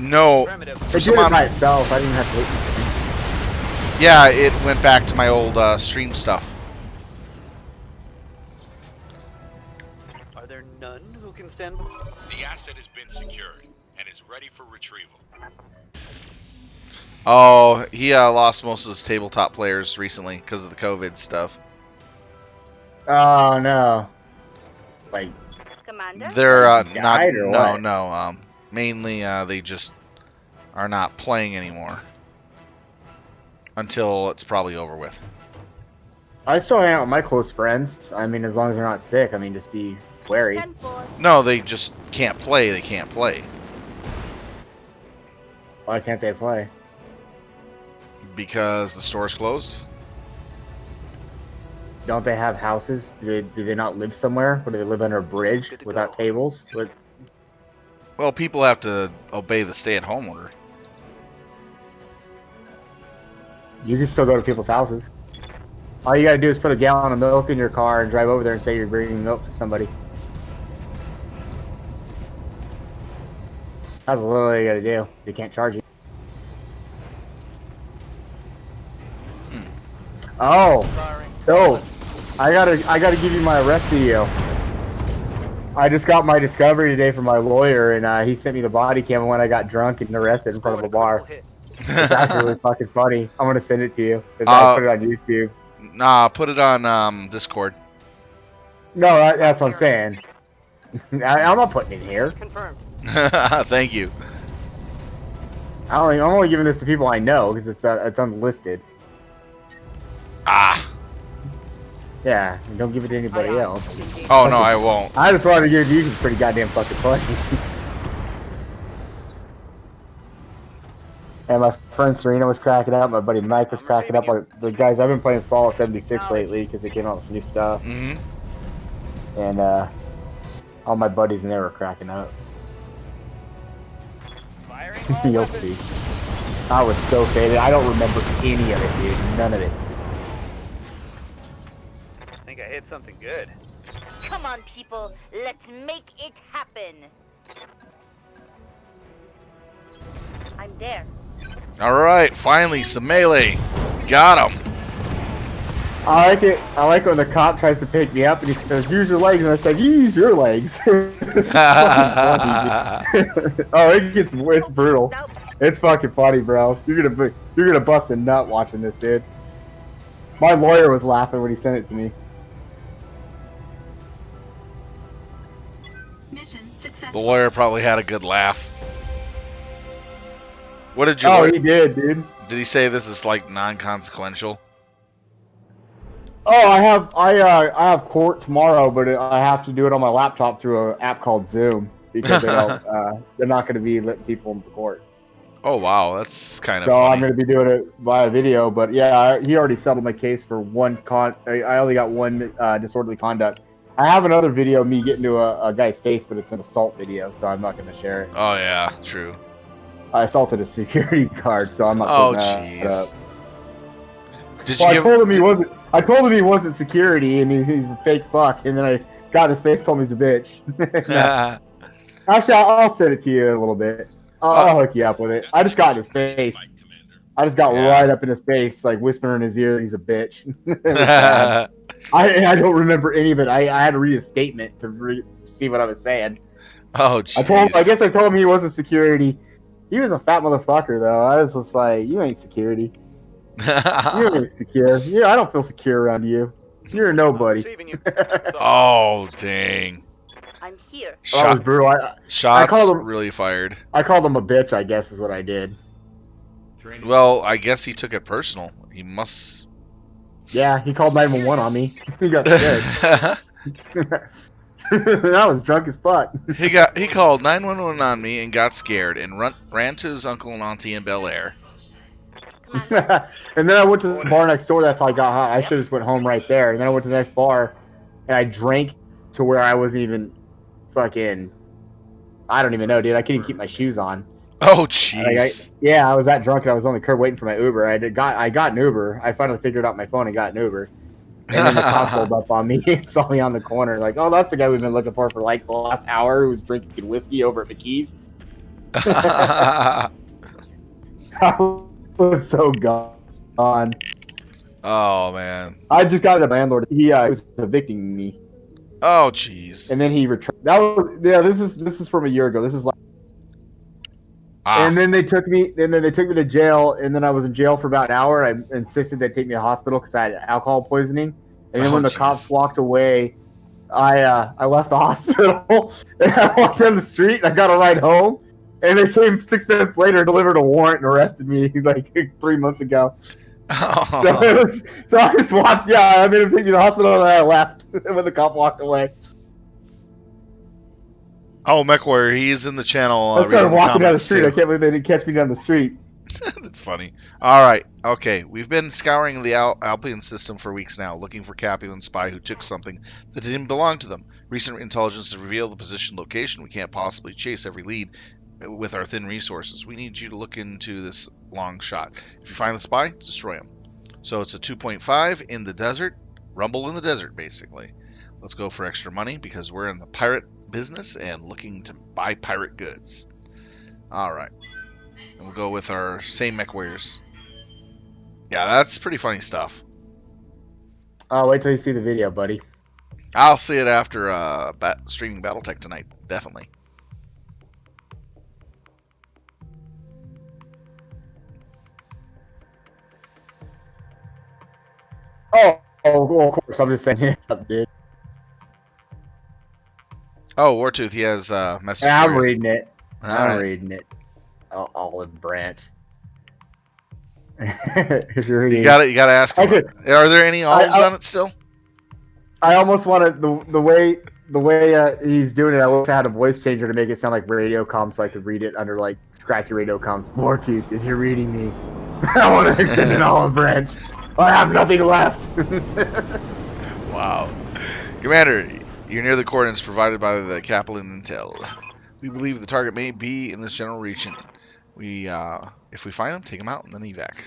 No. It did it by itself. I didn't have to wait. Yeah, it went back to my old stream stuff. Are there none who can stand? The asset has been secured and is ready for retrieval. Oh, he lost most of his tabletop players recently because of the COVID stuff. Oh no! Like Commander? They're Died or what? no. Mainly, they just are not playing anymore until it's probably over with. I still hang out with my close friends. I mean, as long as they're not sick. I mean, just be wary. 10-4. No, they just can't play. They can't play Why can't they play? because the store's closed. Don't they have houses? Do they not live somewhere? Or do they live under a bridge Good to without go. tables? What? Well, people have to obey the stay-at-home order. You can still go to people's houses. All you gotta do is put a gallon of milk in your car and drive over there and say you're bringing milk to somebody. That's literally all you gotta do. They can't charge you. Oh, so I gotta give you my arrest video. I just got my discovery today from my lawyer, and he sent me the body cam when I got drunk and arrested in front of a bar. It's actually really fucking funny. I'm gonna send it to you. I put it on YouTube. Nah, put it on Discord. No, that's what I'm saying. I'm not putting it here. Confirmed. Thank you. I'm only giving this to people I know because it's unlisted. Ah. Yeah, don't give it to anybody else. Oh no, I won't. I just wanted to give you pretty goddamn fucking funny. And my friend Serena was cracking up. My buddy Mike was cracking up. Like, the guys, I've been playing Fallout 76 lately because they came out with some new stuff. Mm-hmm. And all my buddies in there were cracking up. You'll see. I was so faded. I don't remember any of it, dude. None of it. I think I hit something good. Come on, people. Let's make it happen. I'm there. All right, finally some melee. Got him. I like it. I like when the cop tries to pick me up and he says, "Use your legs," and I said, "You use your legs." It's fucking funny. Oh, it's brutal. It's fucking funny, bro. You're gonna bust a nut watching this, dude. My lawyer was laughing when he sent it to me. Mission The successful. lawyer probably had a good laugh. What did you? Oh, he did, dude. Did he say this is like non-consequential? Oh, I have court tomorrow, but I have to do it on my laptop through an app called Zoom because they're not going to be letting people into court. Oh wow, that's kind of So funny. I'm going to be doing it via video. But yeah, he already settled my case for I only got one disorderly conduct. I have another video of me getting to a guy's face, but it's an assault video, so I'm not going to share it. Oh yeah, true. I assaulted a security guard, so I'm not. Oh putting that up. jeez. Did Well, you I told him he wasn't security, and he's a fake fuck. And then I got his face, told me he's a bitch. No. Actually, I'll send it to you in a little bit. I'll hook you up with it. I just got in his face. I just got right up in his face, like whispering in his ear that he's a bitch. I don't remember any of it. I had to read a statement to see what I was saying. Oh jeez. I guess I told him he wasn't security. He was a fat motherfucker, though. I was just like, you ain't security. You ain't secure. Yeah, I don't feel secure around you. You're a nobody. Oh dang. I'm here. That was brutal. Shots called him- really fired. I called him a bitch, I guess, is what I did. Well, I guess he took it personal. He must. Yeah, he called 911 on me. He got scared. I was drunk as fuck. He called 911 on me and got scared and ran to his uncle and auntie in Bel Air. And then I went to the bar next door. That's how I got hot. I should have just went home right there. And then I went to the next bar, and I drank to where I wasn't even fucking. I don't even know, dude. I couldn't even keep my shoes on. Oh jeez. I was that drunk, and I was on the curb waiting for my Uber. I got an Uber. I finally figured out my phone and got an Uber. And then the cops rolled up on me and saw me on the corner. Like, oh, that's the guy we've been looking for like the last hour who was drinking whiskey over at McKee's. I was so gone. Oh man. I just got a landlord. He was evicting me, Oh and jeez. then he returned. That was yeah. This is from a year ago. This is like, Ah. and then they took me. And then they took me to jail, and then I was in jail for about an hour. I insisted they take me to the hospital because I had alcohol poisoning. And then Oh when the cops jeez. walked away, I left the hospital and I walked down the street. And I got a ride home, and they came 6 minutes later, delivered a warrant, and arrested me like 3 months ago. So Oh, I just walked. Yeah, I made him take me to the hospital, and I left when the cop walked away. oh MechWarrior, he's in the channel I started reading the walking down the comments street. I too. can't believe they didn't catch me down the street. That's funny. All right. Okay. We've been scouring the Alpian system for weeks now, looking for Capulan spy who took something that didn't belong to them. Recent intelligence has revealed the position location. We can't possibly chase every lead with our thin resources. We need you to look into this long shot. If you find the spy, destroy him. So it's a 2.5 in the desert. Rumble in the desert, basically. Let's go for extra money because we're in the pirate business and looking to buy pirate goods. All right. And we'll go with our same mech warriors. Yeah, that's pretty funny stuff. Oh, wait till you see the video, buddy. I'll see it after streaming BattleTech tonight. Definitely. Well, of course. I'm just saying it up, dude. Oh, Wartooth, he has a message Yeah, I'm for you. reading it. All I'm right. reading it. Olive branch. If you're reading, You got to ask him. Okay. Are there any olives I- on it still? I almost wanted the way he's doing it. I wish I had a voice changer to make it sound like radio comms, so I could read it under like scratchy radio comms. Wartooth, if you're reading me, I want to extend an olive branch. I have nothing left. Wow. Commander, you're near the coordinates provided by the Capulan Intel. We believe the target may be in this general region. If we find them, take them out and then evac.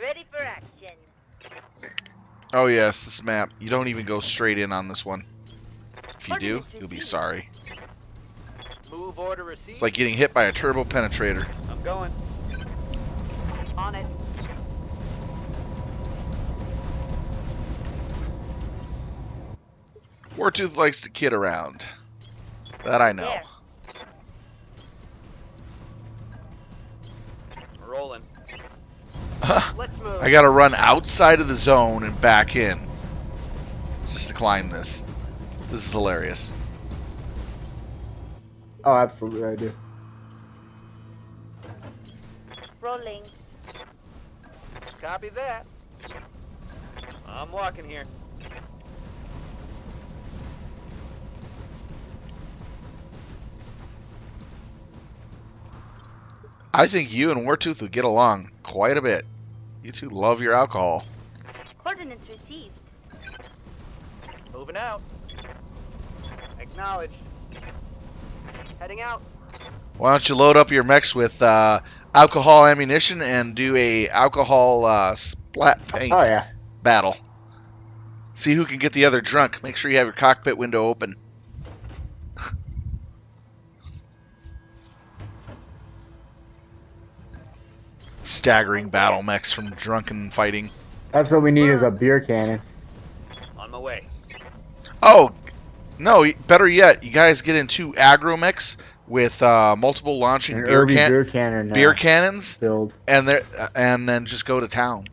Ready for action. Oh yes, this map. You don't even go straight in on this one. If you do, you'll be sorry. Move order received. It's like getting hit by a turbo penetrator. I'm going. On it. Wartooth likes to kid around. That I know. There. Rolling. Let's move. I gotta run outside of the zone and back in. Just to climb this. This is hilarious. Oh, absolutely, I do. Rolling. Copy that. I'm walking here. I think you and Wartooth would get along quite a bit. You two love your alcohol. Coordinates received. Moving out. Acknowledged. Heading out. Why don't you load up your mechs with alcohol ammunition and do a alcohol splat paint Oh yeah. battle. See who can get the other drunk. Make sure you have your cockpit window open. Staggering battle mechs from drunken fighting. That's what we need is a beer cannon. On my way. Oh, no, better yet, you guys get into aggro mechs with multiple launching An beer, Irby beer cannon. beer cannons, Build. and then just go to town.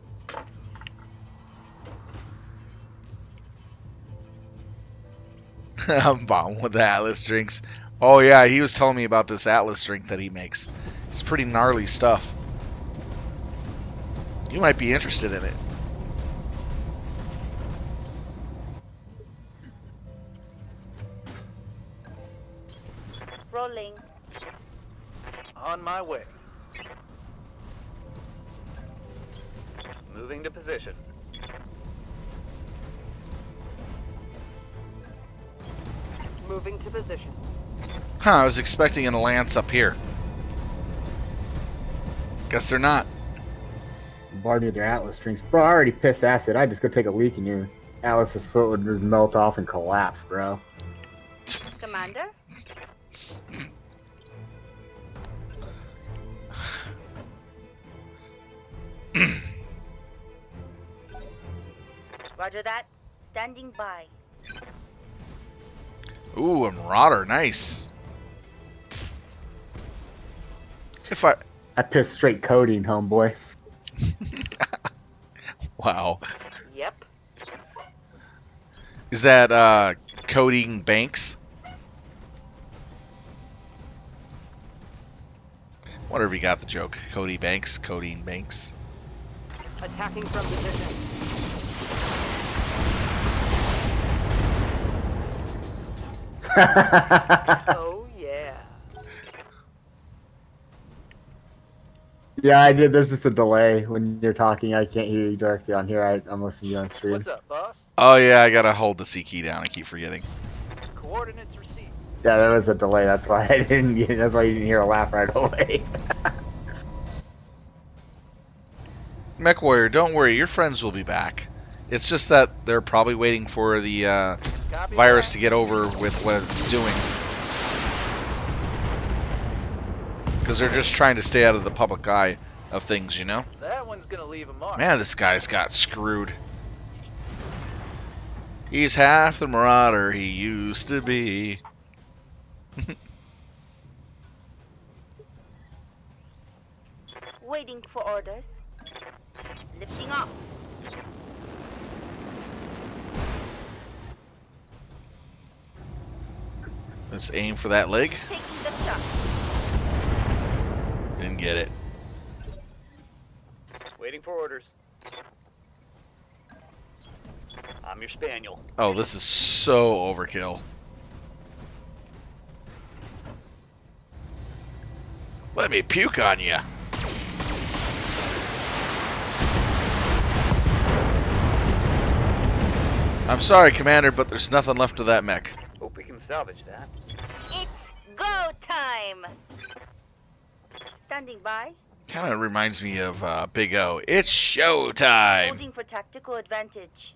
I'm bombing with the Atlas drinks. Oh yeah, he was telling me about this Atlas drink that he makes. It's pretty gnarly stuff. You might be interested in it. Rolling. On my way. Moving to position. Moving to position. Huh, I was expecting an Lance up here. Guess they're not. Bar near their Atlas drinks. Bro, I already pissed acid. I just go take a leak and your Atlas's foot would just melt off and collapse, bro. Commander? Roger that. Standing by. Ooh, a Marauder, nice. If I I pissed straight coding, homeboy. wow, Yep. is that coding banks? Wonder if you got the joke. Cody Banks, coding banks. Attacking from position. Oh yeah. Yeah, I did. There's just a delay when you're talking. I can't hear you directly on here. I'm listening to you on stream. What's up, boss? Oh yeah, I gotta hold the C key down. I keep forgetting. Coordinates received. Yeah, there was a delay. That's why I didn't. That's why you didn't hear a laugh right away. Mech Warrior, don't worry, your friends will be back. It's just that they're probably waiting for the Copy virus that. to get over with what it's doing. Because they're just trying to stay out of the public eye of things, you know? That one's gonna leave a mark. Man, this guy's got screwed. He's half the Marauder he used to be. Waiting for orders. Lifting off. Let's aim for that leg. Taking the shot. Didn't get it. Waiting for orders. I'm your spaniel. Oh, this is so overkill. Let me puke on you. I'm sorry, Commander, but there's nothing left of that mech. Hope we can salvage that. It's go time. Standing by. Kind of reminds me of Big O. It's showtime. Holding for tactical advantage.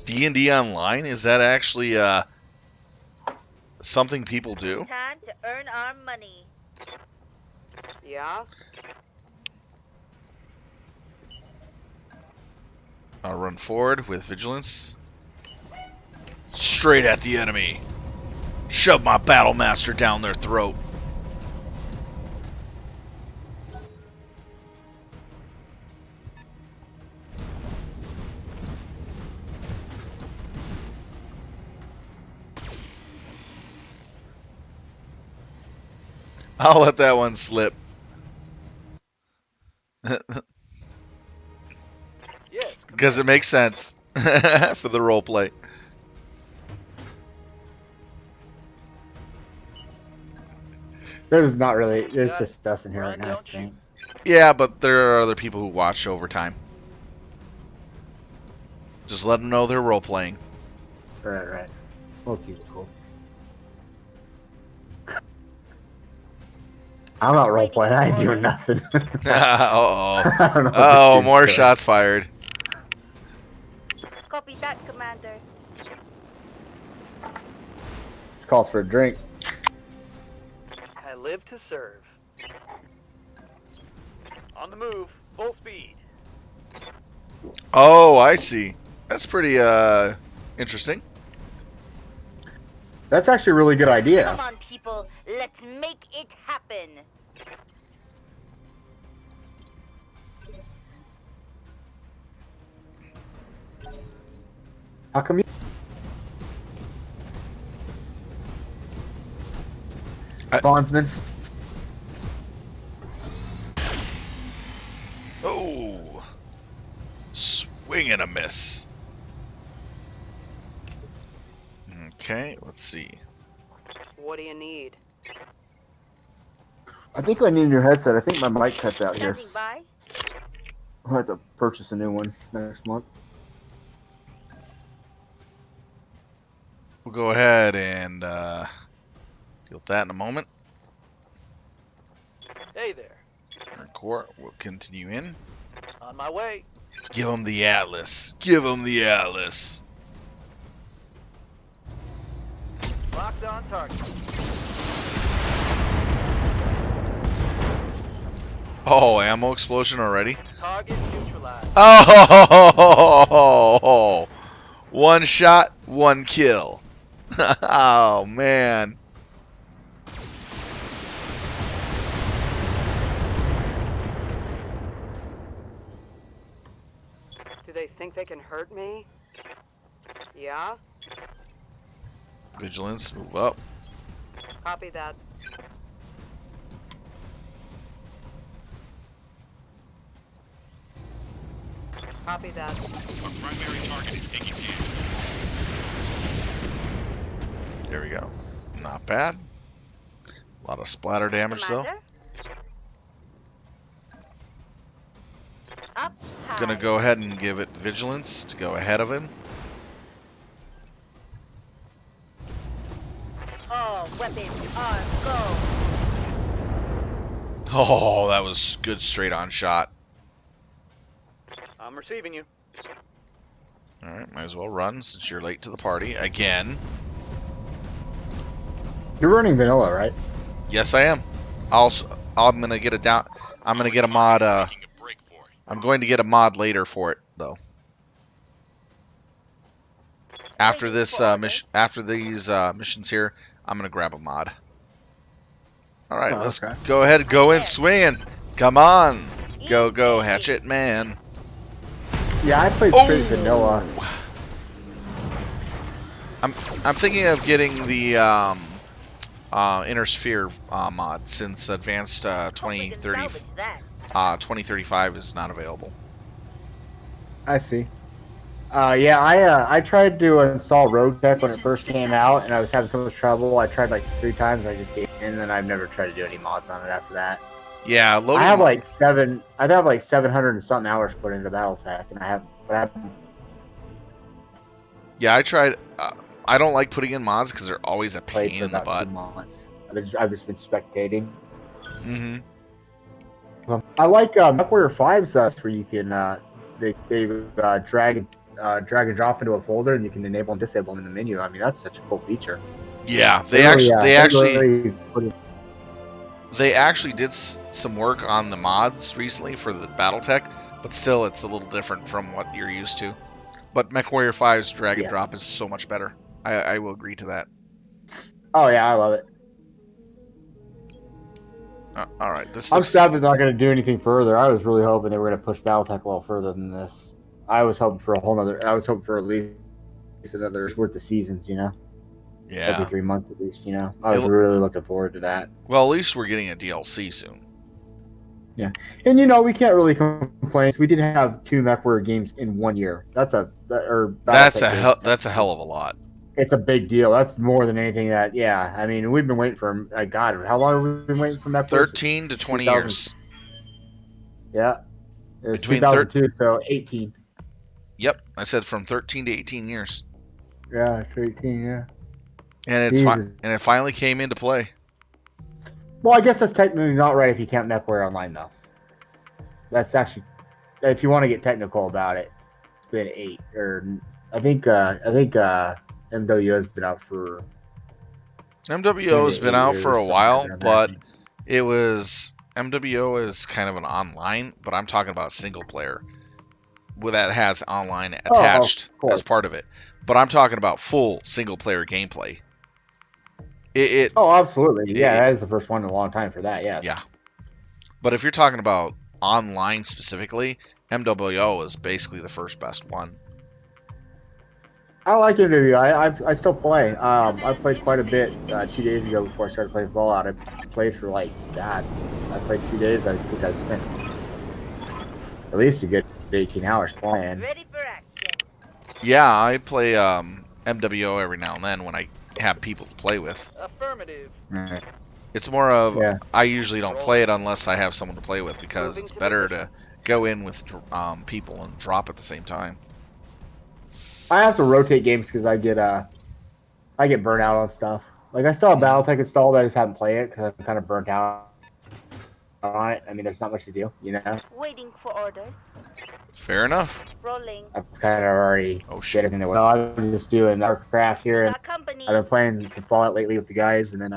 D&D Online, is that actually something people do? Time to earn our money. Yeah? I'll run forward with vigilance. Straight at the enemy. Shove my battle master down their throat. I'll let that one slip. Yes. Because it makes sense for the role play. There's not really. It's Guys, just us in here run, right now. don't I think. Yeah, but there are other people who watch over time. Just let them know they're role playing. Right. We'll keep it cool. I'm not role playing. I ain't doing nothing. Uh-oh. I don't know what this Uh-oh, dude's more doing. shots fired. Copy that, Commander. This calls for a drink. I live to serve. On the move, full speed. Oh, I see. That's pretty interesting. That's actually a really good idea. Come on, people. Let's make it happen. How come you? Bondsman. Oh. Swing and a miss. Okay, let's see. What do you need? I think I need a new headset. I think my mic cuts out here. Standing by. I'll have to purchase a new one next month. We'll go ahead and deal with that in a moment. Hey there. Core, we'll continue in. On my way. Let's give him the Atlas. Give him the Atlas. Locked on target. Oh, ammo explosion already? Target neutralized. Oh, one shot, one kill. Oh man. Do they think they can hurt me? Yeah? Vigilance, move up. Copy that. Copy that. Our primary target is taking damage. There we go. Not bad. A lot of splatter damage though. Commander? Up high. Gonna go ahead and give it vigilance to go ahead of him. All weapons are go. Oh, that was good straight on shot. I'm receiving you. Alright, might as well run since you're late to the party. Again. You're running vanilla, right? Yes I am. I'm gonna get a down I'm gonna get a mod Taking a break for it. I'm going to get a mod later for it though. After Waiting this for order. after these missions here, I'm gonna grab a mod. All right, Oh, let's okay. go ahead, go in swinging. Come on, go, hatchet man. Yeah, I played Oh! straight vanilla. I'm thinking of getting the Inner Sphere mod since Advanced Hope we can 2030 salvage that. 2035 is not available. I see. Yeah, I tried to install BattleTech when it first came out, and I was having so much trouble. I tried like 3 times, I just gave in, and then I've never tried to do any mods on it after that. Yeah, loading. I have like 700 and something hours put into BattleTech, and I haven't. Yeah, I tried. I don't like putting in mods because they're always a Played pain for in the about butt. 2 months. I've just been spectating. Mm-hmm. I like MechWarrior 5's where you can they drag and drop into a folder, and you can enable and disable them in the menu. I mean, that's such a cool feature. Yeah, They they actually did some work on the mods recently for the BattleTech, but still, it's a little different from what you're used to. But MechWarrior 5's drag and drop is so much better. I will agree to that. Oh yeah, I love it. All right, this I'm looks. sad they're not going to do anything further. I was really hoping they were going to push BattleTech a little further than this. I was hoping for a whole nother. I was hoping for at least another worth of seasons. You know, every Yeah. 3 months at least. You know, I was really looking forward to that. Well, at least we're getting a DLC soon. Yeah, and you know we can't really complain. We did have 2 MechWarrior games in 1 year. That's a hell of a lot. It's a big deal. That's more than anything that. Yeah, I mean we've been waiting for. God, how long have we been waiting for MechWarrior? 13 to 20 years. Yeah, it's Between 2002, so 18. Yep, I said from 13 to 18 years, Yeah, it's 18. Yeah. and and it finally came into play. Well, I guess that's technically not right if you count MechWarrior Online, though. That's actually, if you want to get technical about it, it's been 8 or I think MWO has been out for. MWO has been out for a something, while, I but imagine. it was MWO is kind of an online, but I'm talking about single player, where that has online attached of course. as part of it. But I'm talking about full single player gameplay. Oh, absolutely. Yeah, that is the first one in a long time for that. Yes. Yeah. But if you're talking about online specifically, MWO is basically the first best one. I like MWO. I still play. I played quite a bit 2 days ago before I started playing Fallout. I played for I played 2 days. I think I spent at least a good 18 hours playing. Ready for action. Yeah, I play MWO every now and then when I have people to play with. Affirmative. Right. It's more of Yeah. I usually don't play it unless I have someone to play with because it's better to go in with people and drop at the same time. I have to rotate games because I get burnt out on stuff. Like I still have BattleTech installed, I just haven't played it because I'm kind of burnt out on it. I mean, there's not much to do, you know. Waiting for orders. Fair enough. Rolling. I've kind of already Oh did shit. everything that. Well, I'm just doing Warcraft here, and Got company. I've been playing some Fallout lately with the guys, and then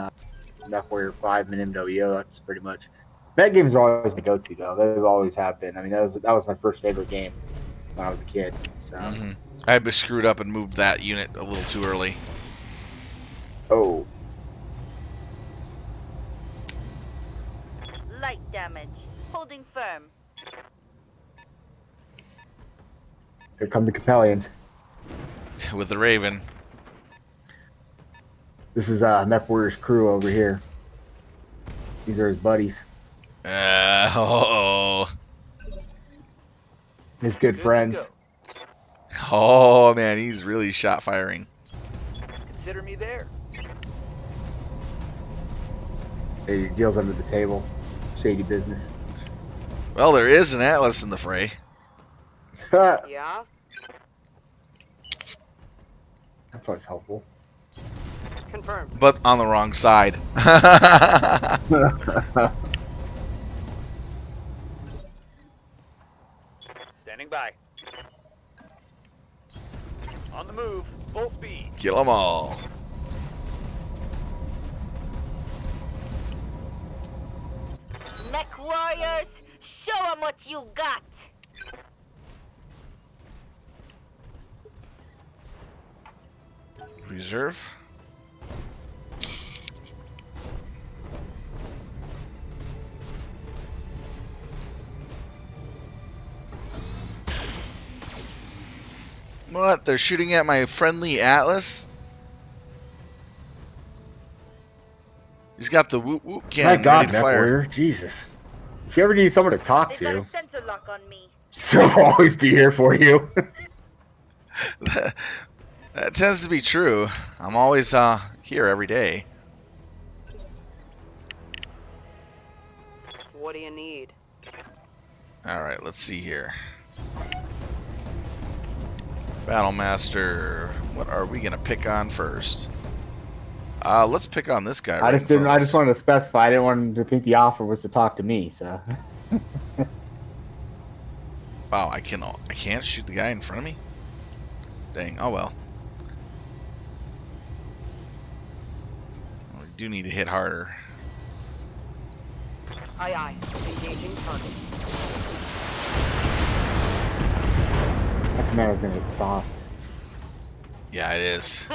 MechWarrior 5 and MWO. That's pretty much Bat games are always my go-to, though. They always have been. I mean, that was my first favorite game when I was a kid. So, I had screwed up and moved that unit a little too early. oh, Light damage. Holding firm. here come the Capellians. With the Raven. This is Mech Warrior's crew over here. These are his buddies. Oh. His good to friends. go. Oh, man, he's really shot firing. Consider me there. He deals under the table. Shady business. Well, there is an Atlas in the fray. That's Yeah? always helpful. Confirmed. But on the wrong side. Standing by. On the move. Full speed. Kill them all. Mech warriors, show 'em what you got. Reserve. What? They're shooting at my friendly Atlas? He's got the whoop whoop My cannon God, ready to Mech fire. Warrior. Jesus. If you ever need someone to talk They got to, a sensor lock on me. so I'll always be here for you. That tends to be true. I'm always here every day. What do you need? Alright, let's see here. Battlemaster, what are we gonna pick on first? Let's pick on this guy. I just didn't. I just wanted to specify. I didn't want him to think the offer was to talk to me. So. Wow, I can't shoot the guy in front of me? Dang, oh well. We do need to hit harder. Aye, aye. Engaging target. That commando's gonna get sauced. Yeah, it is.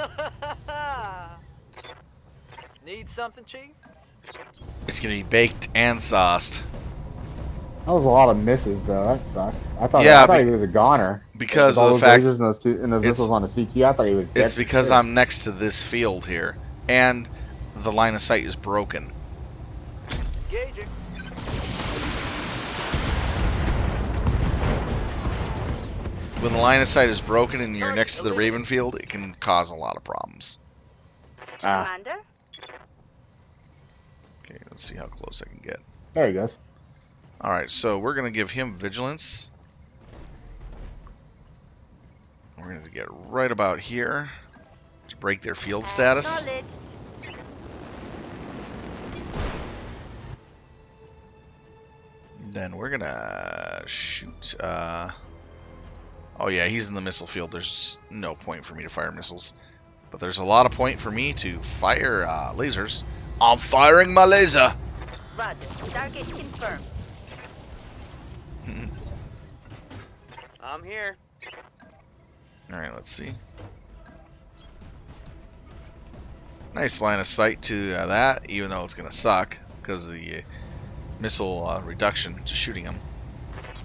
Need something, Chief? It's gonna be baked and sauced. That was a lot of misses, though. That sucked. I thought he was a goner. Because With all of the those fact lasers and those missiles on the CT, I thought he was dead. it's for because sure. I'm next to this field here, and the line of sight is broken. Engaging. When the line of sight is broken and you're next to the Raven field, it can cause a lot of problems. Commander? Okay, let's see how close I can get. There he goes. Alright, so we're going to give him vigilance. We're going to get right about here to break their field status. Solid. Then we're going to shoot... Oh yeah, he's in the missile field. There's no point for me to fire missiles. But there's a lot of point for me to fire lasers. I'm firing my laser! Roger. Target confirmed. I'm here. Alright, let's see. Nice line of sight to that, even though it's going to suck because of the missile reduction to shooting them.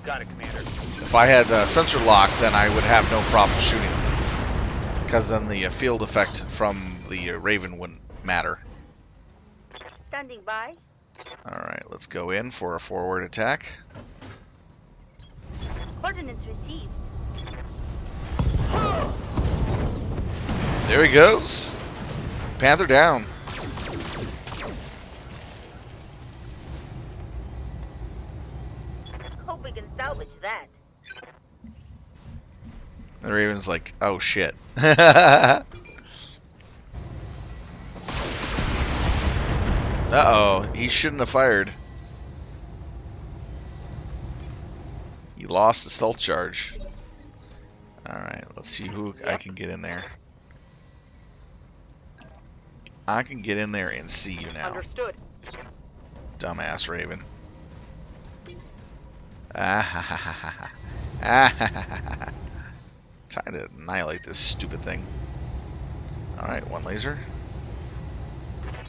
Got it, Commander. If I had sensor lock, then I would have no problem shooting them. Because then the field effect from the Raven wouldn't matter. Standing by. Alright, let's go in for a forward attack. Coordinates received. There he goes. Panther down. Hope we can salvage that. The Raven's like, oh shit. Uh-oh, he shouldn't have fired. He lost the stealth charge. Alright, let's see who I can get in there. I can get in there and see you now. Understood. Dumbass Raven. Ah ha ha ha ha ha. Ah ha ha ha ha. Time to annihilate this stupid thing. Alright, one laser.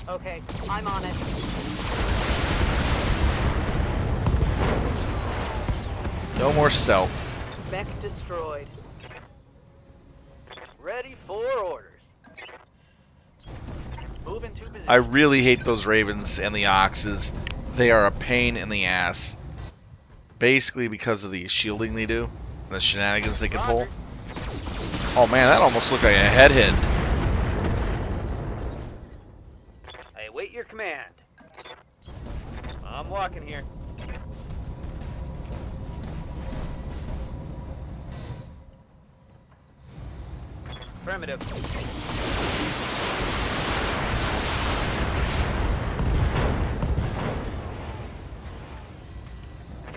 Okay, I'm on it. No more stealth. Mech destroyed. Ready for orders. Move into position. I really hate those ravens and the oxes. They are a pain in the ass. Basically because of the shielding they do. The shenanigans they can pull. Oh man, that almost looked like a head hit. I await your command. I'm walking here. Affirmative.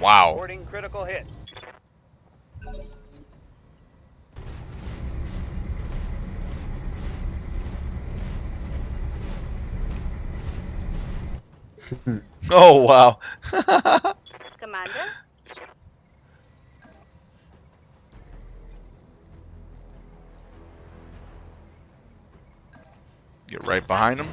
Wow. Reporting critical hit. Oh wow. Commander? Get right behind him.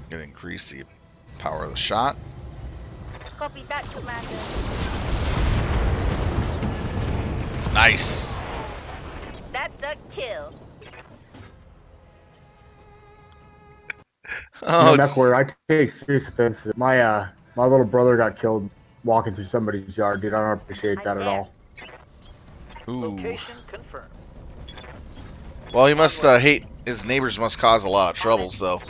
Gonna increase the power of the shot. Copy that, Commander. Nice. That's a kill. Oh, Mech Warrior, I take serious offense. My little brother got killed walking through somebody's yard, dude. I don't appreciate that at all. ooh. Location confirmed. Well, he must hate his neighbors. Must cause a lot of troubles, though.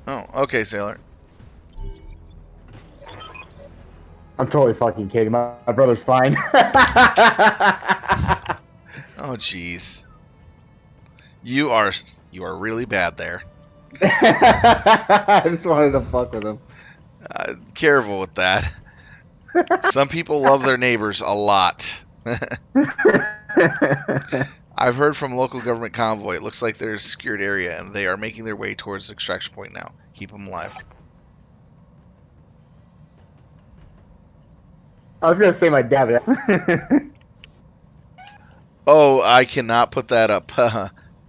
Oh, okay, sailor. I'm totally fucking kidding. My brother's fine. Oh, jeez. You are really bad there. I just wanted to fuck with him. Careful with that. Some people love their neighbors a lot. I've heard from local government convoy. It looks like there's a secured area, and they are making their way towards the extraction point now. Keep them alive. I was gonna say my dad. But Oh, I cannot put that up.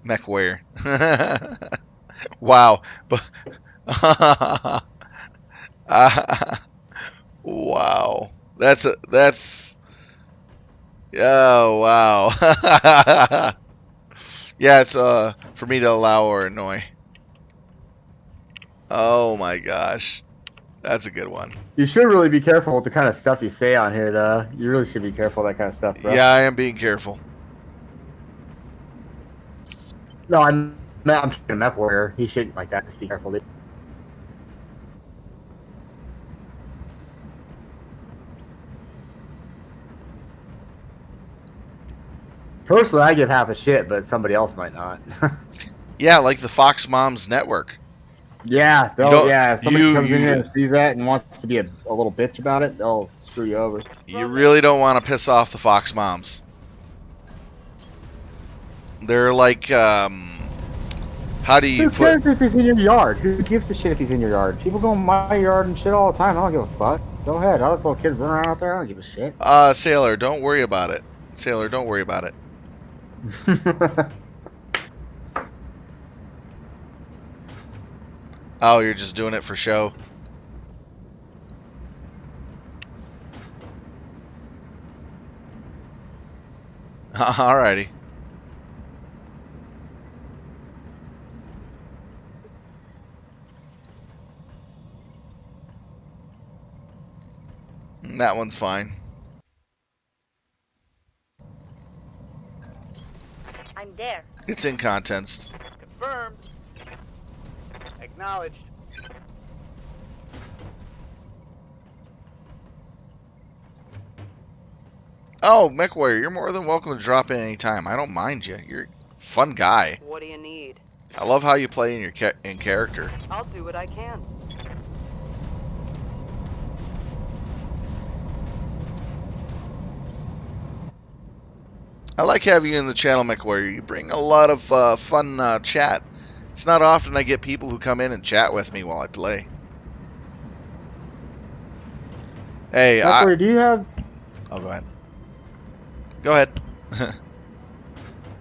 Mech Warrior. Wow. But wow. That's oh wow. Yeah, it's for me to allow or annoy. Oh my gosh. That's a good one. you should really be careful with the kind of stuff you say on here, though. You really should be careful with that kind of stuff, bro. Yeah, I am being careful. No, I'm talking to Mech Warrior. He shouldn't like that. Just be careful, dude. Personally, I give half a shit, but somebody else might not. Yeah, like the Fox Moms Network. Yeah, You don't- if somebody you- comes in you- here and sees that and wants to be a little bitch about it, they'll screw you over. You really don't want to piss off the Fox Moms. They're like, how do you Who put... cares if he's in your yard? Who gives a shit if he's in your yard? People go in my yard and shit all the time. I don't give a fuck. Go ahead. I let little kids run around out there. I don't give a shit. Sailor, don't worry about it. Sailor, don't worry about it. Oh, you're just doing it for show? Alrighty. That one's fine. I'm there. It's in contents. Confirmed. Acknowledged. Oh, Mech Warrior, you're more than welcome to drop in any time. I don't mind you. You're a fun guy. What do you need? I love how you play in your in character. I'll do what I can. I like having you in the channel, MechWarrior. You bring a lot of fun chat. It's not often I get people who come in and chat with me while I play. Hey, MechWarrior, do you have? Oh, go ahead. Go ahead.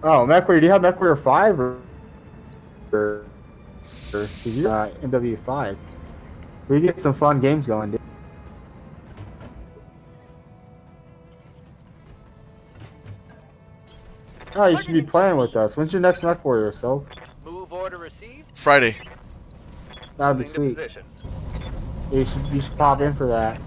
Oh, MechWarrior, do you have MechWarrior 5 or because you MW5? We get some fun games going, dude. Oh, you should be playing with us. When's your next MechWarrior, so? Move order received. Friday. That would be Moving to sweet. position. You should pop in for that.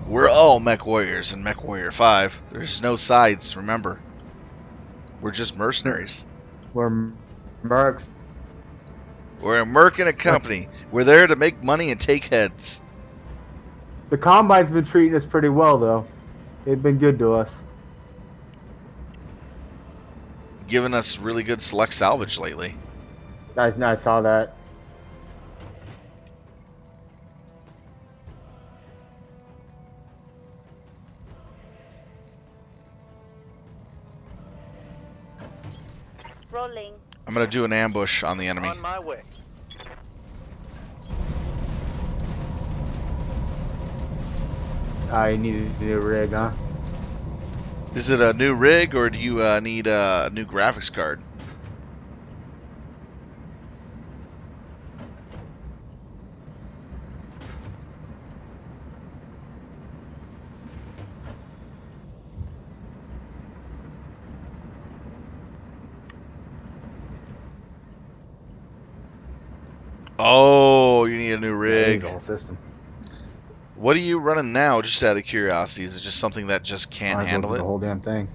We're all Mech Warriors in Mech Warrior 5. There's no sides, remember. We're just mercenaries. We're mercs. We're a merc and a company. We're there to make money and take heads. The Combine's been treating us pretty well, though. They've been good to us. Giving us really good select salvage lately. I saw that. Rolling. I'm going to do an ambush on the enemy. On my way. You need a new rig, huh? Is it a new rig or do you need a new graphics card? Oh, you need a new rig. The whole system. What are you running now, just out of curiosity? Is it just something that just can't Might as well handle do it? the whole damn thing.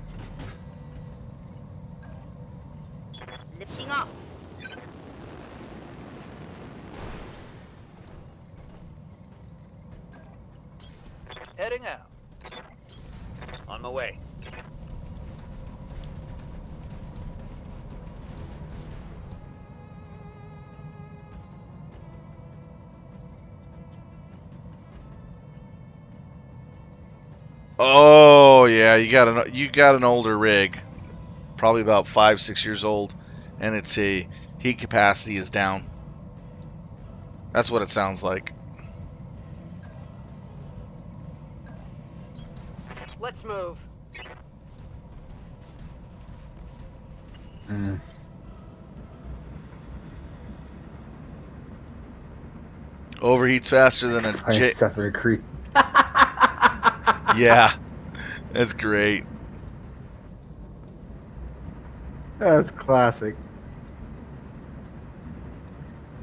Lifting up. Heading out. On my way. Oh yeah, you got an older rig, probably about 5-6 years old, and it's a heat capacity is down. That's what it sounds like. Let's move. Overheats faster than a Playing stuff in a creep. Yeah, that's great. That's classic.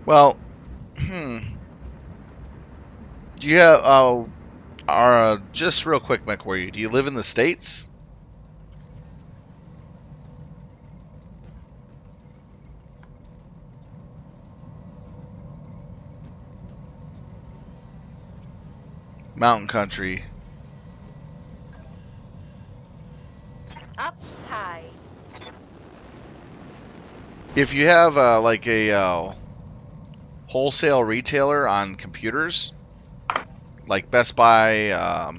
Well, do you have just real quick, MechWarrior, do you live in the States? Mountain country. Up high. If you have like a wholesale retailer on computers, like Best Buy,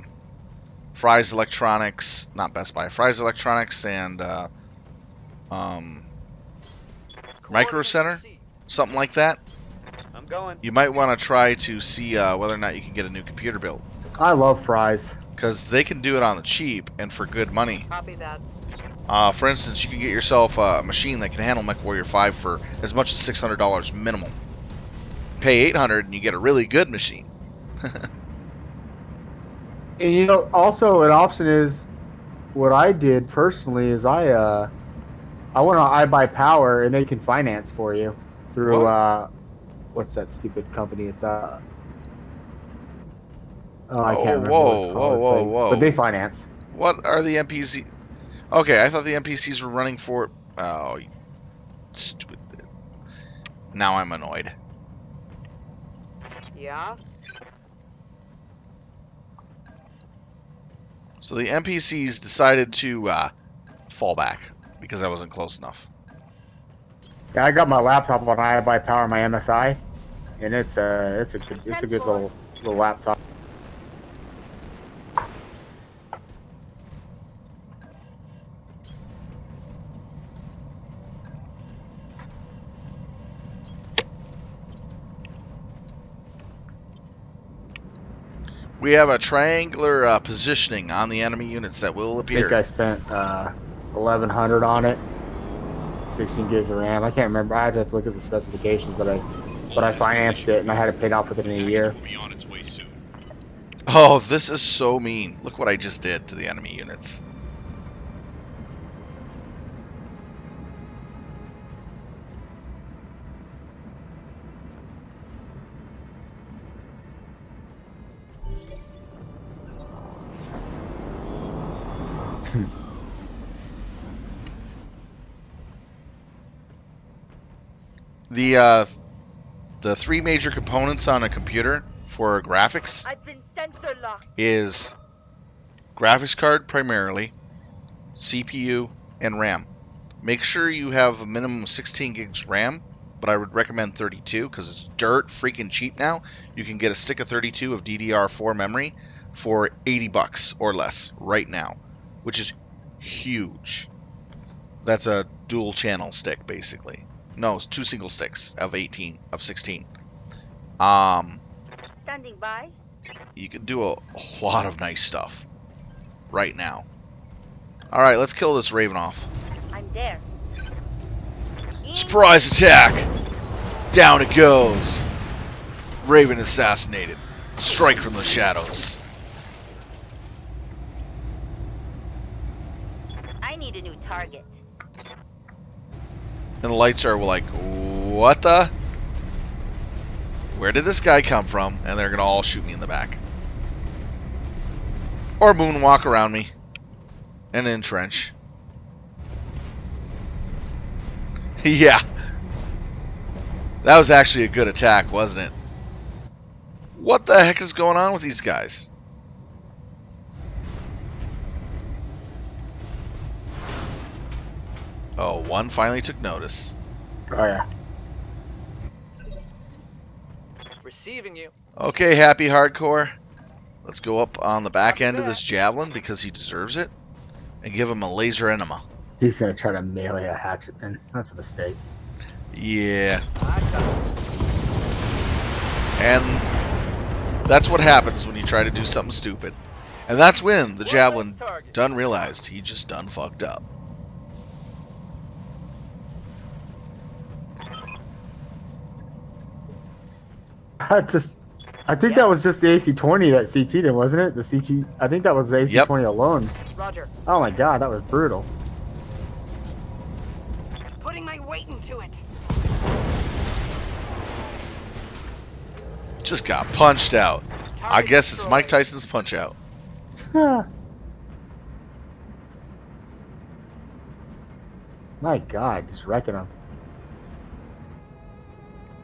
Fry's Electronics, not Best Buy, Fry's Electronics, and Micro Center, something like that, I'm going. you might want to try to see whether or not you can get a new computer built, I love fries. because they can do it on the cheap and for good money. Copy that. For instance, you can get yourself a machine that can handle MechWarrior 5 for as much as $600 minimum. Pay $800 and you get a really good machine. And you know, also an option is what I did personally is I went on iBuyPower and they can finance for you through what's that stupid company? It's I can't remember what it's called. Whoa. But they finance. What are the NPC? Okay, I thought the NPCs were running for. Oh, you stupid! Now I'm annoyed. Yeah? So the NPCs decided to fall back because I wasn't close enough. Yeah, I got my laptop on iBuyPower, my MSI, and it's a good little laptop. We have a triangular positioning on the enemy units that will I think appear. I spent 1,100 on it. 16 gigs of RAM. I can't remember. I had to look at the specifications, but I financed it and I had it paid off within a year. Will be on its way soon. Oh, this is so mean. Look what I just did to the enemy units. The three major components on a computer for graphics I've been sensor locked. is graphics card primarily, CPU, and RAM. Make sure you have a minimum of 16 gigs RAM, but I would recommend 32 because it's dirt freaking cheap now. You can get a stick of 32 of DDR4 memory for 80 bucks or less right now, which is huge. That's a dual channel stick basically. No, it's two single sticks of 16. Standing by. You can do a lot of nice stuff right now. All right, let's kill this Raven off. I'm there. Surprise attack! Down it goes. Raven assassinated. Strike from the shadows. I need a new target. And the lights are like, what the? Where did this guy come from? And they're gonna all shoot me in the back. Or moonwalk around me. And entrench. Yeah. That was actually a good attack, wasn't it? What the heck is going on with these guys? Oh, one finally took notice. Oh yeah. Receiving you. Okay, Happy Hardcore. Let's go up on the back end of this javelin because he deserves it. And give him a laser enema. He's gonna try to melee a hatchetman. That's a mistake. Yeah. And that's what happens when you try to do something stupid. And that's when the javelin done realized he just done fucked up. I think that was just the AC-20 that CT'd him, wasn't it? The CT. I think that was the AC-20 alone. Roger. Oh my god, that was brutal. Putting my weight into it. Just got punched out. I guess it's Mike Tyson's punch out. My god, just wrecking him.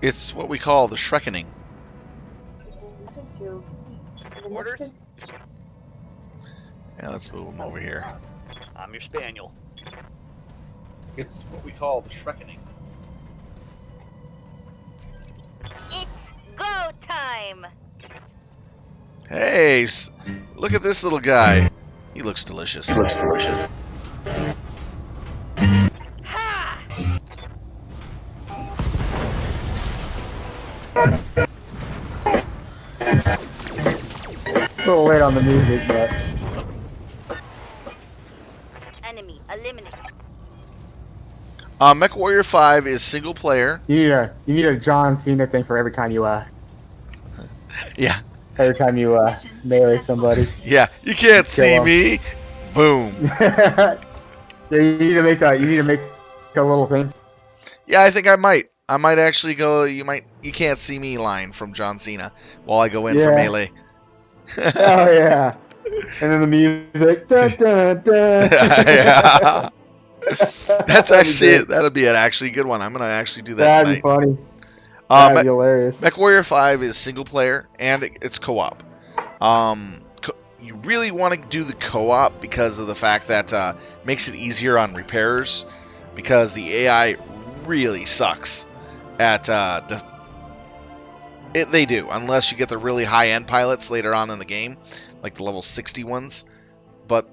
It's what we call the Shrekkening. Orders? Yeah, let's move him over here. I'm your spaniel. It's what we call the Shrekkening. It's go time. Hey, look at this little guy. He looks delicious. Ha! A little late on the music, but Enemy eliminated. Mech Warrior 5 is single player. you need a John Cena thing for every time you Yeah, melee somebody. yeah. You can't see him. me. Boom. Yeah, you need to make a little thing. Yeah, I think I might. I might actually go. You can't see me line from John Cena while I go in for Yeah. melee. Oh yeah. And then the music. Dun, dun, dun. Yeah. That's actually That'd it. That'll be an actually good one. I'm gonna actually do that That'd be tonight. funny. That'd be hilarious. Mech Warrior 5 is single player and it's co-op. You really want to do the co-op because of the fact that makes it easier on repairers because the AI really sucks at they do, unless you get the really high-end pilots later on in the game, like the level 60 ones. But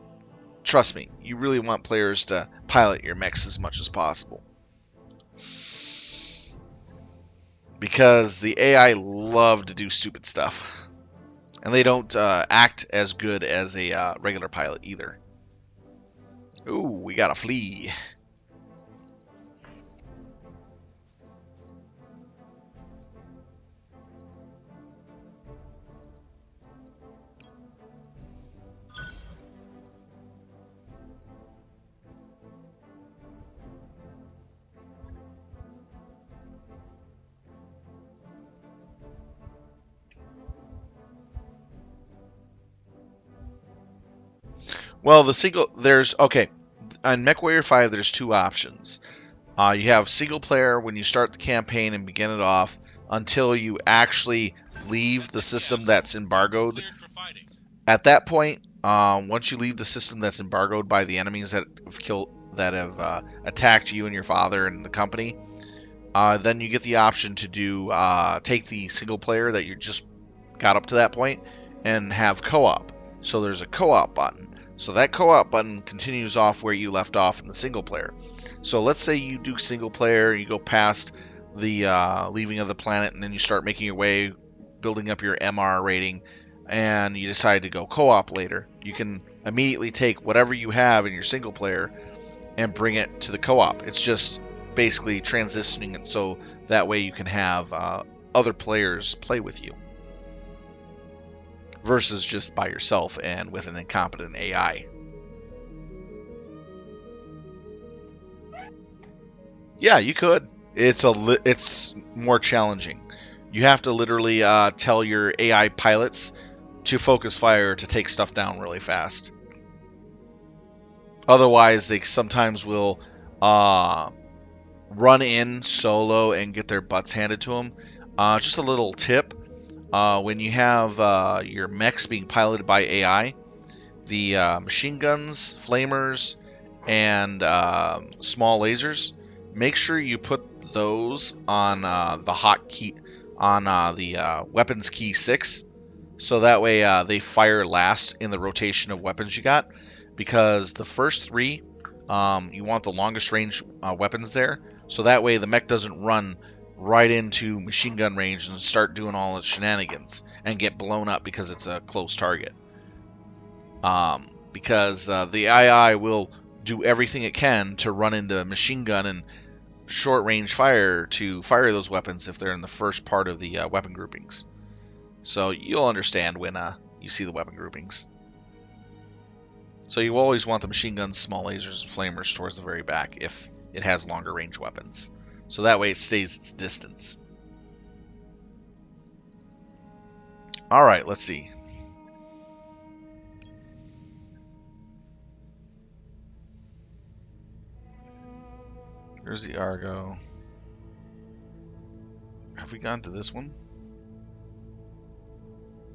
trust me, you really want players to pilot your mechs as much as possible. Because the AI love to do stupid stuff. And they don't act as good as a regular pilot either. Ooh, we got a flea. Well, okay. On MechWarrior 5, there's two options. You have single player when you start the campaign and begin it off until you actually leave the system that's embargoed. Cleared for fighting. At that point, once you leave the system that's embargoed by the enemies that have attacked you and your father and the company, then you get the option to do take the single player that you just got up to that point and have co-op. So there's a co-op button. So that co-op button continues off where you left off in the single player. So let's say you do single player, you go past the leaving of the planet, and then you start making your way, building up your MR rating, and you decide to go co-op later. You can immediately take whatever you have in your single player and bring it to the co-op. It's just basically transitioning it so that way you can have other players play with you versus just by yourself and with an incompetent AI. Yeah, you could. It's more challenging. You have to literally tell your AI pilots to focus fire to take stuff down really fast. Otherwise, they sometimes will run in solo and get their butts handed to them. Just a little tip. When you have your mechs being piloted by AI, the machine guns, flamers, and small lasers, make sure you put those on the hot key, on the weapons key 6, so that way they fire last in the rotation of weapons you got, because the first 3, you want the longest range weapons there, so that way the mech doesn't run right into machine gun range and start doing all its shenanigans and get blown up because it's a close target. Because the AI will do everything it can to run into machine gun and short range fire to fire those weapons if they're in the first part of the weapon groupings. So you'll understand when you see the weapon groupings. So you always want the machine guns, small lasers, and flamers towards the very back if it has longer range weapons. So that way it stays its distance. Alright, let's see. Here's the Argo. Have we gone to this one?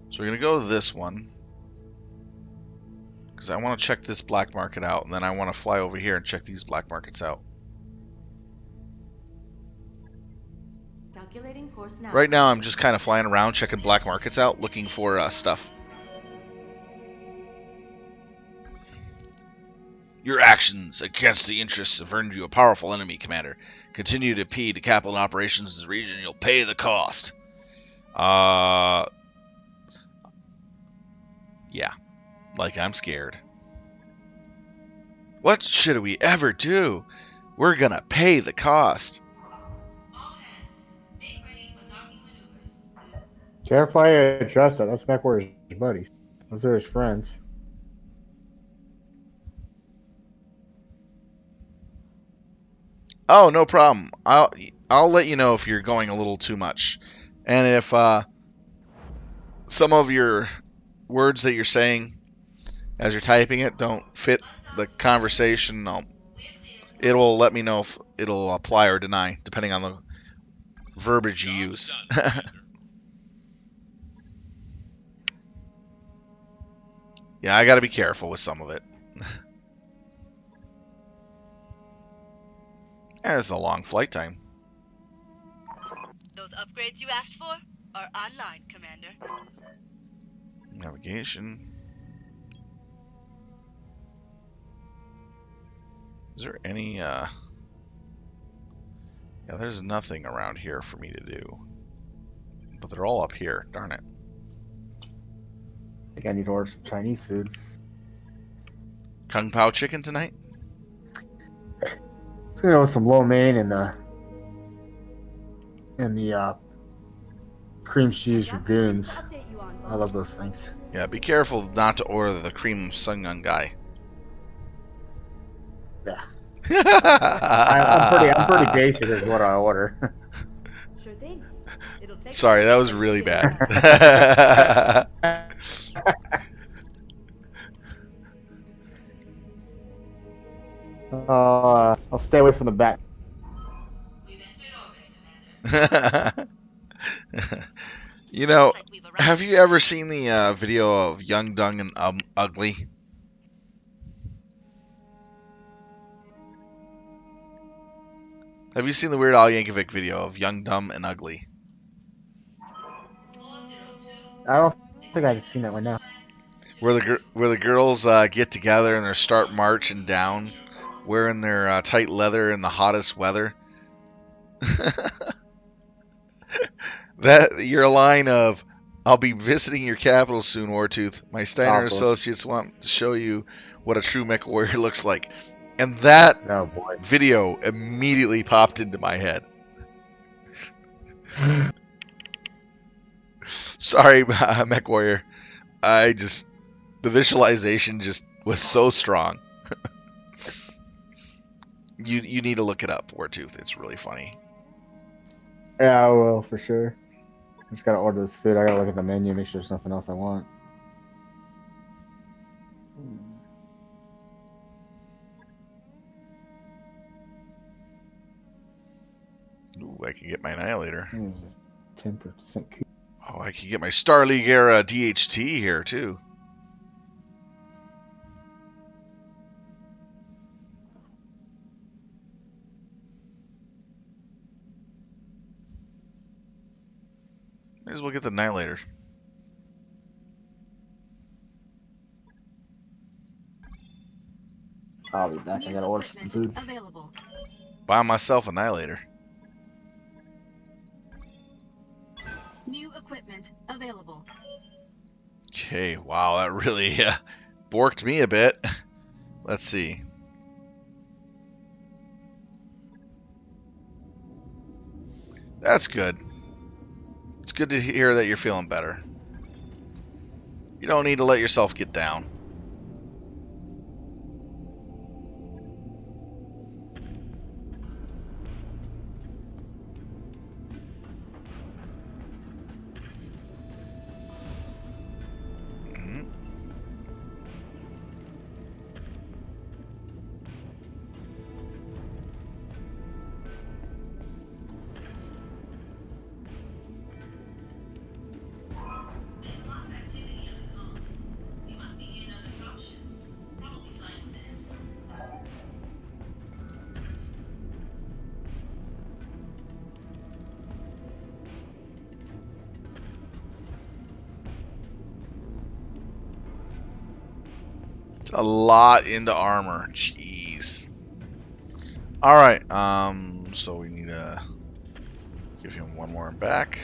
So we're going to go to this one, because I want to check this black market out, and then I want to fly over here and check these black markets out. Calculating course now. Right now I'm just kind of flying around checking black markets out, looking for stuff. Your actions against the interests have earned you a powerful enemy, Commander. Continue to impede the capital operations in this region, you'll pay the cost. Yeah. Like I'm scared. What should we ever do? We're gonna pay the cost. Careful how you address that. That's MechWarrior's buddies. Those are his friends. Oh, no problem. I'll let you know if you're going a little too much, and if some of your words that you're saying as you're typing it don't fit the conversation. It'll let me know if it'll apply or deny depending on the verbiage you use. Yeah, I got to be careful with some of it. Yeah, it's a long flight time. Those upgrades you asked for are online, Commander. Navigation. Is there any, Yeah, there's nothing around here for me to do. But they're all up here, darn it. think I need to order some Chinese food. Kung Pao chicken tonight? Some lo mein and the cream cheese ragoons. I love those things. Yeah, be careful not to order the cream sungun guy. Yeah. I'm pretty basic is what I order. Sure thing. It'll take Sorry, that was really bad. I'll stay away from the back. You know, have you ever seen the video of Young, Dung, and Ugly? Have you seen the Weird Al Yankovic video of Young, Dumb, and Ugly? I don't think I've seen that one now. Where the girls get together and they start marching down, wearing their tight leather in the hottest weather. That your line of, "I'll be visiting your capital soon, Wartooth. My Steiner associates want to show you what a true mech warrior looks like," and that Oh boy. video immediately popped into my head. Sorry, mech warrior. The visualization just was so strong. You need to look it up, Wartooth. It's really funny. Yeah, I will for sure. I just gotta order this food. I gotta look at the menu, make sure there's nothing else I want. Ooh, I can get my Annihilator. 10% coupon. Oh, I can get my Star League era DHT here too. May as well get the Annihilator. I'll be back. I gotta order some food. Available. Buy myself an Annihilator. New equipment available. Okay, wow, that really borked me a bit. Let's see. That's good. It's good to hear that you're feeling better. You don't need to let yourself get down. A lot into armor. Jeez. Alright, so we need to give him one more back.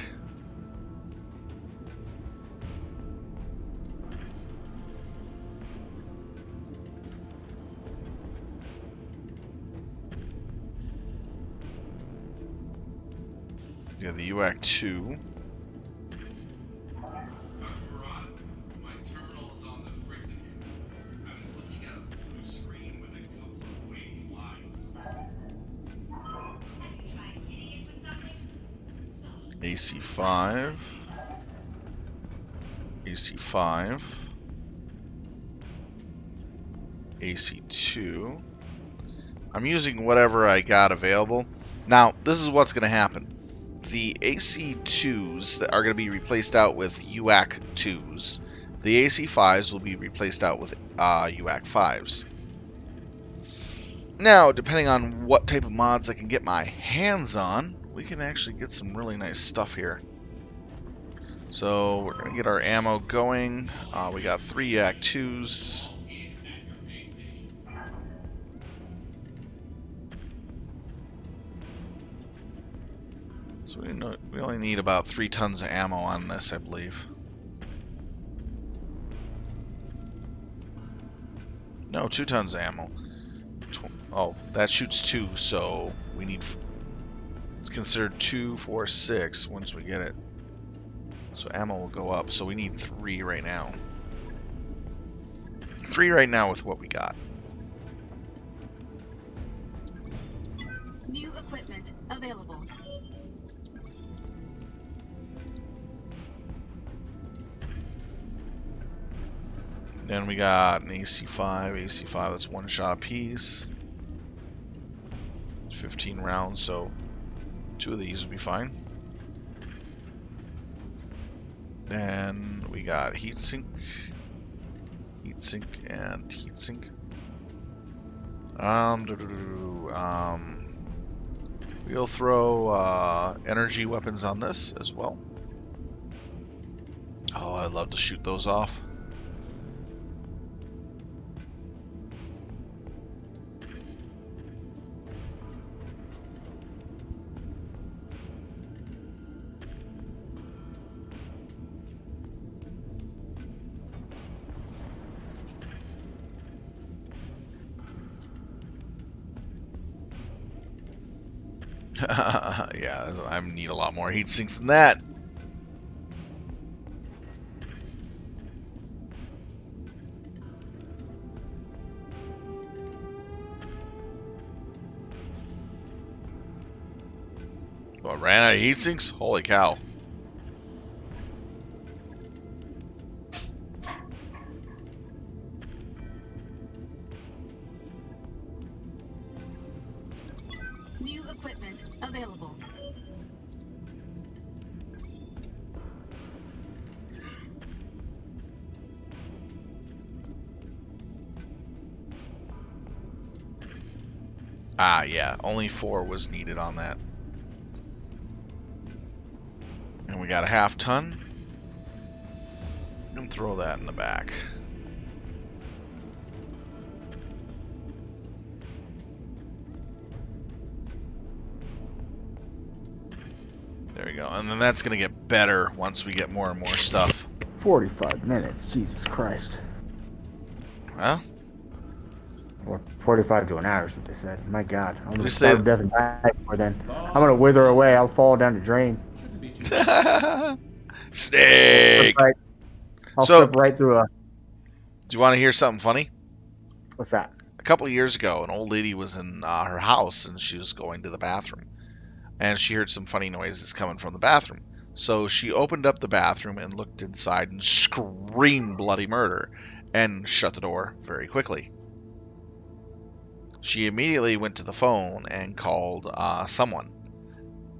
Yeah, the UAC 2. AC5, AC5, AC2. I'm using whatever I got available. Now, this is what's going to happen. The AC2s that are going to be replaced out with UAC 2s. The AC5s will be replaced out with UAC 5s. Now, depending on what type of mods I can get my hands on, we can actually get some really nice stuff here. So we're going to get our ammo going. We got 3 Yak 2s. So we only need about 3 tons of ammo on this, I believe. No, 2 tons of ammo. Oh, that shoots 2, so we need... It's considered 2, 4, 6 once we get it. So ammo will go up. So we need 3 right now. 3 right now with what we got. New equipment available. Then we got an AC-5. AC-5, that's 1 shot apiece. 15 rounds, so 2 of these would be fine. Then we got heatsink, and heatsink. We'll throw energy weapons on this as well. Oh, I'd love to shoot those off. Yeah, I need a lot more heat sinks than that. What, ran out of heat sinks? Holy cow. New equipment available. Ah, yeah, only 4 was needed on that. And we got a half ton. And throw that in the back. There we go. And then that's going to get better once we get more and more stuff. 45 minutes. Jesus Christ. Well, Or 45 to an hour is what they said. My God. I'm going We to say- starve to death and die before then. I'm going to wither away. I'll fall down the drain. Snake! Right. I'll So- slip right through a... Do you want to hear something funny? What's that? A couple of years ago, an old lady was in her house and she was going to the bathroom. And she heard some funny noises coming from the bathroom. So she opened up the bathroom and looked inside and screamed bloody murder and shut the door very quickly. She immediately went to the phone and called someone.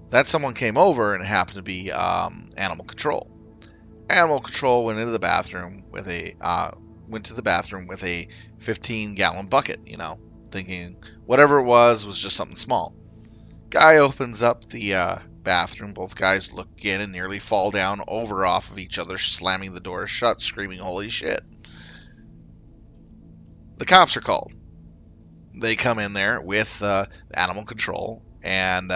That someone came over and it happened to be animal control. Animal control went into the bathroom with a 15-gallon bucket, you know, thinking whatever it was just something small. Guy opens up the bathroom. Both guys look in and nearly fall down over off of each other, slamming the door shut, screaming, "Holy shit!" The cops are called. They come in there with animal control, and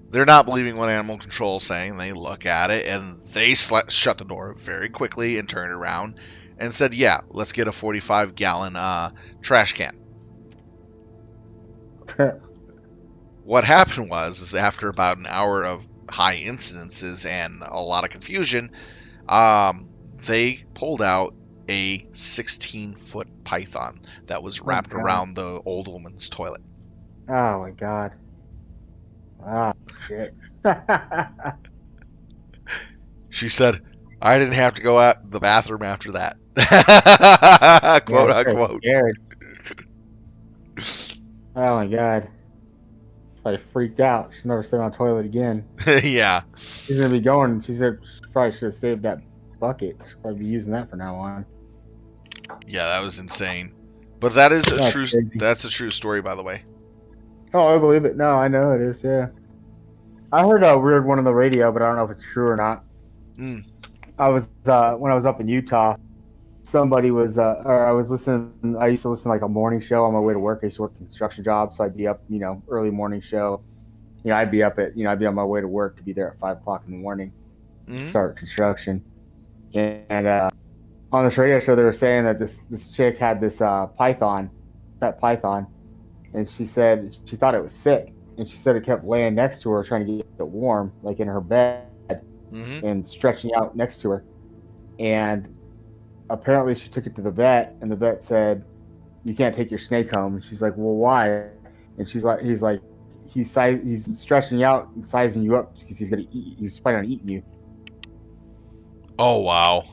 they're not believing what animal control is saying. They look at it, and they shut the door very quickly and turned around and said, "Yeah, let's get a 45-gallon trash can." What happened was after about an hour of high incidences and a lot of confusion, they pulled out a 16-foot python that was wrapped around the old woman's toilet. Oh, my God. Ah, shit. She said, "I didn't have to go out the bathroom after that." Quote unquote. Scared. Oh, my God. I freaked out. She'll never sit on a toilet again. Yeah. She's gonna be going. She said she probably should have saved that bucket. She'll probably be using that from now on. Yeah, that was insane. But that is a That's true. crazy. That's a true story, by the way. Oh, I believe it. No, I know it is. Yeah, I heard a weird one on the radio, but I don't know if it's true or not. Mm. I was when I was up in Utah. Somebody was, or I was listening. I used to listen to like a morning show on my way to work. I used to work a construction job, so I'd be up, early morning show. I'd be up at, I'd be on my way to work to be there at 5 o'clock in the morning to start construction. And on this radio show, they were saying that this chick had this python pet python, and she said she thought it was sick, and she said it kept laying next to her trying to get it warm, like in her bed, Mm-hmm. and stretching out next to her. And apparently she took it to the vet, and the vet said, "You can't take your snake home." And she's like, "Well, why?" And he's like, he's stretching you out and sizing you up because he's gonna eat. He's planning on eating you. Oh wow.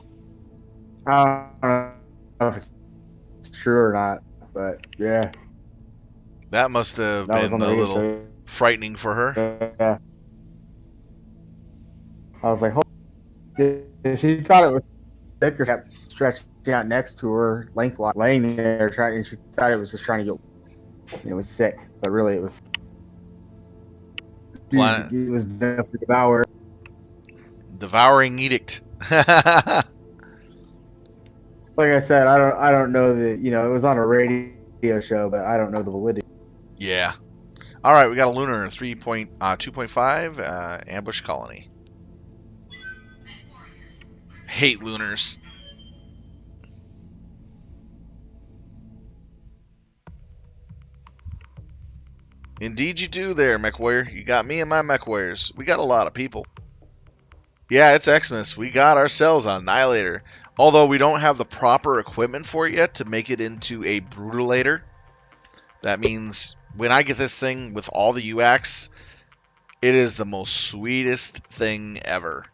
I don't know if it's true or not, but yeah, That must have that was on been the a radio little show. frightening for her. Yeah, I was like, she thought it was sick or kept stretching out next to her lengthwise, laying there trying, and she thought it was just trying to get. It was sick, but really it was. Planet It was enough to devour. devouring edict. Like I said, I don't know that it was on a radio show, but I don't know the validity. Yeah. All right, we got a lunar 2.5 ambush colony. Hate lunars. Indeed you do there, mech warrior. You got me and my mech warriors. We got a lot of people. Yeah, it's Xmas. We got ourselves an Annihilator. Although we don't have the proper equipment for it yet to make it into a Brutalator. That means when I get this thing with all the UX, it is the most sweetest thing ever.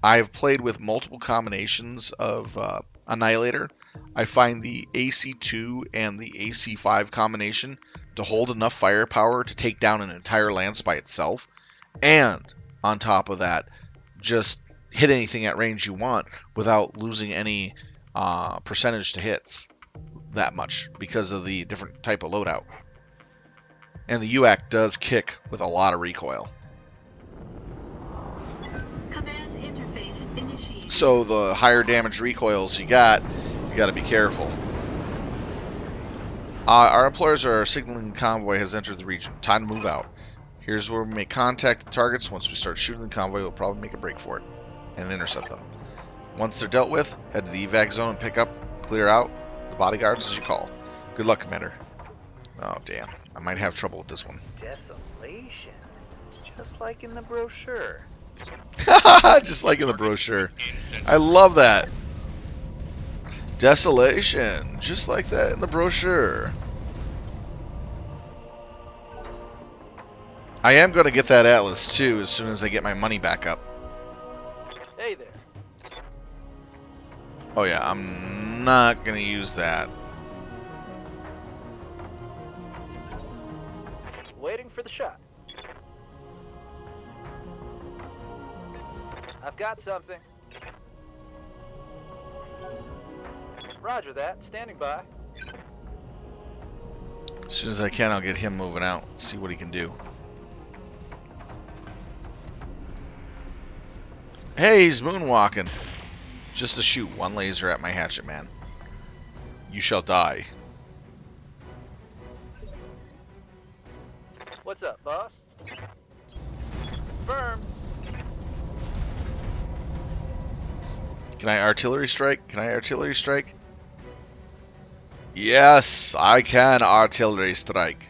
I've played with multiple combinations of Annihilator. I find the AC2 and the AC5 combination to hold enough firepower to take down an entire lance by itself. And on top of that, just hit anything at range you want without losing any percentage to hits that much because of the different type of loadout. And the UAC does kick with a lot of recoil. Command interface initiated. So the higher damage recoils you got to be careful. Our employers are signaling the convoy has entered the region. Time to move out. Here's where we make contact with the targets. Once we start shooting the convoy, we'll probably make a break for it and intercept them. Once they're dealt with, head to the evac zone and pick up, clear out the bodyguards as you call. Good luck, Commander. Oh, damn. I might have trouble with this one. Desolation. Just like in the brochure. Just like in the brochure. I love that. Desolation. Just like that in the brochure. I am going to get that Atlas, too, as soon as I get my money back up. Hey there. Oh, yeah. I'm not going to use that. Waiting for the shot. I've got something. Roger that. Standing by. As soon as I can, I'll get him moving out. See what he can do. Hey, he's moonwalking. Just to shoot one laser at my hatchet man. You shall die. What's up, boss? Firm. Can I artillery strike? Can I artillery strike? Yes, I can artillery strike.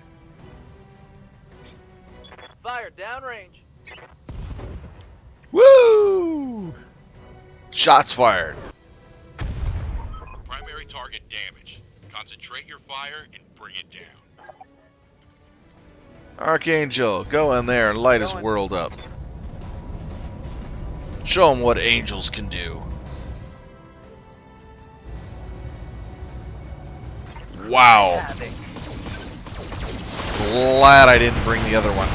Fire downrange. Woo! Shots fired. Primary target damaged. Concentrate your fire and bring it down. Archangel, go in there and light his world up. Show him what angels can do. Wow. Glad I didn't bring the other one.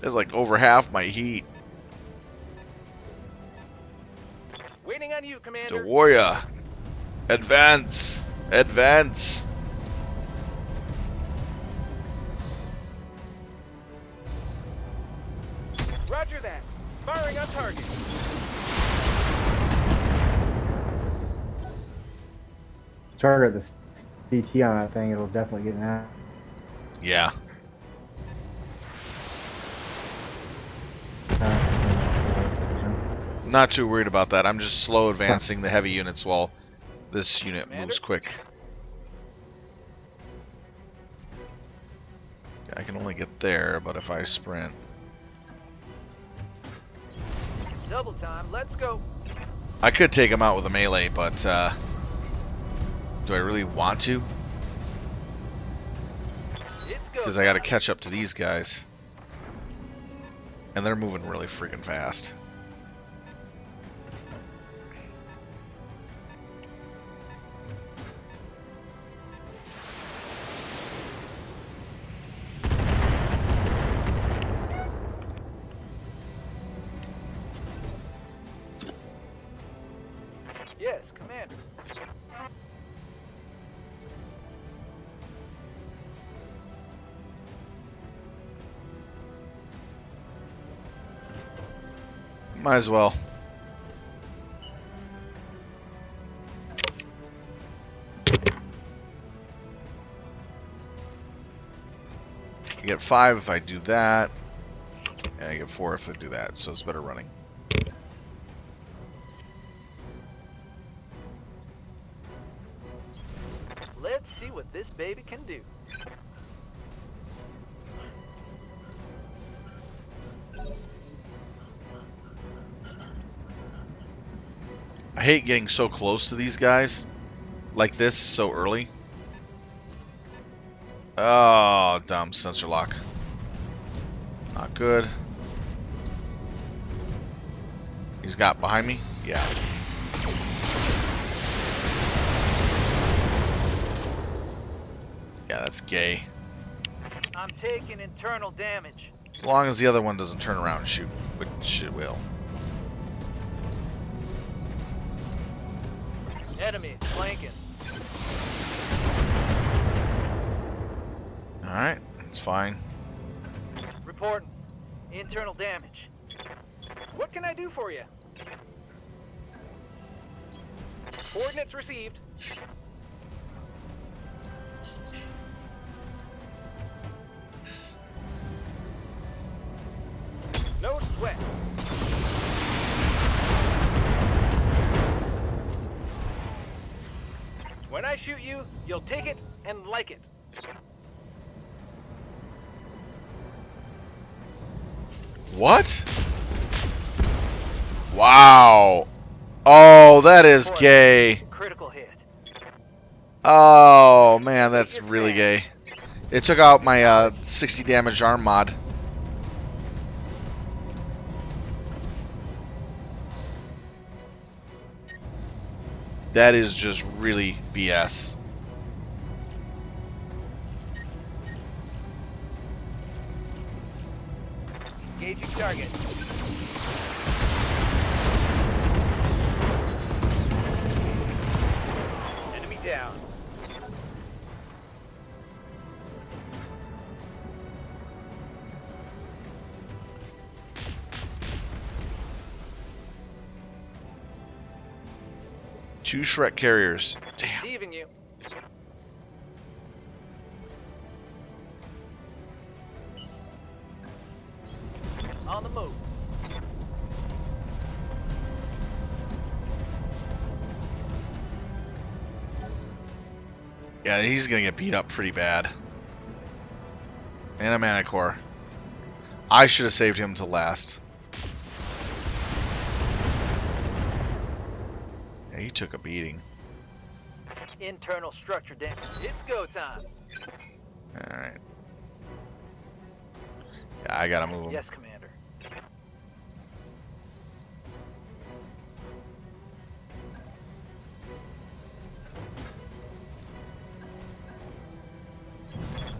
That's like over half my heat. Waiting on you, Commander. The warrior. Advance. Advance. Roger that. Firing on target. Target the CT on that thing, it'll definitely get out. Yeah. Not too worried about that. I'm just slow advancing the heavy units while this unit Commander? moves quick. I can only get there, but if I sprint... Double time, let's go. I could take him out with a melee, but do I really want to? It's go Because I got to time. catch up to these guys. And they're moving really freaking fast. Yes, Commander. Might as well. I get 5 if I do that, and I get 4 if I do that, so it's better running. Let's see what this baby can do. I hate getting so close to these guys, like this, so early. Oh, dumb sensor lock. Not good. He's got behind me? Yeah. Yeah, that's gay. I'm taking internal damage. As long as the other one doesn't turn around and shoot, which it will. Enemy flanking. Alright, it's fine. Reporting. Internal damage. What can I do for you? Coordinates received. No sweat. When I shoot you, you'll take it and like it. What? Wow. Oh, that is gay. Critical hit. Oh, man, that's really gay. It took out my 60 damage arm mod. That is just really BS. Engaging target. Enemy down. Two Shrek carriers. Damn. Receiving you. On the move. Yeah, he's gonna get beat up pretty bad. And a Manicore. I should have saved him to last. Yeah, he took a beating. Internal structure damage. It's go time. Alright. Yeah, I gotta move him. Yes, Commander.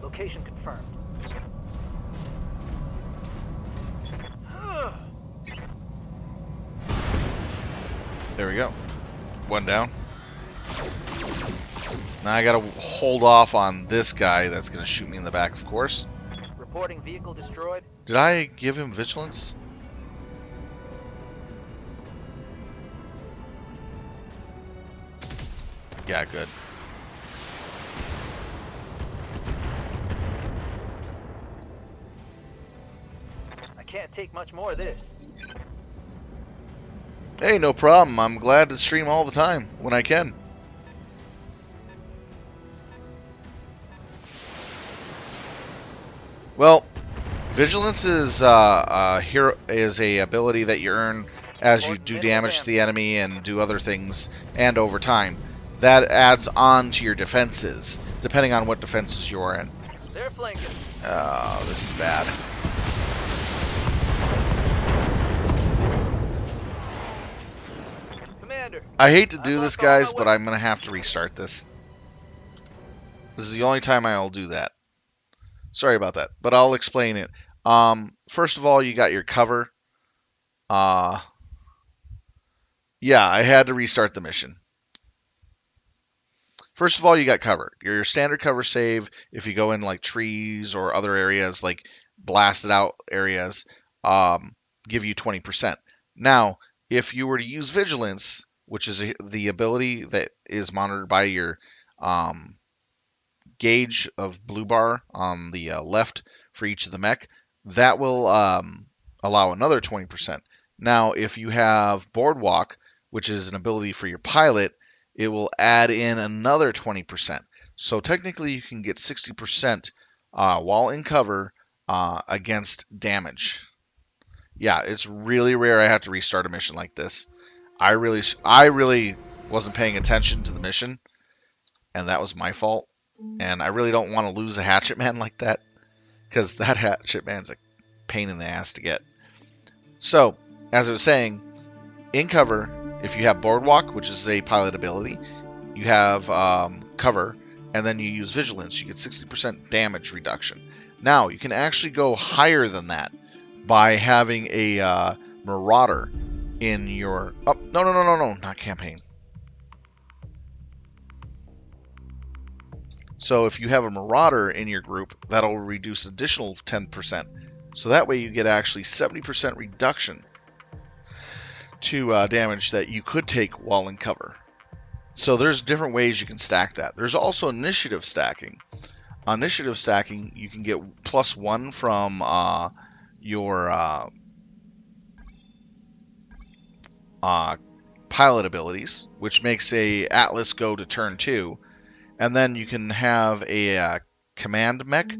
Location confirmed. There we go. One down. Now I gotta hold off on this guy that's gonna shoot me in the back, of course. Reporting vehicle destroyed. Did I give him vigilance? Yeah, good. I can't take much more of this. Hey, no problem. I'm glad to stream all the time when I can. Well, vigilance is a ability that you earn as you Reporting do minimal damage to the damage. enemy and do other things, and over time. That adds on to your defenses, depending on what defenses you're in. They're flanking. Oh, this is bad. Commander, I hate to I've do this, lost all my guys, but I'm weapons. going to have to restart this. This is the only time I'll do that. Sorry about that, but I'll explain it. First of all, you got your cover. Uh, yeah, I had to restart the mission. First of all, you got cover. Your standard cover save, if you go in like trees or other areas, like blasted out areas, give you 20%. Now, if you were to use vigilance, which is the ability that is monitored by your um, gauge of blue bar on the left for each of the mech, that will allow another 20%. Now, if you have Boardwalk, which is an ability for your pilot, it will add in another 20%. So technically, you can get 60% while in cover against damage. Yeah, it's really rare I have to restart a mission like this. I really wasn't paying attention to the mission, and that was my fault. And I really don't want to lose a hatchet man like that, because that hatchet man's a pain in the ass to get. So, as I was saying, in cover, if you have Boardwalk, which is a pilot ability, you have cover, and then you use Vigilance, you get 60% damage reduction. Now, you can actually go higher than that by having a Marauder in your... Oh, no, not campaign. So if you have a Marauder in your group, that'll reduce additional 10%. So that way you get actually 70% reduction to damage that you could take while in cover. So there's different ways you can stack that. There's also initiative stacking. Initiative stacking, you can get +1 from your pilot abilities, which makes a Atlas go to turn 2. And then you can have a command mech,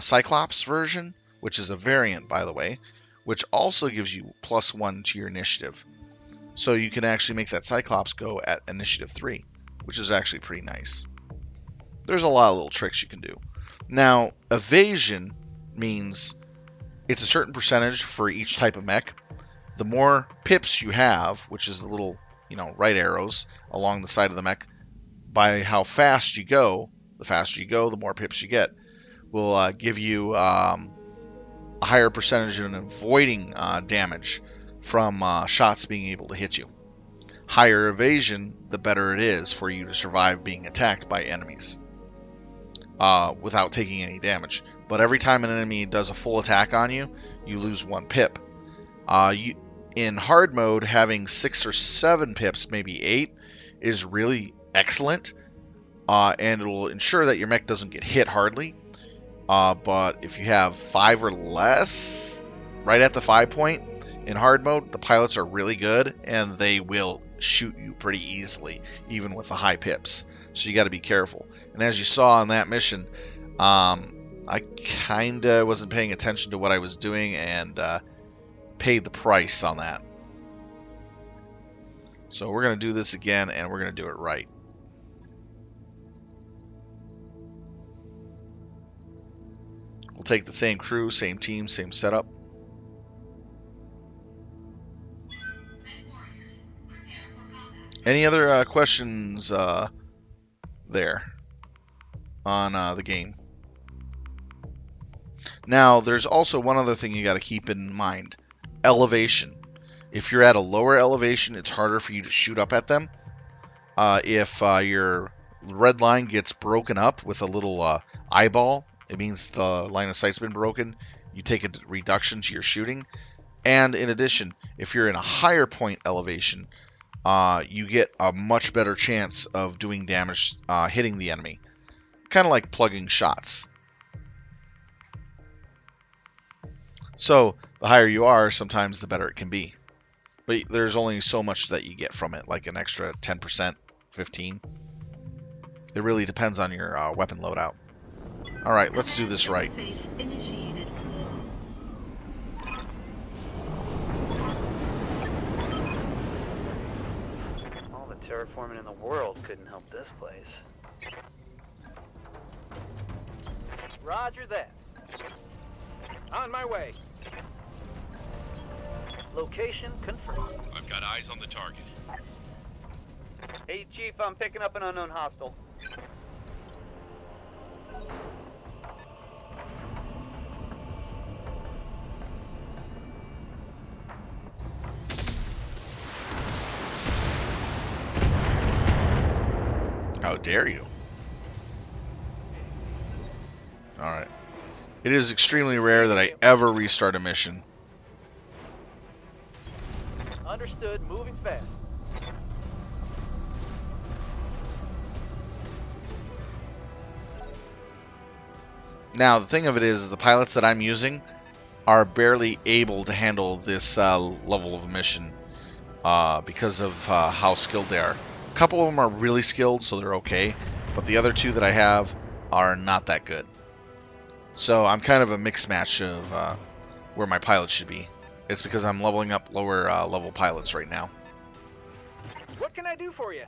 Cyclops version, which is a variant, by the way, which also gives you +1 to your initiative. So you can actually make that Cyclops go at initiative 3, which is actually pretty nice. There's a lot of little tricks you can do. Now, evasion means it's a certain percentage for each type of mech. The more pips you have, which is the little, right arrows along the side of the mech, by how fast you go, the faster you go, the more pips you get, will give you a higher percentage in avoiding damage from shots being able to hit you. Higher evasion, the better it is for you to survive being attacked by enemies without taking any damage. But every time an enemy does a full attack on you, you lose 1 pip. In hard mode, having 6 or 7 pips, maybe 8, is really excellent. And it will ensure that your mech doesn't get hit hardly. But if you have 5 or less, right at the 5 point, in hard mode, the pilots are really good, and they will shoot you pretty easily, even with the high pips. So you got to be careful. And as you saw in that mission, I kind of wasn't paying attention to what I was doing, and paid the price on that. So we're going to do this again, and we're going to do it right. We'll take the same crew, same team, same setup. Any other questions there on the game? Now, there's also one other thing you got to keep in mind. Elevation. If you're at a lower elevation, it's harder for you to shoot up at them. If your red line gets broken up with a little eyeball, it means the line of sight's been broken. You take a reduction to your shooting. And in addition, if you're in a higher point elevation, you get a much better chance of doing damage hitting the enemy. Kind of like plugging shots. So, the higher you are, sometimes the better it can be. But there's only so much that you get from it, like an extra 10%, 15. It really depends on your weapon loadout. All right, let's do this right. Interface initiated. All the terraforming in the world couldn't help this place. Roger that. On my way. Location confirmed. I've got eyes on the target. Hey, Chief, I'm picking up an unknown hostile. How dare you? Alright. It is extremely rare that I ever restart a mission. Understood, moving fast. Now, the thing of it is, the pilots that I'm using are barely able to handle this level of mission because of how skilled they are. A couple of them are really skilled, so they're okay, but the other two that I have are not that good. So I'm kind of a mixed match of where my pilots should be. It's because I'm leveling up lower level pilots right now. What can I do for you?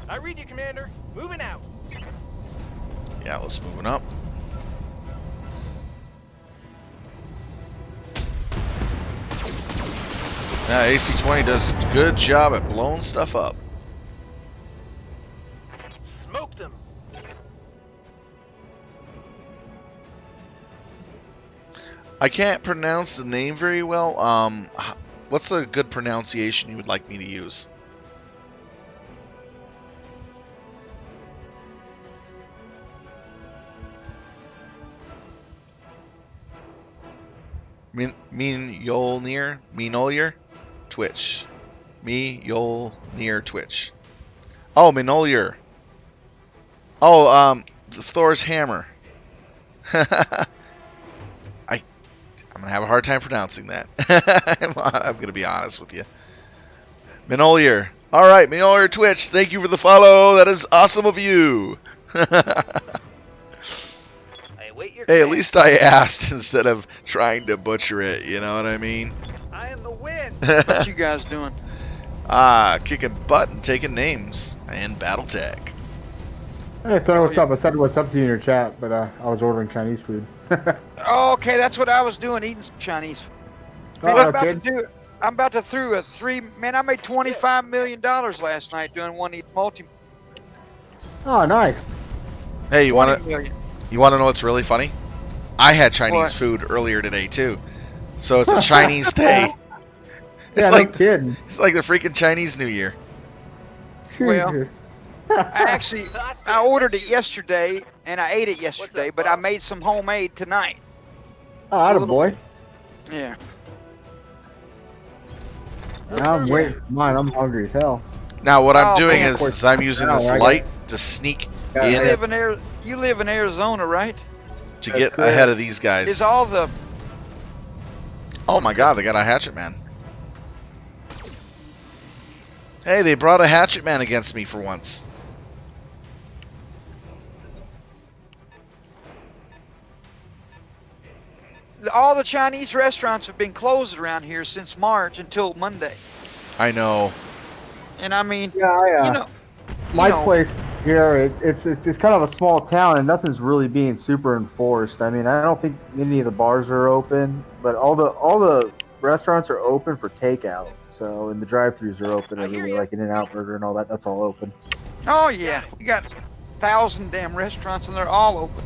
I read you, Commander. Moving out. Yeah, let's move it up. Yeah, AC-20 does a good job at blowing stuff up. Smoked him. I can't pronounce the name very well. What's a good pronunciation you would like me to use? Mjolnir, Twitch. Mjolnir, Twitch. Oh, Mjolnir. Oh, Thor's hammer. I'm gonna have a hard time pronouncing that. I'm gonna be honest with you. Mjolnir. All right, Mjolnir Twitch. Thank you for the follow. That is awesome of you. Hey, at least I asked instead of trying to butcher it. You know what I mean? I am the wind. What you guys doing? Kicking butt and taking names and BattleTech. Hey, Tony, what's up? I said what's up to you in your chat, but I was ordering Chinese food. Oh, okay, that's what I was doing, eating some Chinese. Oh, Man, okay. I'm about to through a three. Man, I made $25 million last night doing one of these multi. Oh, nice. Hey, you want to million. know what's really funny? I had Chinese What? food earlier today too, so it's a Chinese day. It's Yeah, like no kidding. it's like the freaking Chinese New Year. Well, I ordered it yesterday and I ate it yesterday, but I made some homemade tonight. Oh, atta boy. Yeah. I'm waiting for mine. I'm hungry as hell. Now what I'm Oh, doing man. is I'm using this Right. light to sneak Yeah, in You live in Arizona, right? to That's get correct. ahead of these guys. Is all the Oh my God, they got a hatchet man. Hey, they brought a hatchet man against me for once. Chinese restaurants have been closed around here since March until Monday? I know. And I mean, Yeah, you know, my you know, place here, it's kind of a small town, and nothing's really being super enforced. I mean, I don't think any of the bars are open, but all the restaurants are open for takeout. So, and the drive-throughs are open everywhere, like In-N-Out Burger and all that. That's all open. oh yeah, we got 1,000 damn restaurants and they're all open,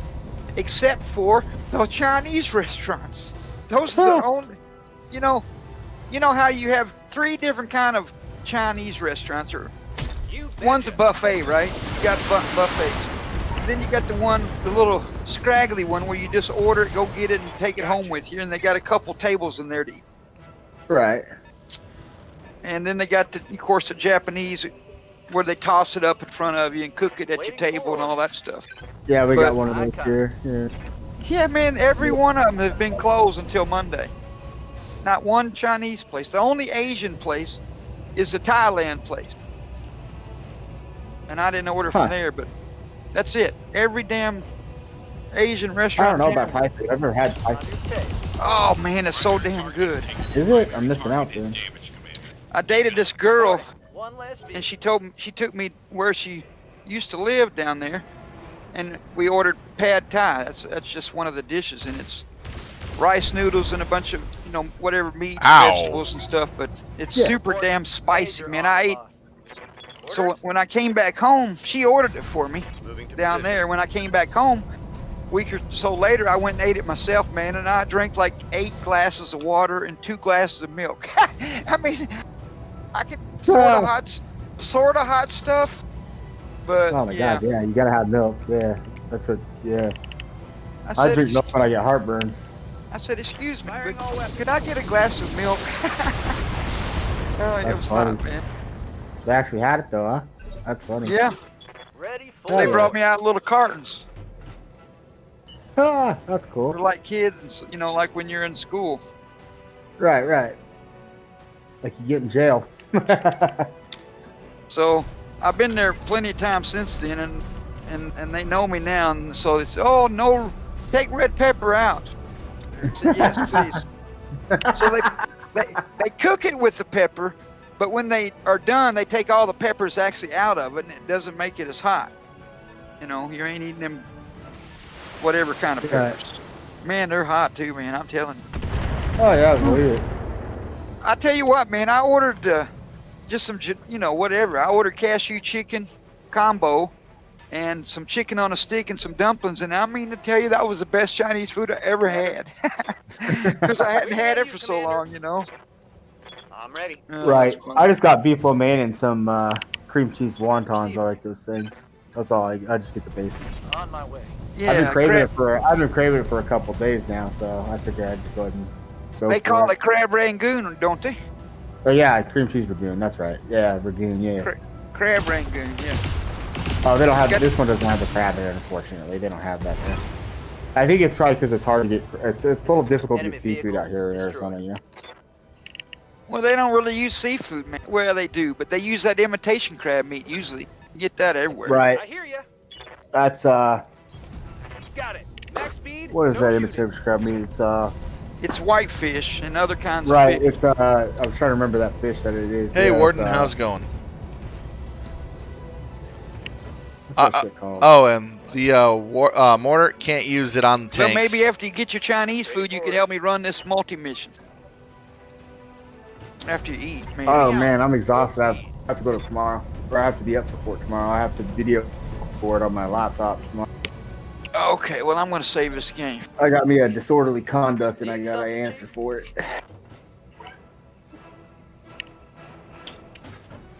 except for the Chinese restaurants. Those are the only, you know how you have 3 different kind of Chinese restaurants, or one's a buffet, right? You got buffets. Then you got the little scraggly one where you just order it, go get it, and take it home with you, and they got a couple tables in there to eat. Right. And then they got of course, the Japanese, where they toss it up in front of you and cook it at your table and all that stuff. Yeah, we But- got one of those here. Yeah. Yeah, man, every one of them has been closed until Monday. Not one Chinese place. The only Asian place is the Thailand place. And I didn't order from there, but that's it. Every damn Asian I restaurant. don't know about Thai food. I've never had Thai On food. your tail. Oh man, it's so damn good. Is it? I'm missing out then. I dated this girl, One last and she took me where she used to live down there, and we ordered pad thai. That's just one of the dishes, and it's rice noodles and a bunch of whatever meat, Ow. vegetables and stuff. But it's Yeah. super damn spicy, man. I ate. So when I came back home, she ordered it for me down there. When I came back home, a week or so later, I went and ate it myself, man, and I drank like 8 glasses of water and 2 glasses of milk. I mean, I could sort of hot stuff, but Oh my god, yeah, you gotta have milk. Yeah, yeah. I I said, drink milk when I get heartburn. I said, excuse me, but could I get a glass of milk? Oh, it That's was funny. hot, man. They actually had it though, huh? That's funny. Yeah, Ready Oh, they for yeah. brought me out little cartons. Ah, that's They're cool. like kids, and like when you're in school. Right. Like you get in jail. So I've been there plenty of times since then, and they know me now, and so they say, "Oh no, take red pepper out." I said, "Yes, please." So they cook it with the pepper, but when they are done, they take all the peppers actually out of it, and it doesn't make it as hot. You ain't eating them whatever kind of Right. peppers. Man, they're hot too, man. I'm telling you. Oh yeah, I believe it. I tell you what, man. I ordered just some, whatever. I ordered cashew chicken combo and some chicken on a stick and some dumplings, and I mean to tell you, that was the best Chinese food I ever had. Because I hadn't had it for so long, I'm ready. Right. It's fun. I just got beef lo mein and some cream cheese wontons. I like those things. That's all. I just get the basics. On my way. Yeah, I've been crab, craving it for a couple days now, so I figured I'd just go ahead and go. they for call it crab rangoon, don't they? Oh yeah, cream cheese ragoon. That's right. Yeah, ragoon. Yeah. Crab rangoon, yeah. Oh, they don't have Got- this one. Doesn't have the crab in it, unfortunately. They don't have that there. I think it's probably because it's hard to get. It's a little difficult to Enemy get seafood vehicle out here in destroyed. Arizona. Well, they don't really use seafood, man. Well, they do, but they use that imitation crab meat usually. You get that everywhere. Right. I hear ya. That's Got it. Max speed. what is no that unit. imitation crab meat? It's It's whitefish and other kinds right. of fish. It's I'm trying to remember that fish that it is. Hey, Yeah, Warden, it's, how's it going? what's that shit called? Oh, and the mortar can't use it on the Well, tanks. maybe after you get your Chinese food, you could help me run this multi-mission. After you eat, maybe. Oh man, I'm exhausted. I have to go to tomorrow. Or I have to be up for it tomorrow. I have to video for it on my laptop tomorrow. Okay, well, I'm going to save this game. I got me a disorderly conduct and I got to answer for it.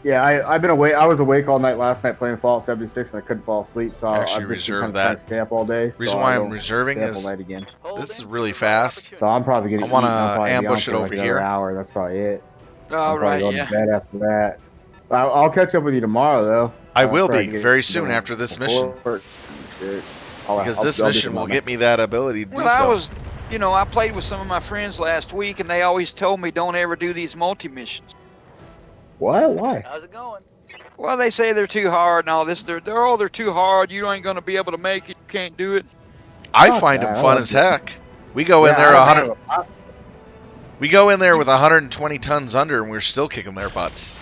Yeah, I've been awake. I was awake all night last night playing Fallout 76 and I couldn't fall asleep, so Actually, I've just been reserve kind of trying that. to stay up all day. Reason so why I I'm don't reserving stay up is all night again. this is really fast. So I'm probably gonna. I wanna eat and I'll probably be on ambush for it like over another here. hour. That's probably it. All I'll probably right, go to yeah. bed after that. I'll catch up with you tomorrow, though. I will After be get very soon done after this with mission, work and shit. because this I'll do mission some will on get me that ability to do Well, I so. was, I played with some of my friends last week, and they always told me don't ever do these multi-missions. What? Why? How's it going? Well, they say they're too hard and all this. They're too hard. You ain't going to be able to make it. You can't do it. I Fuck find that. them I fun love as it. heck. We go in Yeah, there I 100. don't know. We go in there with 120 tons under, and we're still kicking their butts.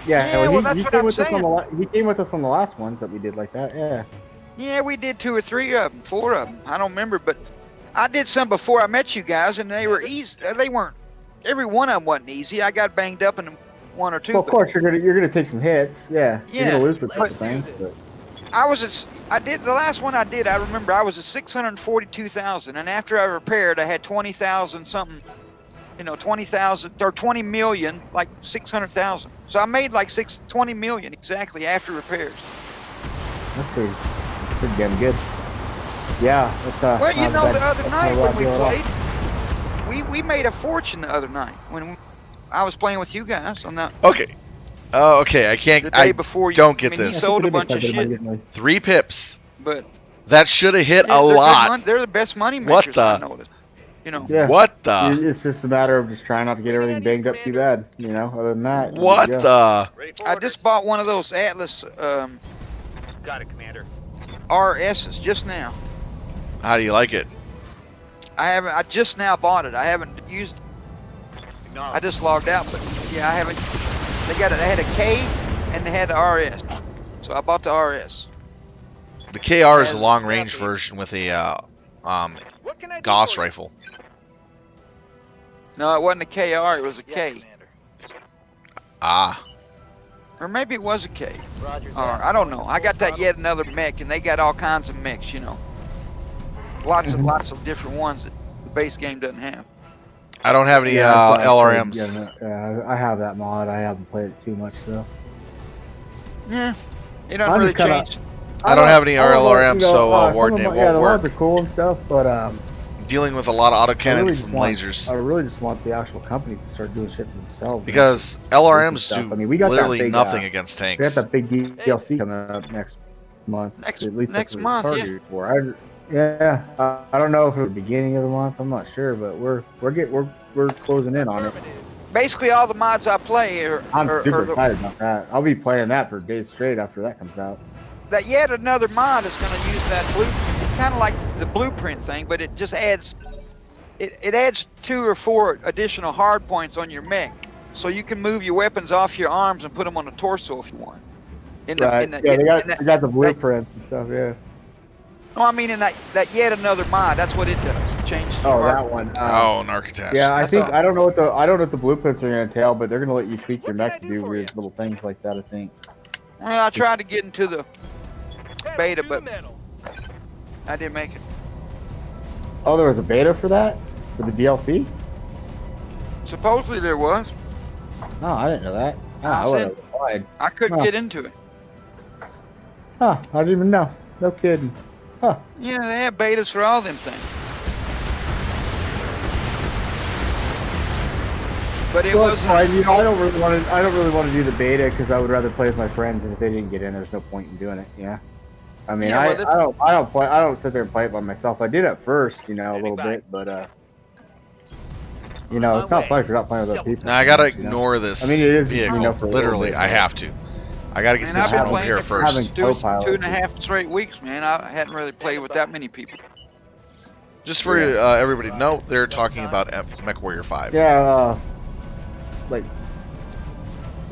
Yeah, well, that's he what came I'm with us on saying. the he came with us on the last ones that we did like that. Yeah. Yeah, we did 2 or 3 of them, 4 of them. I don't remember, but I did some before I met you guys, and they were easy. They weren't. Every one of them wasn't easy. I got banged up in 1 or 2. Well, of but course you're gonna take some hits. Yeah. You're Yeah, gonna lose the let's things, do but I did the last one I did. I remember I was at 642,000, and after I repaired, I had 20,000 something. 20,000 or 20 million, like 600,000. So I made like 20 million exactly after repairs. that's pretty damn good. Yeah. That's Well, not the bad- other that's night not a when we bad deal at all. played, we made a fortune the other night when I was playing with you guys on that Okay. Oh, okay. I can't. the day I before. don't get He this. sold a That's bunch of pretty shit, good money. 3 pips. but That should have hit a they're good lot. they're the best money What makers I the- noticed. You know. Yeah. What the? It's just a matter of just trying not to get everything banged up too bad. You know. Other than that, you're good to What go. the? Ready for I orders. just bought one of those Atlas Got it, Commander. RSs just now. How do you like it? I just now bought it. I haven't used it. I Acknowledge. just logged out, but yeah, I haven't. They had a K and they had the RS. So I bought the RS. The KR is a Has- long range version with a What can I do Gauss for you? rifle. No, it wasn't a KR, it was a Yes, K. Commander. Ah. Or maybe it was a K. Roger Or that. I don't know. I got that yet another mech, and they got all kinds of mechs, you know. Lots and lots of different ones that the base game doesn't have. I don't have any I played- LRMs. Yeah, I have that mod. I haven't played it too much though. Yeah, it doesn't I'm really just kinda- change. I don't have any I don't know, RLRMs, so some Warden, of it my- won't yeah, the work. mods are cool and stuff, but Dealing with a lot of I really autocannons just and want, lasers. I really just want the actual companies to start doing shit for themselves. Because and LRMs stuff. do I mean, we got that literally big, nothing we against got tanks. that big DLC coming up next month. Next- At least next that's what month, it's yeah. targeted for. I don't know if it's the beginning of the month. I'm not sure, but we're closing in on it. Affirmative. Basically, all the mods I play are, I'm super the, excited about that. I'll be playing that for days straight after that comes out. that yet another mod is going to use that blue, kind of like the blueprint thing, but it just adds, it adds 2 or 4 additional hard points on your mech, so you can move your weapons off your arms and put them on the torso if you want. Right? Yeah, they got the blueprints and stuff. Yeah. No, I mean in that yet another mod. That's what it does. It changes. Oh, your that one. Oh, an architect. Yeah, I That's think all. I don't know what the blueprints are gonna entail, but they're gonna let you tweak your What can mech I to do do for weird you? little things like that. I think. Well, I tried to get into the Pedal beta, to but the metal. I didn't make it. Oh, there was a beta for that for the DLC. Supposedly there was. Oh, I didn't know that. Oh, I would have applied. I couldn't Huh. get into it. Huh? I didn't even know. No kidding. Huh? Yeah, they have betas for all them things. But it Well, was it's fine. You know, I don't really want to. I don't really want to do the beta because I would rather play with my friends, and if they didn't get in, there's no point in doing it. Yeah. I mean, Yeah, well, I don't play. I don't sit there and play it by myself. I did at first, you know, a little bit, but you know, it's not fun if you're not playing with other people. Now I gotta you know? ignore this I mean, it is, you vehicle. know, for a little Literally, bit, I but- have to. I gotta get And this I've been vehicle playing here it for first. having co-pilot. 2.5 straight weeks, man. I hadn't really played with that many people. Just for Yeah. everybody to know, they're talking about MechWarrior 5. Yeah, like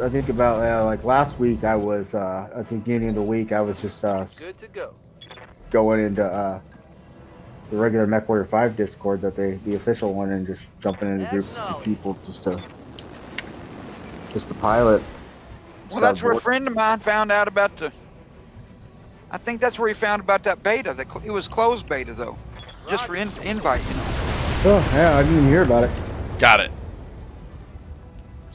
I think about like last week, I was at the beginning of the week, I was just Good to go. going into the regular MechWarrior 5 Discord, that the official one, and just jumping into groups of people just to pilot. Well, that's where a Subboard. friend of mine found out about the. I think that's where he found about that beta. It was closed beta though, just for invite, you know. Oh yeah, I didn't even hear about it. Got it.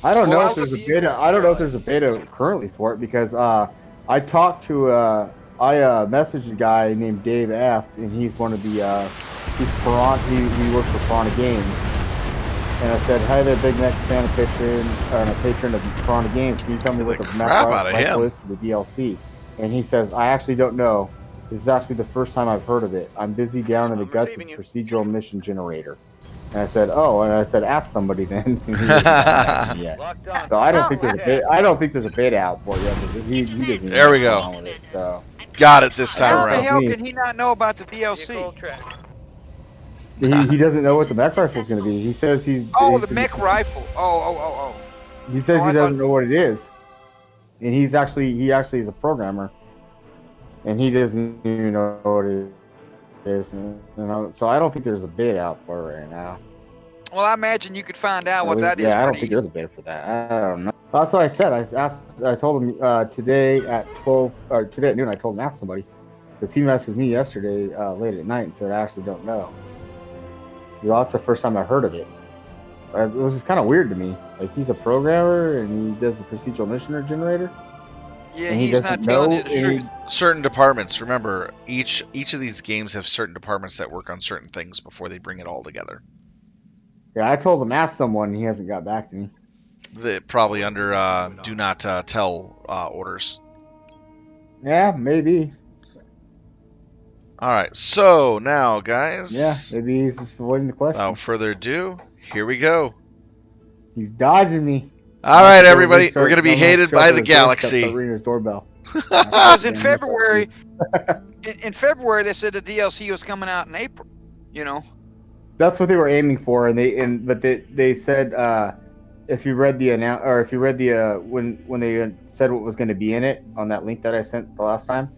I don't know Well, if there's a beta. I don't know if there's a beta currently for it, because I talked to I messaged a guy named Dave F, and he's one of the he's Piranha. He works for Piranha Games, and I said, "Hi there, Big Mac fan, a patron of Piranha Games. Can you tell me what The the crap out of rifle him. is for the DLC?" And he says, "I actually don't know. This is actually the first time I've heard of it. I'm busy down in the I'm guts of receiving you. procedural mission generator." And I said, "Oh," and I said, "Ask somebody then." And he hasn't gotten back to me yet. Locked on. So I don't think there's a beta. I don't think there's a beta out for it yet, because he doesn't even There we know go. what's going on with it. So Got it this time How the around. hell Me. can he not know about the Vehicle DLC? track. he doesn't know what the mech rifle is going to be. He says he's Oh, he the mech rifle. Oh. He says Oh, he I doesn't thought- know what it is, and he actually is a programmer, and he doesn't even know what it is. And, you know, so I don't think there's a beta out for it right now. Well, I imagine you could find out what that is. Yeah, I don't pretty think there's a beta for that. I don't know. That's what I said. I told him today at 12 or today at noon. I told him ask somebody, because he messaged me yesterday late at night and said, "I actually don't know." You know, that's the first time I heard of it. It was just kind of weird to me. Like, he's a programmer and he does the procedural mission generator. Yeah, and he he's not doesn't telling know, you the and he- truth. Certain departments, remember, each of these games have certain departments that work on certain things before they bring it all together. Yeah, I told him ask someone, and he hasn't got back to me. Probably under do not tell orders. Yeah, maybe. All right. So now, guys. Yeah, maybe he's just avoiding the question. Without further ado, here we go. He's dodging me. All right, everybody. We're gonna be hated by the Start galaxy. ringing his doorbell. Because in Damn, February, in February they said the DLC was coming out in April. You know. That's what they were aiming for, but they said if you read when they said what was going to be in it on that link that I sent the last time,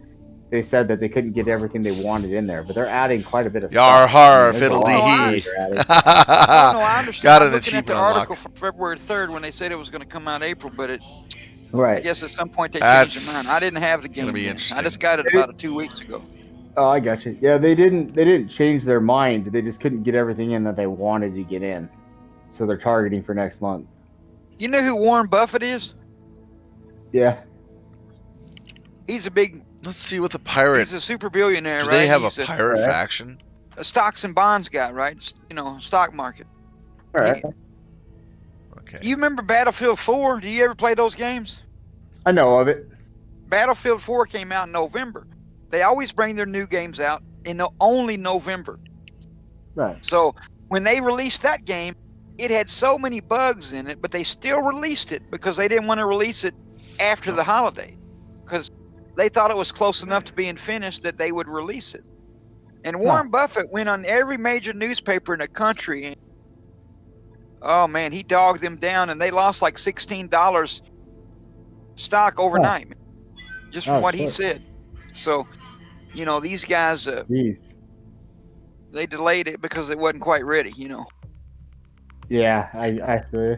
they said that they couldn't get everything they wanted in there, but they're adding quite a bit of Yar stuff. har, There's a fiddle lot dee of hee. stories they're adding. Oh, no, I understand. Got I'm an looking at the achievement article unlock. from February 3rd when they said it was going to come out April, but I Right. guess at some point they changed That's their mind. I didn't have the game. gonna be then. I interesting. just got it about 2 weeks ago. Oh, I got you. Yeah, they didn't change their mind. They just couldn't get everything in that they wanted to get in, so they're targeting for next month. You know who Warren Buffett is? Yeah. He's a big. Let's see what the pirate. He's a super billionaire, Do right? they have He's a pirate Right. faction? a stocks and bonds guy, right? You know, stock market. All right. Okay. You remember Battlefield 4? Do you ever play those games? I know of it. Battlefield 4 came out in November. They always bring their new games out in only November. Right. So when they released that game, it had so many bugs in it, but they still released it because they didn't want to release it after the holiday, because they thought it was close enough to being finished that they would release it. And Warren Buffett went on every major newspaper in the country. And, oh man, he dogged them down, and they lost like $16 stock overnight, just from what he said. So, you know, these guys, Jeez. they delayed it because it wasn't quite ready. You know. Yeah, I feel you.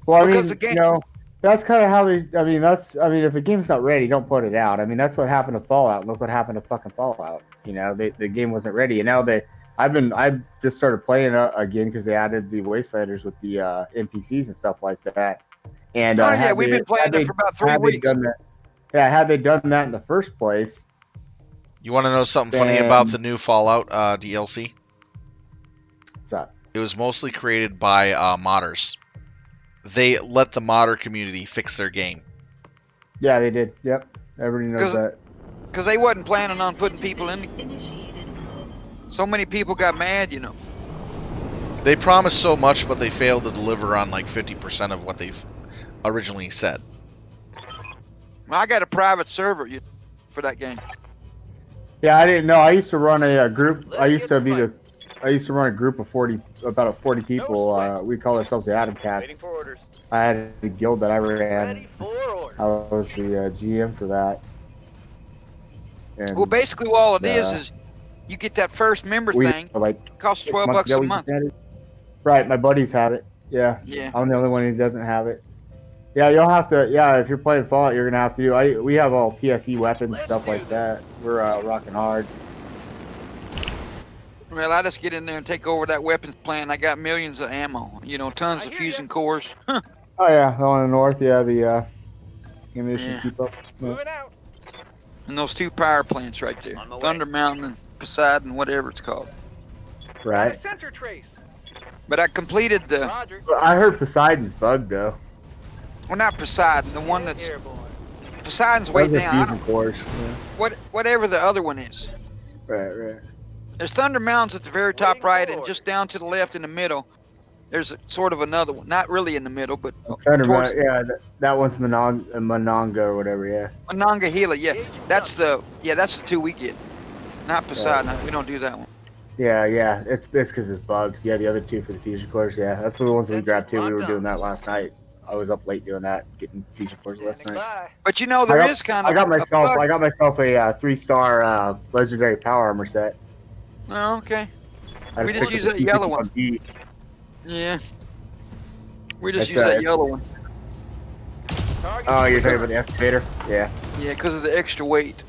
Well, I Because mean, the game- you know, that's kind of how they. I mean, if the game's not ready, don't put it out. I mean, that's what happened to Fallout. Look what happened to fucking Fallout. You know, the game wasn't ready, and now I just started playing again because they added the Wastelanders with the NPCs and stuff like that. And Oh yeah, we've been playing it for about 3 weeks. Had they done that in the first place? You want to know something funny about the new Fallout DLC? What's that? It was mostly created by modders. They let the modder community fix their game. Yeah, they did. Yep, everybody knows that. Because they wasn't planning on putting people in. Initiated. So many people got mad, you know. They promised so much, but they failed to deliver on like 50% of what they've originally said. I got a private server for that game. Yeah, I didn't know. I used to run a group. I used to run a group of 40 people. We call ourselves the Atom Waiting Cats. for orders. I had a guild that I ran. Ready for orders. I was the GM for that. And Well, basically, all it is you get that first member we thing. like Costs 6 $12 months a ago, we month. just added- Right, my buddies have it. Yeah, Yeah. I'm the only one who doesn't have it. Yeah, you'll have to. Yeah, if you're playing Fallout, you're gonna have to do. We have all TSE weapons, stuff like that. We're rocking hard. Well, I just get in there and take over that weapons plant. I got millions of ammo. You know, tons of fusion cores. Oh yeah, the one in the north. Yeah, the ammunition Yeah. keep up. Yeah. Moving out. And those 2 power plants right there. On my way. Thunder Mountain and Poseidon, whatever it's called. Right. Sensor trace. But I completed the... Roger. I heard Poseidon's bugged though. Well, not Poseidon. The one that's... Airborne. Poseidon's way Those are down. I fusion don't, cores. Yeah. whatever the other one is. Right. There's Thunder Mountains at the very top right, and just down to the left in the middle, there's sort of another one. Not really in the middle, but towards Yeah, that one's Mononga or whatever. Yeah. Monongahela. Yeah, that's the 2 we get. Not Poseidon. We don't do that one. Yeah. It's because it's bugged. Yeah, the other 2 for the fusion cores. Yeah, that's the ones we grabbed too. We were doing that last night. I was up late doing that, getting fusion cores last Standing night. by. But you know, there is kind of. I got a myself bug. a 3-star legendary power armor set. Oh, okay. I We just picked use the that yellow one. P51B. Yeah. We just That's use that yellow one. Target. Oh, you're talking about the excavator? Yeah. Yeah, because of the extra weight.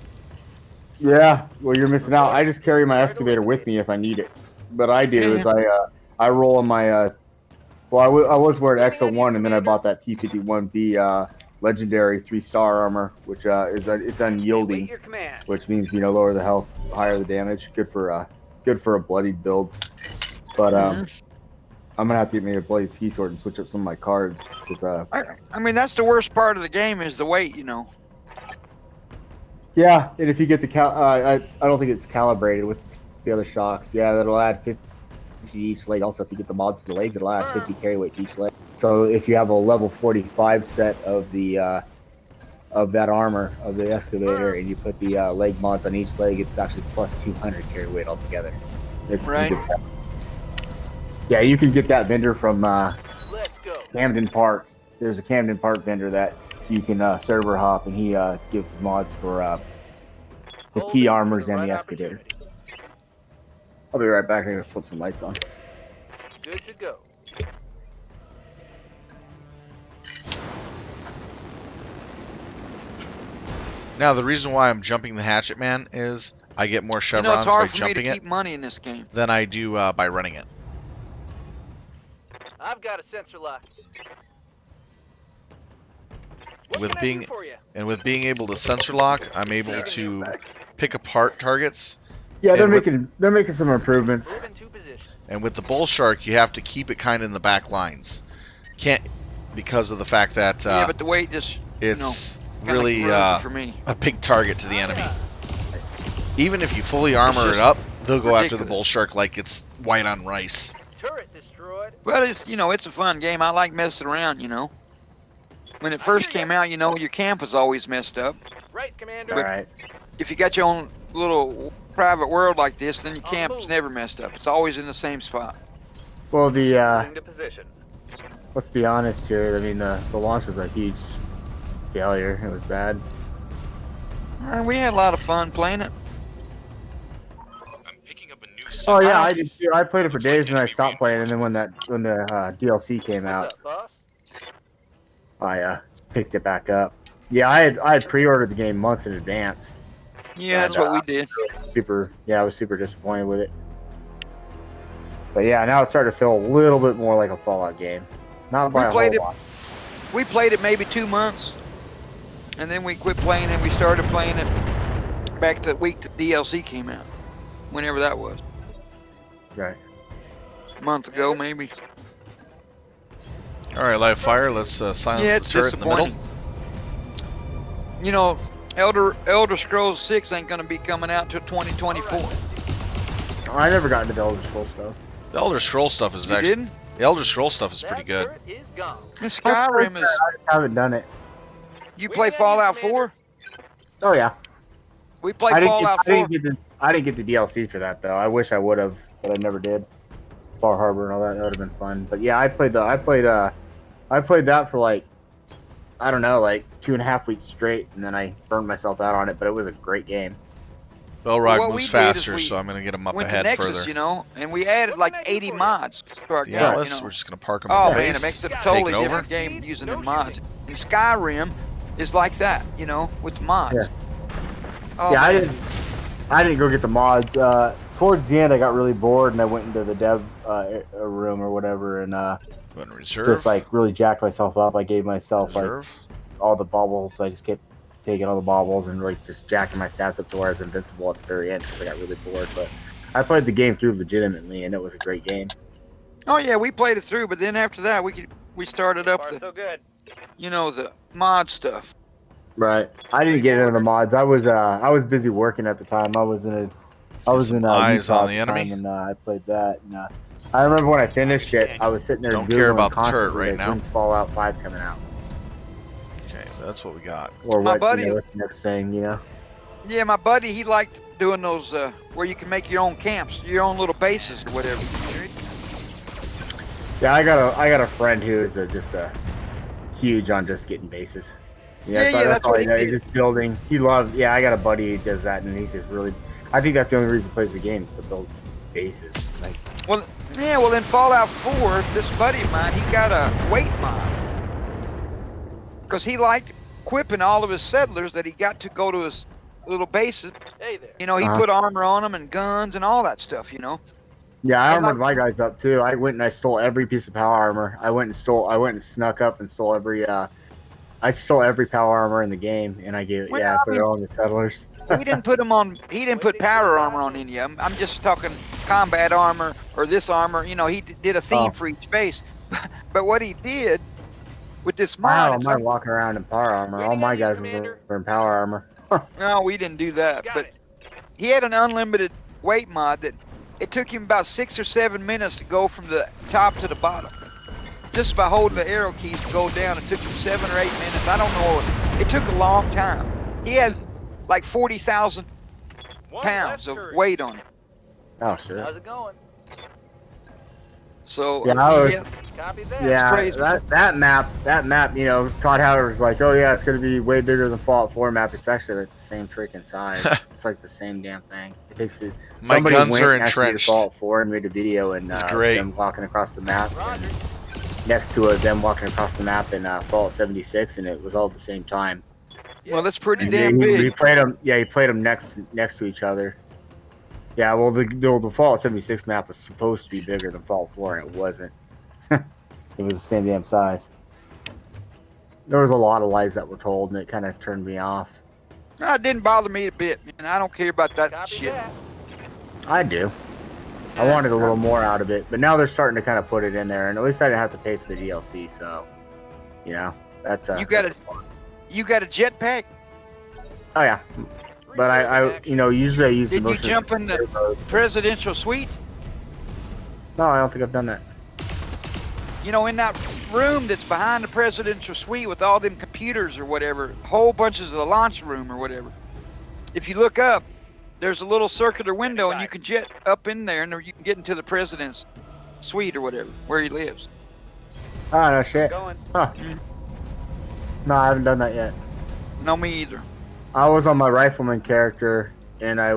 Yeah. Well, you're missing out. I just carry my excavator with me if I need it. What I do is I roll on my well, I was wearing XO1 and then I bought that P51B legendary 3-star armor, which it's Wait unyielding, your command. which means lower the health, higher the damage. Good for a bloodied build. But I'm gonna have to get me a bloody ski sword and switch up some of my cards because I mean, that's the worst part of the game is the weight, you know. Yeah, and if you get the I don't think it's calibrated with the other shocks. Yeah, that'll add 50 to each leg. Also, if you get the mods for the legs, it'll add 50 carry weight to each leg. So if you have a level 45 set of the of that armor of the excavator, and you put the leg mods on each leg, it's actually plus 200 carry weight altogether. It's a pretty Right. good set. Yeah, you can get that vendor from Let's go. Camden Park. There's a Camden Park vendor that you can server hop, and he gives mods for the Hold key it for armors the and right the excavator. opportunity. I'll be right back. I'm gonna flip some lights on. Good to go. Now, the reason why I'm jumping the hatchet, man, is I get more You know, chevrons it's by hard for me to jumping it keep money in this game. than I do by running it. I've got a sensor lock. What With can I being do for you? and with being able to sensor lock, I'm able to pick apart targets. Yeah, And they're making some improvements. Move into position. And with the bull shark, you have to keep it kind of in the back lines. Can't because of the fact that Yeah, but the weight just it's kinda really corrodes it for me. a big target to the enemy. Ah, Even if you fully armor just it up, they'll go after the ridiculous. bull shark like it's white on rice. turret destroyed. Well, it's it's a fun game. I like messing around. When it first came out, your camp was always messed up. Right, Commander. All right. If you got your own little private world like this, then your On camp's move. never messed up. It's always in the same spot. Well, the Into position. let's be honest here. I mean, the launch was a huge failure. It was bad. We had a lot of fun playing it. I'm picking up a new Oh yeah, I- I did too. I played it for days and I stopped playing. And then when the DLC came out, What's up, boss? I picked it back up. Yeah, I had pre-ordered the game months in advance. Yeah, that's what we did. I was super disappointed with it. But yeah, now it's starting to feel a little bit more like a Fallout game. Not by We a played whole it- lot. We played it maybe 2 months, and then we quit playing it. We started playing it back the week the DLC came out, whenever that was. Right. A month ago, maybe. All right, live fire. Let's silence Yeah, the it's turret in the middle. disappointing. Elder Scrolls 6 ain't gonna be coming out till 2024. I never got into the Elder Scrolls stuff. The Elder Scroll stuff is You actually didn't? the Elder Scroll stuff is That pretty good. turret is gone. And Skyrim is. I haven't done it. You We play have you, Fallout Commander. 4? Oh yeah. We played I didn't, Fallout get, I 4. didn't get the I didn't get the DLC for that though. I wish I would have, but I never did. Far Harbor and all that would have been fun. But yeah, I played that for like I don't know, like 2.5 weeks straight, and then I burned myself out on it. But it was a great game. Belrog what we moves did is faster, we so I'm gonna get him up Went to ahead Nexus, further. and we added like 80 mods to our The game. Atlas, we're just gonna park him Oh in the man, base. it makes it a Take totally it over. different game using the mods. And Skyrim is like that, with the mods. Yeah. Oh, yeah, man. I didn't go get the mods. Towards the end, I got really bored, and I went into the dev room or whatever, and Go and reserve. just like really jacked myself up. I gave myself like reserve. all the baubles. I just kept taking all the baubles and like just jacking my stats up to where I was invincible at the very end because I got really bored. But I played the game through legitimately, and it was a great game. Oh yeah, we played it through, but then after that, we started up Far the so good. the mod stuff. Right. I didn't get into the mods. I was busy working at the time. I was in some eyes Utah on the at enemy. time, and I played that. And I remember when I finished it, I was sitting there Don't care Googling about the turret constantly, right like, now. when's Fallout 5 coming out, Okay, that's what we got. or My what? buddy- What's the next thing? Yeah, my buddy, he liked doing those where you can make your own camps, your own little bases or whatever. Yeah, I got a friend who is just huge on just getting bases. Yeah, so that's all what he he does. did. He's just building. He loves. Yeah, I got a buddy who does that, and he's just really. I think that's the only reason he plays the game is to build bases. Like, Well, in Fallout 4, this buddy of mine, he got a weight mod because he liked equipping all of his settlers that he got to go to his little bases. Hey there. He Uh-huh. put armor on them and guns and all that stuff. yeah, I And armored my guys up too. I went and I stole every piece of power armor. I went and snuck up and stole every. I stole every power armor in the game, and I gave Well, I I put it mean- on the settlers. We didn't put him on. He didn't put power armor on any of them. I'm just talking combat armor or this armor. He did a theme Oh. for each base. But what he did with this Wow, mod, I'm not walking around in power armor. All my guys were in power armor. No, we didn't do that. Got But it. he had an unlimited weight mod that it took him about 6 or 7 minutes to go from the top to the bottom. Just by holding the arrow keys to go down, it took him 7 or 8 minutes. I don't know. It took a long time. He had like 40,000 One pounds left of turret. weight on him. Oh shit. How's it going? So Yeah, I was- yeah, Copy that. Yeah, crazy. that map, you know, Todd Howard was like, oh yeah, it's gonna be way bigger than Fallout 4 map. It's actually like the same freaking size. It's like the same damn thing. It takes it. My Somebody guns went are and actually did entrenched. Fallout 4 and made a video and It's great. them walking across the map. Roger. And next to it, them walking across the map in Fallout 76, and it was all at the same time. well, that's pretty And damn he big. played them. Yeah, he played them next to each other. Yeah, well, the Fallout 76 map was supposed to be bigger than Fallout 4, and it wasn't. It was the same damn size. There was a lot of lies that were told, and it kind of turned me off. No, it didn't bother me a bit, man. I don't care about that Copy shit. that. I do. I wanted a little more out of it, but now they're starting to kind of put it in there, and at least I didn't have to pay for the DLC. So, you know, that's You got that's it. a plus. You got a jetpack? Oh yeah, but I you know, usually I use Did the you most. jump in the presidential suite? No, I don't think I've done that. You know, in that room that's behind the presidential suite with all them computers or whatever, whole bunches of the launch room or whatever. If you look up, there's a little circular window and you can jet up in there and you can get into the president's suite or whatever, where he lives. Oh no shit. Going. Huh. No, I haven't done that yet. No, me either. I was on my rifleman character, and I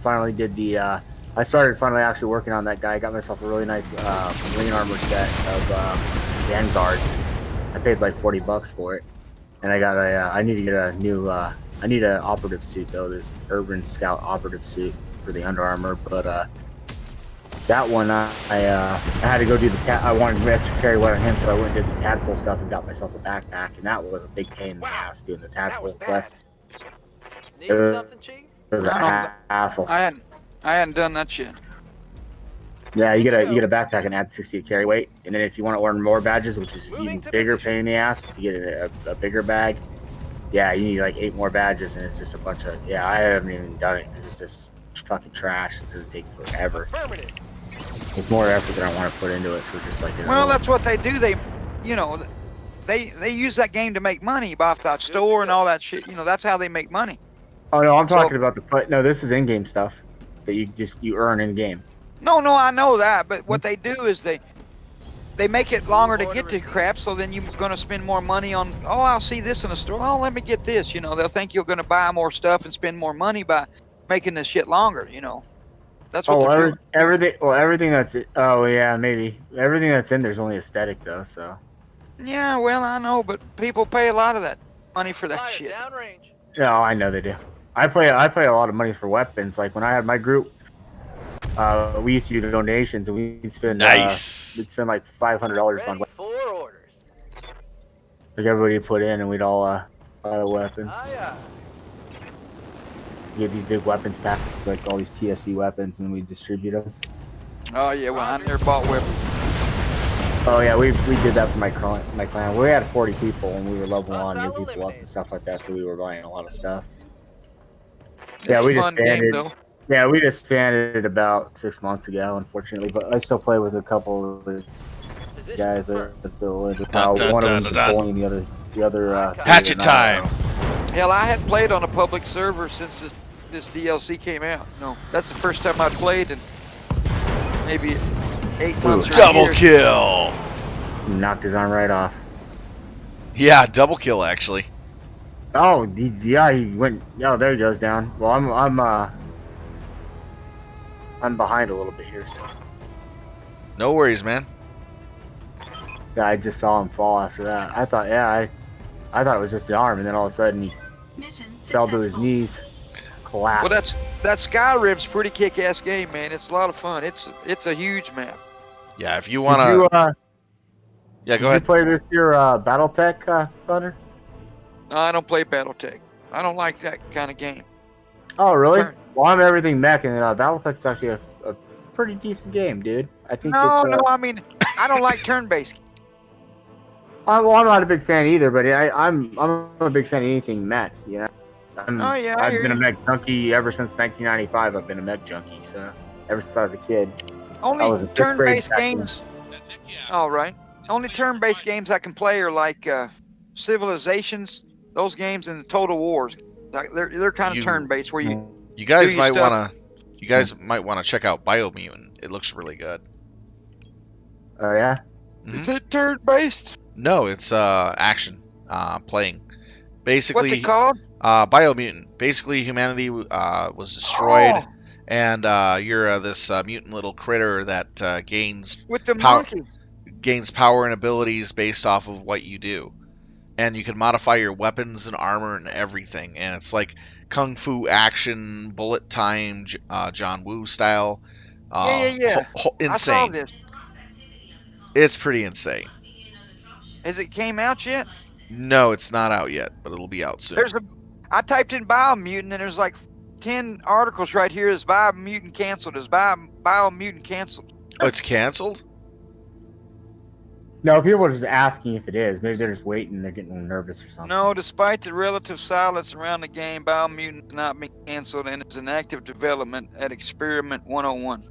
finally did the. I started finally actually working on that guy. I got myself a really nice marine armor set of Vanguards. I paid like $40 for it, and I got a. I need to get a new. I need an operative suit though, the Urban Scout operative suit for the Under Armour. But that one, I had to go do the cat. I wanted to extra carry one on him, so I went and did the tadpole stuff and got myself a backpack, and that was a big pain in the ass doing the tadpole quest. Need Uh, something, Chief? It was an hassle. I hadn't done that yet. Yeah, you get a backpack and add 60 to carry weight, and then if you want to earn more badges, which is even bigger pain in the ass to get a bigger bag, yeah, you need like 8 more badges, and it's just a bunch of I haven't even done it because it's just fucking trash. It's gonna take forever. Affirmative. It's more effort than I want to put into it for just like. Well, that's what they do. They, you know, they use that game to make money off that store and all that shit. You know, that's how they make money. Oh no, I'm So- talking about the play. No, this is in-game stuff that you earn in-game. No, I know that, but what they do is they make it longer to get to crap, so then you're going to spend more money on, oh, I'll see this in the store. Oh, let me get this. You know, they'll think you're going to buy more stuff and spend more money by making this shit longer, you know. That's what they're doing. Everything that's maybe everything that's in there's only aesthetic though. So Yeah, well, I know, but people pay a lot of that money for that Fire shit. downrange. yeah, I know they do. I play a lot of money for weapons. Like when I had my group, we used to do the donations, and we'd spend Nice. we'd spend like $500 on Ready for orders. like everybody put in, and we'd all buy the weapons. Aye, aye. We get these big weapons packs, like all these TSC weapons, and we distribute them. Oh, yeah, well, I never bought weapons. Oh yeah, we did that for my clan. We had 40 people, and we were leveling on new people up and stuff like that. So we were buying a lot of stuff. Yeah, It's we a fun game, disbanded. though. Yeah, we disbanded about 6 months ago, unfortunately. But I still play with a couple of the Position guys confirmed. that Bill. Dun, dun, One of dun, them's dun, dun. bullying the other. three Hatchet are not. time. Hell, I hadn't played on a public server since this DLC came out. No, that's the first time I played in maybe 8 months or a Double year. kill. Knocked his arm right off. Yeah, double kill actually. Oh, he went. Oh, there he goes down. Well, I'm behind a little bit here. So. No worries, man. Yeah, I just saw him fall after that. I thought it was just the arm, and then all of a sudden he Mission fell to his successful. knees, collapsed. Well, that Skyrim's pretty kick-ass game, man. It's a lot of fun. It's a huge map. Yeah, if you Did wanna, you, yeah, did go you ahead. play this year BattleTech Thunder? No, I don't play BattleTech. I don't like that kind of game. Oh, really? Turn. Well, I'm everything mech, and BattleTech's actually a pretty decent game, dude. I think. No, it's, I mean, I don't like turn-based. well, I'm not a big fan either, but I'm a big fan of anything mech. You know. Oh, yeah, I I've hear been a you. mech junkie ever since 1995. I've been a mech junkie, so ever since I was a kid. I Only was in 5th grade turn-based back then. games. All right. Only turn-based games I can play are like Civilizations, those games, and Total Wars. Like, they're kind of You turn-based where you you do guys your might stuff. wanna you guys might wanna check out Biomutant. It looks really good. Oh yeah. Mhm. Is it turn-based? No, it's action playing. What's Basically, it called? Biomutant. Basically, humanity was destroyed, Oh, and you're this mutant little critter that gains with the power monkeys. and abilities based off of what you do. And you can modify your weapons and armor and everything. And it's like kung fu action, bullet time, John Woo style. Yeah. I saw Insane. this. It's pretty insane. Has it came out yet? No, it's not out yet, but it'll be out soon. I typed in Biomutant and there's like 10 articles right here. Is Biomutant canceled? Is Biomutant canceled? Oh, it's canceled? No, people are just asking if it is. Maybe they're just waiting. They're getting nervous or something. No, despite the relative silence around the game, Biomutant has not been canceled and is in active development at Experiment 101. So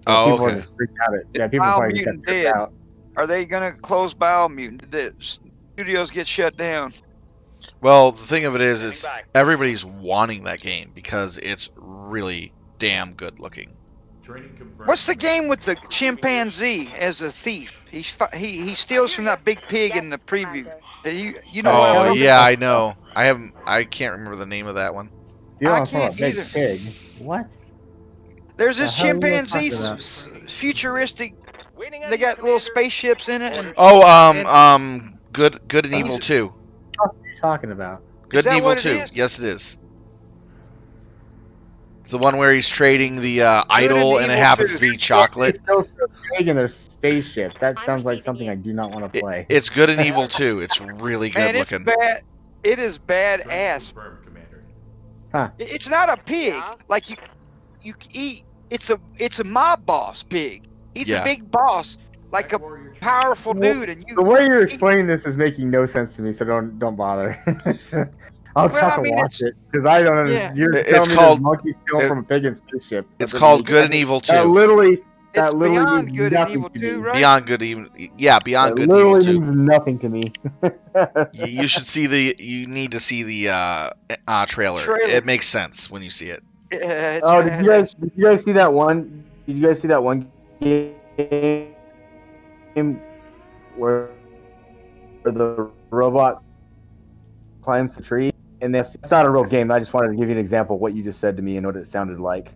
Oh, people are okay. just freaked out. Yeah, people probably just got Biomutant freaked dead. out. Are they going to close Biomutant? Did the studios get shut down? Well, the thing of it is everybody's wanting that game because it's really damn good looking. What's the game with the chimpanzee as a thief? He steals from that big pig in the preview. You know what I'm Oh, talking yeah, about? I know. I can't remember the name of that one. You I don't talk about can't Big either. Pig. What? There's this The hell are you chimpanzee, talking about? futuristic. Waiting on They you, got little Commander. spaceships in it, and Oh, Good and Evil He's- 2. What are you talking about? Good that and Evil what it 2. is? Yes, it is. It's the one where he's trading the and idol and it Evil happens 2. to be chocolate. They still pig in their spaceships. That sounds like something I do not want to play. It's Good and Evil 2. It's really good Man, it's looking. bad. It is badass. Huh. It's not a pig like you eat. It's a mob boss pig. He's Yeah. a big boss, like a powerful dude, and The way you're explaining this is making no sense to me, so don't bother. I'll just Well, have I to mean, watch it because I don't understand. Yeah. You're It's telling me called- there's monkeys stealing it- from a pig in spaceship. It's That called doesn't Good make- and Evil That 2. literally It's beyond means Good and nothing Evil to 2, me. right? Beyond Good Evil. Yeah, Beyond That Good and Evil literally 2. means nothing to me. You should see you need to see the trailer. Trailer. It makes sense when you see it. Yeah, it's Oh, badass. did you guys see that one? Did you guys see that one game where the robot climbs the tree? And it's not a real game. I just wanted to give you an example of what you just said to me and what it sounded like.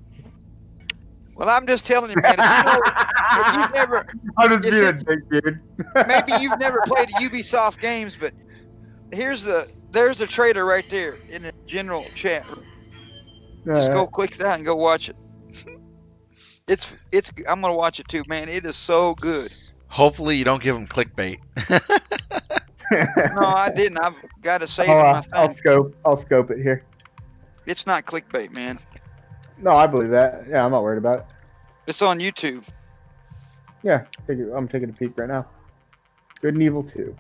Well, I'm just telling you, man. If you've never, I'm just It's being a it- dick, dude. maybe you've never played Ubisoft games, but there's the trailer right there in the general chat. Just go click that and go watch it. It's I'm gonna watch it too, man. It is so good. Hopefully, you don't give him clickbait. No, I didn't. I've got to save in my I'll thing. scope it here. It's not clickbait, man. No, I believe that. Yeah, I'm not worried about it. It's on YouTube. Yeah, I'm taking a peek right now. Good and Evil 2.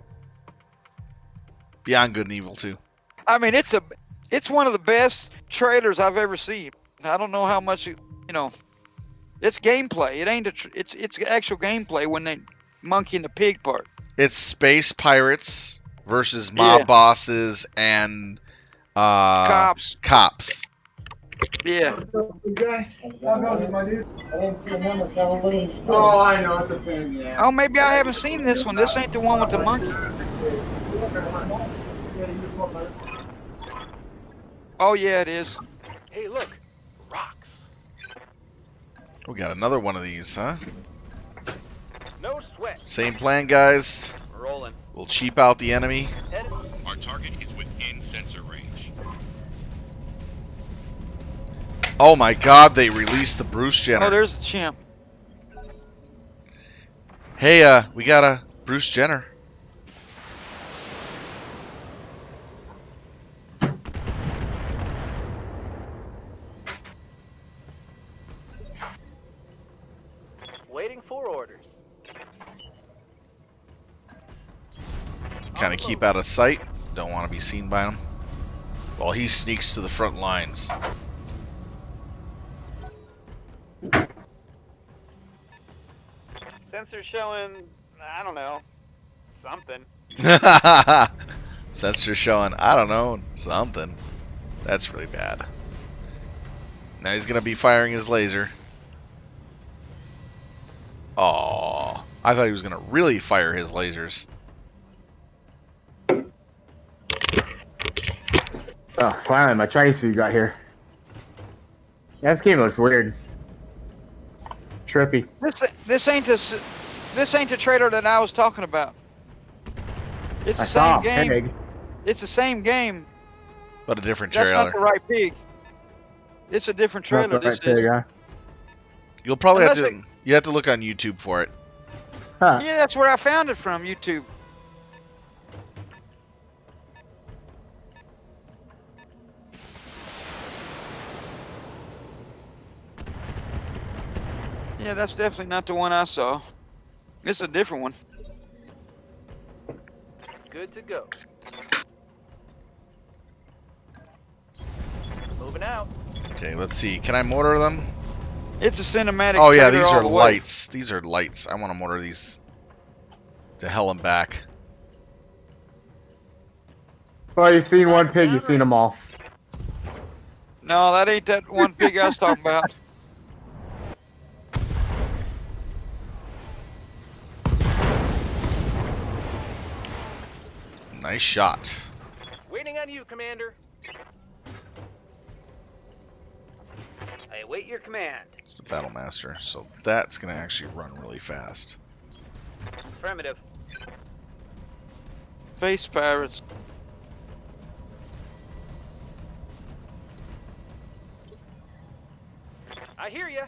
Beyond Good and Evil 2. I mean, it's one of the best trailers I've ever seen. I don't know how much it's gameplay. It ain't it's actual gameplay when they monkey in the pig part. It's space pirates versus mob Yeah. bosses and Cops. cops. Yeah. Oh, I know it's a pain in the ass. Oh, maybe I haven't seen this one. This ain't the one with the monkey. Oh yeah, it is. Hey, look, rocks. We got another one of these, huh? No sweat. Same plan, guys. We're rolling. We'll cheap out the enemy. Headed. Our target is within sensor range. Oh my god, they released the Bruce Jenner. Oh, there's the chimp. Hey, we got a Bruce Jenner. Waiting for orders. Kind of keep out of sight. Don't want to be seen by them. while he sneaks to the front lines. Sensor showing, I don't know, something. Sensor showing, I don't know, something. That's really bad. Now he's gonna be firing his laser. Oh, I thought he was gonna really fire his lasers. Oh, finally, my Chinese food got here. Yeah, this game looks weird. Trippy. This ain't the trailer that I was talking about. It's I the saw same a game. pig. It's the same game. But a different That's trailer. not the right pig. It's a different trailer. Not the This right is. pig, huh? You'll probably have Unless to. You have to look on YouTube for it. Huh. Yeah, that's where I found it from. YouTube. Yeah, that's definitely not the one I saw. It's a different one. Good to go. Moving out. Okay, let's see. Can I mortar them? It's a cinematic. Oh yeah, trailer these all are the way. lights. These are lights. I want to mortar these to hell and back. Well, you've seen one pig, you've seen them all. No, that ain't that one pig I was talking about. Nice shot. Waiting on you, Commander. I await your command. It's the Battle Master, so that's gonna actually run really fast. Affirmative. Face pirates. I hear ya.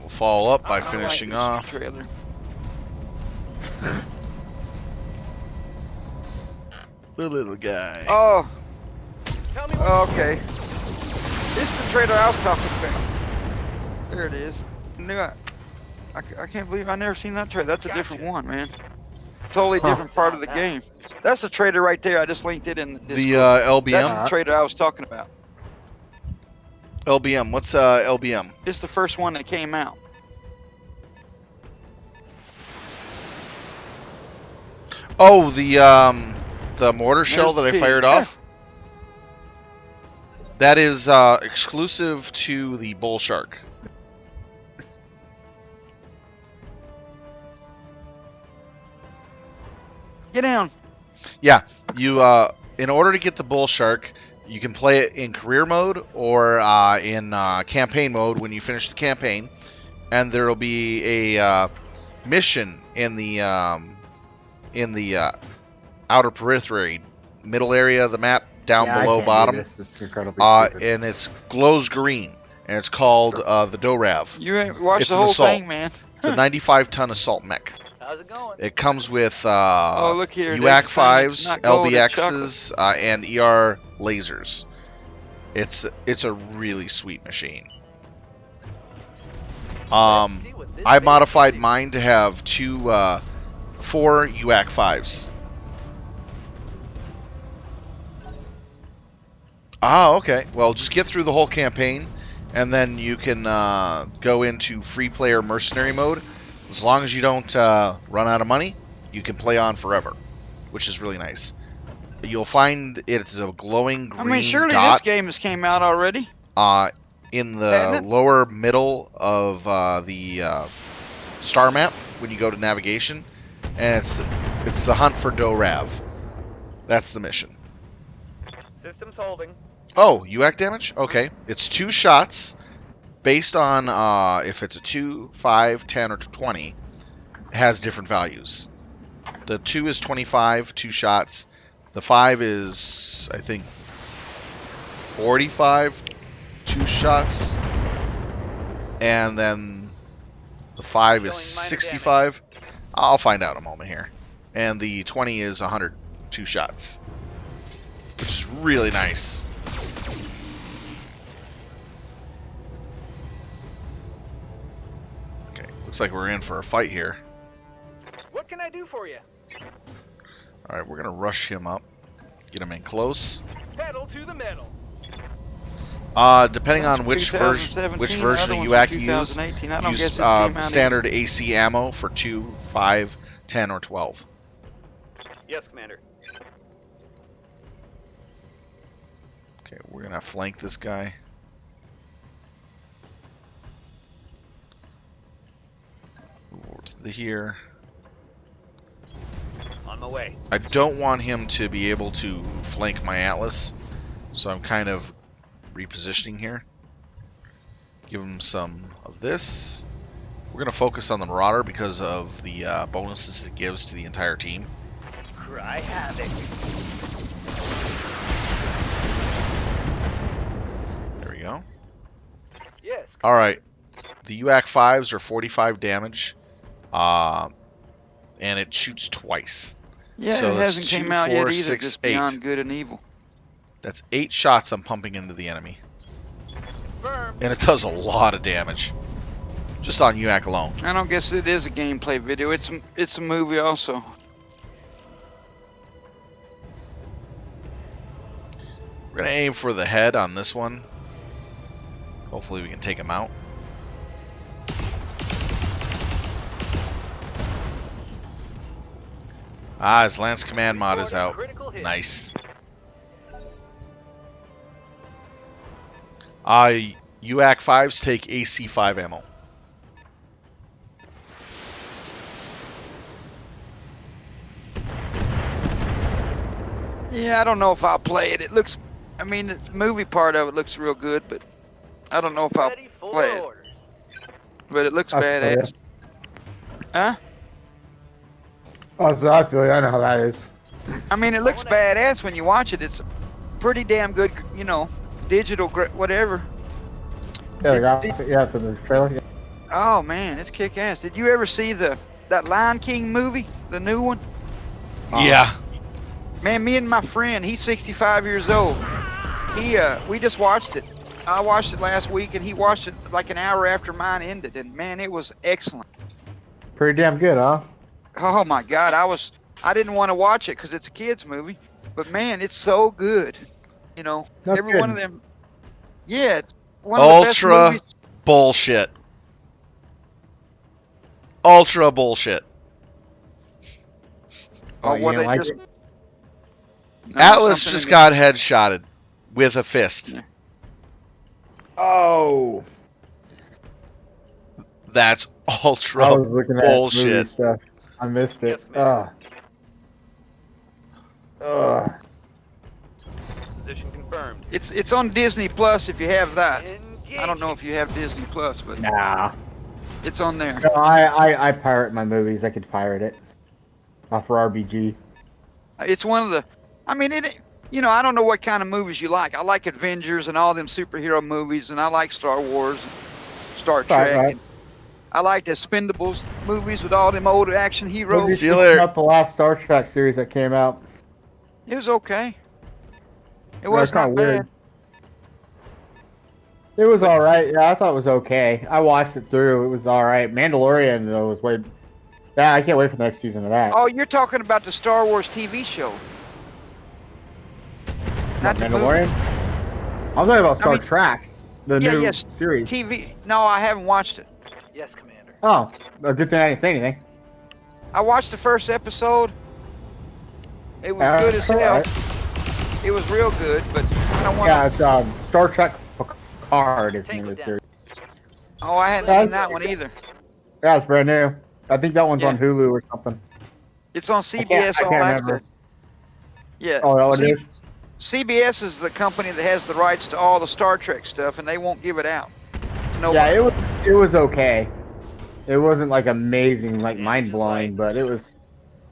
We'll follow up by I like finishing this off. trailer. The little guy. Oh, Tell me what. okay. This is the trailer I was talking about. There it is. I can't believe I never seen that trailer. That's a different one, man. Totally different part of the game. That's the trailer right there. I just linked it in the Discord. The That's LBM. the trailer I was talking about. LBM. What's LBM? It's the first one that came out. Oh, the mortar shell that I There's fired pig. off. That is exclusive to the bull shark. Get down. Yeah, you in order to get the bull shark, you can play it in career mode or in campaign mode when you finish the campaign, and there will be a mission in the outer periphery, middle area of the map, down Yeah, I below can't do bottom, this. This is incredibly stupid. and it's glows green, and it's called the Dorav. You ain't watched It's the an whole assault. thing, man. It's a 95-ton assault mech. How's it going? It comes with Oh, look here. UAC There's the thing. It's 5s, not gold, it's LBXs, and ER lasers. It's a really sweet machine. Let's see what this I thing modified can do. mine to have 4 UAC 5s. Ah, okay. Well, just get through the whole campaign, and then you can go into free player mercenary mode. As long as you don't run out of money, you can play on forever, which is really nice. You'll find it's a glowing green I mean, surely this dot game has came out already. in the Hasn't it? lower middle of the star map when you go to navigation, and it's the hunt for Dorav. That's the mission. Systems holding. Oh, UAC damage? Okay. It's 2 shots based on if it's a 2, 5, 10, or 20. It has different values. The 2 is 25, 2 shots. The 5 is, I think, 45, 2 shots. And then the 5 is Showing minor 65. I'll find out in a moment here. And the 20 is 100, 2 shots. Which is really nice. Okay, looks like we're in for a fight here. What can I do for you? Alright, we're going to rush him up. Get them in close. Pedal to the metal. Depending That's on which version of 2017, UAC you use, 2018. I don't guess use it's came out standard AC ammo for 2, 5, 10, or 12. Yes, Commander. Okay, we're gonna flank this guy. Move over to the here. On my way. I don't want him to be able to flank my Atlas, so I'm kind of repositioning here. Give him some of this. We're going to focus on the Marauder because of the bonuses it gives to the entire team. Cry havoc. There we go. Yes. Alright. The UAC 5s are 45 damage. And it shoots twice. Yeah, So it that's hasn't 2, came out 4, yet either. 6, Just 8. Beyond Good and Evil. That's 8 shots I'm pumping into the enemy. Confirmed. And it does a lot of damage. Just on UAC alone. I don't guess it is a gameplay video. It's a movie also. We're going to aim for the head on this one. Hopefully we can take him out. His Lance Command mod is out. Critical hit. Nice. UAC 5s take AC 5 ammo. Yeah, I don't know if I'll play it. It looks, I mean, the movie part of it looks real good, but I don't know if I'll Ready for play it. orders. But it looks I feel badass. Huh? Oh, so I feel you. I know how that is. I mean, it looks badass when you watch it. It's pretty damn good, digital, whatever. There we go. Did- Yeah, for the trailer. Yeah. Oh man, it's kick ass. Did you ever see that Lion King movie, the new one? Yeah. Man, me and my friend, he's 65 years old. We just watched it. I watched it last week, and he watched it like an hour after mine ended, and man, it was excellent. Pretty damn good, huh? Oh my God, I didn't want to watch it because it's a kids movie, but man, it's so good. No Every one of kidding. them. Yeah, it's one of the best Ultra movies. bullshit. Ultra bullshit. Oh, Oh, you what didn't they like just. it? No, Atlas something just in got headshotted with a fist. Yeah. Oh. That's I ultra was looking at movie bullshit. stuff. I missed it. Yes, ma'am. Ugh. Position confirmed. It's on Disney Plus if you have that. Engage. I don't know if you have Disney Plus, but Nah. it's on there. No, I pirate my movies. I could pirate it. Off for RBG. It's one of the. I mean, I don't know what kind of movies you like. I like Avengers and all them superhero movies, and I like Star Wars, Star Trek. right. And I like the Expendables movies with all them old action What do you heroes. See you think later. about the last Star Trek series that came out? It was okay. It Yeah, was it's kinda not weird. bad. It was all right. Yeah, I thought it was okay. I watched it through. It was all right. Mandalorian though was way. Yeah, I can't wait for the next season of that. Oh, you're talking about the Star Wars TV show, not the movie. Mandalorian. I'm talking about Star mean- Trek, the Yeah, new yes. series. TV. No, I haven't watched it. Yes, Commander. Oh, a good thing I didn't say anything. I watched the first episode. It was Yeah, good as all hell. right. It was real good, but I don't want. Yeah, it's Star Trek Picard is the name of the series. Oh, I hadn't Yeah, seen that one either. Yeah, it's brand new. I think that one's on Yeah. Hulu or something. It's on CBS I All can't Access. remember. Yeah. Oh, that what it is? CBS is the company that has the rights to all the Star Trek stuff, and they won't give it out. To nobody. Yeah, it was okay. It wasn't like amazing, like mind blowing, but it was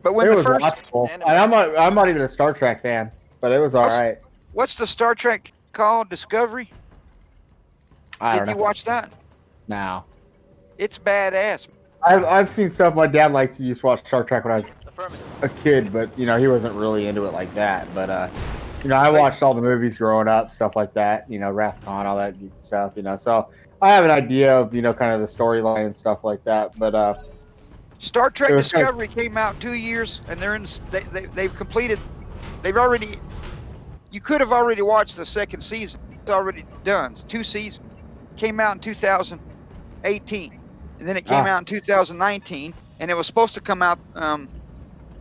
But when it the was first, watchable. And I'm not even a Star Trek fan, but it was all What's- right. what's the Star Trek called? Discovery. I don't Did you know. watch that? No, It's badass. I've seen stuff. My dad liked to used to watch Star Trek when I was Affirmative. a kid, but he wasn't really into it like that. But I watched all the movies growing up, stuff like that. Wrath of Khan, all that good stuff. So I have an idea of kind of the storyline and stuff like that. But Star Trek It was kinda- Discovery came out 2 years, and they're in. They've completed. They've already You could have already watched the second season. It's already done. It's 2 seasons. Came out in 2018, and then it came out in 2019, and it was supposed to come out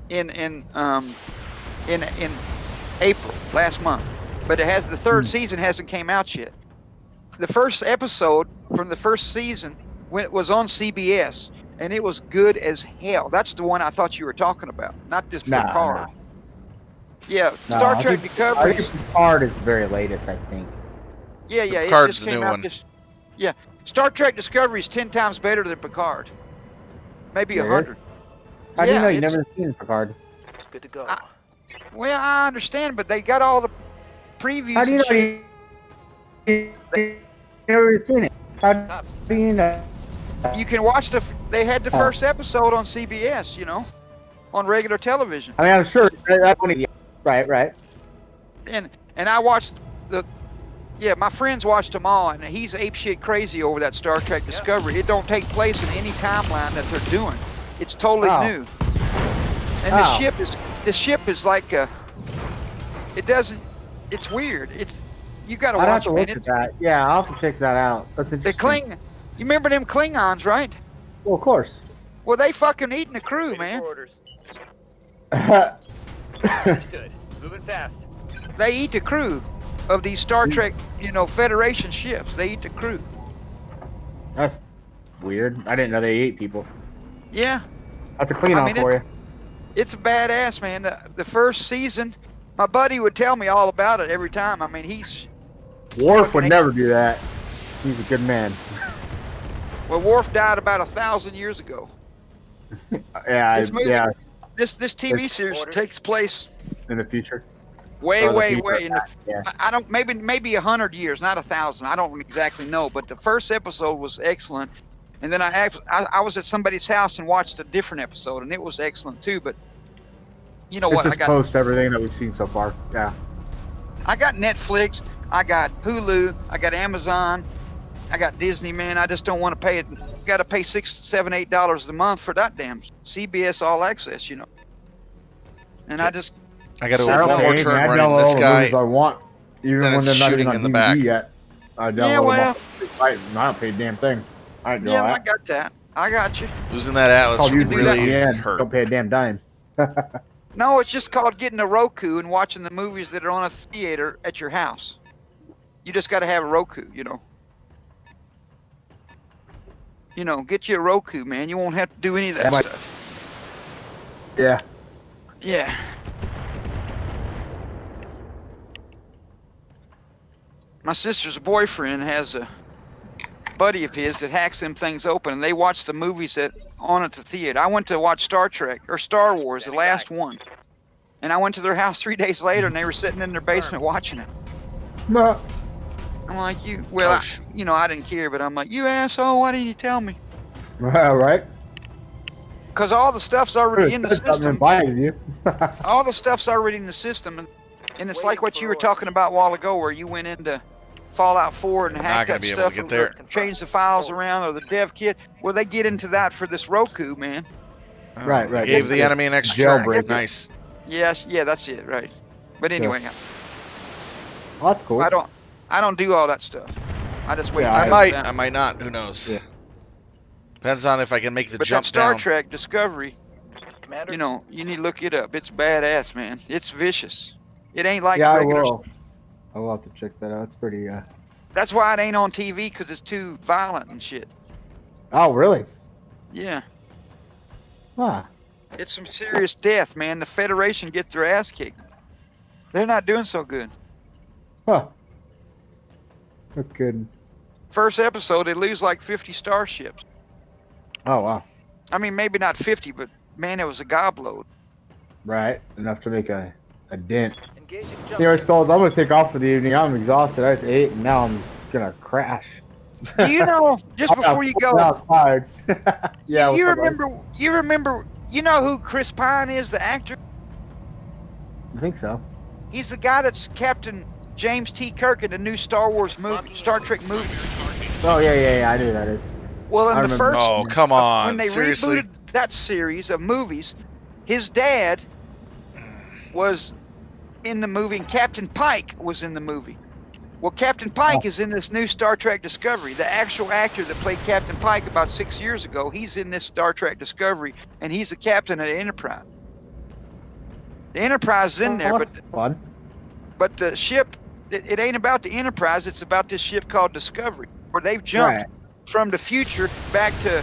in April last month, but it has the third season hasn't came out yet. The first episode from the first season was on CBS, and it was good as hell. That's the one I thought you were talking about, not this Picard. Nah. Yeah, No, Star I Trek think Discovery. Picard is the very latest, I think. Yeah, it Picard's just the came new out one. Yeah, Star Trek Discovery is 10 times better than Picard. Maybe Really? 100. How do you Yeah, know you it's- never seen Picard? Good to go. Well, I understand, but they got all the previews How do you and know shit. you never seen it? How do you know? You can watch they had the first episode on CBS, on regular television. I mean, I'm sure that one. Right. And I watched my friends watched them all, and he's apeshit crazy over that Star Trek Discovery. It don't take place in any timeline that they're doing. It's totally new. And the ship is like it's weird. You got to I'd have watch to it. look at that. Yeah, I'll have to check that out. That's The interesting. You remember them Klingons, right? Well, of course. Well, they fucking eating the crew, man. Orders. That's Good. Moving fast. They eat the crew of these Star Trek, Federation ships. They eat the crew. weird. I didn't know they ate people. Yeah, That's a clean off for you. it's badass, man. The first season, my buddy would tell me all about it every time. I mean, Worf would never do that. He's a good man. Worf died about 1,000 years ago. Yeah, This movie- yeah, This TV series Orders. takes place in the future. way Oh, the future. in the Yeah. I don't maybe 100 years, not 1,000. I don't exactly know, but the first episode was excellent. And then I was at somebody's house and watched a different episode, and it was excellent too. But you know It's what? just post everything that we've seen so far. Yeah. I got Netflix, I got Hulu, I got Amazon, I got Disney. Man, I just don't want to pay it. Got to pay $6, $7, $8 a month for that damn CBS All Access, And I just I got to I one don't more pay turn anything. I running download this all the guy. movies I want, even then when it's they're not shooting even on in the DVD back. yet. I download Yeah, them well- all. I don't pay a damn thing. I do all I that. got that. I got you. Losing that Atlas Called using it at really the end. hurt. Don't pay a damn dime. No, it's just called getting a Roku and watching the movies that are on a theater at your house. You just got to have a Roku, Get you a Roku, man. You won't have to do any of that That might- stuff. Yeah. Yeah. My sister's boyfriend has a buddy of his that hacks them things open, and they watch the movies that on at the theater. I went to watch Star Trek or Star Wars, the last one, and I went to their house 3 days later, and they were sitting in their basement watching it. No. I'm like, well, I didn't care, but I'm like, you asshole, why didn't you tell me? Right. Because all the stuff's already in the I'm system. inviting you. All the stuff's already in the system, and it's like what you were talking about a while ago, where you went into Fallout 4 and Not hacked gonna that be able to stuff get and there. change the files around, or the dev kit. Well, they get into that for this Roku, man. Right. Gave the enemy an extra Jailbreak. track. Nice. Yeah, that's it, right? But anyway, Well, that's cool. I don't do all that stuff. I just wait. Yeah, till I it might. comes I out. might not. Who knows? Yeah. Depends on if I can make the But jump that Star down. Trek Discovery, Commander. you need to look it up. It's badass, man. It's vicious. It ain't like Yeah, I regular. will. I will have to check that out. It's pretty. That's why it ain't on TV, because it's too violent and shit. Oh, really? Yeah, Huh. it's some serious death, man. The Federation get their ass kicked. They're not doing so good. Huh. Look good. First episode, they lose like 50 starships. Oh, wow. I mean, maybe not 50, but man, it was a gobload. Right. Enough to make a dent. Engaging jump. Anyways, fellas, I'm gonna take off for the evening. I'm exhausted. I just ate, and now I'm gonna crash. Do you know, just before you go, outside. Yeah. you what's up, remember, you know who Chris Pine is, the actor? bud? I think so. He's the guy that's Captain James T. Kirk in the new Star Wars movie, Star Trek movie. Oh yeah. I knew who that is. Well, I in the remember. first, Oh, come on. when they in the movie, and Captain Pike was in the movie. Well, Captain Pike is in this new Star Trek Discovery. The actual actor that played Captain Pike about 6 years ago, he's in this Star Trek Discovery, and he's the captain of the Enterprise. The Enterprise is in there, that's fun. but the ship, it ain't about the Enterprise. It's about this ship called Discovery, where they've jumped Right. from the future back to.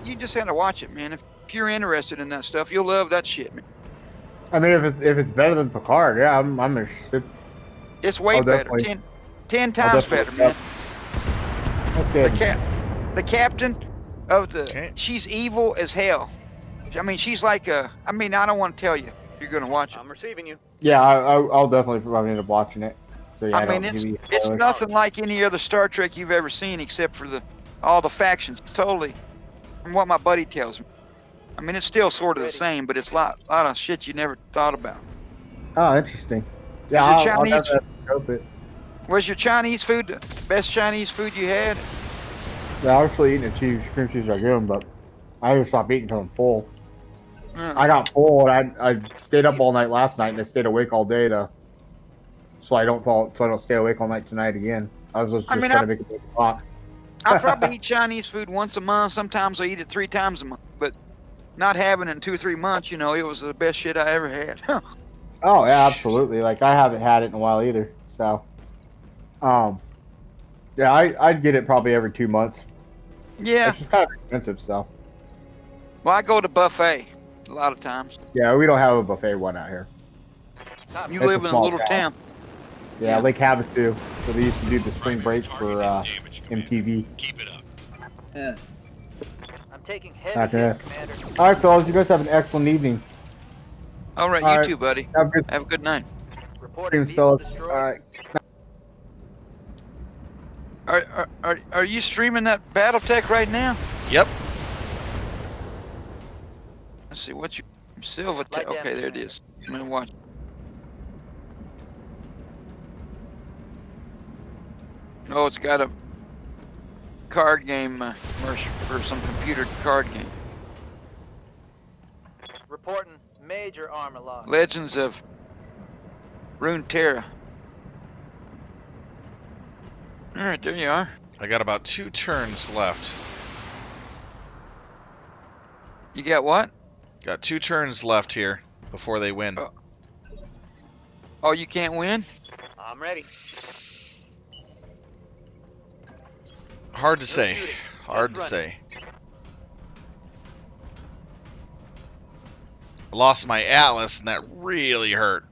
You just have to watch it, man. If you're interested in that stuff, you'll love that shit, man. I mean, if it's better than Picard, yeah, I'm interested. It's way I'll better. definitely- 10 I'll times definitely better, man. Okay. The captain of the Okay. she's evil as hell. I mean, she's like a. I mean, I don't want to tell you. You're gonna watch it. I'm receiving you. Yeah, I'll definitely probably end up watching it. So yeah, I mean, don't it's give you it's spoilers. nothing like any other Star Trek you've ever seen, except for all the factions. Totally, from what my buddy tells me. I mean, it's still sort of the same, but it's a lot of shit you never thought about. Oh, interesting. Yeah, Is it I'll Chinese? definitely scope it. Was your Chinese food the best Chinese food you had? Yeah, I was actually eating a cream cheese lagoon, but I just stopped eating until I'm full. I got full, and I stayed up all night last night, and I stayed awake all day so I don't stay awake all night tonight again. I was just I mean, trying to make it o'clock. I probably eat Chinese food once a month. Sometimes I eat it 3 times a month, but not having it in 2 or 3 months, you know, it was the best shit I ever had. Oh yeah, absolutely. Like I haven't had it in a while either. So, yeah, I'd get it probably every 2 months. Yeah. Which is kind of expensive, so. Well, I go to buffet a lot of times. Yeah, we don't have a buffet one out here. You It's live a in a small little town. Yeah, Yeah. Lake Havasu. So they used to do the spring break for MTV. Keep it up. Yeah. I'm taking heavy Okay. hits, Commander. All right, fellas, you guys have an excellent evening. All right, All you right. too, buddy. Have a good Have a good night. Reporting dreams, vehicle fellas. destroyed. All right. Are you streaming that BattleTech right now? Yep. Let's see what you Silva. Light Okay, damage, there it Commander. is. I'm gonna watch. Oh, it's got a card game commercial for some computer card game. Reporting major armor loss. Legends of Runeterra. All right, there you are. I got about 2 turns left. You got what? Got 2 turns left here before they win. Oh, you can't win? I'm ready. Hard to say. shooting. Hard to Let's say. I lost my Atlas, and that really hurt.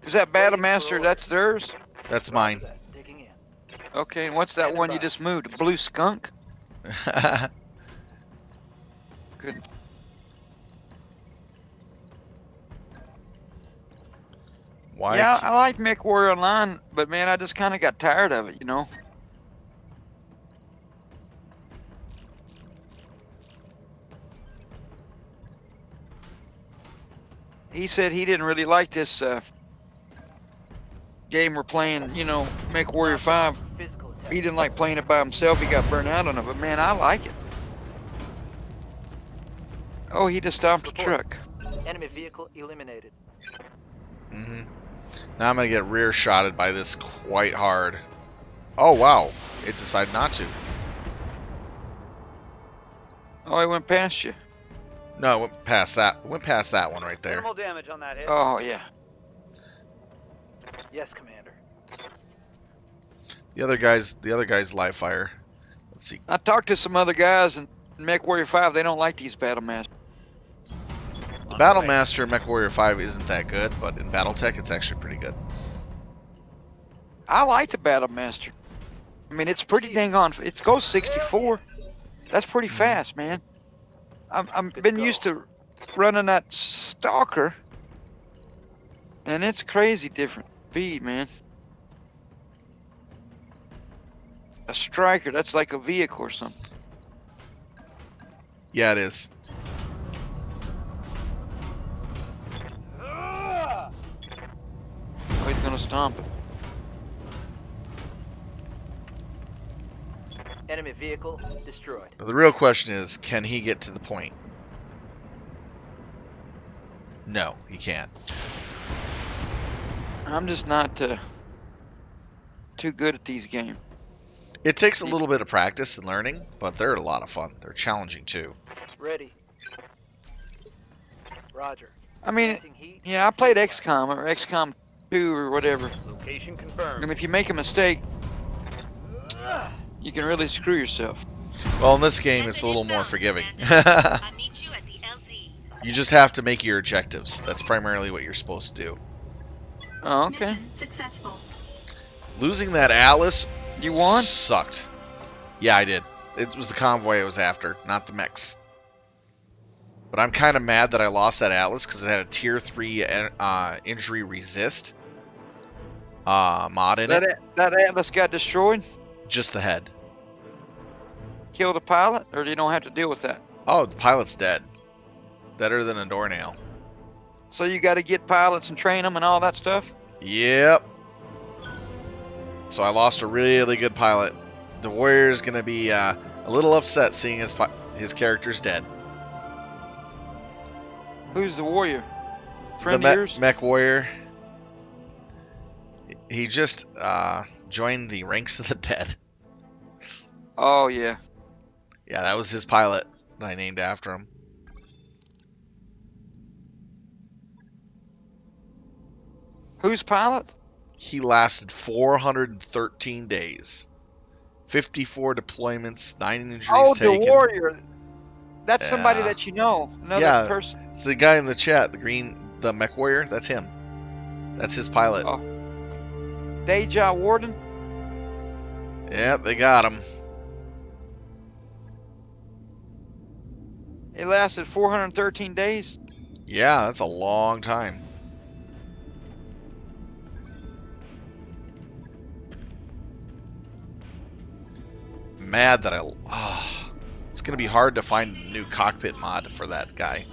Is that Battlemaster? That's theirs? That's mine. Digging in. Okay, and what's that one you just moved? Blue Skunk? Good. Why? Yeah, I like MechWarrior Online, but man, I just kind of got tired of it, you know? He said he didn't really like this game we're playing, you know, MechWarrior 5. Physical attack. He didn't like playing it by himself. He got burnt out on it, but man, I like it. Oh, he just stopped a truck. Enemy vehicle eliminated. hmm Now I'm gonna get rear shotted by this quite hard. Oh wow! It decided not to. Oh, he went past you. No, it went past that. It went past that one right there. Minimal damage on that hit. Oh, yeah. Yes, Commander. The other guy's live fire. Let's see. I talked to some other guys in MechWarrior 5. They don't like these Battlemasters. The Battlemaster MechWarrior 5 isn't that good, but in BattleTech it's actually pretty good. I like the Battlemaster. I mean, it's pretty dang on. It goes 64. That's pretty fast, man. I've been used to running that Stalker, and it's crazy different speed, man. A Striker, that's like a vehicle or something. Yeah, it is. Oh, he's gonna stomp it. Enemy vehicle destroyed. The real question is, can he get to the point? No, he can't. I'm just not too good at these games. It takes a little bit of practice and learning, but they're a lot of fun. They're challenging too. Ready. Roger. I mean, Sensing heat. yeah, I played XCOM or XCOM 2 or whatever. Location And confirmed. if you make a mistake, you can really screw yourself. Well, in this game, it's a little more forgiving. I'll meet you at the LZ. You just have to make your objectives. That's primarily what you're supposed to do. Oh, okay. Mission successful. Losing that Atlas You won? sucked. Yeah, I did. It was the convoy I was after, not the mechs. But I'm kind of mad that I lost that Atlas because it had a tier 3 injury resist mod in it. That Atlas got destroyed? Just the head. Killed the pilot? Or you don't have to deal with that? Oh, the pilot's dead. Deader than a doornail. So you got to get pilots and train them and all that stuff? Yep. So I lost a really good pilot. The warrior's going to be a little upset seeing his character's dead. Who's the warrior? The Friend of yours? mech warrior. He just joined the ranks of the dead. Oh, yeah. Yeah, that was his pilot that I named after him. Who's pilot? He lasted 413 days. 54 deployments, 9 injuries Oh, taken. the warrior. That's somebody Yeah. that you know. Another Yeah. person. It's the guy in the chat, the mech warrior. That's him. That's his pilot. Oh. Deja Warden? Yeah, they got him. It lasted 413 days? Yeah, that's a long time. Mad that it's gonna be hard to find a new cockpit mod for that guy.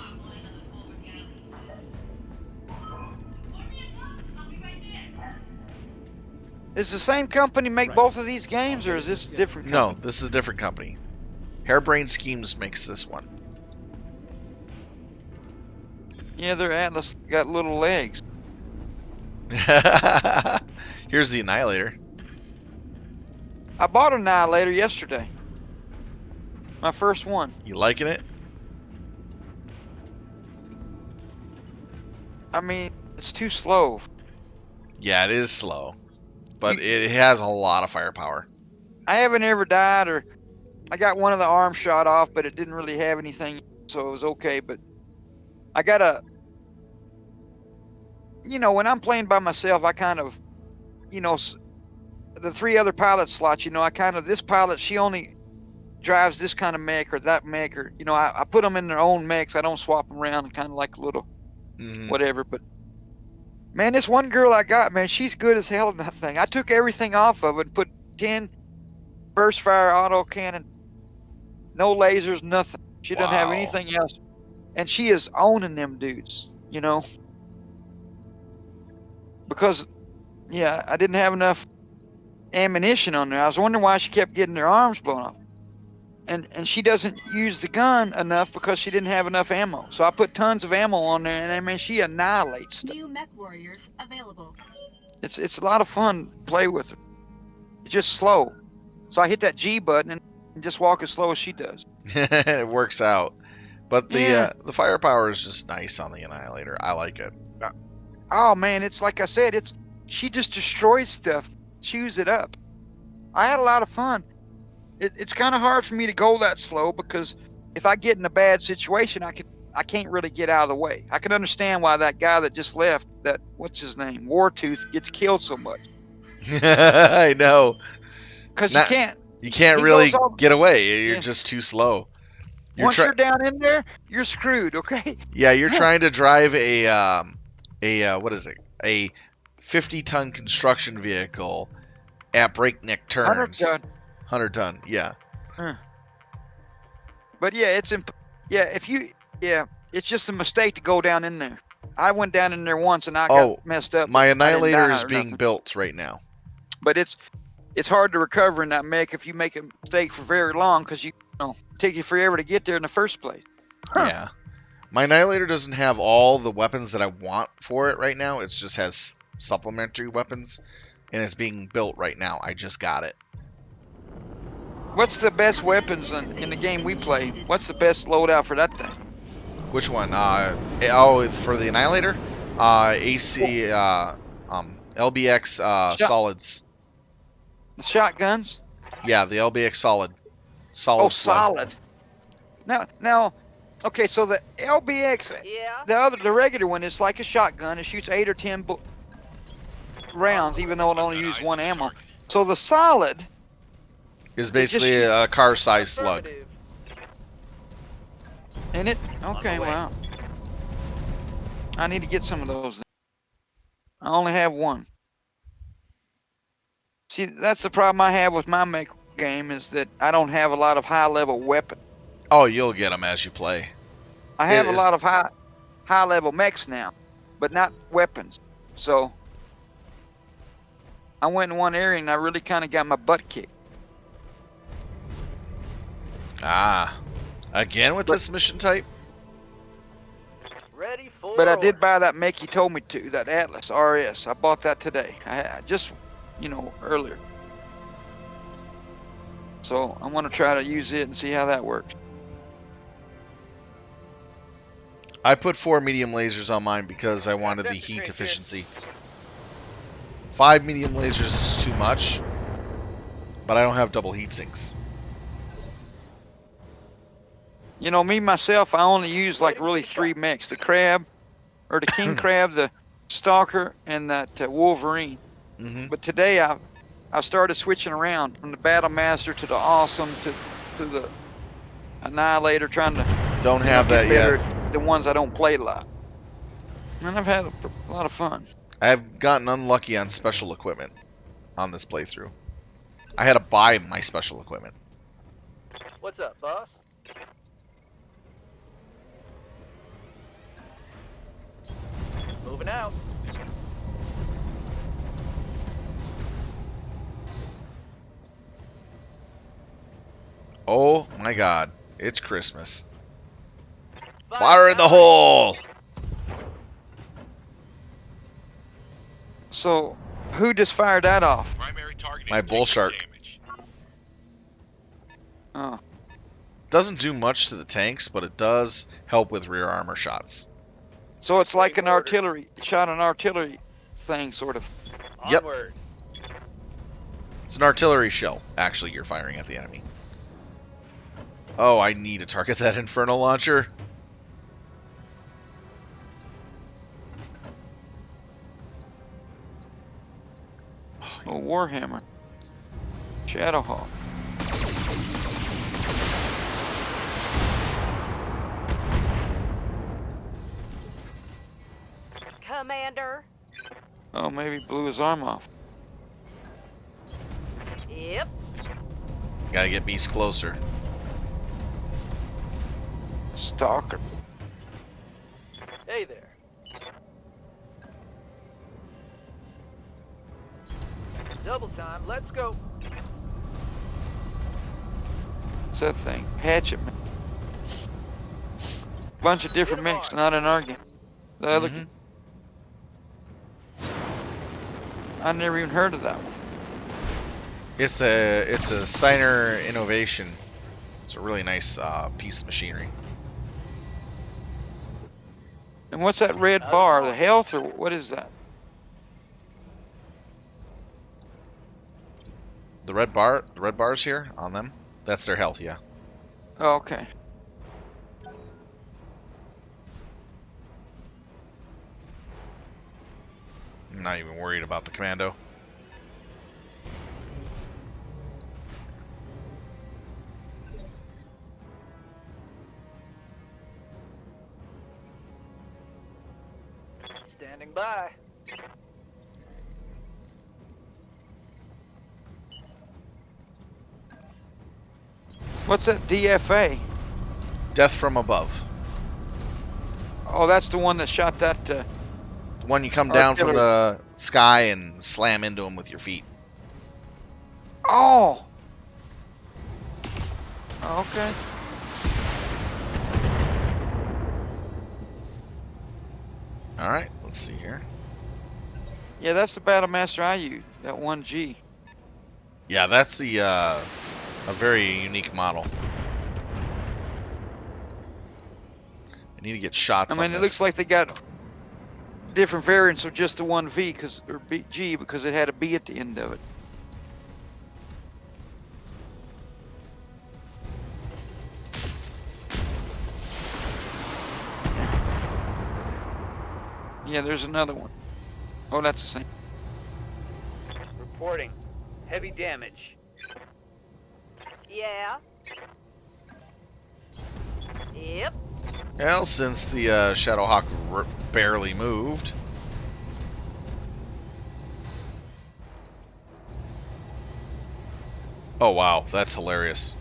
Is the same company make both of these games, or is this a different No, company? this is a different company. Hairbrain Schemes makes this one. Yeah, their Atlas got little legs. Here's the Annihilator. I bought an Annihilator yesterday. My first one. You liking it? I mean, it's too slow. Yeah, it is slow, but it has a lot of firepower. I haven't ever died, or I got one of the arms shot off, but it didn't really have anything, so it was okay. But I got when I'm playing by myself, I kind of, the 3 other pilot slots, this pilot, she only drives this kind of mech or that mech, or, I put them in their own mechs. I don't swap them around, kind of like a little whatever. But man, this one girl I got, man, she's good as hell in that thing. I took everything off of it and put 10 burst fire auto cannon, no lasers, nothing. She doesn't have Wow. anything else, and she is owning them dudes, because I didn't have enough ammunition on there. I was wondering why she kept getting her arms blown off, and she doesn't use the gun enough because she didn't have enough ammo. So I put tons of ammo on there, and I mean, she annihilates stuff. New mech warriors available. It's a lot of fun to play with her. It's just slow, so I hit that G button and just walk as slow as she does. It works out. But Yeah. the firepower is just nice on the Annihilator. I like it. Oh man, it's like I said, she just destroys stuff, chews it up. I had a lot of fun. It's kind of hard for me to go that slow because if I get in a bad situation, I can't really get out of the way. I can understand why that guy that just left, what's his name, Wartooth, gets killed so much, I know. because you can't. You can't He really goes all- get away. You're Yeah. just too slow. Once you're down in there, you're screwed. Okay. Yeah, you're trying to drive what is it? A 50-ton construction vehicle at breakneck turns. 100 ton. Yeah. But yeah, it's just a mistake to go down in there. I went down in there once and I got messed up. My I didn't Annihilator die is or being nothing. built right now. But it's hard to recover in that mech if you make a mistake for very long, because it take you forever to get there in the first place. Yeah. My Annihilator doesn't have all the weapons that I want for it right now. It just has supplementary weapons, and it's being built right now. I just got it. What's the best weapons in the game we play? What's the best loadout for that thing? Which one? For the Annihilator, AC, LBX Shot, solids. the shotguns? Yeah, the LBX Oh, solid slug. solid. Now, okay, so the LBX, Yeah? the regular one is like a shotgun. It shoots 8 or 10 rounds, even though it only Got uses eyes one on the ammo. target. So the solid, Is It just basically shoots- a car-sized slug. Affirmative. ain't it? Okay, way. wow. I need to get some of those. I only have one. See, that's the problem I have with my mech game is that I don't have a lot of high-level weapons. Oh, you'll get them as you play. I have a is- lot of high-level mechs now, but not weapons. So I went in one area and I really kind of got my butt kicked. Ah, again with this mission type? Ready for But I did orders. buy that mech you told me to, that Atlas RS. I bought that today. I just, earlier. So I'm gonna try to use it and see how that works. I put 4 medium lasers on mine because I wanted the That's the heat trick here. efficiency. 5 medium lasers is too much, but I don't have double heat sinks. Me myself, I only use like really 3 mechs: the crab, or the king crab, the stalker, and that Wolverine. Hmm. But today I started switching around from the Battle Master to the Awesome to the Annihilator, trying to Don't have get that better yet. at the ones I don't play a lot. And I've had a lot of fun. I've gotten unlucky on special equipment on this playthrough. I had to buy my special equipment. What's up, boss? Moving out. Oh my god, it's Christmas. Fire in the hole! So who just fired that off? Primary target My is bull taking shark. damage. Oh, Doesn't do much to the tanks, but it does help with rear armor shots. so it's like Waiting an order. artillery shot, an artillery thing, sort of. Yep. Onward. It's an artillery shell, actually, you're firing at the enemy. Oh, I need to target that infernal launcher. Oh, Warhammer, Shadowhawk. Commander? Oh, maybe blew his arm off. Yep. Gotta get beasts closer. Stalker. Hey there. Double time. Let's go. What's that thing? Hatchet man. Bunch of different mechs, not in our game. The other, Mhm. I never even heard of that one. It's a Steiner innovation. It's a really nice piece of machinery. And what's that red bar? The health, or what is that? The red bars here on them, that's their health, yeah. Oh, okay. I'm not even worried about the commando. Standing by. What's that DFA? Death from above. Oh, that's the one that shot that. The one you come down from the sky and slam into them with your feet. Oh. Okay. All right, let's see here. Yeah, that's the Battle Master I use. That 1G. Yeah, that's the a very unique model. I need to get shots I on mean, it looks this. like they got different variants of just the 1V or G because it had a B at the end of it. Yeah, there's another one. Oh, that's the same. Reporting. Heavy damage. Yeah. Yep. Well, since the Shadowhawk barely moved. Oh wow, that's hilarious.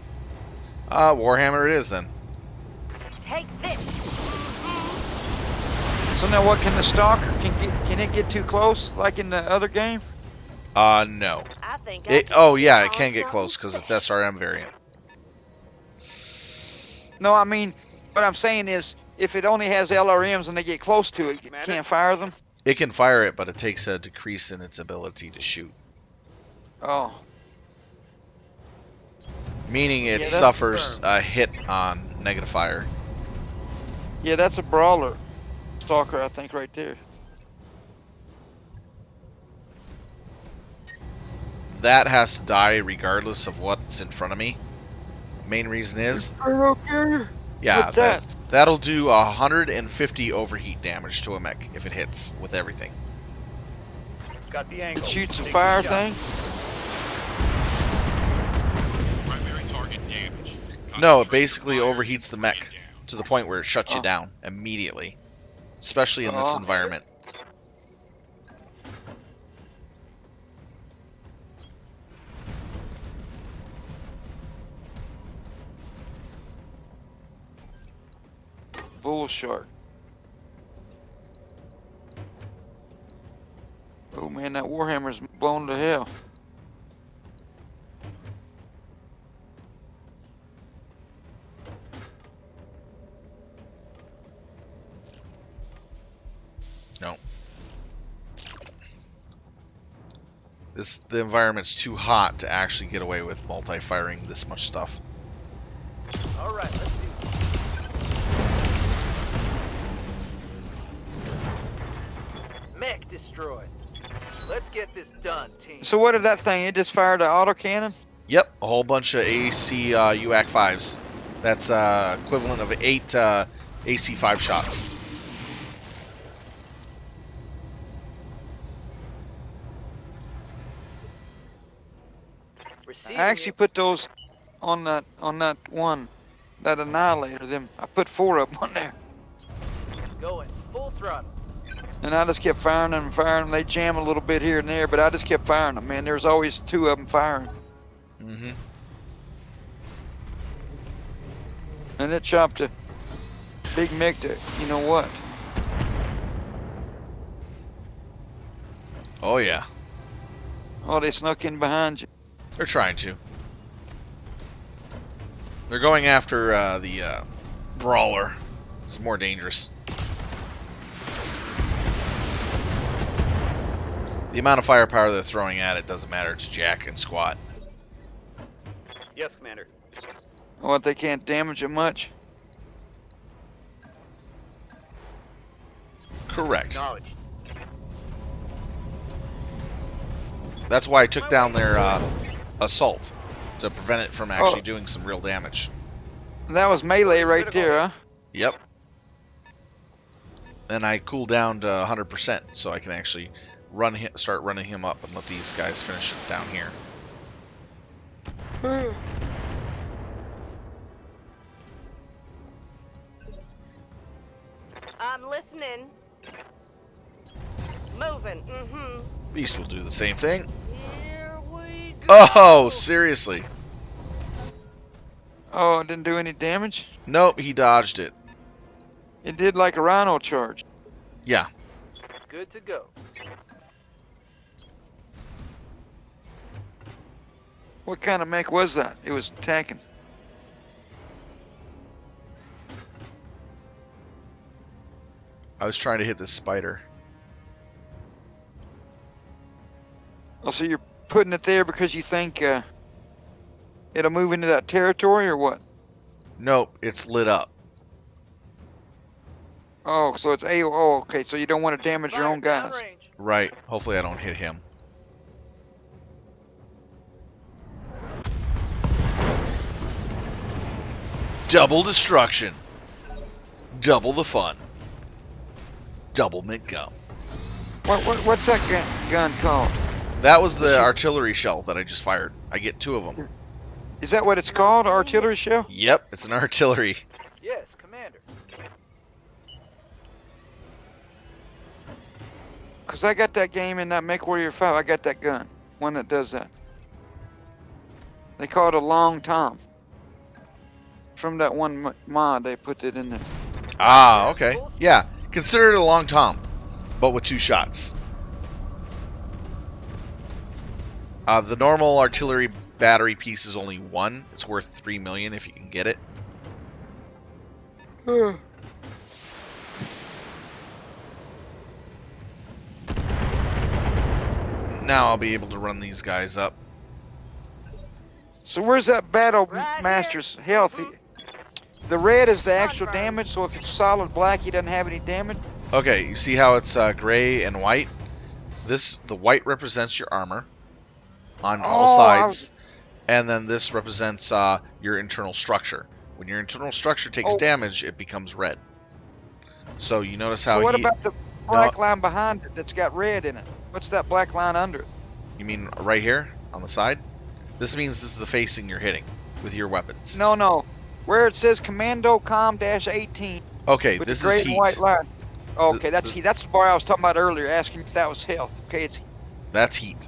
Warhammer it is then. Take this. So now, what can the stalker can it get too close like in the other game? No. I think I It, can oh chew yeah, it on can get something close because it's thick. SRM variant. No, I mean, what I'm saying is, if it only has LRMs and they get close to it, you Commander? can't fire them. It can fire it, but it takes a decrease in its ability to shoot, Oh, meaning it Yeah, that's suffers a hit on negative fire. yeah, that's a brawler stalker, I think, right there. That has to die regardless of what's in front of me. Main reason is, Aero carrier. yeah, What's that? that'll do 150 overheat damage to a mech if it hits with everything. Got the angle. It shoots a Take fire the shot. thing. Primary target damage. No, it Concentrate basically your fire overheats the and bring mech it down. to the point where it shuts you Oh. down immediately, especially in this Oh. environment. Bull shark. Oh man, that Warhammer's blown to hell. No. The environment's too hot to actually get away with multi-firing this much stuff. All right, let's do it. Mech destroyed. Let's get this done, team. So what did that thing? It just fired an autocannon? Yep, a whole bunch of AC UAC 5s. That's equivalent of 8 AC 5 shots. I actually put those on that one, that annihilator. I put 4 of them on there, Going full throttle. and I just kept firing them and firing them. They jam a little bit here and there, but I just kept firing them. Man, there's always 2 of them firing, Mm-hmm. and it chopped a big mech to you know what. Oh yeah, Oh, they snuck in behind you. they're trying to. They're going after the brawler. It's more dangerous. The amount of firepower they're throwing at it doesn't matter to jack and squat. Yes, Commander. What, they can't damage it much? Correct. Acknowledged. That's why I took down their assault to prevent it from actually doing some real damage. That was melee right there, huh? Yep. And I cool down to 100% so I can actually start running him up and let these guys finish it down here. I'm listening. Moving. Mm-hmm. Beast will do the same thing. Here we go. Oh, seriously? Oh, it didn't do any damage? Nope, he dodged it. It did like a rhino charge. Yeah. Good to go. What kind of mech was that? It was attacking. I was trying to hit this spider. Oh, so you're putting it there because you think it'll move into that territory or what? Nope, it's lit up. Oh, so it's A. Oh, okay. So you don't want to damage your own Fire guys. downrange. Right. Hopefully I don't hit him. Double destruction. Double the fun. Double mint gum. What's that gun called? That was the artillery shell that I just fired. I get 2 of them. Is that what it's called? Artillery shell? Yep, it's an artillery. Yes, Commander. Cause I got that game in that MechWarrior 5. I got that gun, one that does that. They call it a Long Tom. From that one mod, they put it in there. Ah, okay. Yeah, consider it a long tom, but with 2 shots. The normal artillery battery piece is only 1. It's worth 3 million if you can get it. Now I'll be able to run these guys up. So where's that Battle Right Master's health? The red is the actual Come on, damage, so if it's solid black, he doesn't have any damage. Okay, you see how it's gray and white? The white represents your armor on all Oh, sides, and then this represents your internal structure. When your internal structure takes Oh. damage, it becomes red. So you notice So how what he... about the black line behind it that's got red in it? What's that black line under it? You mean right here on the side? This means this is the facing you're hitting with your weapons. No. Where it says Commando Com-18 Okay, with this the gray is and heat. white line. Okay, that's This- heat. That's the bar I was talking about earlier, asking if that was health. Okay, it's That's heat.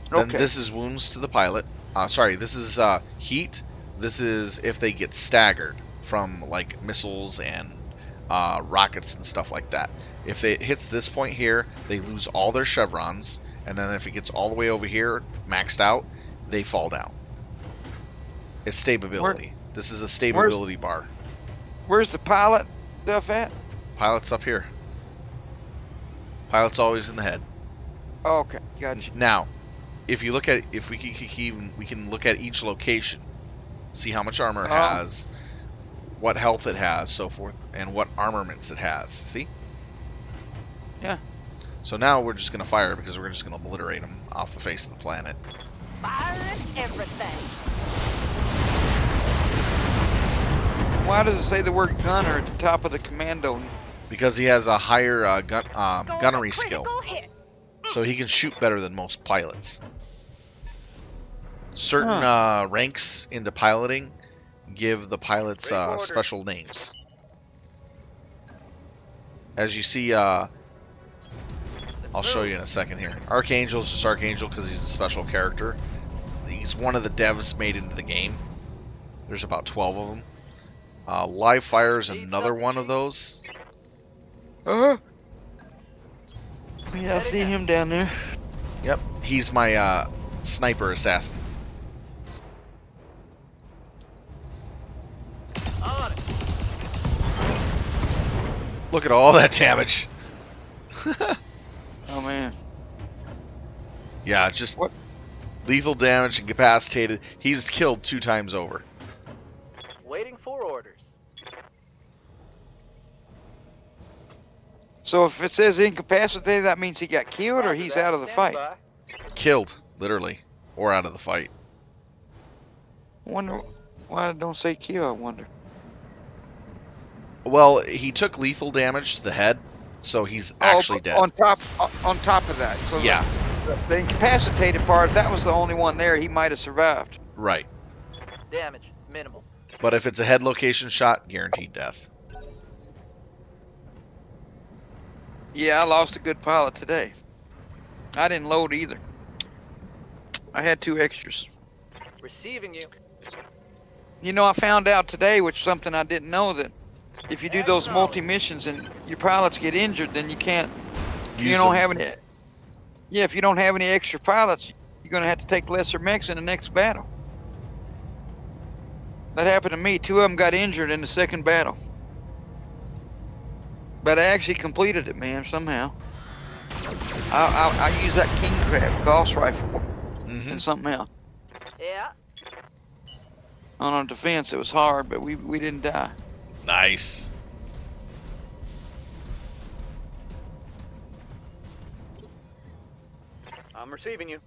Then okay. this is wounds to the pilot. Sorry, this is heat. This is if they get staggered from like missiles and rockets and stuff like that. If it hits this point here, they lose all their chevrons, and then if it gets all the way over here, maxed out, they fall down. It's stability. This is a stability bar. Where's the pilot stuff at? Pilot's up here. Pilot's always in the head. Oh, okay, gotcha. Now, if you look at we can look at each location, see how much armor it has, what health it has, so forth, and what armaments it has. See? Yeah. So now we're just gonna fire because we're just gonna obliterate them off the face of the planet. Firing everything. Why does it say the word gunner at the top of the commando? Because he has a higher Going gunnery for skill, critical hit. so he can shoot better than most pilots. Certain ranks into piloting give the pilots Great order. special names. As you see, I'll show you in a second here. Archangel's just Archangel because he's a special character. He's one of the devs made into the game. There's about 12 of them. Live Fire's another one of those. Yeah, I see him down there. Yep, he's my sniper assassin. On it. Look at all that damage. Oh man. Yeah, just What? lethal damage, incapacitated. He's killed 2 times over. Waiting for orders. So if it says incapacitated, that means he got killed or Roger he's that. out of the Stand fight. by. Killed, literally, or out of the fight. I wonder why it don't say kill, I wonder. Well, he took lethal damage to the head, so he's actually but dead. on top of that. So Yeah, the incapacitated part, if that was the only one there, he might have survived. right. Damage minimal. But if it's a head location shot, guaranteed death. Yeah, I lost a good pilot today. I didn't load either. I had 2 extras. Receiving you. You know, I found out today, which is something I didn't know, that if you do those multi-missions and your pilots get injured, then you can't, you Use don't them. have any, yeah, if you don't have any extra pilots, you're going to have to take lesser mechs in the next battle. That happened to me. 2 of them got injured in the second battle. But I actually completed it, man, somehow. I use that king crab Gauss rifle Mm-hmm. and something else. Yeah. On our defense, it was hard, but we didn't die. Nice. I'm receiving you.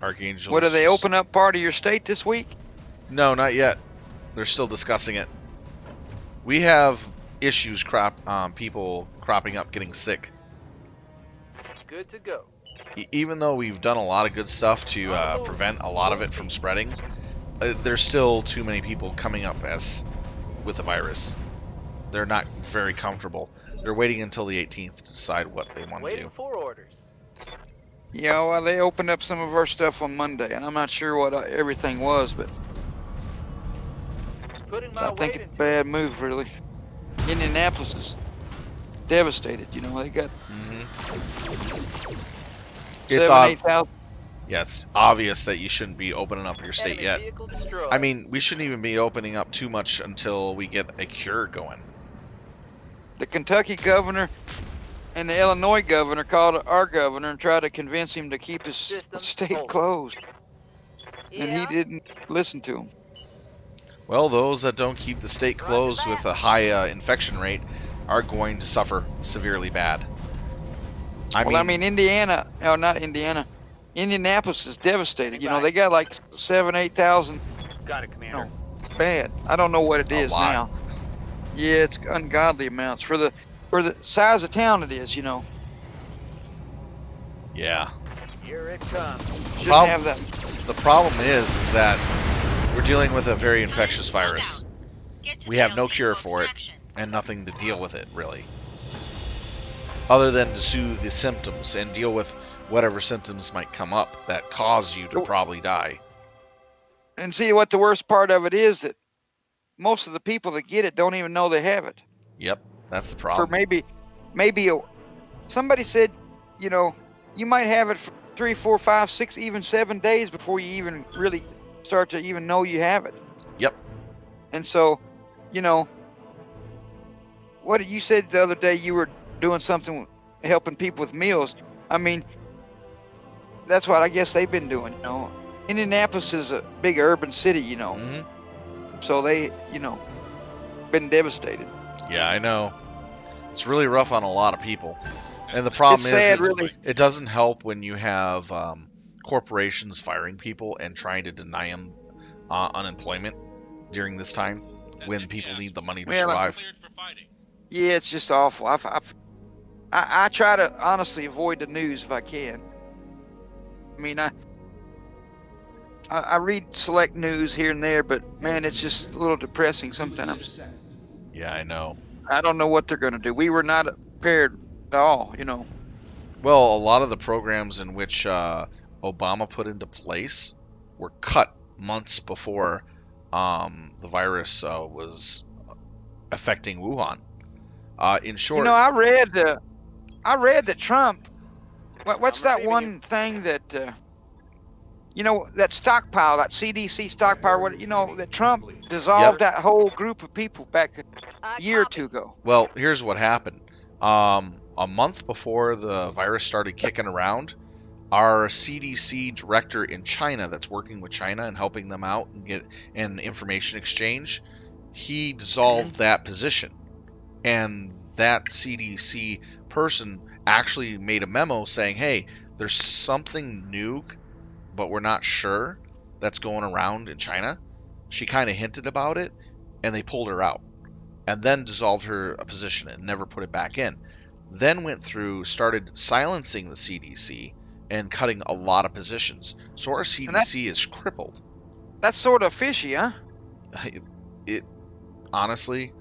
Archangel. What, do they open up part of your state this week? No, not yet. They're still discussing it. We have issues people cropping up getting sick. Good to go. Even though we've done a lot of good stuff to prevent a lot of it from spreading, there's still too many people coming up with the virus. They're not very comfortable. They're waiting until the 18th to decide what they want to Waiting do. for orders. Yeah, well, they opened up some of our stuff on Monday, and I'm not sure what everything was, but Putting I my think weight it's a into bad move, really. Indianapolis is devastated. You know, they got It's 8,000. Yeah, it's obvious that you shouldn't be opening up your state enemy yet. vehicle destroyed. I mean, we shouldn't even be opening up too much until we get a cure going. The Kentucky governor and the Illinois governor called our governor and tried to convince him to keep his System state hold. closed, and he Yeah. didn't listen to him. Well, those that don't keep the state closed with a high infection rate are going to suffer severely bad. I mean, Indiana, or not Indiana, Indianapolis is devastated. You know, they got like 8,000. Got it, Commander. No, bad. I don't know what it A is lot. now. Yeah, it's ungodly amounts for the size of town it is. You know, yeah. Here it comes. shouldn't Prob- have that. The problem is that we're dealing with a very infectious virus. We have no cure for it and nothing to deal with it, really. Other than to soothe the symptoms and deal with whatever symptoms might come up that cause you to probably die. And see what the worst part of it is, that most of the people that get it don't even know they have it. Yep, that's the For problem. somebody said, you know, you might have it for 3, 4, 5, 6, even 7 days before you even really start to even know you have it. Yep. And so, you know, what you said the other day, you were doing something helping people with meals. I mean, that's what I guess they've been doing. You know, Indianapolis is a big urban city. You know, so they, you know, been devastated. Yeah, I know. It's really rough on a lot of people. And the problem It's is sad, really. it doesn't help when you have corporations firing people and trying to deny them unemployment during this time when people need the money to Well, survive. Cleared for fighting. Yeah, it's just awful. I try to honestly avoid the news if I can. I mean, I read select news here and there, but man, it's just a little depressing sometimes. Yeah, I know. I don't know what they're going to do. We were not prepared at all, you know. Well, a lot of the programs in which Obama put into place were cut months before the virus was affecting Wuhan. In short, You know, I read that Trump. What's that one thing that? You know, that stockpile, that CDC stockpile. What, you know, that Trump dissolved that whole group of people back a year or two ago. well, here's what happened. A month before the virus started kicking around, our CDC director in China, that's working with China and helping them out and get an information exchange, he dissolved that position. And that CDC person actually made a memo saying, hey, there's something new, but we're not sure, that's going around in China. She kind of hinted about it, and they pulled her out. And then dissolved her position and never put it back in. Then went through, started silencing the CDC and cutting a lot of positions. So our CDC is crippled. That's sort of fishy, huh? It honestly,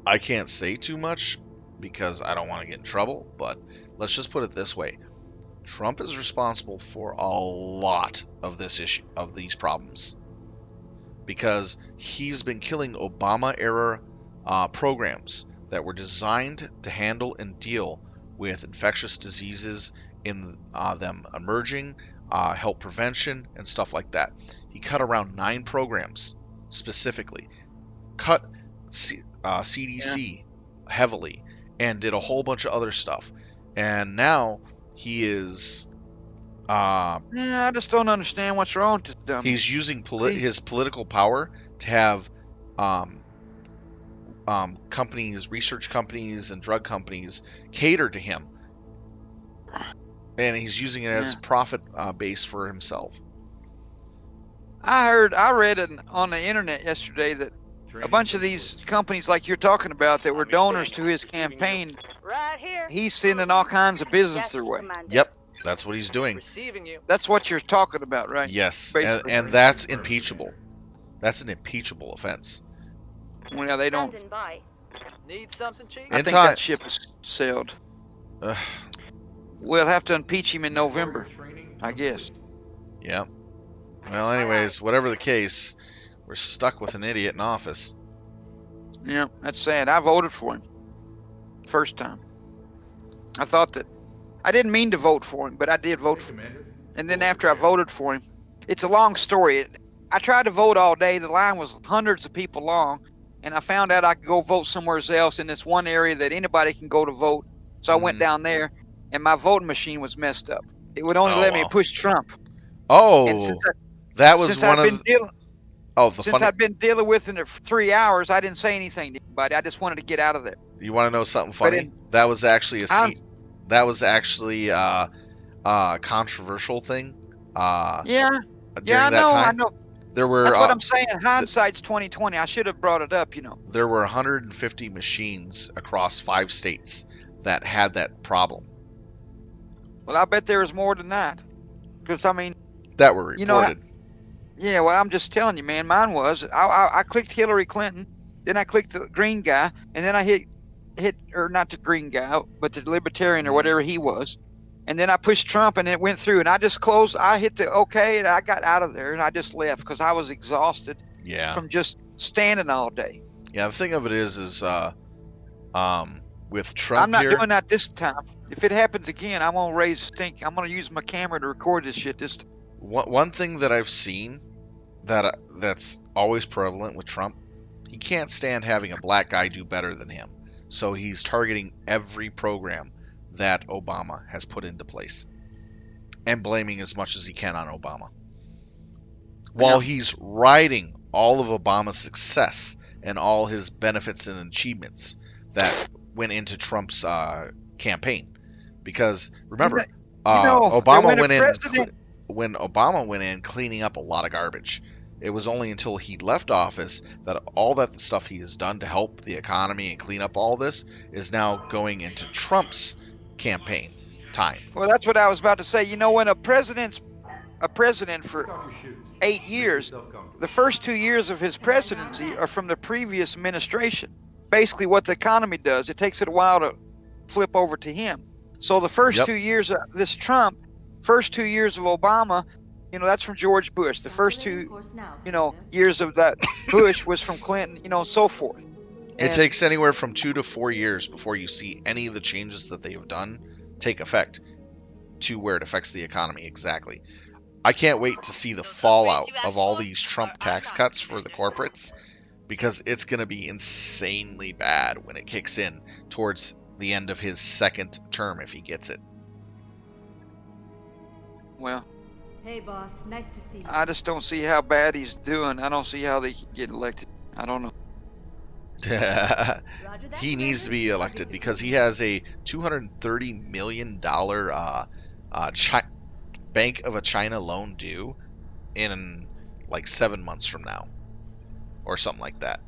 I can't say too much because I don't want to get in trouble, but let's just put it this way. Trump is responsible for a lot of this issue, of these problems, because he's been killing Obama-era programs that were designed to handle and deal with infectious diseases in them emerging, help prevention, and stuff like that. He cut around 9 programs specifically, cut CDC heavily, and did a whole bunch of other stuff. And now he is Yeah, I just don't understand what's wrong with this dummy. he's using his political power to have um, companies, research companies, and drug companies cater to him, and he's using it as profit base for himself. I read it on the internet yesterday that a bunch of these companies like you're talking about that were donors to his campaign, Right here. he's sending all kinds of business their way. Yep, that's what he's doing. Receiving you. That's what you're talking about, right? Yes, Basically. and that's impeachable. That's an impeachable offense. Well, yeah, they don't. Standing by. Need something, Chief? I In think time. that ship is sailed. Ugh, We'll have to impeach him in November, I guess. yep. Well, anyways, whatever the case, we're stuck with an idiot in office. Yeah, that's sad. I voted for him. First time. I thought that I didn't mean to vote for him, but I did vote for him. And then after I voted for him, it's a long story. I tried to vote all day. The line was hundreds of people long, and I found out I could go vote somewhere else in this one area that anybody can go to vote. So I went down there, and my voting machine was messed up. It would only let me push Trump. Oh, And since that was one of since I've been dealing with it for 3 hours, I didn't say anything to anybody. I just wanted to get out of there. You want to know something funny? That was actually a controversial thing. Yeah, during I that know, time, I know. there were That's what I'm saying. Hindsight's 2020. I should have brought it up, there were 150 machines across 5 states that had that problem Well, I bet there was more than that. Because, I mean, that were reported. yeah, well, I'm just telling you, man. Mine was. I clicked Hillary Clinton, then I clicked the green guy, and then I hit, or not the green guy, but the libertarian or whatever he was. And then I pushed Trump, and it went through. And I just closed. I hit the OK, and I got out of there, and I just left because I was exhausted from just standing all day. Yeah, the thing of it is with Trump I'm not here, doing that this time. If it happens again, I'm gonna raise stink. I'm gonna use my camera to record this shit. one thing that I've seen that's always prevalent with Trump, he can't stand having a black guy do better than him. So he's targeting every program that Obama has put into place and blaming as much as he can on Obama. While he's riding all of Obama's success and all his benefits and achievements that went into Trump's campaign. Because remember, Obama went in when Obama went in cleaning up a lot of garbage. It was only until he left office that all that stuff he has done to help the economy and clean up all this is now going into Trump's campaign time. Well, that's what I was about to say. When a president's a president for 8 years, the first 2 years of his presidency are from the previous administration. Basically, what the economy does, it takes it a while to flip over to him. So the first 2 years of this Trump, first 2 years of Obama, that's from George Bush. The first 2, years of that Bush was from Clinton, so forth. It takes anywhere from 2 to 4 years before you see any of the changes that they have done take effect to where it affects the economy exactly. I can't wait to see the fallout of all these Trump tax cuts for the corporates, because it's going to be insanely bad when it kicks in towards the end of his second term if he gets it. Well, hey boss, nice to see you. I just don't see how bad he's doing. I don't see how they can get elected. I don't know. He needs to be elected because he has a $230 million Bank of China loan due in like 7 months from now or something like that,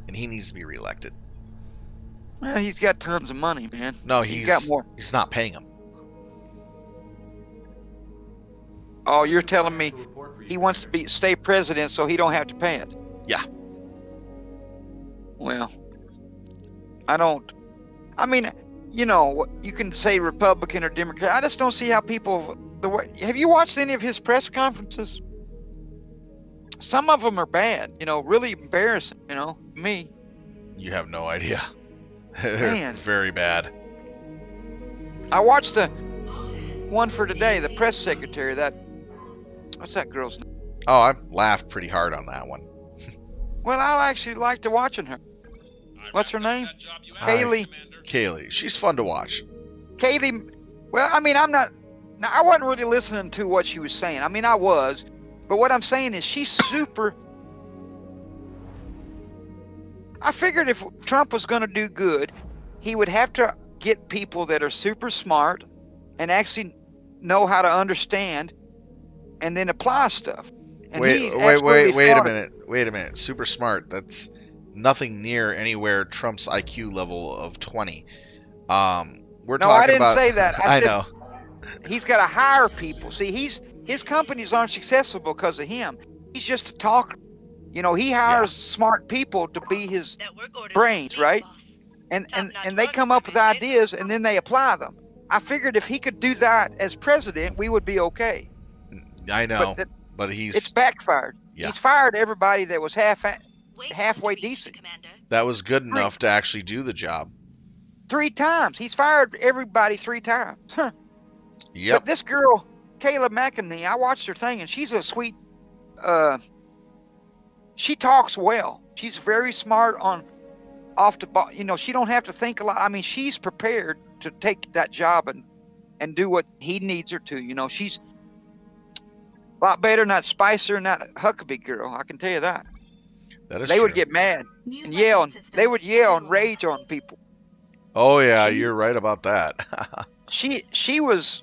and he needs to be reelected. Well, he's got tons of money, man. No, he's got more. He's not paying them. Oh, you're telling me he wants to stay president so he don't have to pay it? Yeah. Well, I mean, you can say Republican or Democrat. I just don't see how people. Have you watched any of his press conferences? Some of them are bad. Really embarrassing. Me. You have no idea. They're Man. Very bad. I watched the one for today. The press secretary. What's that girl's name? Oh, I laughed pretty hard on that one. Well, I actually liked watching her. What's her name? Kaylee. Kaylee. She's fun to watch. Kaylee, well, I mean, I'm not. Now, I wasn't really listening to what she was saying. I mean, I was, but what I'm saying is she's super. I figured if Trump was going to do good, he would have to get people that are super smart and actually know how to understand and then apply stuff. And he absolutely Wait a failed. minute. Wait a minute. Super smart. That's nothing near anywhere Trump's IQ level of 20. We're No, I talking didn't about. say that. I I said know. he's got to hire people. See, his companies aren't successful because of him. He's just a talker. You know, he hires smart people to be his brains, right? And they come up with ideas and then they apply them. I figured if he could do that as president, we would be okay. I But know. But it's he's. backfired. Yeah. He's fired everybody that was halfway decent. That was good enough to actually do the job. 3 times. He's fired everybody 3 times. Yep. But this girl, Kayla McEnany, I watched her thing, and she's a sweet. She talks well. She's very smart off the ball. You know, she don't have to think a lot. I mean, she's prepared to take that job and do what he needs her to. You know, she's a lot better than that Spicer and that Huckabee girl. I can tell you that. That is They would true. get mad New and weapon yell. systems They would yell and available. rage on people. Oh yeah, She- you're right about that. She was.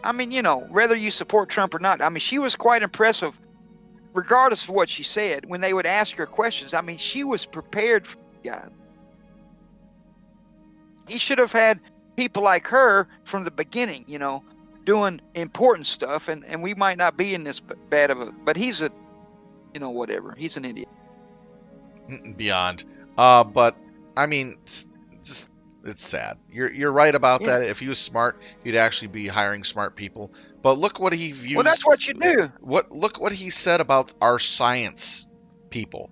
I mean, you know, whether you support Trump or not, I mean, she was quite impressive, regardless of what she said. When they would ask her questions, I mean, she was prepared for the guy. He should have had people like her from the beginning, you know, doing important stuff, and we might not be in this bad of a. But he's a, you know, whatever. He's an idiot. Beyond. But I mean, it's sad. You're right about Yeah. that. If he was smart, he'd actually be hiring smart people. But look what he views. Well, that's what you do. Look what he said about our science people.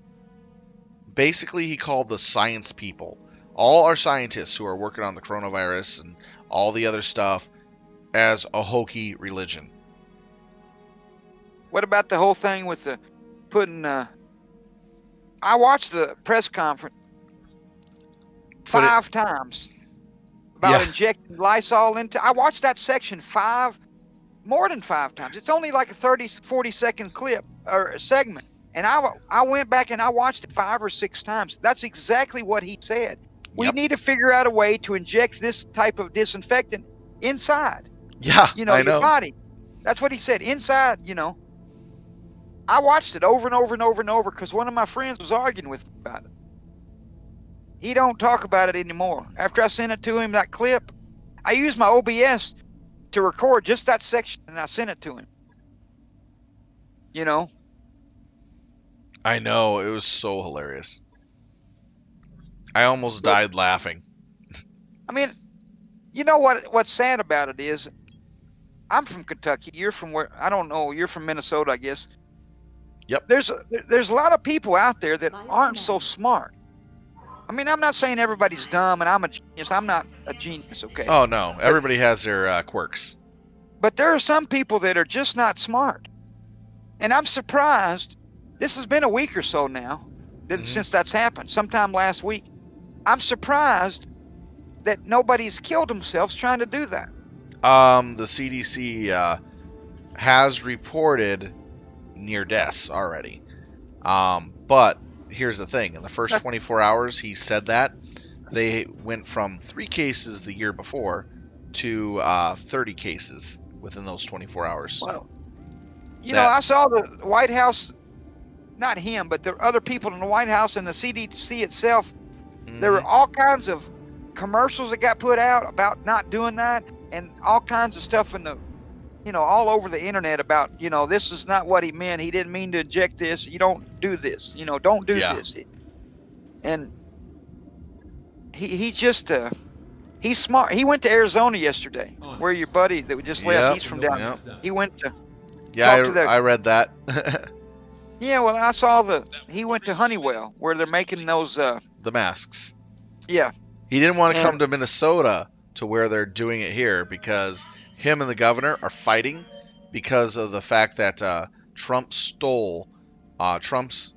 Basically, he called the science people, all our scientists who are working on the coronavirus and all the other stuff, as a hokey religion. What about the whole thing with the putting? I watched the press conference Put it- 5 times about Yeah. injecting Lysol into. I watched that section more than 5 times. It's only like a 30, 40-second clip or a segment. And I went back and I watched it 5 or 6 times. That's exactly what he said. We Yep. need to figure out a way to inject this type of disinfectant inside, Yeah, you know, I your know. body. That's what he said. Inside, you know. I watched it over and over and over and over because one of my friends was arguing with me about it. He don't talk about it anymore. After I sent it to him, that clip, I used my OBS to record just that section and I sent it to him. You know, I know. It was so hilarious. I almost But- died laughing. I mean, you know what's sad about it is, I'm from Kentucky. You're from where? I don't know. You're from Minnesota, I guess. Yep. There's a lot of people out there that aren't so smart. I mean, I'm not saying everybody's dumb and I'm a genius. I'm not a genius, okay? Oh no, everybody has their quirks. But there are some people that are just not smart. And I'm surprised. This has been a week or so now since that's happened, sometime last week. I'm surprised that nobody's killed themselves trying to do that. The CDC has reported near deaths already. But here's the thing: in the first 24 hours, he said that they went from 3 cases the year before to 30 cases within those 24 hours. Well, you know, I saw the White House, not him, but the other people in the White House and the CDC itself. There were all kinds of commercials that got put out about not doing that, and all kinds of stuff in the, you know, all over the internet about, you know, this is not what he meant. He didn't mean to inject this. You don't do this. You know, don't do this. And he just he's smart. He went to Arizona yesterday, where your buddy that we just left. Yep. He's from down there. He went to. Yeah, talk to the- I read that. Yeah, well, I saw he went to Honeywell where they're making those. The masks. Yeah. He didn't want to And- come to Minnesota to where they're doing it here because him and the governor are fighting because of the fact that Trump stole Trump's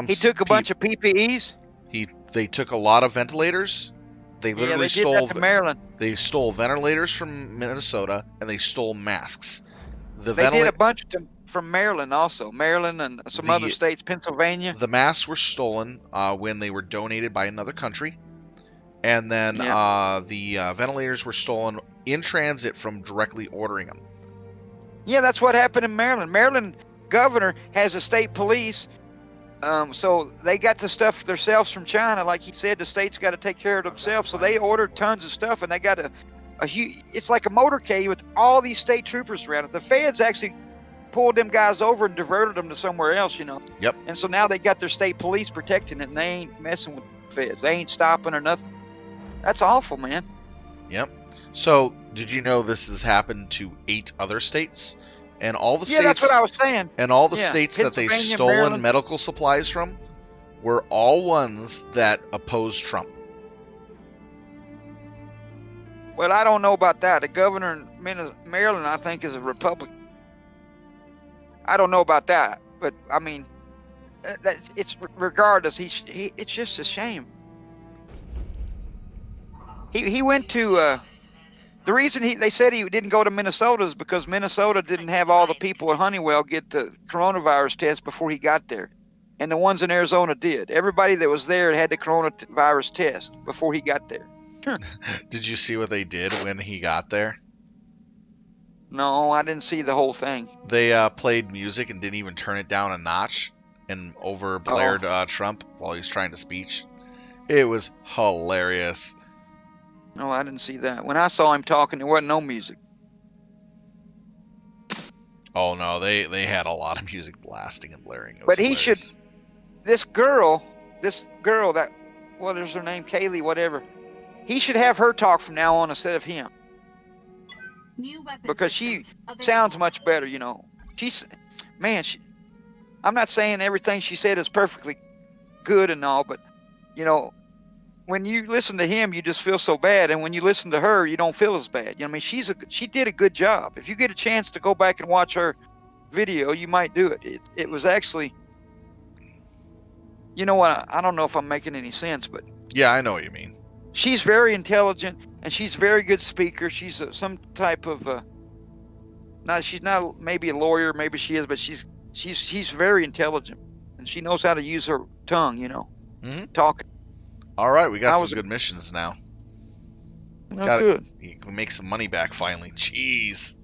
He took a bunch of PPEs. He They took a lot of ventilators. They Yeah, literally they did that to Maryland. They stole ventilators from Minnesota, and they stole masks. They did a bunch of them from Maryland also. Maryland and some other the states, Pennsylvania. the masks were stolen when they were donated by another country, and then Yeah. the ventilators were stolen in transit from directly ordering them. Yeah, that's what happened in Maryland. Maryland governor has a state police. So they got the stuff themselves from China. Like he said, the state's got to take care of themselves. So they ordered tons of stuff, and they got a huge. It's like a motorcade with all these state troopers around it. The feds actually pulled them guys over and diverted them to somewhere else, you know. Yep. And so now they got their state police protecting it, and they ain't messing with the feds. They ain't stopping or nothing. That's awful, man. Yep. So, did you know this has happened to 8 other states? And all the states, that's what I was saying. And all the Yeah, states that they Pennsylvania, stolen Maryland. medical supplies from were all ones that opposed Trump. Well, I don't know about that. The governor in Maryland, I think, is a Republican. I don't know about that, but I mean, it's regardless. It's just a shame. He went to the reason they said he didn't go to Minnesota is because Minnesota didn't have all the people at Honeywell get the coronavirus test before he got there, and the ones in Arizona did. Everybody that was there had the coronavirus test before he got there. Did you see what they did when he got there? No, I didn't see the whole thing. They played music and didn't even turn it down a notch and over-blared Trump while he was trying to speech. It was hilarious. No, I didn't see that. When I saw him talking, there wasn't no music. Oh no, they had a lot of music blasting and blaring. But he should. This girl, that what is her name, Kaylee, whatever. He should have her talk from now on instead of him. New weapon Because she systems available. sounds much better, you know. I'm not saying everything she said is perfectly good and all, but you know, when you listen to him, you just feel so bad, and when you listen to her, you don't feel as bad. You know, I mean, she did a good job. If you get a chance to go back and watch her video, you might do it. It was actually, you know what? I don't know if I'm making any sense, but yeah, I know what you mean. she's very intelligent and she's a very good speaker. She's some type of she's not maybe a lawyer, maybe she is, but she's very intelligent and she knows how to use her tongue, you know, talking. All right, we got some good missions now. Good. You can make some money back finally. Jeez.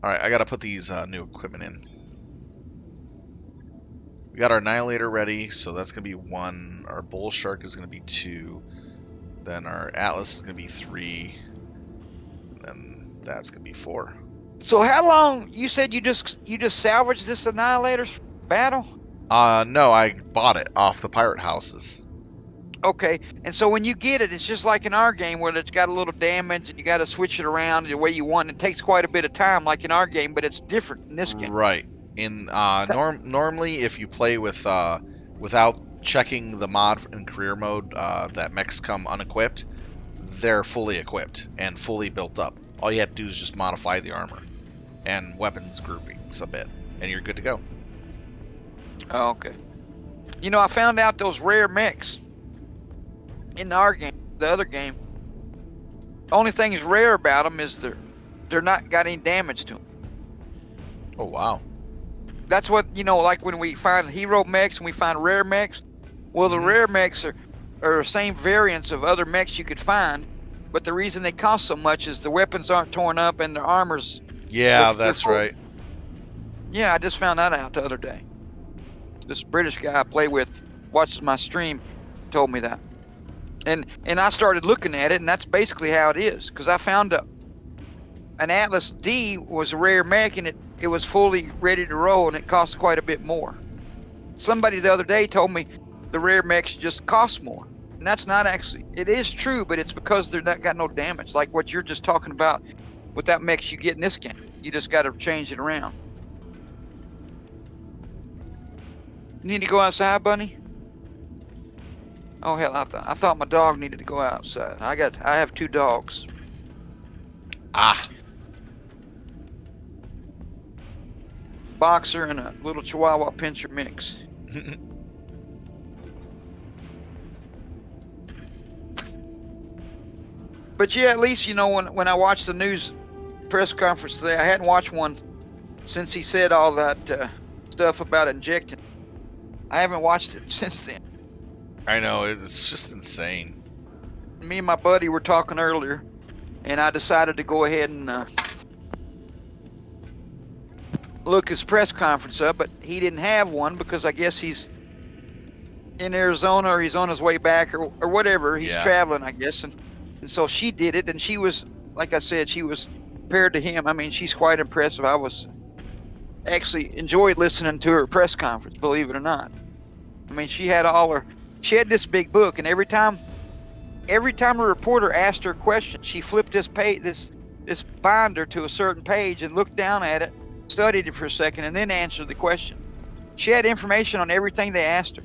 All right, I got to put these new equipment in. We got our Annihilator ready, so that's going to be 1. Our Bull Shark is going to be 2. Then our Atlas is going to be 3. And then that's going to be 4. So how long, you said you just salvaged this Annihilator's battle? No, I bought it off the pirate houses. Okay, and so when you get it, it's just like in our game where it's got a little damage and you got to switch it around the way you want. It takes quite a bit of time, like in our game, but it's different in this game. Right. In normally, if you play with without checking the mod in career mode, that mechs come unequipped, they're fully equipped and fully built up. All you have to do is just modify the armor and weapons groupings a bit, and you're good to go. Oh, okay. You know, I found out those rare mechs in our game, the other game. The only thing is rare about them is they're not got any damage to them. Oh wow. That's what, you know, like when we find hero mechs and we find rare mechs. Well, the rare mechs are the same variants of other mechs you could find, but the reason they cost so much is the weapons aren't torn up and their armor's. Yeah, that's right. Yeah, I just found that out the other day. This British guy I play with watches my stream, told me that. And I started looking at it, and that's basically how it is. Because I found an Atlas D was a rare mech, and it was fully ready to roll, and it cost quite a bit more. Somebody the other day told me the rare mechs just cost more. And that's not actually, it is true, but it's because they're not got no damage. Like what you're just talking about with that mechs you get in this game. You just got to change it around. You need to go outside, Bunny? Oh hell, I thought my dog needed to go outside. I have 2 dogs. Ah. Boxer and a little Chihuahua pincher mix. But yeah, at least when I watched the news press conference today, I hadn't watched one since he said all that stuff about injecting. I haven't watched it since then. I know, it's just insane. Me and my buddy were talking earlier, and I decided to go ahead and look his press conference up, but he didn't have one because I guess he's in Arizona or he's on his way back or whatever. He's Yeah. traveling, I guess. And so she did it, and she was, like I said, she was compared to him. I mean, she's quite impressive. I was actually enjoyed listening to her press conference, believe it or not. I mean, she had this big book, and every time a reporter asked her a question, she flipped this binder to a certain page and looked down at it, studied it for a second, and then answered the question. She had information on everything they asked her.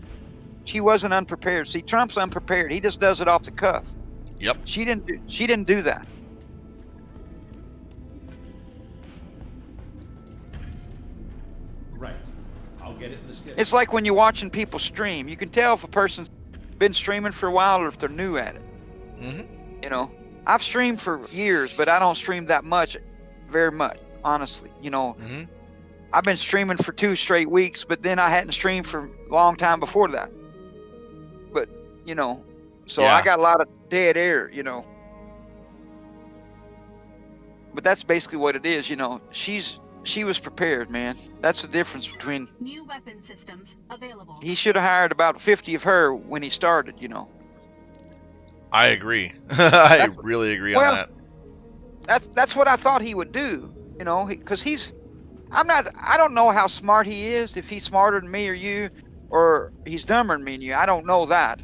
She wasn't unprepared. See, Trump's unprepared. He just does it off the cuff. Yep. She didn't do that. Right. I'll get it in the schedule. It's like when you're watching people stream. You can tell if a person's been streaming for a while or if they're new at it. Mm-hmm. I've streamed for years, but I don't stream that much, very much, honestly. Mm-hmm. I've been streaming for 2 straight weeks, but then I hadn't streamed for a long time before that. But, so Yeah. I got a lot of dead air, But that's basically what it is, She was prepared, man. That's the difference between. New weapon systems available. He should have hired about 50 of her when he started, I agree. I really agree on that. That's what I thought he would do, because I don't know how smart he is, if he's smarter than me or you, or he's dumber than me and you. I don't know that.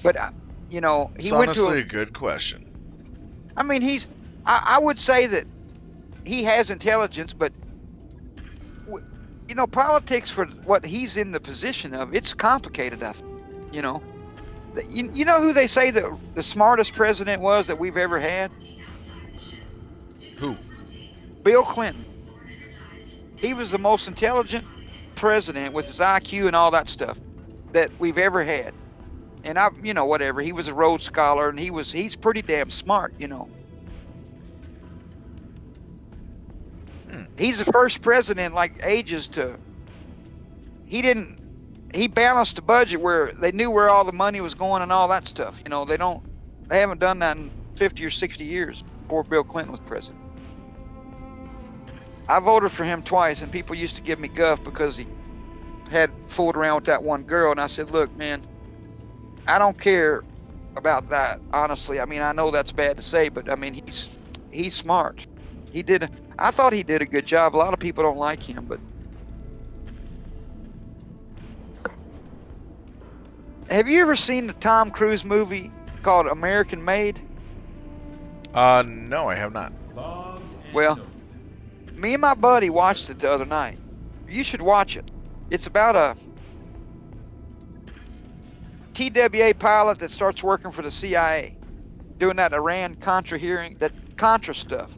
But, he It's went honestly a good question. I mean, I would say that he has intelligence, but, politics for what he's in the position of, it's complicated, I think, You know who they say the smartest president was that we've ever had? Who? Bill Clinton. He was the most intelligent president with his IQ and all that stuff that we've ever had. And whatever. He was a Rhodes Scholar, and he's pretty damn smart, He's the first president he balanced the budget where they knew where all the money was going and all that stuff. They haven't done that in 50 or 60 years before Bill Clinton was president. I voted for him twice, and people used to give me guff because he had fooled around with that one girl, and I said, look, man, I don't care about that, honestly. I mean, I know that's bad to say, but I mean, he's smart. I thought he did a good job. A lot of people don't like him, but have you ever seen the Tom Cruise movie called American Made? No, I have not. Well, me and my buddy watched it the other night. You should watch it. It's about a TWA pilot that starts working for the CIA, doing that that Contra stuff.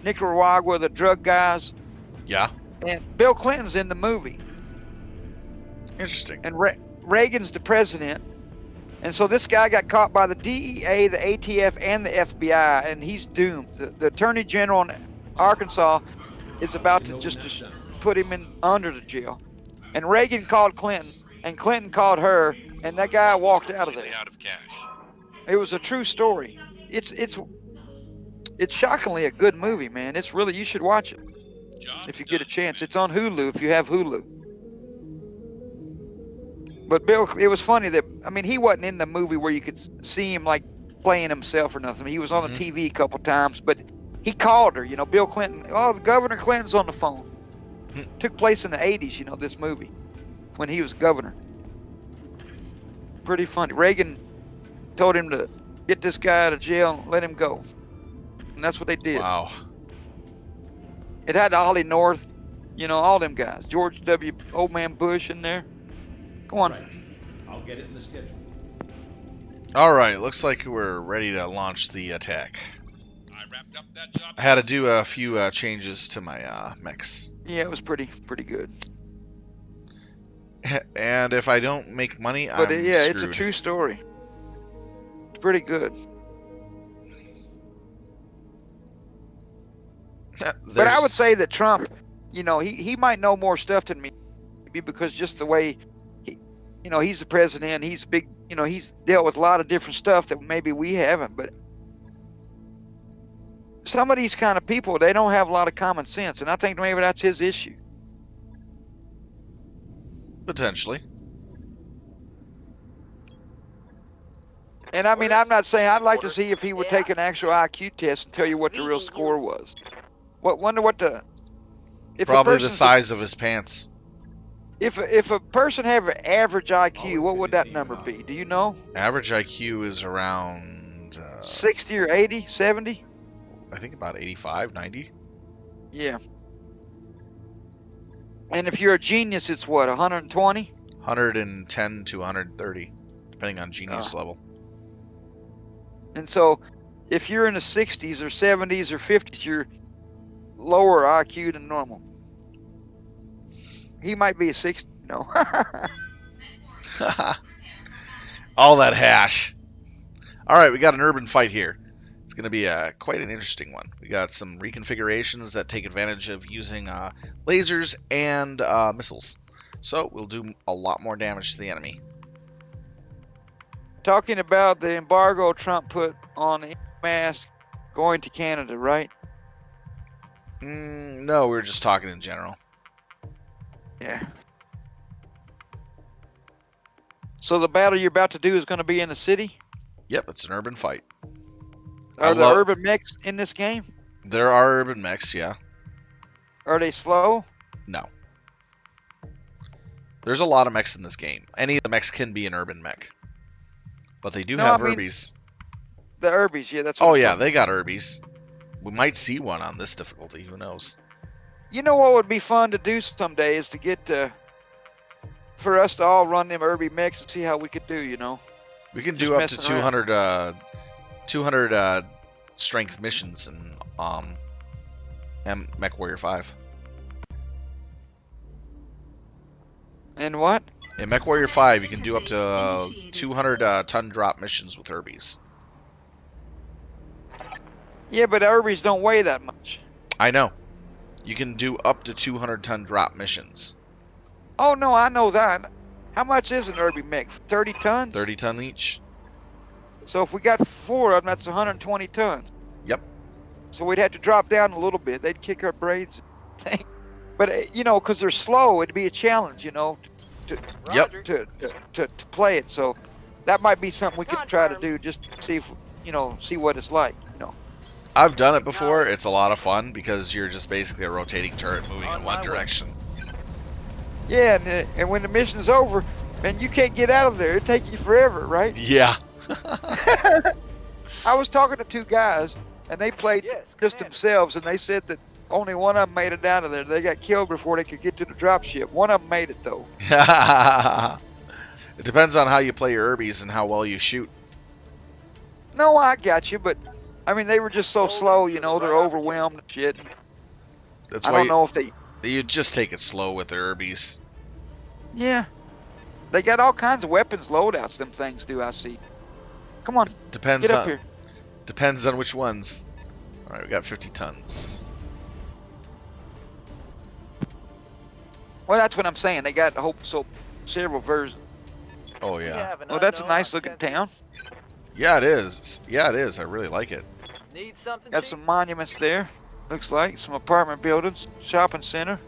Nicaragua, the drug guys. Yeah. And Bill Clinton's in the movie. Interesting. And Reagan's the president. And so this guy got caught by the DEA, the ATF, and the FBI, and he's doomed. The Attorney General in Arkansas is about to just put him under the jail. And Reagan called Clinton, and Clinton called her, and that guy walked out of there. Out of cash. It was a true story. It's shockingly a good movie, man. It's really, you should watch it if you get a chance. It's on Hulu if you have Hulu. But Bill, it was funny that, I mean, he wasn't in the movie where you could see him like playing himself or nothing. He was on the TV a couple times, but he called her, Bill Clinton. Oh, Governor Clinton's on the phone. Took place in the 80s, this movie, when he was governor. Pretty funny. Reagan told him to get this guy out of jail and let him go. And that's what they did. Wow. It had Ollie North, all them guys. George W. Old Man Bush in there. Come on. Right. I'll get it in the schedule. All right, looks like we're ready to launch the attack. I wrapped up that job. I had to do a few changes to my mechs. Yeah, it was pretty good. And if I don't make money, But I'm yeah, screwed. it's a true story. It's pretty good. But I would say that Trump, you know, he might know more stuff than me, because just the way he, you know, he's the president. He's big. You know, he's dealt with a lot of different stuff that maybe we haven't. But some of these kind of people, they don't have a lot of common sense, and I think maybe that's his issue. Potentially. And I mean, I'm not saying I'd like to see if he would take an actual IQ test and tell you what the real score was. Wonder what the if Probably a the person's size of his pants. if a person have an average IQ, what would that number be? Do you know? Average IQ is around 60 or 80, 70? I think about 85, 90. Yeah. And if you're a genius, it's what, 120? 110 to 130, depending on genius level. And so, if you're in the 60s or 70s or 50s, you're lower IQ than normal. He might be a 60, no. All that hash. All right, we got an urban fight here. It's going to be quite an interesting one. We got some reconfigurations that take advantage of using lasers and missiles. So we'll do a lot more damage to the enemy. Talking about the embargo Trump put on the mask going to Canada, right? No, we were just talking in general. Yeah. So the battle you're about to do is going to be in the city? Yep, it's an urban fight. Are there urban mechs in this game? There are urban mechs, yeah. Are they slow? No. There's a lot of mechs in this game. Any of the mechs can be an urban mech. But they do have Urbies. The Urbies, yeah, that's what Oh, yeah, they got Urbies. We might see one on this difficulty. Who knows? You know what would be fun to do someday is to get for us to all run them Urby mechs and see how we could do, you know? We can do up to 200 strength missions in Mech Warrior 5. And what? In Mech Warrior 5, you can do up to 200 ton drop missions with Urbies. Yeah, but Urbies don't weigh that much. I know. You can do up to 200 ton drop missions. Oh, no, I know that. How much is an Urby mech? 30 tons? 30 ton each. So if we got 4 of them, that's 120 tons. Yep. So we'd have to drop down a little bit. They'd kick our braids. But, you know, because they're slow, it'd be a challenge, you know, to play it. So that might be something we could try to do just to see if, you know, see what it's like, you know. I've done it before. It's a lot of fun because you're just basically a rotating turret moving in one direction. Yeah, and when the mission's over, man, you can't get out of there. It'd take you forever, right? Yeah. I was talking to 2 guys, and they played just themselves, and they said that only one of them made it out of there. They got killed before they could get to the dropship. One of them made it, though. It depends on how you play your Urbies and how well you shoot. No, I got you, but, I mean, they were just so slow, you know, they're overwhelmed and shit. That's I why don't know if they... You just take it slow with the Urbies. Yeah. They got all kinds of weapons loadouts, them things do, I see. Come on, Depends get up on here. Depends on which ones. Alright, we got 50 tons. Well, that's what I'm saying. They got several versions. Oh, yeah. Oh, that's a nice looking town. Yeah, it is. Yeah, it is. I really like it. Need something? Got some monuments there. Looks like some apartment buildings, shopping center,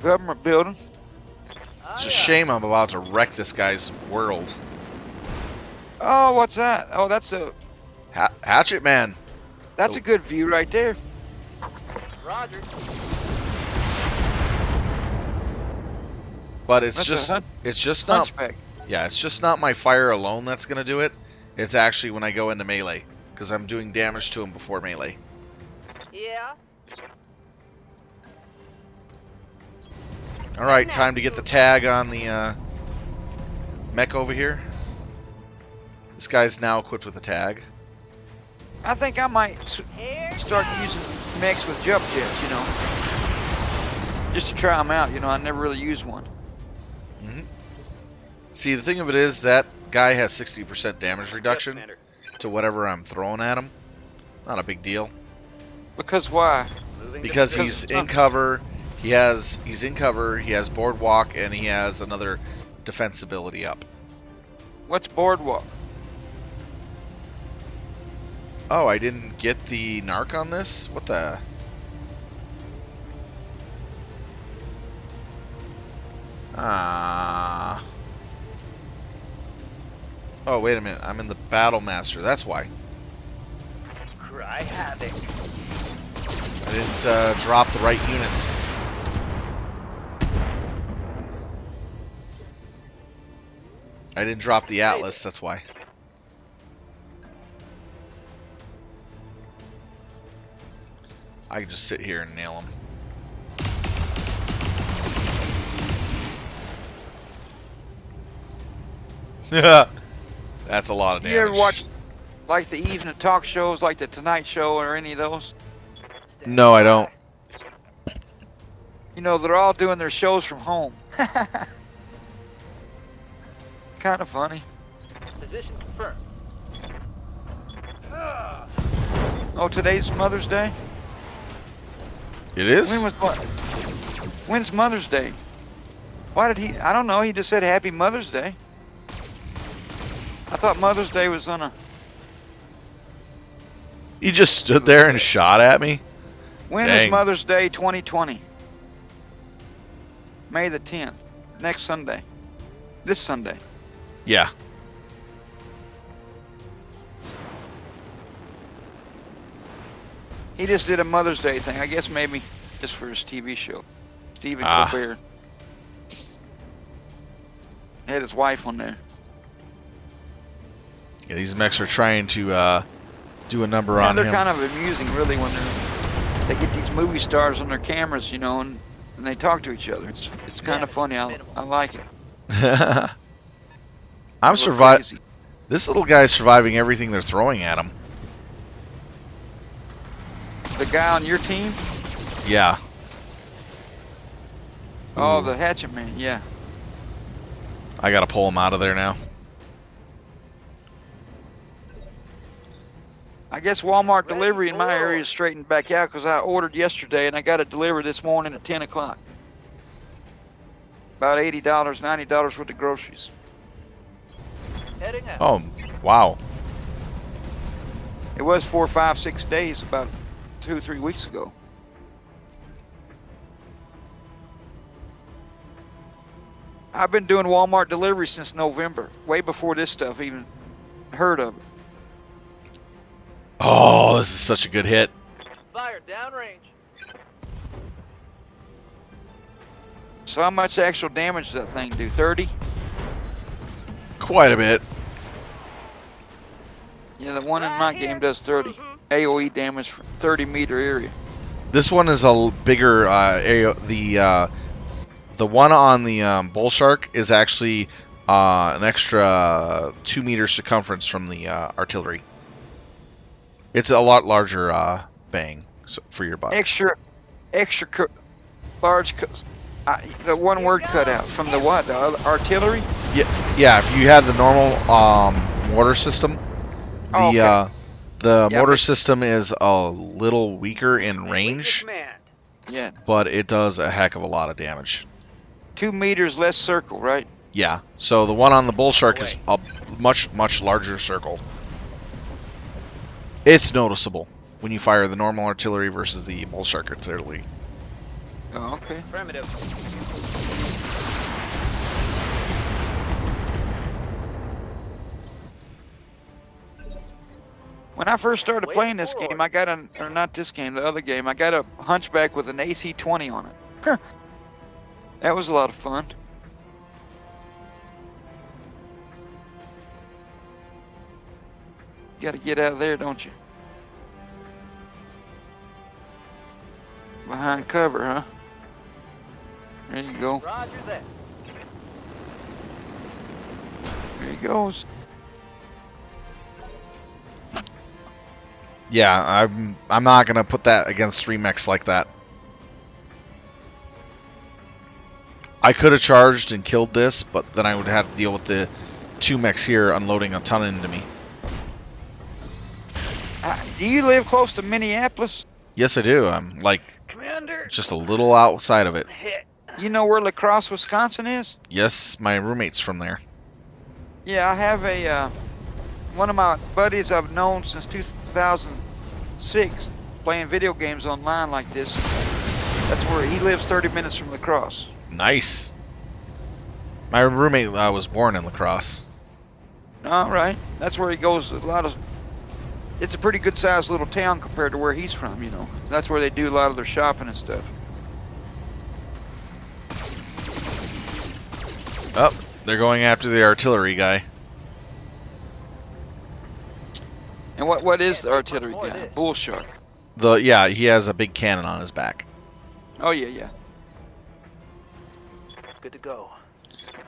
government buildings. It's a shame I'm about to wreck this guy's world. Oh, what's that? Oh, that's a Hatchet Man. That's a good view right there. Roger. But it's That's just not. Hunchback. Yeah, it's just not my fire alone that's gonna do it. It's actually when I go into melee because I'm doing damage to him before melee. Yeah. All right, time to get the tag on the mech over here. This guy's now equipped with a tag. I think I might start using mechs with jump jets, you know, just to try them out. You know, I never really used one. See, the thing of it is that guy has 60% damage reduction to whatever I'm throwing at him. Not a big deal. Because why? Moving to Because Because he's it's in not- cover. He's in cover. He has boardwalk, and he has another defense ability up. What's boardwalk? Oh, I didn't get the narc on this? What the? Ah. Oh, wait a minute. I'm in the Battle Master. That's why. cry havoc. I didn't drop the right units. I didn't drop the Atlas. That's why. I can just sit here and nail them. That's a lot of damage. You ever watch like the evening talk shows, like the Tonight Show or any of those? No, I don't. You know, they're all doing their shows from home. Kind of funny. Position confirmed. Oh, today's Mother's Day? It is? When's Mother's Day? Why did he? I don't know. He just said Happy Mother's Day. I thought Mother's Day was on a. He just stood there and shot at me? When Dang. is Mother's Day 2020? May the 10th. Next Sunday. This Sunday. Yeah. He just did a Mother's Day thing. I guess maybe just for his TV show. Stephen Ah. Colbert. Had his wife on there. Yeah, these mechs are trying to do a number Yeah, on they're him. kind of amusing, really, when they get these movie stars on their cameras, you know, and they talk to each other. It's kind of funny. I like it. I'm Look surviving. crazy. This little guy's surviving everything they're throwing at him. The guy on your team? Yeah. Oh, Ooh. the Hatchet Man. Yeah. I gotta pull him out of there now. I guess Walmart delivery in my area is straightened back out because I ordered yesterday and I got it delivered this morning at 10 o'clock. About $80, $90 worth of groceries. Heading out. Oh, wow. It was 4, 5, 6 days about 2, 3 weeks ago. I've been doing Walmart delivery since November, way before this stuff even heard of it. Oh, this is such a good hit. Fire downrange. So how much actual damage does that thing do? 30? Quite a bit. Yeah, the one in my game does 30. AoE damage for 30-meter area. This one is a bigger area. The one on the bull shark is actually an extra 2 meter circumference from the artillery. It's a lot larger bang for your butt. Extra large. The one word cut out from the what? The artillery? Yeah. If you had the normal mortar system, the mortar system is a little weaker in range, Yeah. but it does a heck of a lot of damage. 2 meters less circle, right? Yeah. So the one on the bull shark is a much larger circle. It's noticeable when you fire the normal artillery versus the bull shark artillery. Oh, okay. Affirmative. When I first started playing this game, I got or not this game, the other game, I got a Hunchback with an AC-20 on it. That was a lot of fun. You gotta get out of there, don't you? Behind cover, huh? There you go. Roger that. There he goes. Yeah, I'm not gonna put that against 3 mechs like that. I could have charged and killed this, but then I would have to deal with the 2 mechs here unloading a ton into me. Do you live close to Minneapolis? Yes, I do. I'm like Commander, just a little outside of it. hit. You know where La Crosse, Wisconsin is? Yes, my roommate's from there. Yeah, I have a one of my buddies I've known since 2006 playing video games online like this. That's where he lives 30 minutes from La Crosse. Nice. My roommate was born in La Crosse. All right. That's where he goes a lot of. It's a pretty good sized little town compared to where he's from, you know. That's where they do a lot of their shopping and stuff. Oh, they're going after the artillery guy. And what is the artillery guy? Bull shark. Yeah, he has a big cannon on his back. Oh yeah, yeah. Good to go.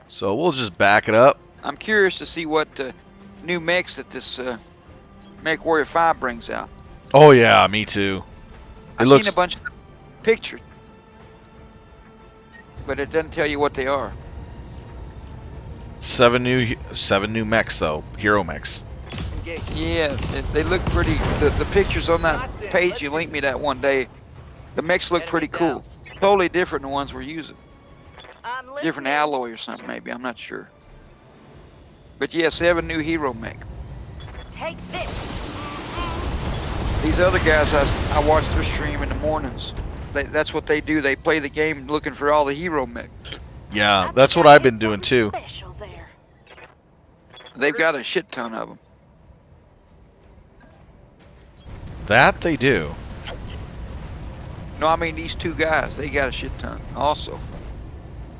So we'll just back it up. I'm curious to see what new mechs that this Mech Warrior 5 brings out. Oh yeah, me too. I've seen a bunch of pictures, but it doesn't tell you what they are. seven new mechs though, hero mechs. Engage. Yeah, they look pretty. The pictures on that page you linked me that one day, the mechs look pretty cool. Totally different than the ones we're using. Different alloy or something maybe. I'm not sure. But yeah, 7 new hero mech. Take this. These other guys, I watch their stream in the mornings. That's what they do. They play the game looking for all the hero mechs. Yeah, that's what I've been doing too. Special there. They've got a shit ton of them. That they do. No, I mean these two guys. They got a shit ton also.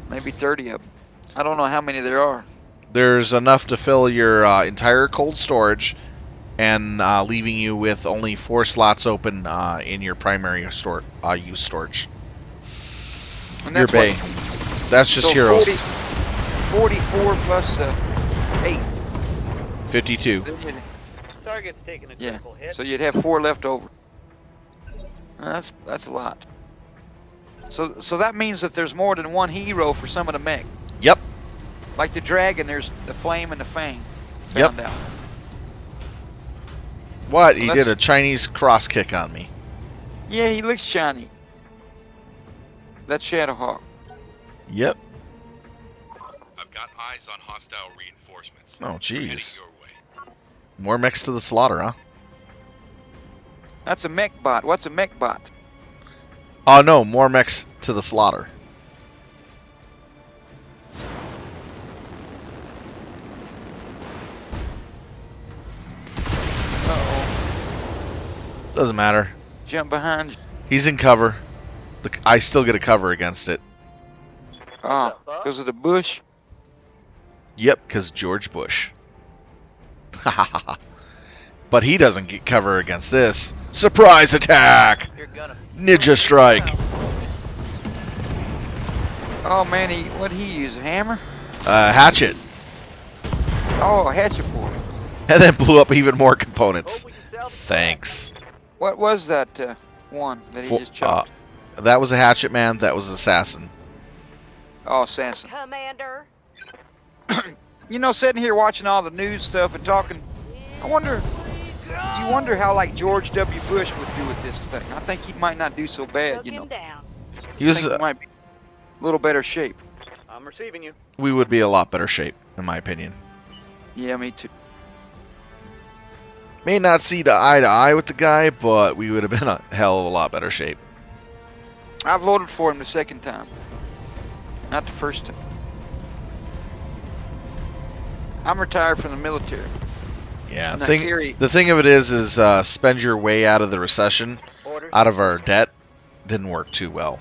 Maybe 30 of them. I don't know how many there are. There's enough to fill your entire cold storage, and leaving you with only 4 slots open in your primary use storage. And Your that's bay. That's just so heroes. 44 plus 8. 52. Target's taking a Yeah. critical hit. So you'd have 4 left over. That's a lot. So that means that there's more than one hero for some of the mech. Yep. Like the dragon, there's the flame and the fang. Yep. Found out. What? Well, He that's- did a Chinese cross kick on me. Yeah, he looks shiny. That's Shadowhawk. Yep. I've got eyes on hostile reinforcements. Oh, Heading jeez. your way. More mechs to the slaughter, huh? That's a mech bot. What's a mech bot? Oh, no. More mechs to the slaughter. Uh-oh. Doesn't matter. Jump behind you. He's in cover. I still get a cover against it. Oh, because of the bush? Yep, because George Bush. But he doesn't get cover against this. Surprise attack! You're gonna. Ninja strike! Oh man, what'd he use? A hammer? Hatchet. Oh, a hatchet board. And then blew up even more components. Hope we can salvage Thanks. What was that one that he just chopped? That was a hatchet man. That was assassin. Oh, assassin. Commander. You know, sitting here watching all the news stuff and talking, I wonder, do you wonder how like George W. Bush would do with this thing? I think he might not do so bad, Took you him know. down. He I was. think he might be a little better shape. I'm receiving you. We would be a lot better shape, in my opinion. Yeah, me too. May not see eye to eye with the guy, but we would have been a hell of a lot better shape. I've voted for him the second time, not the first time. I'm retired from the military. Yeah. And I carry- The thing of it is spend your way out of the recession, Orders. out of our debt, didn't work too well.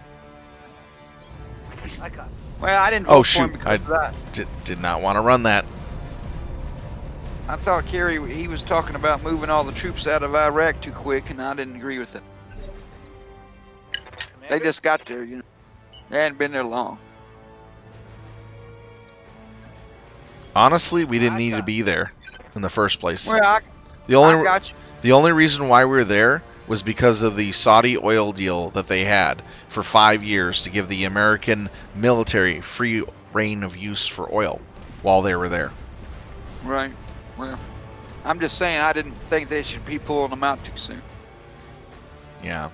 I got. Well, I didn't vote Oh for him shoot! because I of that. did not want to run that. I thought Kerry, he was talking about moving all the troops out of Iraq too quick, and I didn't agree with it. They Commander? just got there, you know. They hadn't been there long. Honestly, we didn't need to be there in the first place. Well, I The only got you. the only reason why we were there was because of the Saudi oil deal that they had for 5 years to give the American military free reign of use for oil while they were there. Right. Well, I'm just saying I didn't think they should be pulling them out too soon. Yeah.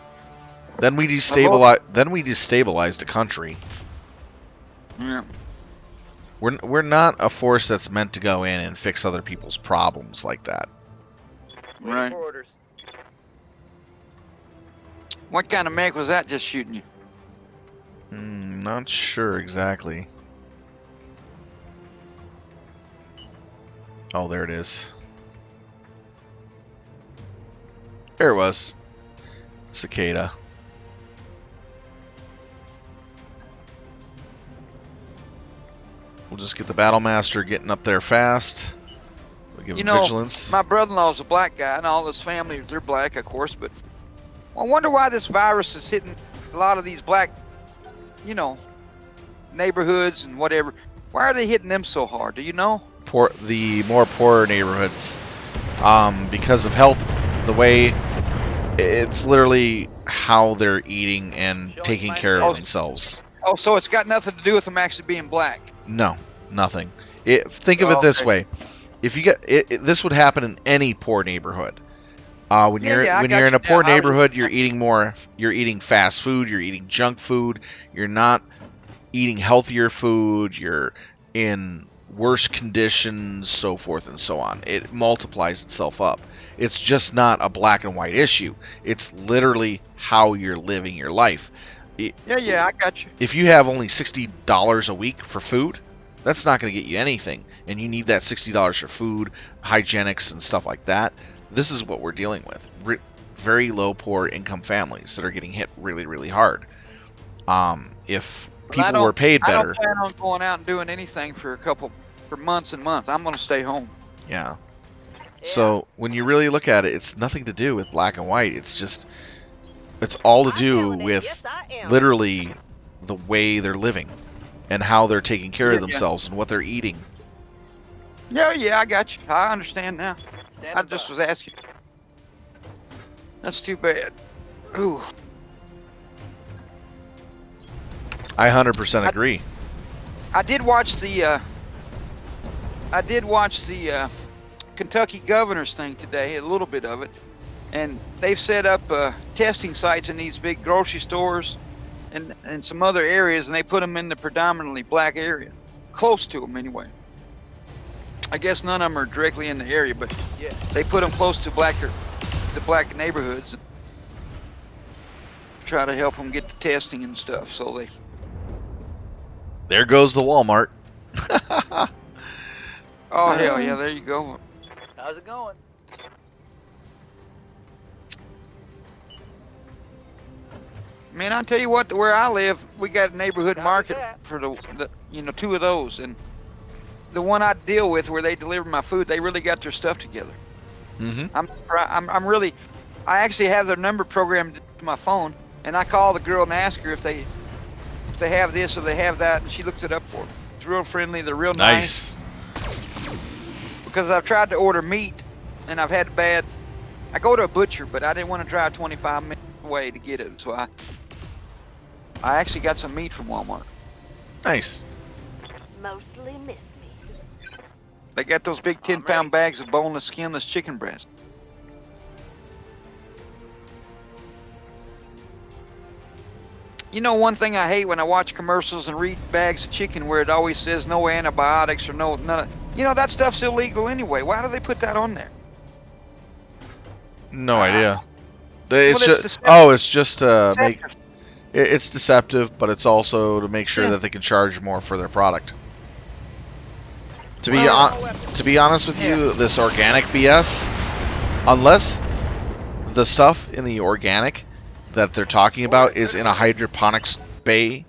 Then we destabilize the country. Yeah. We're not a force that's meant to go in and fix other people's problems like that. Waiting Right. for orders. What kind of mech was that just shooting you? Not sure exactly. Oh, there it is. There it was. Cicada. We'll just get the Battle Master getting up there fast. We'll give You him know, vigilance. my brother-in-law's a black guy, and all his family, they're black, of course, but I wonder why this virus is hitting a lot of these black, you know, neighborhoods and whatever. Why are they hitting them so hard? Do you know? The more poorer neighborhoods, because of health, the way it's literally how they're eating and taking care of themselves. Oh, so it's got nothing to do with them actually being black. No, nothing. Think of it this way: if you get this would happen in any poor neighborhood. When you're in a poor neighborhood, you're eating fast food, you're eating junk food, you're not eating healthier food, you're in worse conditions, so forth and so on. It multiplies itself up. It's just not a black and white issue. It's literally how you're living your life. Yeah, I got you. If you have only $60 a week for food, that's not going to get you anything. And you need that $60 for food, hygienics, and stuff like that. This is what we're dealing with. Very low, poor income families that are getting hit really, really hard. If people were paid better. I don't plan on going out and doing anything for months and months. I'm going to stay home. Yeah. So when you really look at it, it's nothing to do with black and white. It's all to do with literally the way they're living and how they're taking care of themselves and what they're eating. Yeah, I got you. I understand now. I just was asking. That's too bad. Ooh. I 100% agree. I did watch the Kentucky governor's thing today, a little bit of it, and they've set up testing sites in these big grocery stores and some other areas, and they put them in the predominantly black area, close to them anyway. I guess none of them are directly in the area, but they put them close to the black neighborhoods, and try to help them get the testing and stuff. So they. There goes the Walmart. Oh hell yeah! There you go. How's it going? Man, I tell you what, where I live, we got a neighborhood market for the two of those, and the one I deal with where they deliver my food, they really got their stuff together. Mm-hmm. I actually have their number programmed to my phone, and I call the girl and ask her if they have this or they have that, and she looks it up for me. It's real friendly. They're real nice. Because I've tried to order meat, and I've had I go to a butcher, but I didn't want to drive 25 minutes away to get it, so I actually got some meat from Walmart. Nice. Mostly miss me. They got those big 10-pound bags of boneless, skinless chicken breast. You know, one thing I hate when I watch commercials and read bags of chicken where it always says no antibiotics or none of, that stuff's illegal anyway. Why do they put that on there? No idea. It's just to make it's deceptive, but it's also to make sure that they can charge more for their product. To be honest with you, this organic BS, unless the stuff in the organic that they're talking about is in a hydroponics bay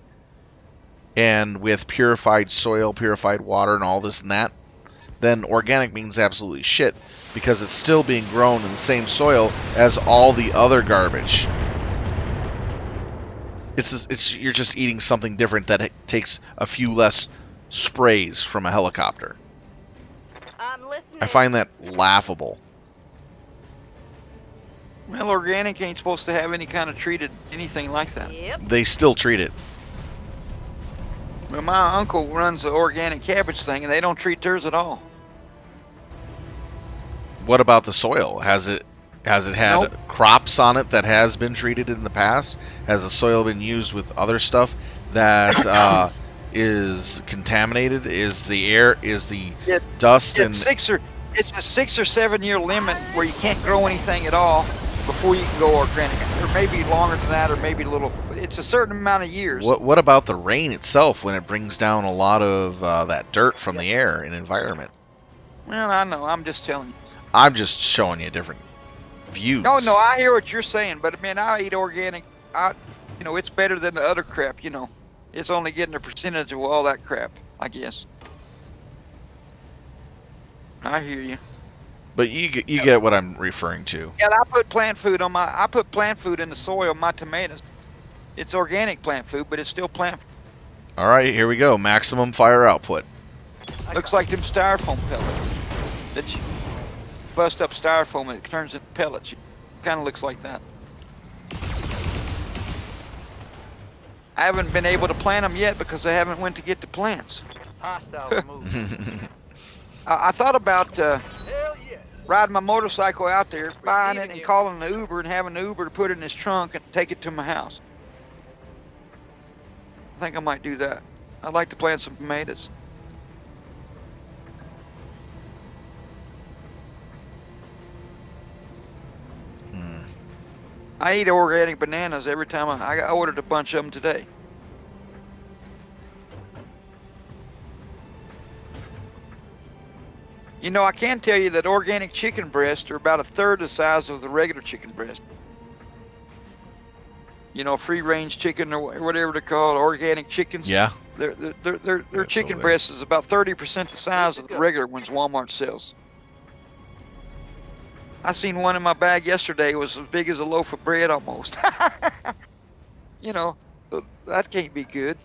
and with purified soil, purified water, and all this and that, then organic means absolutely shit because it's still being grown in the same soil as all the other garbage. You're just eating something different that takes a few less sprays from a helicopter. I'm listening. I find that laughable. Well, organic ain't supposed to have any kind of treated anything like that. Yep. They still treat it. Well, my uncle runs the organic cabbage thing, and they don't treat theirs at all. What about the soil? Has it Has it had Nope. crops on it that has been treated in the past? Has the soil been used with other stuff that is contaminated? Is the air, is the It, dust and it's a 6 or 7 year limit where you can't grow anything at all before you can go organic, or maybe longer than that, or maybe a little. It's a certain amount of years. what about the rain itself when it brings down a lot of that dirt from the air and environment? Well, I know. I'm just telling you. I'm just showing you different views. No, I hear what you're saying, but man, I eat organic. It's better than the other crap. It's only getting a percentage of all that crap, I guess. I hear you. But you get what I'm referring to. Yeah, I put plant food in the soil on my tomatoes. It's organic plant food, but it's still plant food. All right, here we go. Maximum fire output. Looks like them styrofoam pellets. That you bust up styrofoam and it turns into pellets. Kind of looks like that. I haven't been able to plant them yet because I haven't went to get the plants. Hostile removed. I thought about Hell yeah. riding my motorcycle out there, buying it, and calling the Uber and having the Uber to put it in his trunk and take it to my house. I think I might do that. I'd like to plant some tomatoes. I eat organic bananas every time. I ordered a bunch of them today. I can tell you that organic chicken breasts are about a third the size of the regular chicken breast. Free-range chicken or whatever they're called, organic chickens. Yeah. Their chicken Absolutely. breast is about 30% the size of the regular ones Walmart sells. I seen one in my bag yesterday. It was as big as a loaf of bread almost. That can't be good.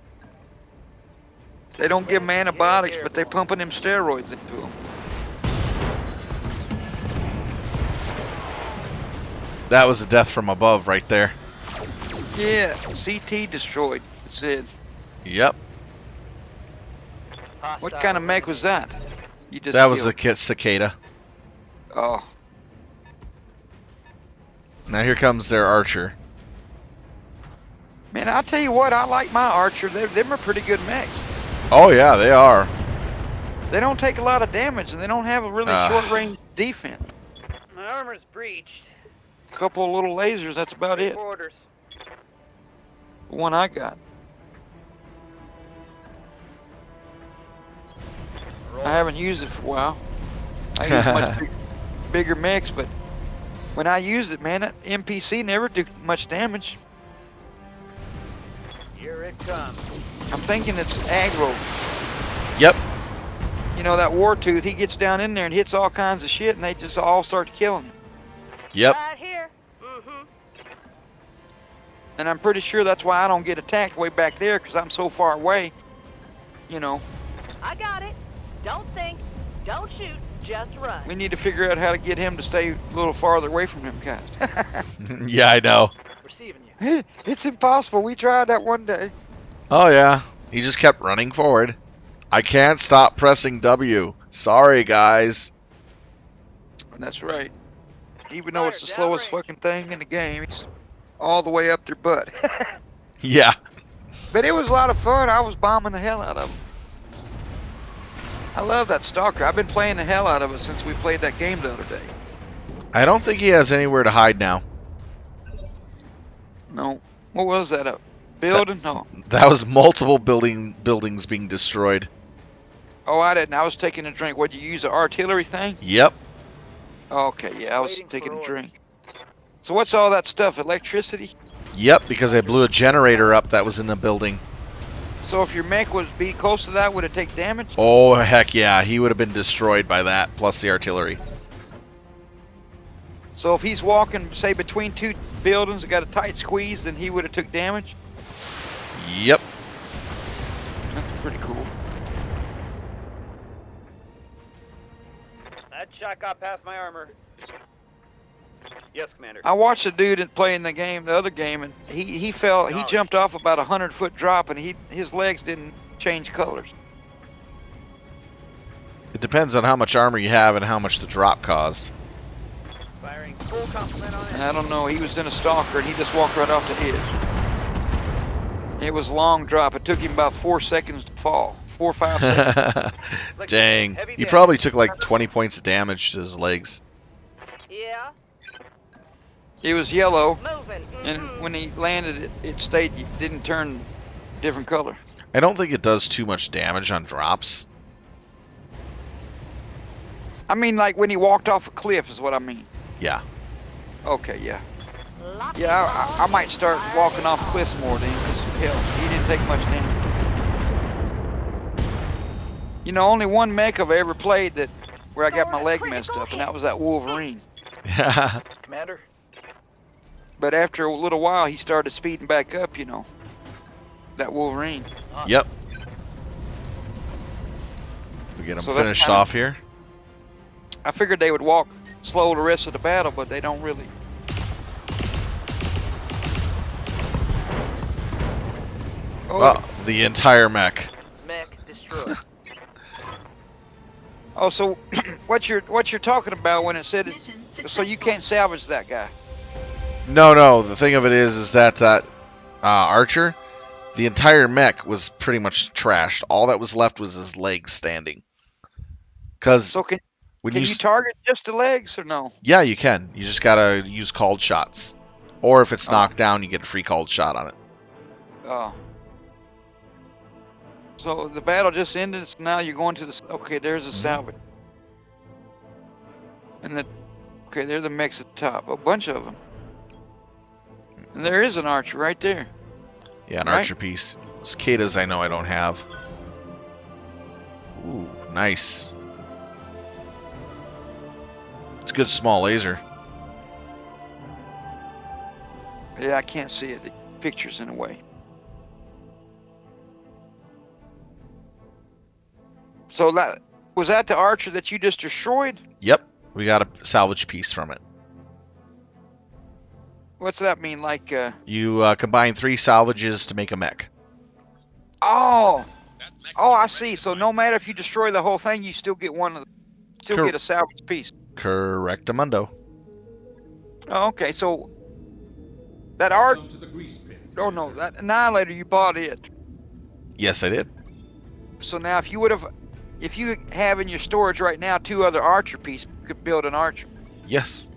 They don't give them antibiotics, but they're pumping them steroids into them. That was a death from above right there. Yeah, CT destroyed, it said. Yep. What kind of mech was that? You just That was killed? a cicada. Oh, Now here comes their archer. man, I'll tell you what, I like my Archer. Them are pretty good mechs. Oh yeah, they are. They don't take a lot of damage, and they don't have a really short-range defense. My armor's breached. A couple of little lasers, that's about it. Orders. The one I got. I haven't used it for a while. I use much bigger mechs, but when I use it, man, that NPC never do much damage. Here it comes. I'm thinking it's aggro. Yep. That Wartooth, he gets down in there and hits all kinds of shit, and they just all start killing him. Yep. Right here. Mm-hmm. And I'm pretty sure that's why I don't get attacked way back there, because I'm so far away. I got it. Don't think. Don't shoot. Just run. We need to figure out how to get him to stay a little farther away from them guys. Yeah, I know. Receiving you. It's impossible. We tried that one day. Oh yeah. He just kept running forward. I can't stop pressing W. Sorry, guys. That's right. Even though it's the slowest fucking thing in the game, it's all the way up their butt. Yeah. But it was a lot of fun. I was bombing the hell out of them. I love that Stalker. I've been playing the hell out of it since we played that game the other day. I don't think he has anywhere to hide now. No. What was that? A building? No. That was multiple buildings being destroyed. Oh, I didn't. I was taking a drink. What'd you use, the artillery thing? Yep. Okay, yeah, I was Waiting for taking a orders. drink. So what's all that stuff? Electricity? Yep, because they blew a generator up that was in the building. So if your mech was be close to that, would it take damage? Oh, heck yeah. He would have been destroyed by that, plus the artillery. So if he's walking, say, between two buildings and got a tight squeeze, then he would have took damage? Yep. That's pretty cool. That shot got past my armor. Yes, Commander. I watched a dude playing the game, the other game, and he fell. He jumped off about 100-foot drop, and his legs didn't change colors. It depends on how much armor you have and how much the drop caused. Firing full compliment on it. I don't know. He was in a stalker and he just walked right off the edge. It was a long drop. It took him about 4 seconds to fall. 4 or 5 seconds. Dang. Heavy He damage. probably took like 20 points of damage to his legs. Yeah, It was yellow, moving. and when he landed, it stayed. It didn't turn different color. I don't think it does too much damage on drops. I mean, like when he walked off a cliff is what I mean. Yeah. Okay, yeah. Lock Yeah, it I might start walking off cliffs more then, because hell, he didn't take much damage. You know, only one mech I've ever played that where I got my leg messed up, and that was that Wolverine. Commander. But after a little while, he started speeding back up, you know. That Wolverine. Yep. We get him So that finished kinda- off here. I figured they would walk slow the rest of the battle, but they don't really. Oh, Oh, the entire mech. Mech destroyed. oh, so what you're talking about when it said it? Mission So you successful. can't salvage that guy. No. The thing of it is that Archer, the entire mech was pretty much trashed. All that was left was his legs standing. Because So can when you target just the legs or no? yeah, you can. You just gotta use called shots, or if it's Oh. knocked down, you get a free called shot on it. Oh. So the battle just ended. So now you're going to the. Okay, there's a salvage. And the. Okay, there are the mechs at the top. A bunch of them. And there is an archer right there. Yeah, an Right. Archer piece. Cicadas, I know I don't have. Ooh, nice. It's a good small laser. Yeah, I can't see it. The picture's in a way. So that was that the archer that you just destroyed? Yep, we got a salvage piece from it. What's that mean? Like, You combine 3 salvages to make a mech. oh, I see. So no matter if you destroy the whole thing, you still get Cor- get a salvage piece. Correctamundo. Oh, okay. So that art. Welcome to the grease pit. Oh no, that annihilator you bought it. Yes, I did. So now if you have in your storage right now 2 other archer pieces, you could build an archer. Yes.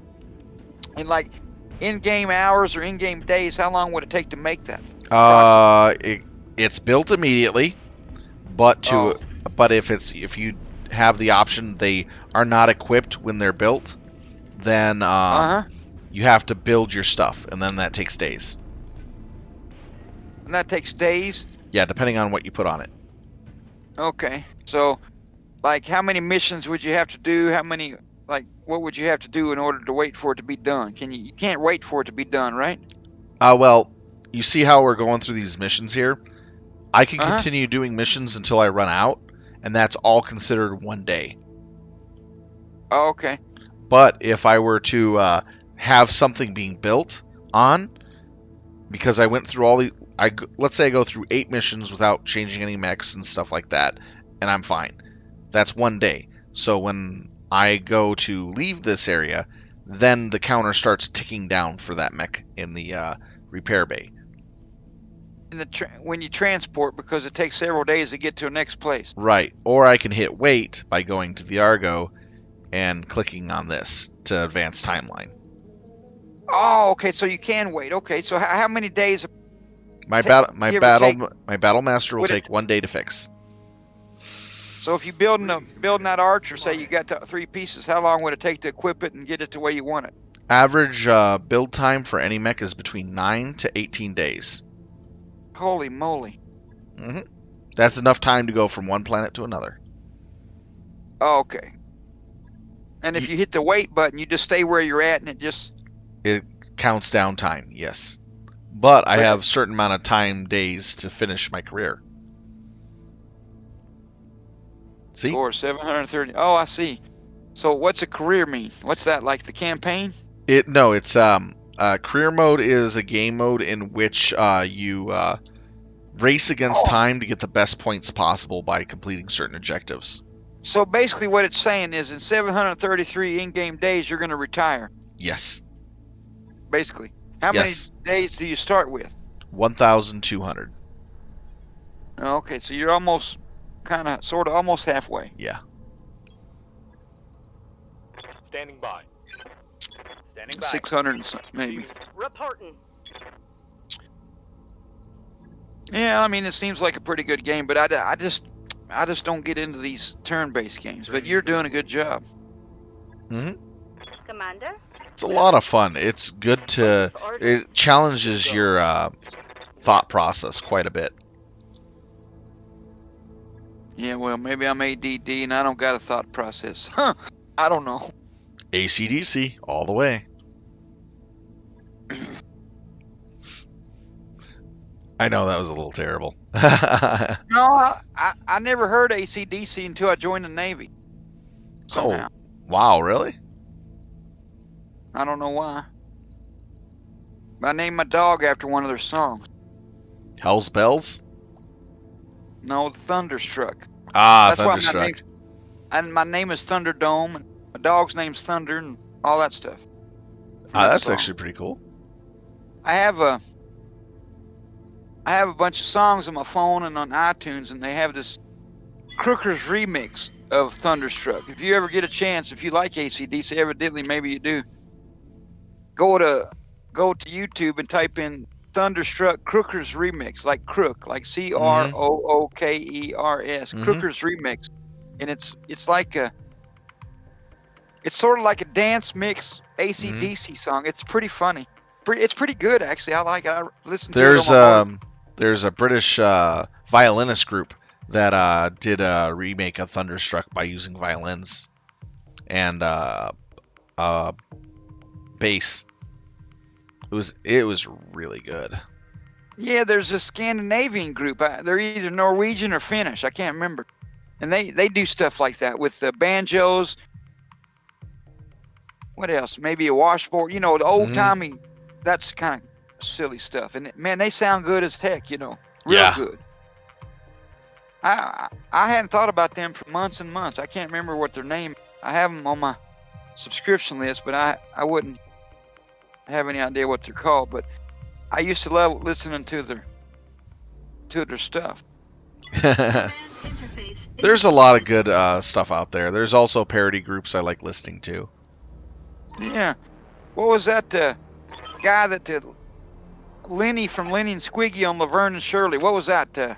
And like in-game hours or in-game days, how long would it take to make that? It's built immediately, but if you have the option, they are not equipped when they're built, then you have to build your stuff, and then that takes days. And that takes days. Yeah, depending on what you put on it. Okay. So, like, how many missions would you have to do? How many, like, what would you have to do in order to wait for it to be done? You can't wait for it to be done, right? Well, you see how we're going through these missions here? I can Uh-huh. continue doing missions until I run out, and that's all considered one day. Oh, okay. But if I were to have something being built on, because I went through let's say I go through 8 missions without changing any mechs and stuff like that, and I'm fine. That's one day. So when I go to leave this area, then the counter starts ticking down for that mech in the repair bay. When you transport, because it takes several days to get to the next place. Right. Or I can hit wait by going to the Argo and clicking on this to advance timeline. Oh, okay. So you can wait. Okay. So how many days? My give or take- battle master will Would it- take 1 day to fix. So if you building that archer, say you got 3 pieces, how long would it take to equip it and get it the way you want it? Average build time for any mech is between 9 to 18 days. Holy moly. That's enough time to go from one planet to another. Oh, okay. And if you hit the wait button, you just stay where you're at, and It counts down time, yes. But I But- have a certain amount of time days to finish my career. See? Or 730. Oh, I see. So what's a career mean? What's that, like the campaign? It's career mode is a game mode in which you race against time to get the best points possible by completing certain objectives. So basically what it's saying is in 733 in-game days, you're going to retire. Yes. basically. How Yes. many days do you start with? 1,200. Okay, so you're almost, sort of, almost halfway. Yeah. Standing by. Standing by. 600 and maybe. Reporting. Yeah, I mean, it seems like a pretty good game, but I just don't get into these turn-based games. But you're doing a good job. hmm Commander? It's a lot of fun. It's good to. It challenges your thought process quite a bit. Yeah, well, maybe I'm ADD and I don't got a thought process. Huh? I don't know. AC/DC all the way. I know that was a little terrible. No, I never heard AC/DC until I joined the Navy. Somehow. Oh, wow, really? I don't know why. I named my dog after one of their songs. Hell's Bells? No, Thunderstruck. Ah, That's why Thunderstruck. my name is Thunderdome, and my dog's name's Thunder, and all that stuff. Ah, that's song. actually pretty cool. I have a bunch of songs on my phone and on iTunes, and they have this Crooker's remix of Thunderstruck. If you ever get a chance, if you like AC/DC, evidently maybe you do, go to YouTube and type in Thunderstruck Crooker's remix, like Crook, like CROOKERS, Crooker's remix, and it's sort of like a dance mix AC/DC song. It's pretty funny. It's pretty good actually. I like it. I listen to it on my there's a British violinist group that did a remake of Thunderstruck by using violins and bass. It was really good. Yeah, there's a Scandinavian group. They're either Norwegian or Finnish. I can't remember. And they do stuff like that with the banjos. What else? Maybe a washboard. You know, the old timey. That's kind of silly stuff. And man, they sound good as heck. You know, real good. I hadn't thought about them for months and months. I can't remember what their name. I have them on my subscription list, but I wouldn't have any idea what they're called. But I used to love listening to their stuff. There's a lot of good stuff out there. There's also parody groups I like listening to. Yeah. What was that guy that did Lenny from Lenny and Squiggy on Laverne and Shirley? What was that?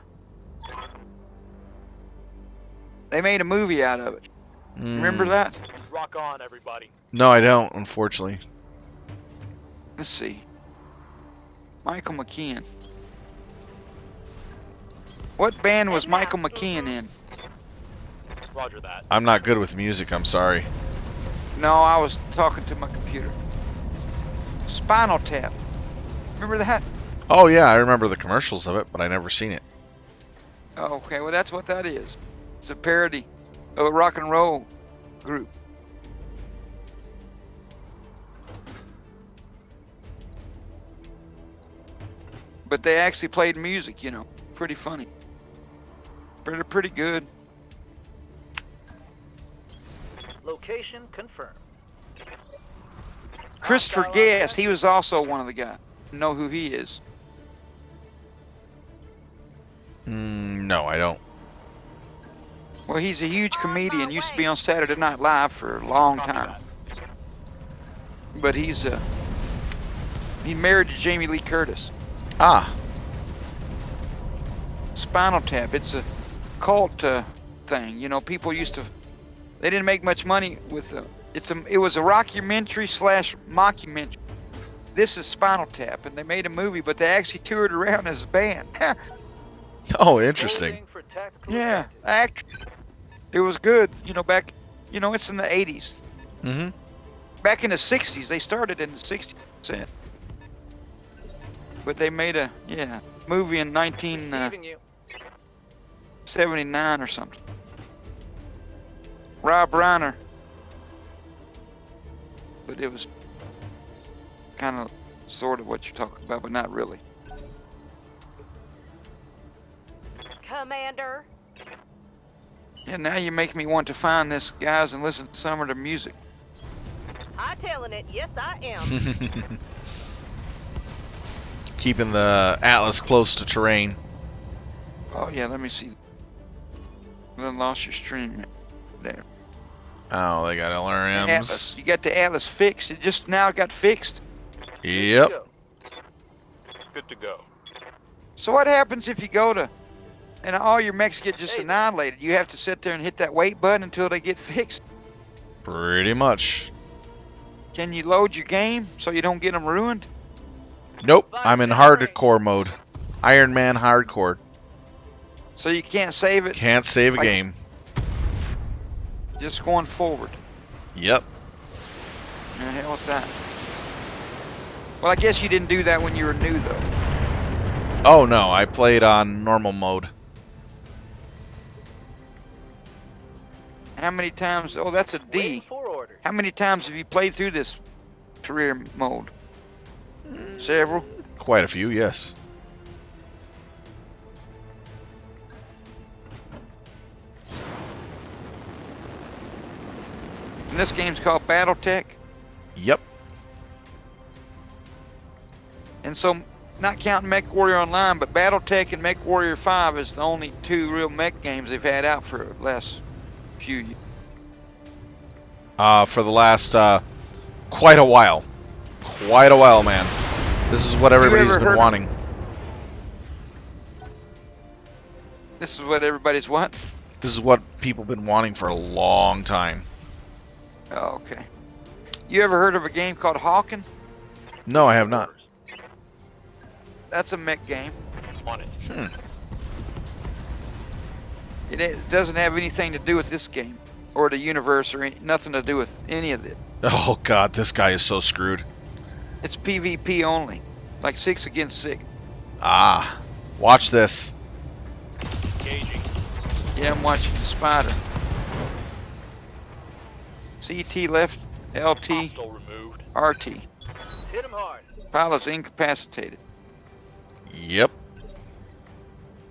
They made a movie out of it. Remember that? Rock on, everybody. No, I don't, unfortunately. Let's see. Michael McKean. What band was Michael McKean in? Roger that. I'm not good with music, I'm sorry. No, I was talking to my computer. Spinal Tap. Remember that? Oh yeah, I remember the commercials of it, but I never seen it. Oh, okay, well that's what that is. It's a parody of a rock and roll group. But they actually played music, you know. Pretty funny. Pretty good. Location confirmed. Christopher Guest, he was also one of the guys. You know who he is? No, I don't. Well, he's a huge comedian. Used to be on Saturday Night Live for a long time. But he's married to Jamie Lee Curtis. Ah. Spinal Tap. It's a cult thing. You know, people used to. They didn't make much money with it was a rockumentary / mockumentary. This is Spinal Tap, and they made a movie, but they actually toured around as a band. Oh, interesting. Yeah, it was good. You know, back. You know, it's in the 80s. Back in the 60s, they started in the 60s. But they made a movie in 1979 or something. Rob Reiner. But it was kind of sort of what you're talking about, but not really. Commander. Yeah, now you make me want to find this guys and listen to some of their music. I'm telling it, yes I am. Keeping the Atlas close to terrain. Oh yeah, let me see. Then lost your stream. There. Oh, they got Atlas. LRMs. You got the Atlas fixed. It just now got fixed. Yep. Good to go. So what happens if you go to, and all your mechs get just annihilated? You have to sit there and hit that wait button until they get fixed. Pretty much. Can you load your game so you don't get them ruined? Nope. I'm in hardcore mode. Iron Man hardcore. So you can't save it? Can't save a game. Just going forward. Yep. The hell with that. Well, I guess you didn't do that when you were new, though. Oh no, I played on normal mode. How many times? Oh, that's a D. How many times have you played through this career mode? Several? Quite a few, yes. And this game's called BattleTech? Yep. And so, not counting Mech Warrior Online, but BattleTech and Mech Warrior 5 is the only two real mech games they've had out for the last few years. For the last, quite a while. Quite a while, man. This is what everybody's been wanting. This is what everybody's what? This is what people have been wanting for a long time. Oh, okay. You ever heard of a game called Hawken? No, I have not. That's a mech game. On it. It doesn't have anything to do with this game or the universe or nothing to do with any of it. Oh god, this guy is so screwed. It's PvP only, like 6 against 6. Ah, watch this. Engaging. Yeah, I'm watching the spider. CT left, LT, Hostile removed. RT. Hit him hard. Pilot's incapacitated. Yep.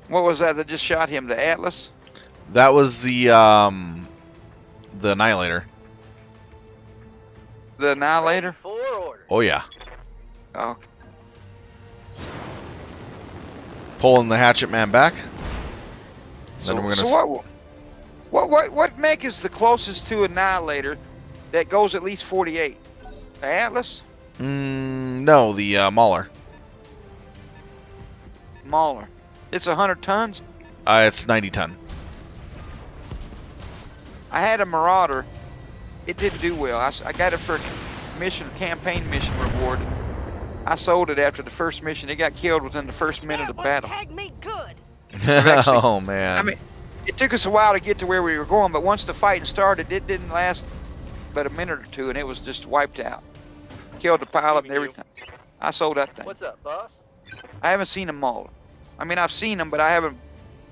What was that just shot him? The Atlas? That was the Annihilator. The Annihilator? Oh yeah. Oh. Pulling the Hatchet Man back. So, Then we're so gonna. what mech is the closest to Annihilator that goes at least 48? The Atlas? No, the Mauler. Mauler. It's 100 tons? It's 90 ton. I had a Marauder. It didn't do well. I got it for a campaign mission reward. I sold it after the first mission. It got killed within the first minute of battle. Tag me good. Actually, Oh man. I mean, it took us a while to get to where we were going, but once the fighting started, it didn't last but a minute or two, and it was just wiped out. Killed the pilot and everything. I sold that thing. What's up, boss? I haven't seen them all. I mean, I've seen them, but I haven't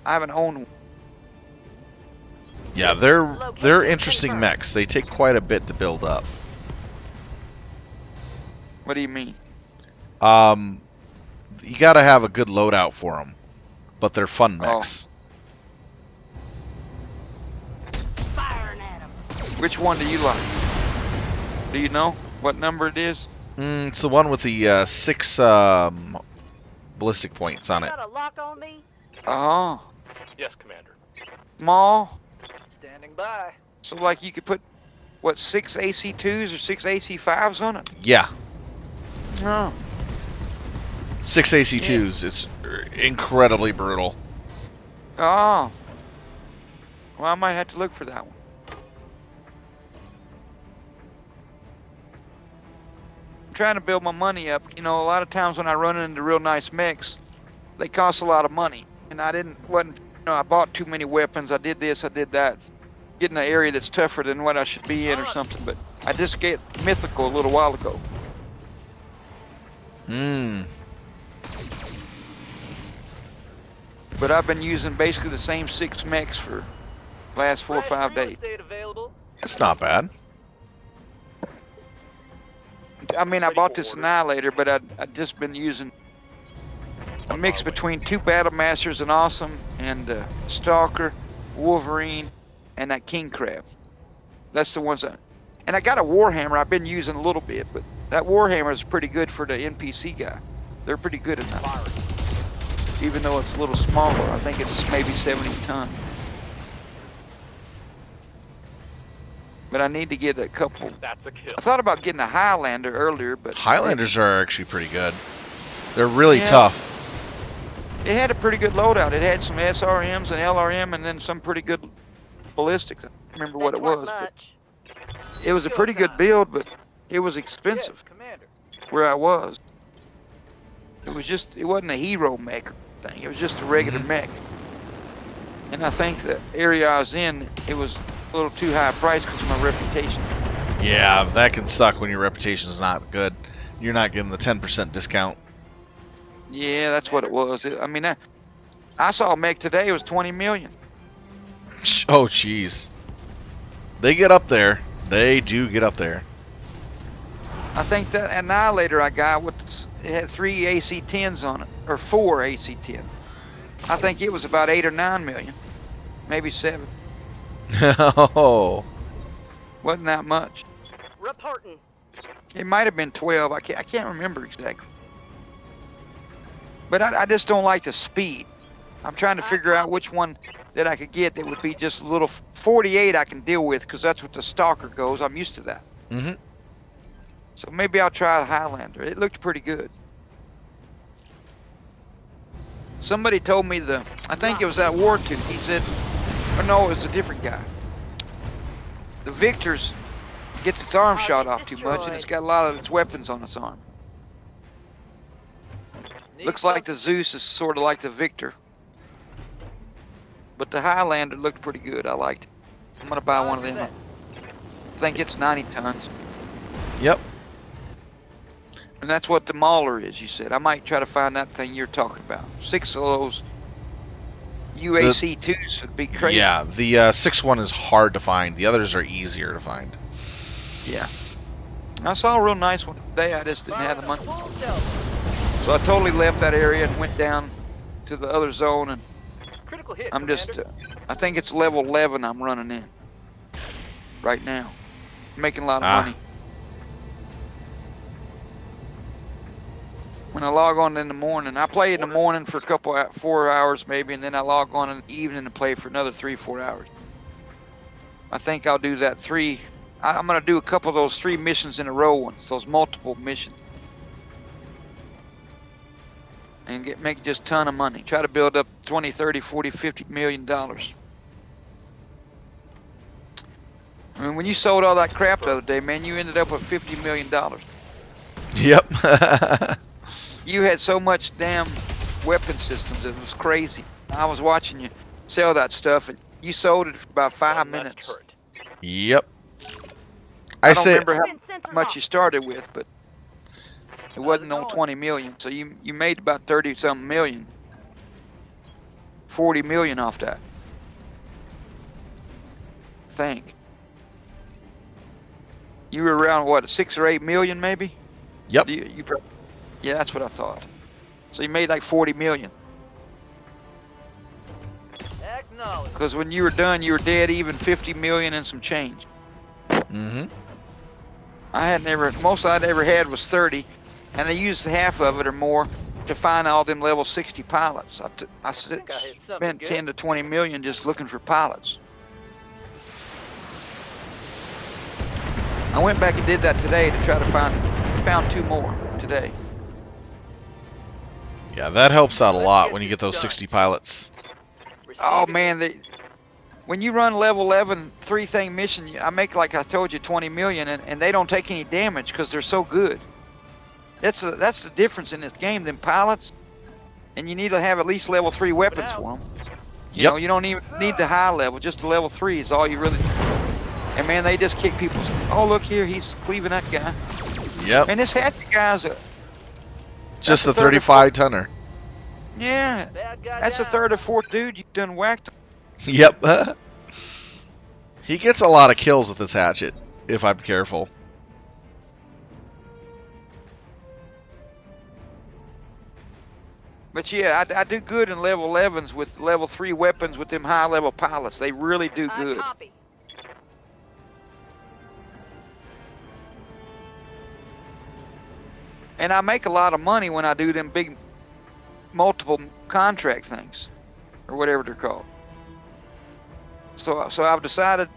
owned one. Yeah, they're interesting mechs. They take quite a bit to build up. What do you mean? You gotta have a good loadout for them, but they're fun mechs. Firing at him. Which one do you like? Do you know what number it is? It's the one with the 6 ballistic points on it. Got a lock on me? Oh, Yes, Commander. small. Standing by. So like you could put what 6 AC2s or 6 AC5s on it? Yeah, Oh. 6 AC2s. It's incredibly brutal. Oh. Well, I might have to look for that one. I'm trying to build my money up. You know, a lot of times when I run into real nice mechs, they cost a lot of money. And I bought too many weapons. I did this, I did that. Get in an area that's tougher than what I should be in or something. But I just get mythical a little while ago. But I've been using basically the same 6 mechs for the last 4 or 5 days. It's not bad. I mean, I bought this Annihilator, but I've just been using a mix between 2 Battle Masters, an Awesome, and Stalker, Wolverine, and that King Crab. That's the ones and I got a Warhammer I've been using a little bit, but that Warhammer is pretty good for the NPC guy. They're pretty good enough. Even though it's a little smaller, I think it's maybe 70 ton. But I need to get a couple. That's a kill. I thought about getting a Highlander earlier, but Highlanders are actually pretty good. They're really Yeah. tough. it had a pretty good loadout. It had some SRMs and LRM, and then some pretty good ballistics. I don't remember what it was, but it was a pretty good build, but it was expensive Commander. where I was. It wasn't a hero mech thing. It was just a regular mech. And I think the area I was in, it was a little too high a price because of my reputation. Yeah, that can suck when your reputation is not good. You're not getting the 10% discount. Yeah, that's what it was. I mean, I saw a mech today. It was 20 million. Oh, jeez. They get up there. They do get up there. I think that Annihilator I got it had 3 AC-10s on it, or 4 AC-10. I think it was about 8 or 9 million, maybe 7. Oh. Wasn't that much. Reporting. It might have been 12. I can't remember exactly. But I just don't like the speed. I'm trying to figure out which one that I could get that would be just a little. 48 I can deal with because that's what the Stalker goes. I'm used to that. Mm-hmm. So maybe I'll try the Highlander. It looked pretty good. Somebody told me I think it was that War 2. He said, oh no, it was a different guy. The Victor's gets its arm shot off too much, and it's got a lot of its weapons on its arm. Looks like the Zeus is sort of like the Victor. But the Highlander looked pretty good. I liked it. I'm going to buy one of them. I think it's 90 tons. Yep. And that's what the Mauler is, you said. I might try to find that thing you're talking about. 6 of those UAC-2s would be crazy. Yeah, the 6-1 is hard to find. The others are easier to find. Yeah. I saw a real nice one today. I just didn't have the money. So I totally left that area and went down to the other zone, and Critical hit, I'm just, Commander. I think it's level 11 I'm running in right now. Making a lot of money. When I log on in the morning, I play in the morning for 4 hours maybe, and then I log on in the evening and play for another 3-4 hours. I think I'll do that 3. I'm going to do a couple of those 3 missions in a row ones, those multiple missions. And make just a ton of money. Try to build up 20, 30, 40, 50 million dollars. I mean, when you sold all that crap the other day, man, you ended up with $50 million. Yep. You had so much damn weapon systems, it was crazy. I was watching you sell that stuff, and you sold it for about 5 minutes. Yep. I don't remember how much you started with, but it wasn't on 20 million, so you made about 30-something million. 40 million off that. I think. You were around, what, 6 or 8 million maybe? Yep. Yeah, that's what I thought. So you made like 40 million. Acknowledge. Because when you were done, you were dead even 50 million and some change. Mm-hmm. Most I'd ever had was 30, and I used half of it or more to find all them level 60 pilots. I spent 10 to 20 million just looking for pilots. I went back and did that today to try to found 2 more today. Yeah, that helps out a lot when you get those 60 pilots. Oh man, when you run level 11 3-thing mission, I make, like I told you, 20 million, and they don't take any damage because they're so good. That's the difference in this game. Them pilots, and you need to have at least level 3 weapons for them. You know, you don't even need the high level. Just the level 3 is all you really. And man, they just kick people's. Oh look here, he's cleaving that guy. Yep. And this Hatchet guy's Just a 35 tonner. Yeah, that's the 3rd or 4th dude you done whacked. Yep. He gets a lot of kills with this hatchet, if I'm careful. But yeah, I do good in level 11s with level 3 weapons with them high level pilots. They really do good. And I make a lot of money when I do them big multiple contract things, or whatever they're called. So I've decided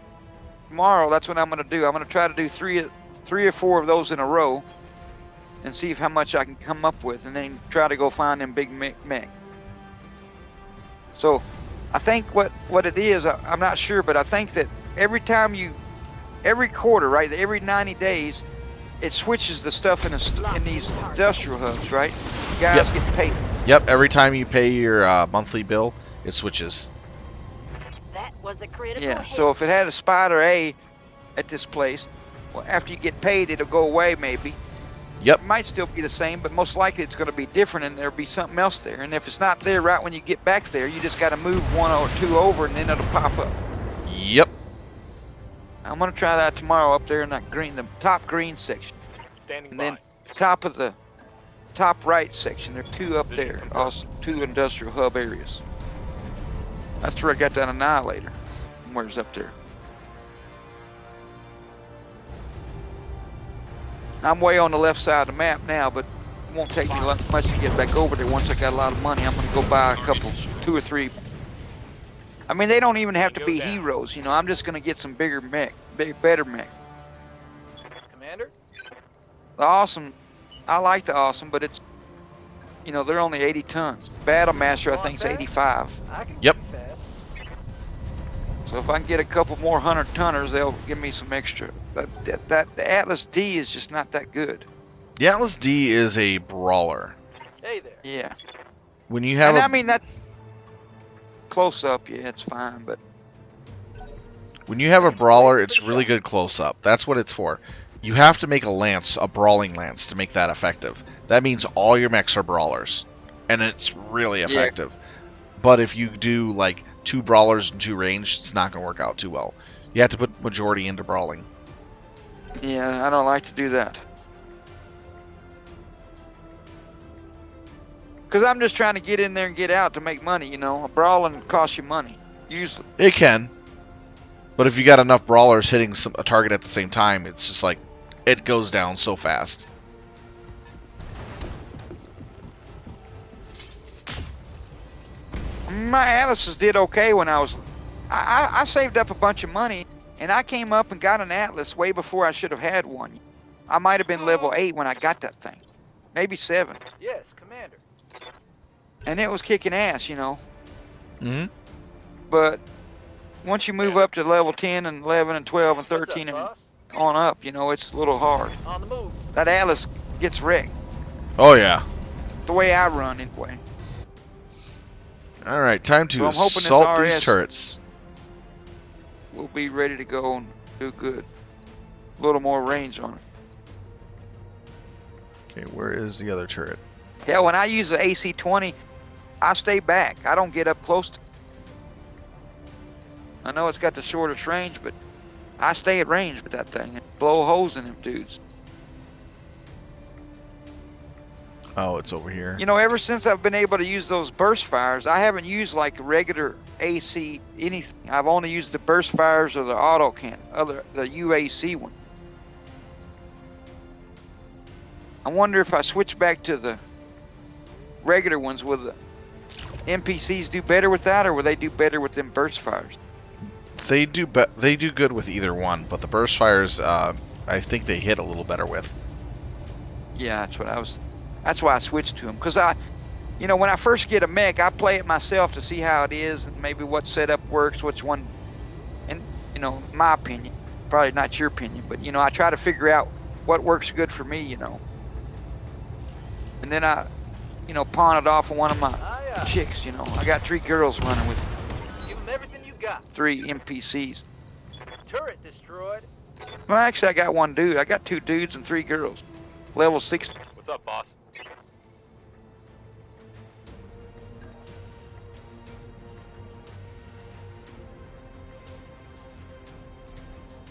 tomorrow that's what I'm going to do. I'm going to try to do three or four of those in a row, and see how much I can come up with, and then try to go find them big mech. So I think what it is, I'm not sure, but I think that every quarter, right, every 90 days, it switches the stuff in these industrial hubs, right? You guys get paid. Yep, every time you pay your monthly bill, it switches. That was a critical Yeah, hit. so if it had a Spider A at this place, well, after you get paid, it'll go away maybe. Yep. It might still be the same, but most likely it's going to be different, and there'll be something else there. And if it's not there right when you get back there, you just got to move one or two over, and then it'll pop up. Yep. I'm going to try that tomorrow up there in that green, the top green section. Standing And then top of the top right section, there are two up there, also two industrial hub areas. That's where I got that Annihilator. Where's up there? I'm way on the left side of the map now, but it won't take me much to get back over there once I got a lot of money. I'm going to go buy a couple, 2 or 3. I mean, they don't even have to be heroes, you know. I'm just going to get some bigger mech, better mech. Commander? The Awesome, I like the Awesome, but it's, you know, they're only 80 tons. Battle Master, I think, is 85. Yep. So if I can get a couple more 100-tonners, they'll give me some extra. The Atlas D is just not that good. The Atlas D is a brawler. Hey there. Yeah. When you have, and I mean that close up, yeah, it's fine, but when you have a brawler, it's really good close up. That's what it's for. You have to make a lance, a brawling lance, to make that effective. That means all your mechs are brawlers, and it's really effective. Yeah. But if you do like 2 brawlers and 2 ranged, it's not going to work out too well. You have to put majority into brawling. Yeah, I don't like to do that. Because I'm just trying to get in there and get out to make money, you know. A brawling costs you money, usually. It can. But if you got enough brawlers hitting a target at the same time, it's just like, it goes down so fast. My Atlases did okay when I was... I saved up a bunch of money, and I came up and got an Atlas way before I should have had one. I might have been level 8 when I got that thing. Maybe 7. Yes, Commander. And it was kicking ass, you know. Mm-hmm. But once you move up to level 10 and 11 and 12 and 13 and on up, you know, it's a little hard. On the move. That Atlas gets wrecked. Oh, yeah. The way I run, anyway. Alright, time to assault these turrets. We'll be ready to go and do good. A little more range on it. Okay, where is the other turret? Yeah, when I use the AC-20, I stay back. I don't get up close to it. I know it's got the shortest range, but I stay at range with that thing and blow holes in them dudes. Oh, it's over here. You know, ever since I've been able to use those burst fires, I haven't used like regular AC anything. I've only used the burst fires or the auto can, the UAC one. I wonder if I switch back to the regular ones, will the NPCs do better with that, or will they do better with them burst fires? They do good with either one, but the burst fires, I think they hit a little better with. Yeah, that's why I switched to them, because you know, when I first get a mech, I play it myself to see how it is and maybe what setup works, which one, and you know, my opinion, probably not your opinion, but you know, I try to figure out what works good for me, you know, and then I, you know, pawn it off on one of my chicks, you know. I got 3 girls running with me. Give them everything you got. 3 NPCs. Turret destroyed. Well, actually, I got 1 dude. I got 2 dudes and 3 girls. Level 60. What's up, boss?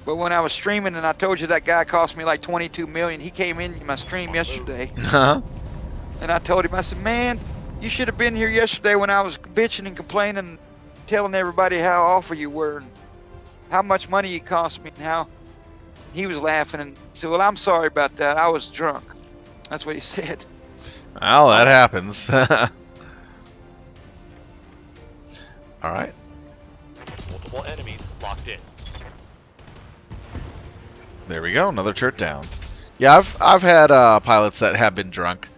But when I was streaming and I told you that guy cost me like 22 million, he came in my stream yesterday. Huh? And I told him, I said, man, you should have been here yesterday when I was bitching and complaining, telling everybody how awful you were and how much money you cost me and how he was laughing and said, well, I'm sorry about that. I was drunk. That's what he said. Well, that happens. All right. Multiple enemies locked in. There we go. Another turret down. Yeah, I've had pilots that have been drunk,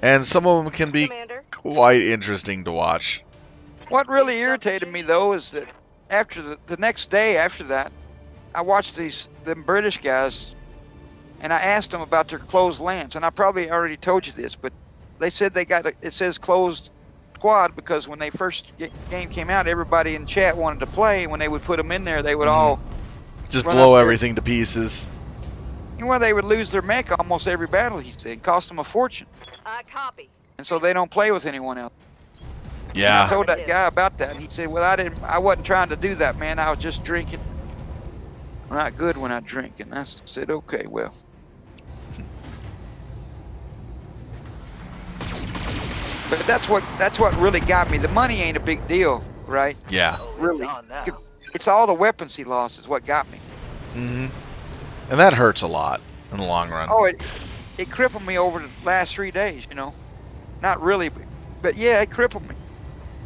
and some of them can be Commander. quite interesting to watch. What really irritated me though is that after the next day after that, I watched them British guys, and I asked them about their closed lands, and I probably already told you this, but they said it says closed squad because when they first game came out, everybody in chat wanted to play. When they would put them in there, they would all just run blow up there. everything to pieces. Well, they would lose their mech almost every battle. He said, it cost them a fortune, I copy. and so they don't play with anyone else. And I Yeah. told that guy about that, and he said, "Well, I wasn't trying to do that, man. I was just drinking. I'm not good when I drink." And I said, "Okay, well." But that's what really got me. The money ain't a big deal, right? Yeah. Really, on now. it's all the weapons he lost is what got me. Hmm. And that hurts a lot in the long run. Oh, it crippled me over the last 3 days. Not really, but yeah, it crippled me.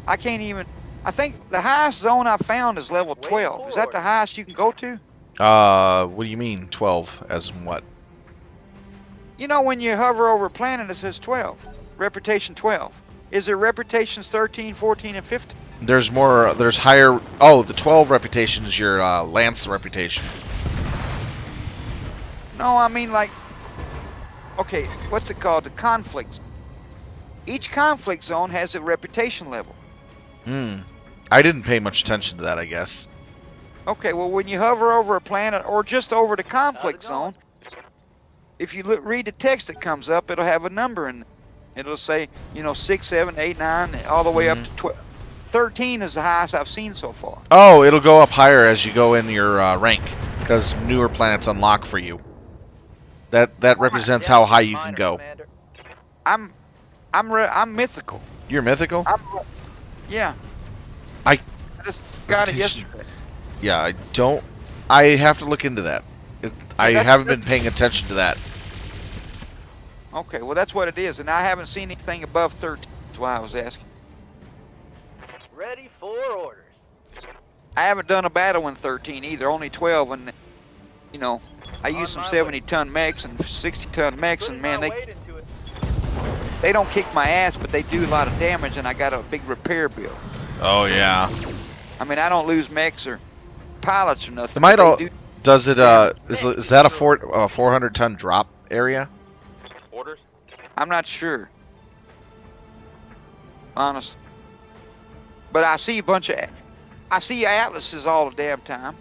I can't even. I think the highest zone I found is level 12. Is that the highest you can go to? What do you mean 12? As in what? When you hover over a planet, it says 12. Reputation 12. Is there reputations 13, 14, and 15? There's more. There's higher. Oh, the 12 reputation is your Lance reputation. No, I mean like. Okay, what's it called? The conflicts. Each conflict zone has a reputation level. Hmm. I didn't pay much attention to that, I guess. Okay, well, when you hover over a planet or just over the conflict zone, if you read the text that comes up, it'll have a number in it. It'll say, 6, 7, 8, 9, all the way up to 12. 13 is the highest I've seen so far. Oh, it'll go up higher as you go in your rank, because newer planets unlock for you. That represents how high you can go. I'm mythical. You're mythical? Yeah. I just got it yesterday. Yeah, I don't. I have to look into that. I haven't been paying attention to that. Okay, well that's what it is, and I haven't seen anything above 13. That's why I was asking. Ready for orders. I haven't done a battle in 13 either, only 12, and I use some 70-ton mechs and 60-ton mechs, and man, they don't kick my ass, but they do a lot of damage, and I got a big repair bill. Oh yeah. I mean, I don't lose mechs or pilots or nothing. Does it? Is that a 400-ton drop area? Orders? I'm not sure. Honestly. But I see I see Atlases all the damn time.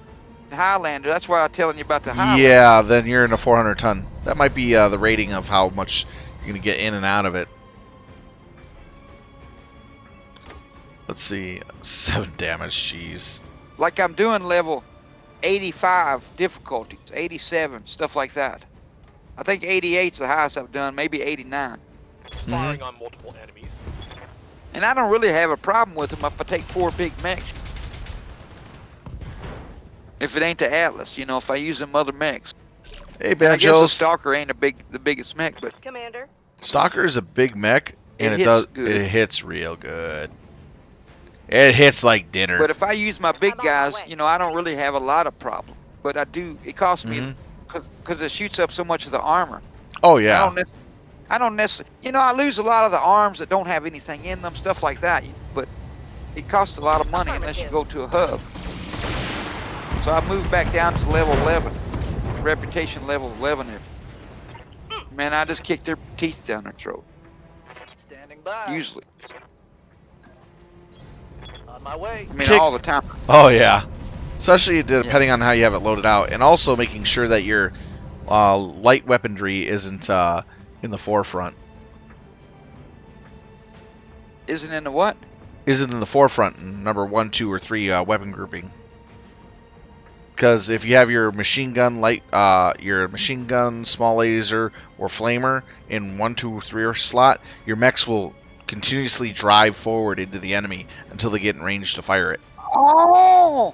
The Highlander, that's why I'm telling you about the Highlander. Yeah, then you're in a 400-ton. That might be the rating of how much you're going to get in and out of it. Let's see. 7 damage, jeez. Like I'm doing level 85 difficulties, 87, stuff like that. I think 88's the highest I've done, maybe 89. Firing on multiple enemies. And I don't really have a problem with them if I take 4 big mechs. If it ain't the Atlas, if I use them other mechs. Hey, I guess the Banjos. Stalker ain't the biggest mech, but Commander. Stalker is a big mech, and hits good. it hits real good. It hits like dinner. But if I use my big guys, I don't really have a lot of problem. But I do. It costs me because it shoots up so much of the armor. Oh yeah. I don't necessarily. I lose a lot of the arms that don't have anything in them, stuff like that. But it costs a lot of money unless you go to a hub. So I moved back down to level 11, reputation level 11 there. Man, I just kick their teeth down their throat. Standing by. Usually. On my way. I mean, all the time. Oh yeah. Especially depending on how you have it loaded out, and also making sure that your light weaponry isn't in the forefront. Isn't in the what? Isn't in the forefront in number 1, 2, or 3 weapon grouping. Because if you have your machine gun, small laser, or flamer in 1, 2, or 3 slot, your mechs will continuously drive forward into the enemy until they get in range to fire it. Oh,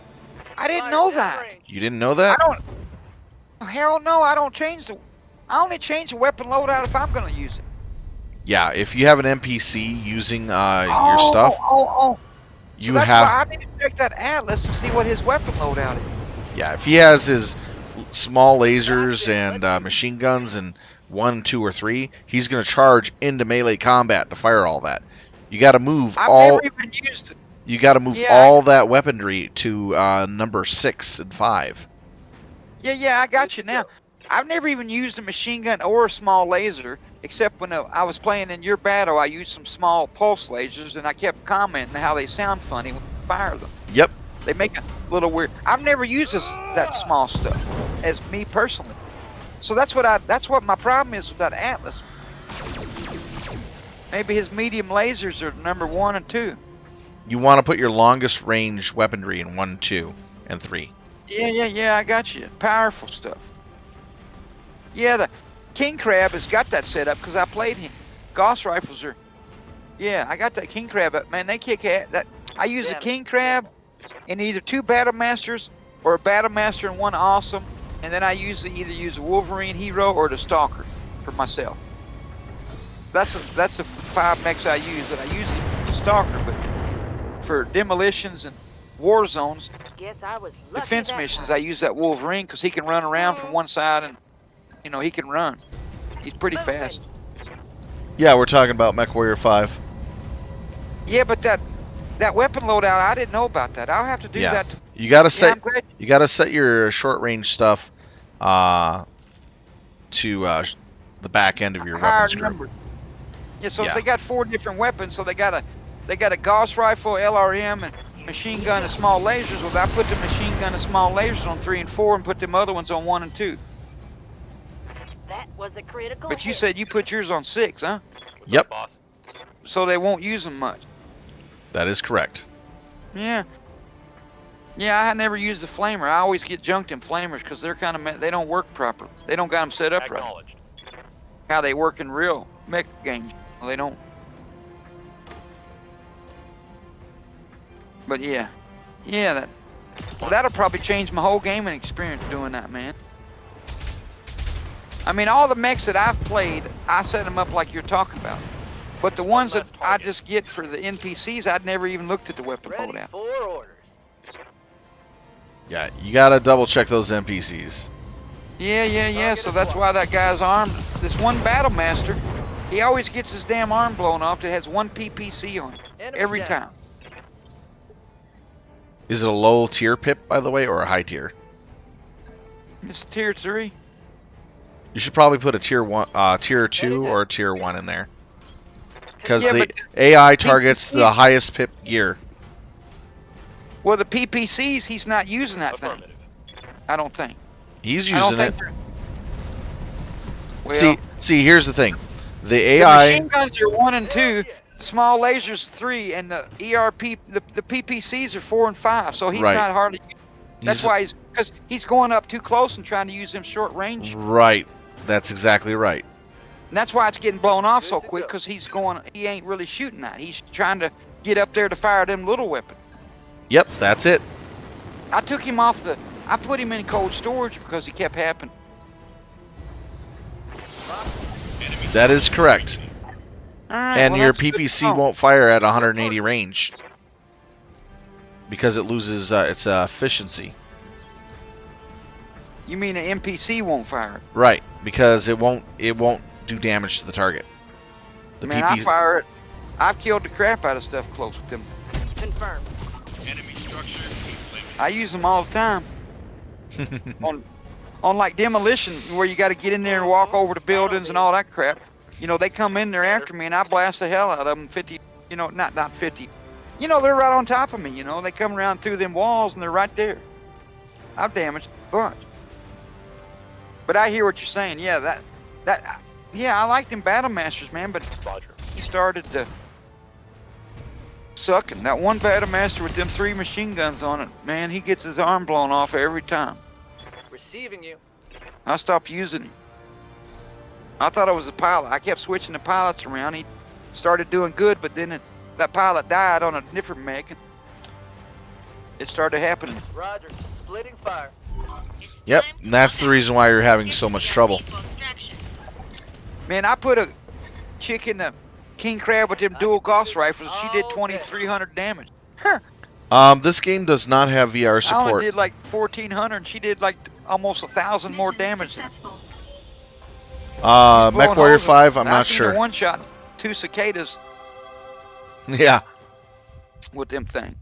I didn't know that. You didn't know that? Hell no, I don't change the. I only change the weapon loadout if I'm gonna use it. Yeah, if you have an NPC using your Oh, stuff, oh. So you that's have. why I need to check that atlas to see what his weapon loadout is. Yeah, if he has his small lasers and machine guns and 1, 2, or 3, he's going to charge into melee combat to fire all that. You got to move I've all. never even used it. You got to move Yeah, all that weaponry to number 6 and 5. Yeah, I got you now. I've never even used a machine gun or a small laser, except when I was playing in your battle. I used some small pulse lasers, and I kept commenting how they sound funny when you fire them. Yep. They make a little weird. I've never used that small stuff, as me personally. So that's what my problem is with that Atlas. Maybe his medium lasers are number 1 and 2. You want to put your longest range weaponry in 1, 2, and 3. Yeah, I got you. Powerful stuff. Yeah, the King Crab has got that set up because I played him. Gauss rifles are. Yeah, I got that King Crab up, man. They kick ass. I use the King Crab in either 2 Battle Masters or a Battle Master and 1 Awesome, and then I either use a Wolverine Hero or the Stalker for myself. That's the 5 mechs I use, and I use the Stalker, but for demolitions and war zones, defense missions, I use that Wolverine because he can run around from one side and, he can run. He's pretty fast. Yeah, we're talking about MechWarrior 5. Yeah, but that weapon loadout, I didn't know about that. I'll have to do that. You gotta set. I'm glad. You gotta set your short range stuff to the back end of your weapons group. Yeah, so they got 4 different weapons. So they got a Gauss rifle, LRM, and machine gun and small lasers. Well, I put the machine gun and small lasers on 3 and 4, and put them other ones on 1 and 2. That was a critical. But you said you put yours on 6, huh? Yep. So they won't use them much. That is correct. Yeah. Yeah, I never use the flamer. I always get junked in flamers because they're they don't work properly. They don't got them set up right. How they work in real mech games. Well, they don't. But yeah, that'll probably change my whole gaming experience doing that, man. I mean, all the mechs that I've played, I set them up like you're talking about. But the ones that I just get for the NPCs, I'd never even looked at the weapon loadout. Yeah, you gotta double check those NPCs. Yeah. So that's why that guy's arm, this one Battle Master, he always gets his damn arm blown off that has 1 PPC on it every time. Is it a low tier pip, by the way, or a high tier? It's tier 3. You should probably put a tier 1, tier 2, or a tier 1 in there, because the AI targets the highest pip gear. Well, the PPCs, he's not using that thing. I don't think. He's using it. Well, see, here's the thing. The AI. The machine guns are 1 and 2. Small lasers 3, and the ERP, the PPCs are 4 and 5. So he's not hardly. That's why because he's going up too close and trying to use them short range. Right. That's exactly right. And that's why it's getting blown off so quick, because he ain't really shooting that. He's trying to get up there to fire them little weapons. Yep, that's it. I took him off I put him in cold storage because he kept happening. That is correct. All right, and your PPC won't fire at 180 range because it loses its efficiency. You mean an NPC won't fire it? Right, because it won't do damage to the target. I fire it. I've killed the crap out of stuff close with them. Confirmed. Enemy structure. I use them all the time. on like demolition, where you got to get in there and walk over the buildings and all that crap. They come in there after me and I blast the hell out of them. 50, not 50. They're right on top of me. They come around through them walls and they're right there. I've damaged a bunch. But I hear what you're saying. Yeah, I like them Battle Masters, man. But he started sucking. That one Battle Master with them 3 machine guns on it, man, he gets his arm blown off every time. Receiving you. I stopped using him. I thought I was a pilot. I kept switching the pilots around. He started doing good, but then that pilot died on a different mech. It started happening. Roger. Splitting fire. Yep, and that's the reason why you're having so much trouble. Man, I put a chick in the king crab with them dual Gauss rifles. She did 2,300 damage. This game does not have VR I only support. did like 1,400, and she did like almost 1,000 more Mission damage. successful. Mech Warrior 5, I'm not seen sure. her one shot 2 cicadas Yeah, with them thing.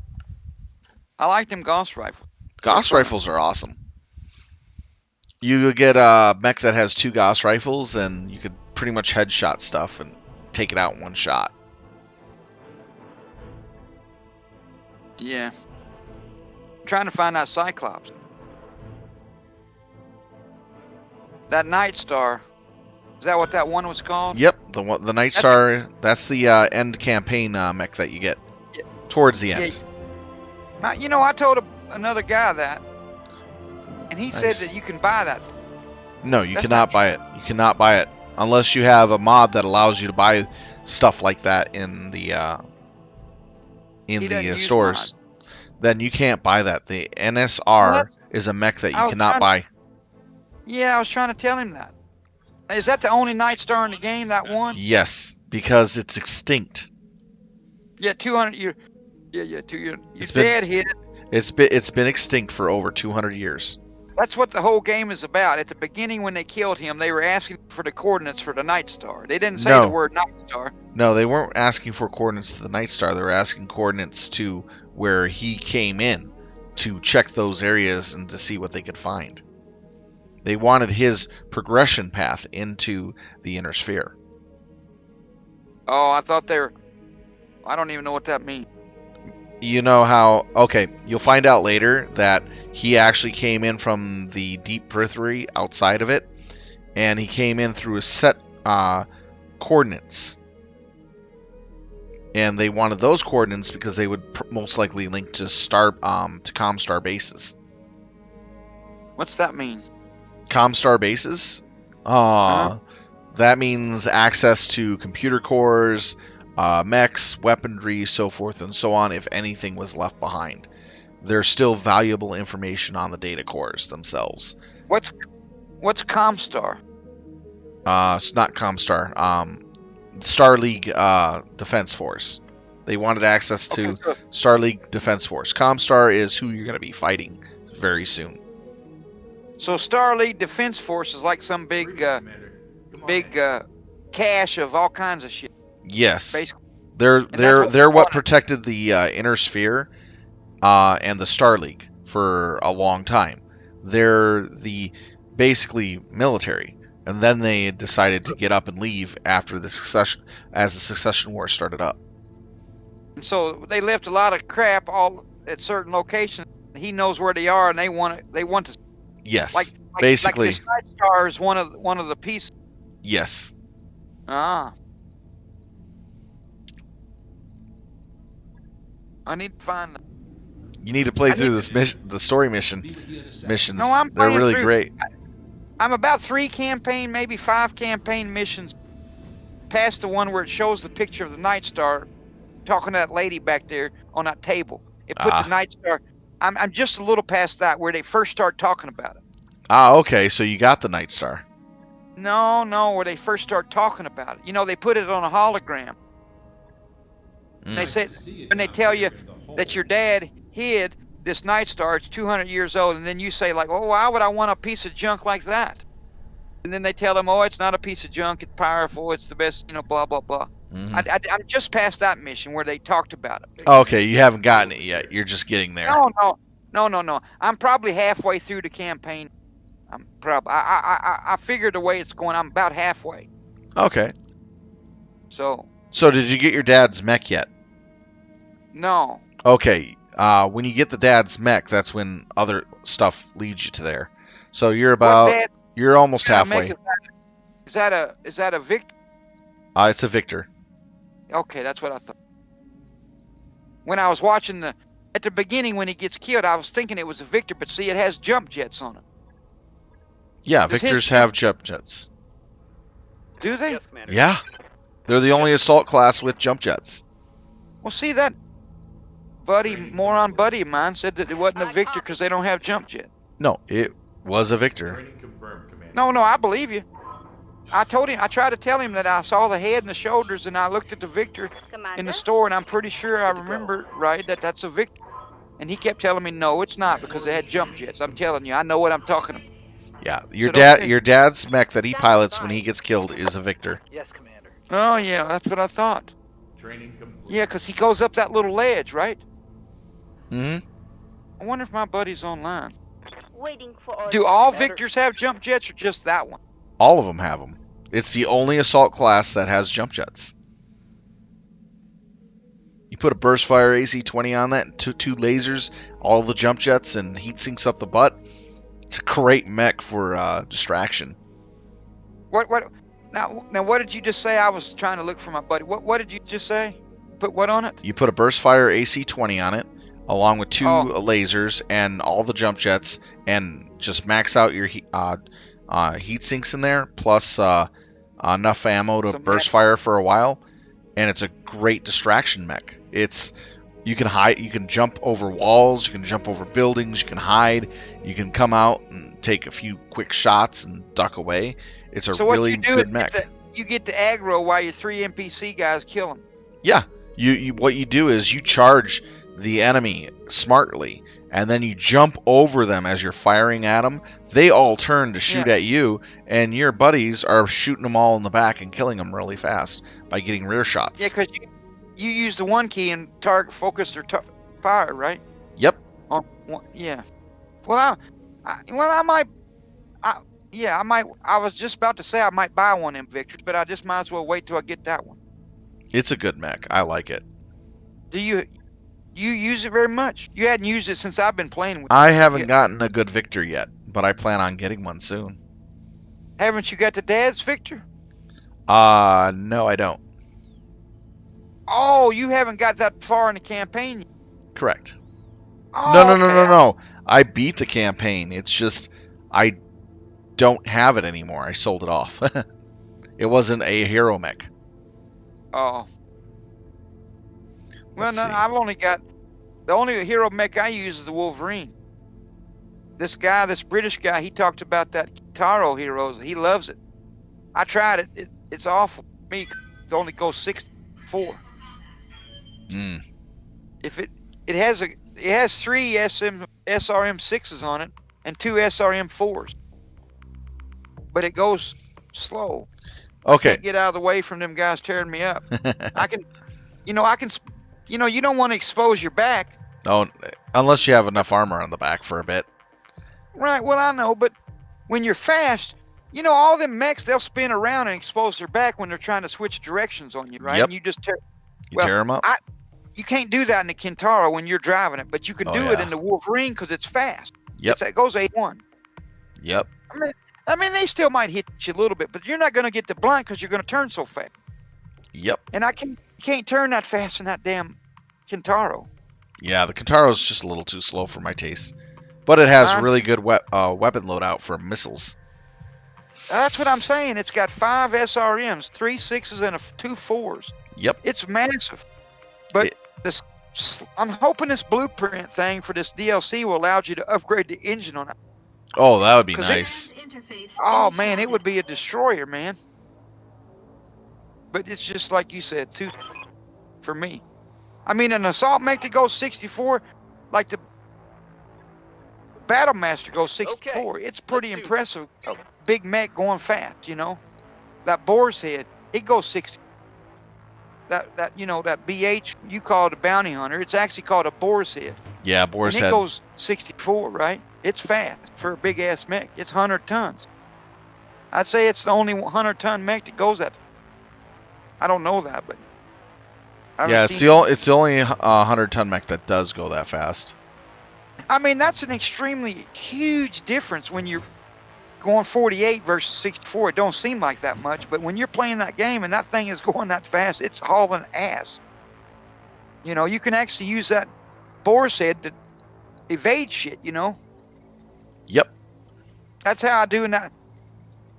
I like them Gauss rifles. Gauss fun. rifles are awesome. You get a mech that has 2 Gauss rifles, and you could pretty much headshot stuff and take it out in one shot. Yeah. I'm trying to find that Cyclops. That Night Star. Is that what that one was called? Yep, the Night Star. That's the end campaign mech that you get towards the end. Now, you know, I told another guy that, and he Nice. said that you can buy that. No, you That's cannot buy it. You cannot buy it unless you have a mod that allows you to buy stuff like that in the stores. Then you can't buy that. The NSR is a mech that you cannot buy. Yeah, I was trying to tell him that. Is that the only Night Star in the game? That one? Yes, because it's extinct. Yeah, 200 years. Yeah, your It's dad hit it. It's been extinct for over 200 years. That's what the whole game is about. At the beginning, when they killed him, they were asking for the coordinates for the Night Star. They didn't say the word Night Star. No, they weren't asking for coordinates to the Night Star. They were asking coordinates to where he came in to check those areas and to see what they could find. They wanted his progression path into the inner sphere. Oh, I thought they were... I don't even know what that means. You know how... Okay, you'll find out later that he actually came in from the deep periphery outside of it, and he came in through a set coordinates. And they wanted those coordinates because they would most likely link to Comstar bases. What's that mean? Comstar bases? That means access to computer cores, mechs, weaponry, so forth and so on, if anything was left behind. There's still valuable information on the data cores themselves. What's Comstar? It's not Comstar. Star League Defense Force. They wanted access to Star League Defense Force. Comstar is who you're going to be fighting very soon. So Star League Defense Force is like some big cache of all kinds of shit. Yes, basically. They're what protected the inner sphere and the Star League for a long time. They're the basically military, and then they decided to get up and leave after the succession war started up. And so they left a lot of crap all at certain locations. He knows where they are, and they want to. Yes, Like basically. this Night Star is one of the pieces. Yes. Ah. I need to find them. You need to play through this the story missions. No, I'm They're playing really through. great. I'm about 3 campaign, maybe 5 campaign missions past the one where it shows the picture of the Night Star talking to that lady back there on that table. It put the Night Star. I'm just a little past that where they first start talking about it. Okay, so you got the Night Star. No, where they first start talking about it. You know, they put it on a hologram. They said, when they tell you that your dad hid this Night Star, it's 200 years old, and then you say like, oh, why would I want a piece of junk like that? And then they tell them, oh, it's not a piece of junk, it's powerful, it's the best, blah, blah, blah. I'm just past that mission where they talked about it. Okay, you haven't gotten it yet. You're just getting there. No. I'm probably halfway through the campaign. I figured the way it's going, I'm about halfway. Okay. So did you get your dad's mech yet? No. Okay. When you get the dad's mech, that's when other stuff leads you to there. So you're almost halfway. Is that a Victor? It's a Victor. Okay, that's what I thought. When I was watching at the beginning when he gets killed, I was thinking it was a Victor, but see, it has jump jets on it. Yeah, Victors have jump jets. Do they? Yes, Commander. Yeah. They're the only assault class with jump jets. Well, see, that moron buddy of mine said that it wasn't a Victor because they don't have jump jet. No, it was a Victor. Training confirmed, Commander. No, I believe you. I told him, I tried to tell him that I saw the head and the shoulders, and I looked at the Victor in the store, and I'm pretty sure I remember right that that's a Victor. And he kept telling me, no, it's not, because they had jump jets. I'm telling you, I know what I'm talking about. Yeah, So don't think. your dad's mech that he pilots when he gets killed is a Victor. Yes, Commander. Oh yeah, that's what I thought. Training complete. Yeah, because he goes up that little ledge, right? Hmm. I wonder if my buddy's online. Waiting for orders. Do all Commander. Victors have jump jets, or just that one? All of them have them. It's the only assault class that has jump jets. You put a burst fire AC-20 on that, and two lasers, all the jump jets, and heat sinks up the butt. It's a great mech for distraction. What? Now, what did you just say? I was trying to look for my buddy. What did you just say? Put what on it? You put a burst fire AC-20 on it, along with two lasers and all the jump jets, and just max out your heat sinks in there, plus enough ammo to burst fire for a while, and it's a great distraction mech. You can hide, you can jump over walls, you can jump over buildings, you can hide, you can come out and take a few quick shots and duck away. It's a really good mech. You get to aggro while your 3 NPC guys kill them. Yeah, what you do is you charge the enemy smartly, and then you jump over them as you're firing at them. They all turn to shoot at you, and your buddies are shooting them all in the back and killing them really fast by getting rear shots. Yeah, because you use the one key and target focus their fire, right? Yep. Yeah. Well, I might. I was just about to say I might buy one of them Victors, but I just might as well wait till I get that one. It's a good mech. I like it. Do you use it very much? You hadn't used it since I've been playing with it. I haven't gotten a good Victor yet, but I plan on getting one soon. Haven't you got the dad's Victor? No, I don't. Oh, you haven't got that far in the campaign yet. Correct. Oh, No. I beat the campaign. It's just I don't have it anymore. I sold it off. It wasn't a hero mech. Oh. Well, Let's see. I've only got the only hero mech I use is the Wolverine. This British guy, he talked about that Taro heroes. He loves it. I tried it. It's awful for me. It only goes 64. If it has 3 SRM6s on it and 2 SRM4s, but it goes slow. Okay. I can't get out of the way from them guys tearing me up. You don't want to expose your back. Oh, unless you have enough armor on the back for a bit. Right. Well, I know, but when you're fast, all them mechs, they'll spin around and expose their back when they're trying to switch directions on you, right? Yep. And you just tear them up. You can't do that in the Kintaro when you're driving it, but you can do it in the Wolverine because it's fast. Yep. It goes 8-1. Yep. I mean, they still might hit you a little bit, but you're not going to get the blind because you're going to turn so fast. Yep. And can't turn that fast in that damn Kintaro. Yeah, the Kintaro's just a little too slow for my taste. But it has really good weapon loadout for missiles. That's what I'm saying. It's got 5 SRMs, 3 6s, and 2 4s. Yep. It's massive. But I'm hoping this blueprint thing for this DLC will allow you to upgrade the engine on it. Oh, that would be nice. Oh, man, it would be a destroyer, man. But it's just like you said, too, for me. I mean, an assault mech that goes 64, like the Battlemaster goes 64. Okay, it's pretty impressive. A big mech going fast, That Boar's Head, it goes 60. That BH, you call it a bounty hunter. It's actually called a Boar's Head. Yeah, Boar's Head. It goes 64, right? It's fast for a big-ass mech. It's 100 tons. I'd say it's the only 100-ton mech that goes that. I don't know that, but it's the only 100-ton mech that does go that fast. I mean, that's an extremely huge difference when you're going 48 versus 64. It don't seem like that much, but when you're playing that game and that thing is going that fast, it's hauling ass. You can actually use that Boar's Head to evade shit, Yep. That's how I do that.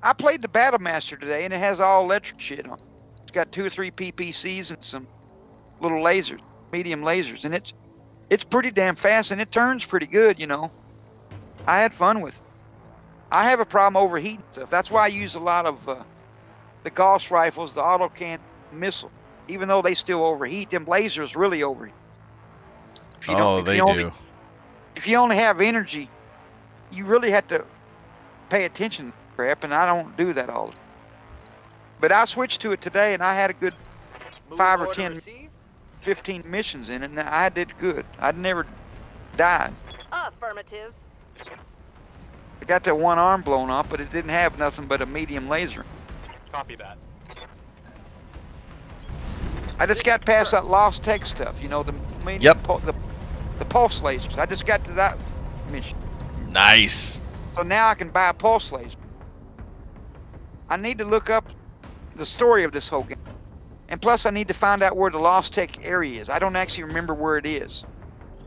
I played the Battlemaster today, and it has all electric shit on it. It's got 2 or 3 PPCs and some little lasers, medium lasers, and it's pretty damn fast, and it turns pretty good, I had fun with it. I have a problem overheating stuff. That's why I use a lot of the Gauss rifles, the autocan missile. Even though they still overheat, them lasers really overheat. If you don't, Oh, if they you only, do. if you only have energy, you really have to pay attention to crap, and I don't do that all the time. But I switched to it today, and I had a good Move 5 or order 10, received. 15 missions in it, and I did good. I'd never died. Affirmative. I got that one arm blown off, but it didn't have nothing but a medium laser. Copy that. I just got past that Lost Tech stuff, you know, the Yep. the pulse lasers. I just got to that mission. Nice. So now I can buy a pulse laser. I need to look up the story of this whole game. And plus I need to find out where the Lost Tech area is. I don't actually remember where it is.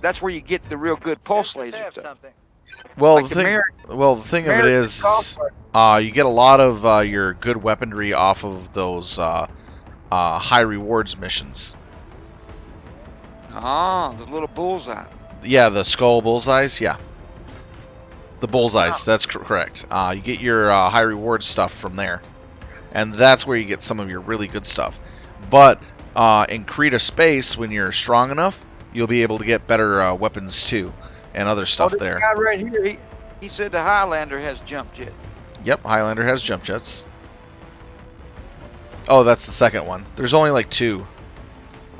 That's where you get the real good pulse Let's laser have stuff. something. Well, Like the thing, American- of it American is, software. you get a lot of your good weaponry off of those high rewards missions. Ah, the little bullseye. Yeah, the skull bullseyes. Yeah, the bullseyes. That's correct. You get your high reward stuff from there, and that's where you get some of your really good stuff. But in Krita Space, when you're strong enough, you'll be able to get better weapons too, and other stuff this there. guy right here, he said the Highlander has jump jet. Yep, Highlander has jump jets. Oh, that's the second one. There's only like 2.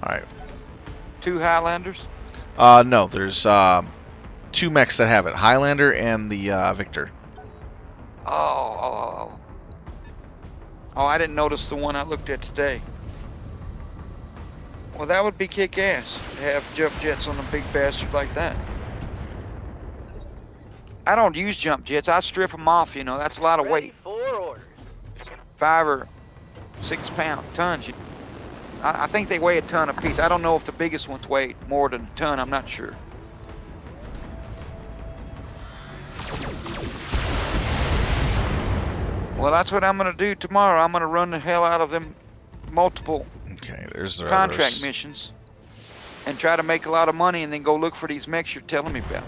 All right. 2 Highlanders. No, there's 2 mechs that have it: Highlander and the Victor. Oh, I didn't notice the one I looked at today. Well, that would be kick-ass to have jump jets on a big bastard like that. I don't use jump jets. I strip them off, you know. That's a lot of weight. Ready for orders. 5 or 6 tons. I think they weigh a ton apiece. I don't know if the biggest ones weigh more than a ton. I'm not sure. Well, that's what I'm going to do tomorrow. I'm going to run the hell out of them multiple Okay, there's the contract others. missions and try to make a lot of money and then go look for these mechs you're telling me about.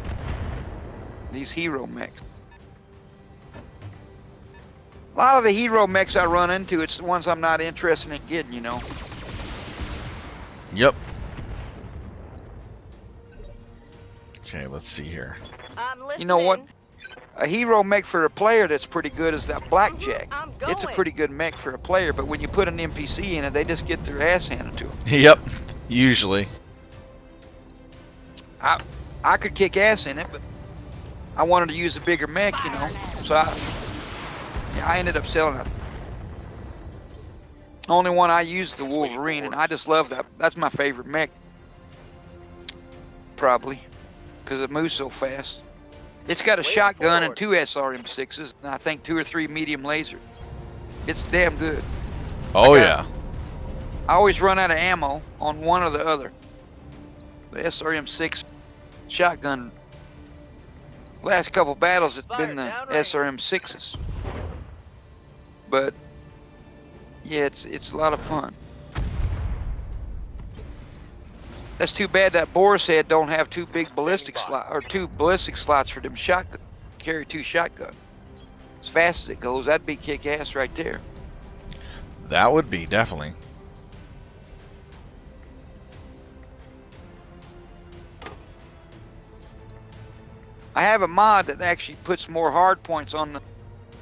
These hero mechs. A lot of the hero mechs I run into, it's the ones I'm not interested in getting, you know. Yep. Okay, let's see here. I'm listening. You know what? A hero mech for a player that's pretty good is that Blackjack. I'm It's a going. pretty good mech for a player, but when you put an NPC in it, they just get their ass handed to them. Yep, usually. I could kick ass in it, but I wanted to use a bigger mech, you know. So I ended up selling it. Only one I used the Wolverine, and I just love that. That's my favorite mech, probably, because it moves so fast. It's got a shotgun and 2 SRM6s, and I think 2 or 3 medium laser. It's damn good. Oh yeah. I always run out of ammo on one or the other. The SRM6 shotgun. Last couple battles, it's been the SRM6s. But yeah, it's a lot of fun. That's too bad that Boris head don't have 2 big ballistic slots or 2 ballistic slots for them shotgun. Carry 2 shotgun. As fast as it goes, that'd be kick ass right there. That would be, definitely. I have a mod that actually puts more hard points on the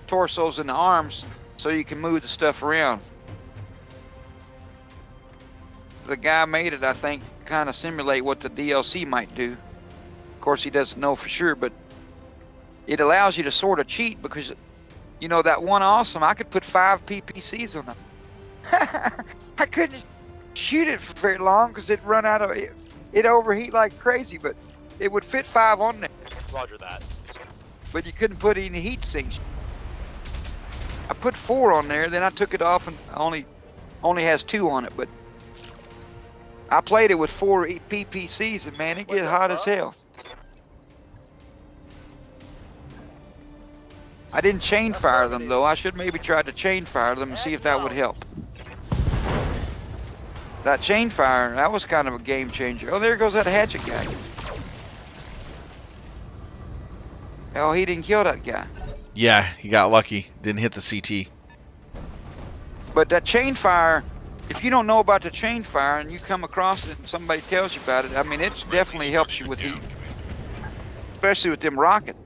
torsos and the arms so you can move the stuff around. The guy made it, I think, kind of simulate what the DLC might do. Of course, he doesn't know for sure, but it allows you to sort of cheat because, you know, that one awesome, I could put 5 PPCs on it. I couldn't shoot it for very long because it run out of it overheat like crazy, but it would fit 5 on there. Roger that. But you couldn't put any heat sinks. I put 4 on there, then I took it off and only has 2 on it, but I played it with 4 PPCs and man, it get hot as hell. I didn't chain fire them though. I should maybe try to chain fire them and see if that would help. That chain fire, that was kind of a game changer. Oh, there goes that hatchet guy. Oh, he didn't kill that guy. Yeah, he got lucky. Didn't hit the CT. But that chain fire, if you don't know about the chain fire and you come across it and somebody tells you about it, I mean, it definitely helps you with heat, especially with them rockets.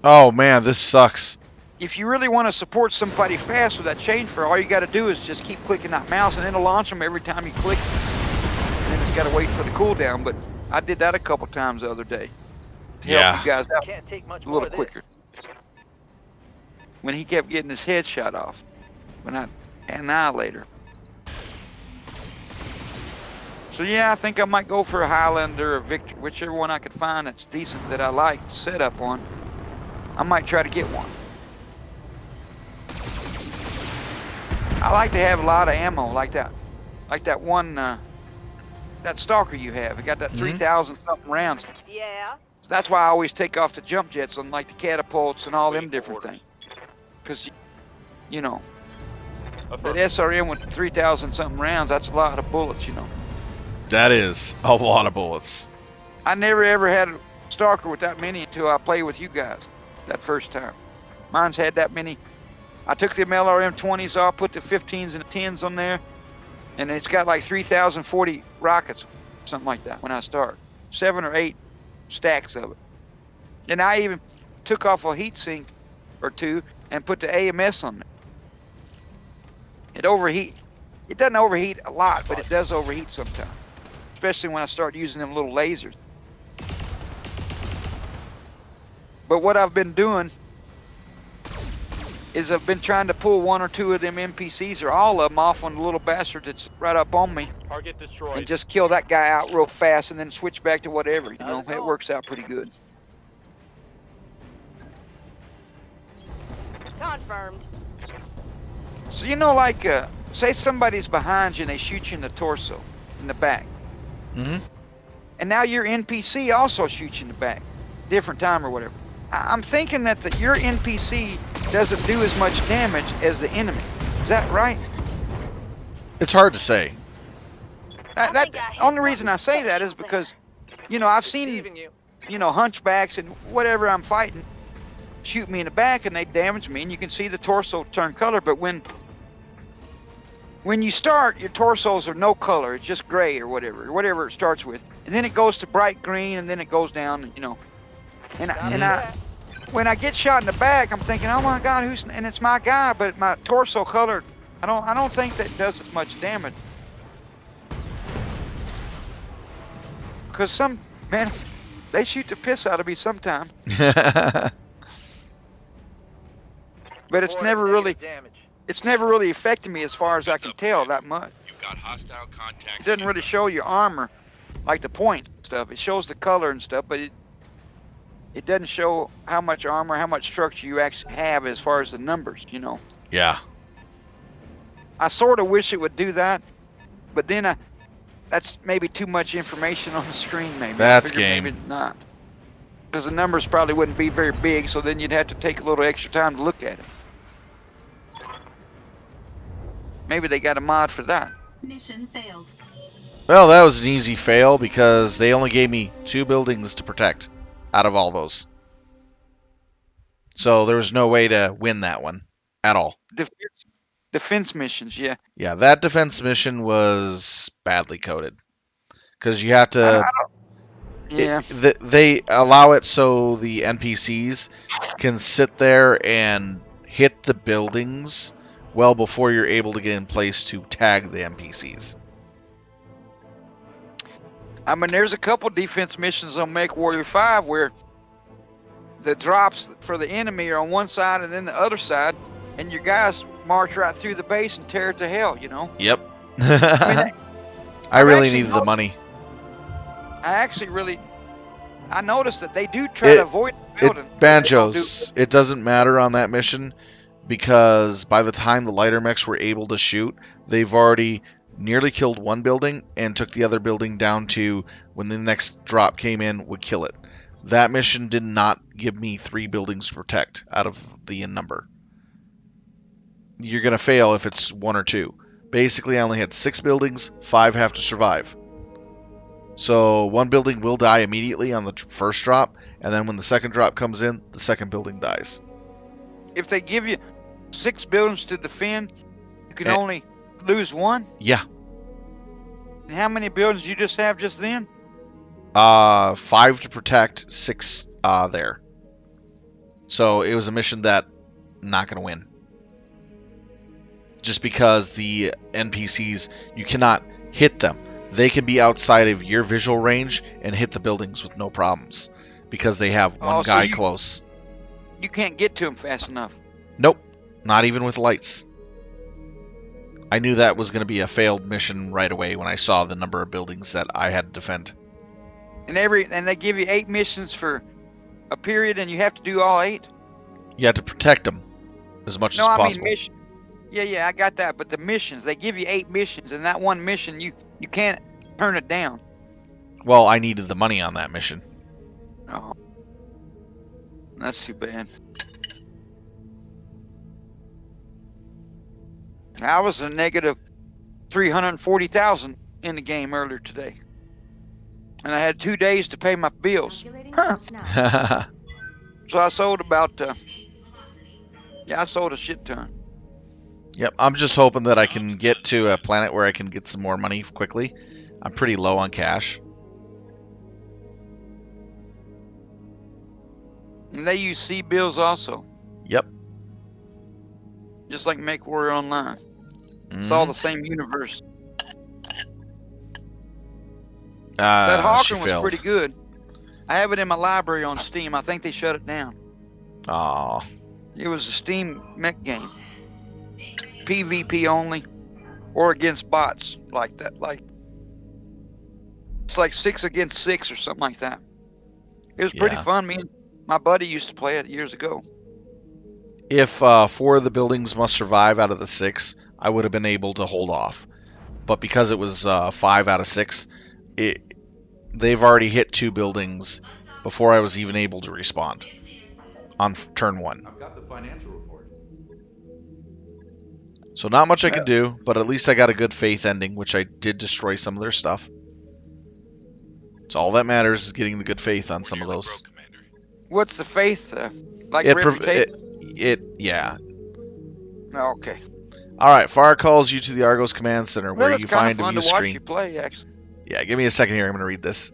Oh man, this sucks. If you really want to support somebody fast with that chain fire, all you got to do is just keep clicking that mouse, and it'll launch them every time you click. And then it's got to wait for the cooldown. But I did that a couple times the other day to help you guys out Can't take much a more little of this. quicker. When he kept getting his head shot off, when I annihilator. So yeah, I think I might go for a Highlander or Victor, whichever one I could find that's decent that I like to set up on. I might try to get one. I like to have a lot of ammo like that one, that Stalker you have. It got that 3,000 something rounds. Yeah. So that's why I always take off the jump jets on like the catapults and all them different things. Because, you know, that SRM with 3,000 something rounds, that's a lot of bullets, you know. That is a lot of bullets. I never ever had a Stalker with that many until I played with you guys that first time. Mine's had that many. I took the LRM-20s off, put the 15s and the 10s on there, and it's got like 3,040 rockets, something like that when I start. 7 or 8 stacks of it. And I even took off a heat sink or two and put the AMS on it. It doesn't overheat a lot, but it does overheat sometimes. Especially when I start using them little lasers. But what I've been doing is I've been trying to pull 1 or 2 of them NPCs or all of them off on the little bastard that's right up on me. Target destroyed. And just kill that guy out real fast and then switch back to whatever, you know. It works out pretty good. Confirmed. So, you know, like, say somebody's behind you and they shoot you in the torso, in the back. Mm-hmm. And now your NPC also shoots you in the back. Different time or whatever. I'm thinking that your NPC doesn't do as much damage as the enemy. Is that right? It's hard to say. The only reason I say that is because, you know, I've seen, you know, hunchbacks and whatever I'm fighting shoot me in the back and they damage me, and you can see the torso turn color. But when you start, your torsos are no color. It's just gray or whatever it starts with, and then it goes to bright green, and then it goes down, you know. And when I get shot in the back, I'm thinking, oh my God, and it's my guy, but my torso color, I don't think that does as much damage. Because man, they shoot the piss out of me sometimes. But it's never really affected me as far as I can tell that much. You've got hostile contact. It doesn't really show your armor, like the points and stuff. It shows the color and stuff, but it doesn't show how much armor, how much structure you actually have as far as the numbers, you know. Yeah. I sort of wish it would do that, but then that's maybe too much information on the screen, maybe. That's game. Maybe not. Because the numbers probably wouldn't be very big, so then you'd have to take a little extra time to look at it. Maybe they got a mod for that. Mission failed. Well, that was an easy fail because they only gave me 2 buildings to protect out of all those. So there was no way to win that one at all. Defense missions, yeah. Yeah, that defense mission was badly coded. Because you have to... Yeah. They allow it so the NPCs can sit there and hit the buildings well before you're able to get in place to tag the NPCs. I mean, there's a couple defense missions on Make Warrior 5 where the drops for the enemy are on one side and then the other side, and your guys march right through the base and tear it to hell, you know? Yep. I really needed the money. I noticed that they do try to avoid the building. Banjos, it doesn't matter on that mission because by the time the lighter mechs were able to shoot, they've already nearly killed one building and took the other building down to when the next drop came in would kill it. That mission did not give me 3 buildings to protect out of the number. You're going to fail if it's 1 or 2. Basically, I only had 6 buildings, 5 have to survive. So 1 building will die immediately on the first drop, and then when the second drop comes in, the second building dies. If they give you 6 buildings to defend, can only lose one? Yeah. And how many buildings you just have just then? 5 to protect, 6 there. So it was a mission that not going to win. Just because the NPCs, you cannot hit them. They can be outside of your visual range and hit the buildings with no problems. Because they have one guy close. You can't get to them fast enough. Nope. Not even with lights. I knew that was going to be a failed mission right away when I saw the number of buildings that I had to defend. And they give you 8 missions for a period, and you have to do all 8? You have to protect them as much as possible. Mission. Yeah, I got that. But the missions, they give you 8 missions, and that one mission, you can't turn it down. Well, I needed the money on that mission. Oh. That's too bad. I was a negative 340,000 in the game earlier today. And I had 2 days to pay my bills. So I sold about, I sold a shit ton. Yep, I'm just hoping that I can get to a planet where I can get some more money quickly. I'm pretty low on cash. And they use C-bills also. Yep. Just like MechWarrior Online. It's all the same universe. That Hawken was pretty good. I have it in my library on Steam. I think they shut it down. Aw. It was a Steam mech game. PvP only. Or against bots like that. It's like 6 against 6 or something like that. It was pretty fun. Me and my buddy used to play it years ago. If 4 of the buildings must survive out of the 6, I would have been able to hold off. But because it was 5 out of 6, they've already hit 2 buildings before I was even able to respond on turn 1. I've got the financial report. So not much I can do, but at least I got a good faith ending, which I did destroy some of their stuff. So all that matters is getting the good faith on some of those. What's the faith? Yeah. Oh, okay. All right, Fire calls you to the Argos Command Center, where you find a view screen. Watch you play, actually. Yeah, give me a second here. I'm going to read this.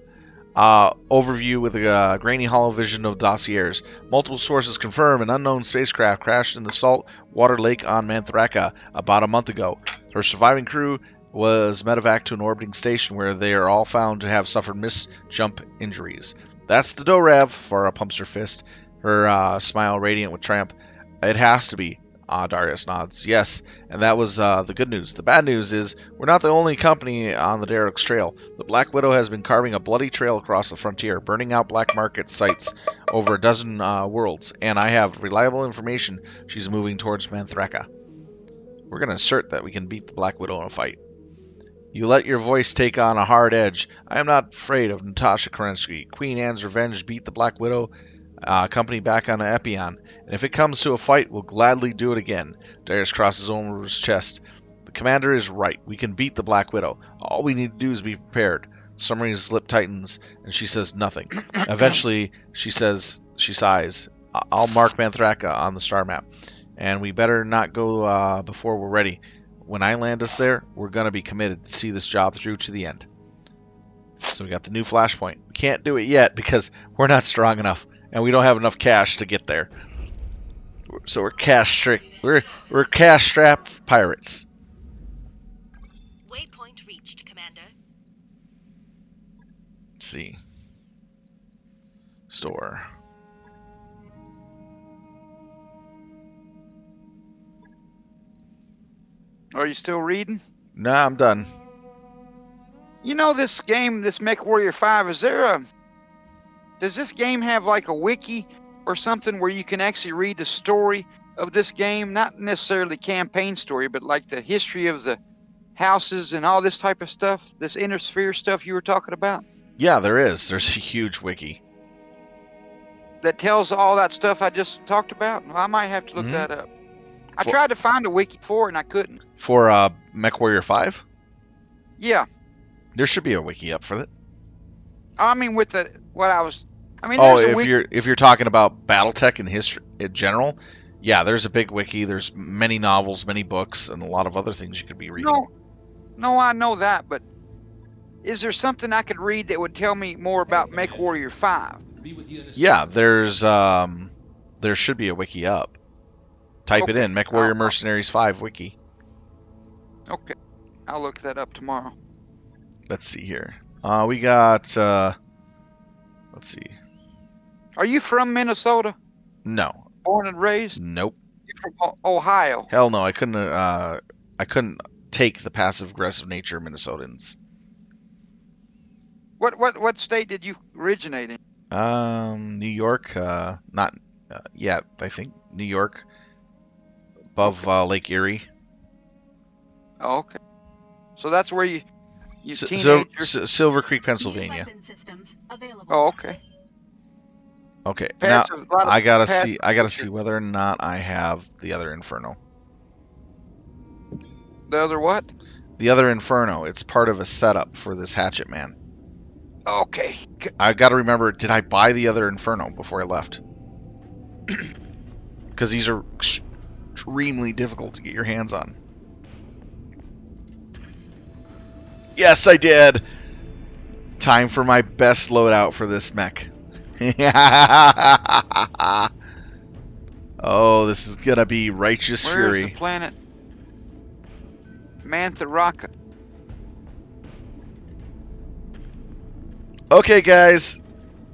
Overview with a grainy hollow vision of dossiers. Multiple sources confirm an unknown spacecraft crashed in the salt water lake on Manthraka about a month ago. Her surviving crew was medevac to an orbiting station where they are all found to have suffered miss-jump injuries. That's the Dorav, Farah pumps her fist, her smile radiant with triumph. It has to be. Darius nods. Yes, and that was the good news. The bad news is we're not the only company on the Derek's trail. The Black Widow has been carving a bloody trail across the frontier, burning out black market sites over a dozen worlds, and I have reliable information she's moving towards Manthraka. We're going to assert that we can beat the Black Widow in a fight. You let your voice take on a hard edge. I am not afraid of Natasha Kerensky. Queen Anne's revenge beat the Black Widow company back on Epion, and if it comes to a fight, we'll gladly do it again. Darius crosses over his chest. The commander is right. We can beat the Black Widow. All we need to do is be prepared. Summary's lip tightens, and she says nothing. Eventually, she sighs. I'll mark Manthraka on the star map, and we better not go before we're ready. When I land us there, we're going to be committed to see this job through to the end. So we got the new flashpoint. We can't do it yet because we're not strong enough. And we don't have enough cash to get there. So we're we're cash strapped pirates. Waypoint reached, Commander. Let's see. Store. Are you still reading? Nah, I'm done. You know this game, this MechWarrior 5, does this game have like a wiki or something where you can actually read the story of this game? Not necessarily campaign story, but like the history of the houses and all this type of stuff? This inner sphere stuff you were talking about? Yeah, there is. There's a huge wiki. That tells all that stuff I just talked about? Well, I might have to look that up. I tried to find a wiki for it and I couldn't. For MechWarrior 5? Yeah. There should be a wiki up for it. I mean, with the, what I was... I mean, if you're talking about BattleTech in history in general, Yeah, there's a big wiki. There's many novels, many books, and a lot of other things you could be reading. No, I know that, but is there something I could read that would tell me more about MechWarrior 5? Be with you in a Yeah, second. there should be a wiki up. Type it Okay, in, MechWarrior Mercenaries 5 wiki. Okay, I'll look that up tomorrow. Let's see here. We got, let's see. Are you from Minnesota? No. Born and raised? Nope. You're from Ohio? Hell no, I couldn't take the passive-aggressive nature of Minnesotans. What state did you originate in? New York, not yet, I think. New York, above Lake Erie. Oh, okay. So that's where you teenager. Silver Creek, Pennsylvania. Weapon systems available. Oh, okay. Okay, now Passive, a lot of I gotta passive see whether or not I have the other Inferno. The other what? The other Inferno. It's part of a setup for this Hatchet Man. Okay. I gotta remember, did I buy the other Inferno before I left? Because these are extremely difficult to get your hands on. Yes, I did! Time for my best loadout for this mech. Oh, this is gonna be righteous fury. Where's the planet? Mantharaka. Okay, guys.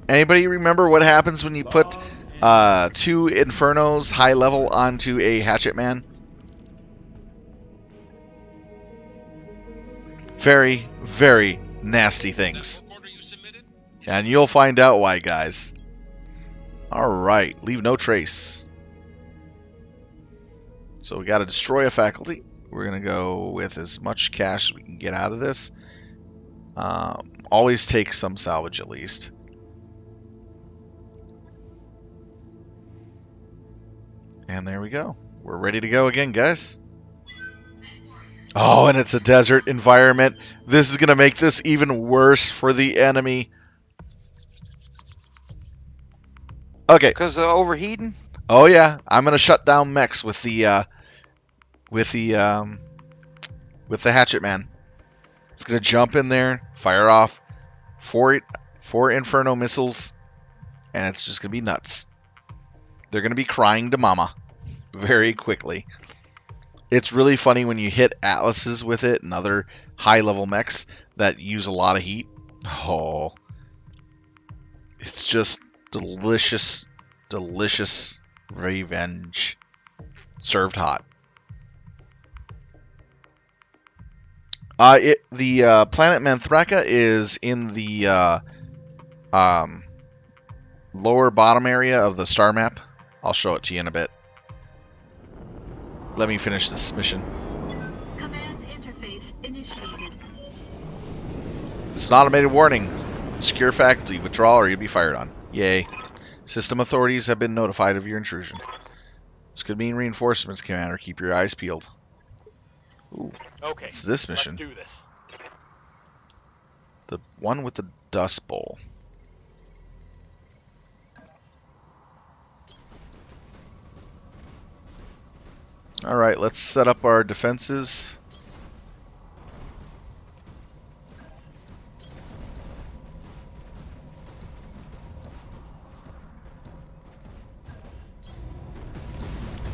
Anybody remember what happens when you put 2 Infernos high level onto a Hatchet Man? Very, very nasty things. And you'll find out why, guys. Alright, leave no trace. So we got to destroy a faculty. We're going to go with as much cash as we can get out of this. Always take some salvage at least. And there we go. We're ready to go again, guys. Oh, and it's a desert environment. This is going to make this even worse for the enemy. Okay. Because of overheating? Oh yeah, I'm going to shut down mechs with the Hatchet Man. It's going to jump in there, fire off four Inferno missiles, and it's just going to be nuts. They're going to be crying to mama very quickly. It's really funny when you hit Atlases with it and other high-level mechs that use a lot of heat. Oh, it's just delicious, delicious revenge served hot. The planet Mantharaka is in the lower bottom area of the star map. I'll show it to you in a bit. Let me finish this mission. Command interface initiated. It's an automated warning. Secure faculty, withdraw or you'll be fired on. Yay. System authorities have been notified of your intrusion. This could mean reinforcements, Commander. Keep your eyes peeled. Ooh. Okay. It's this mission. Let's do this. The one with the Dust Bowl. Alright, let's set up our defenses.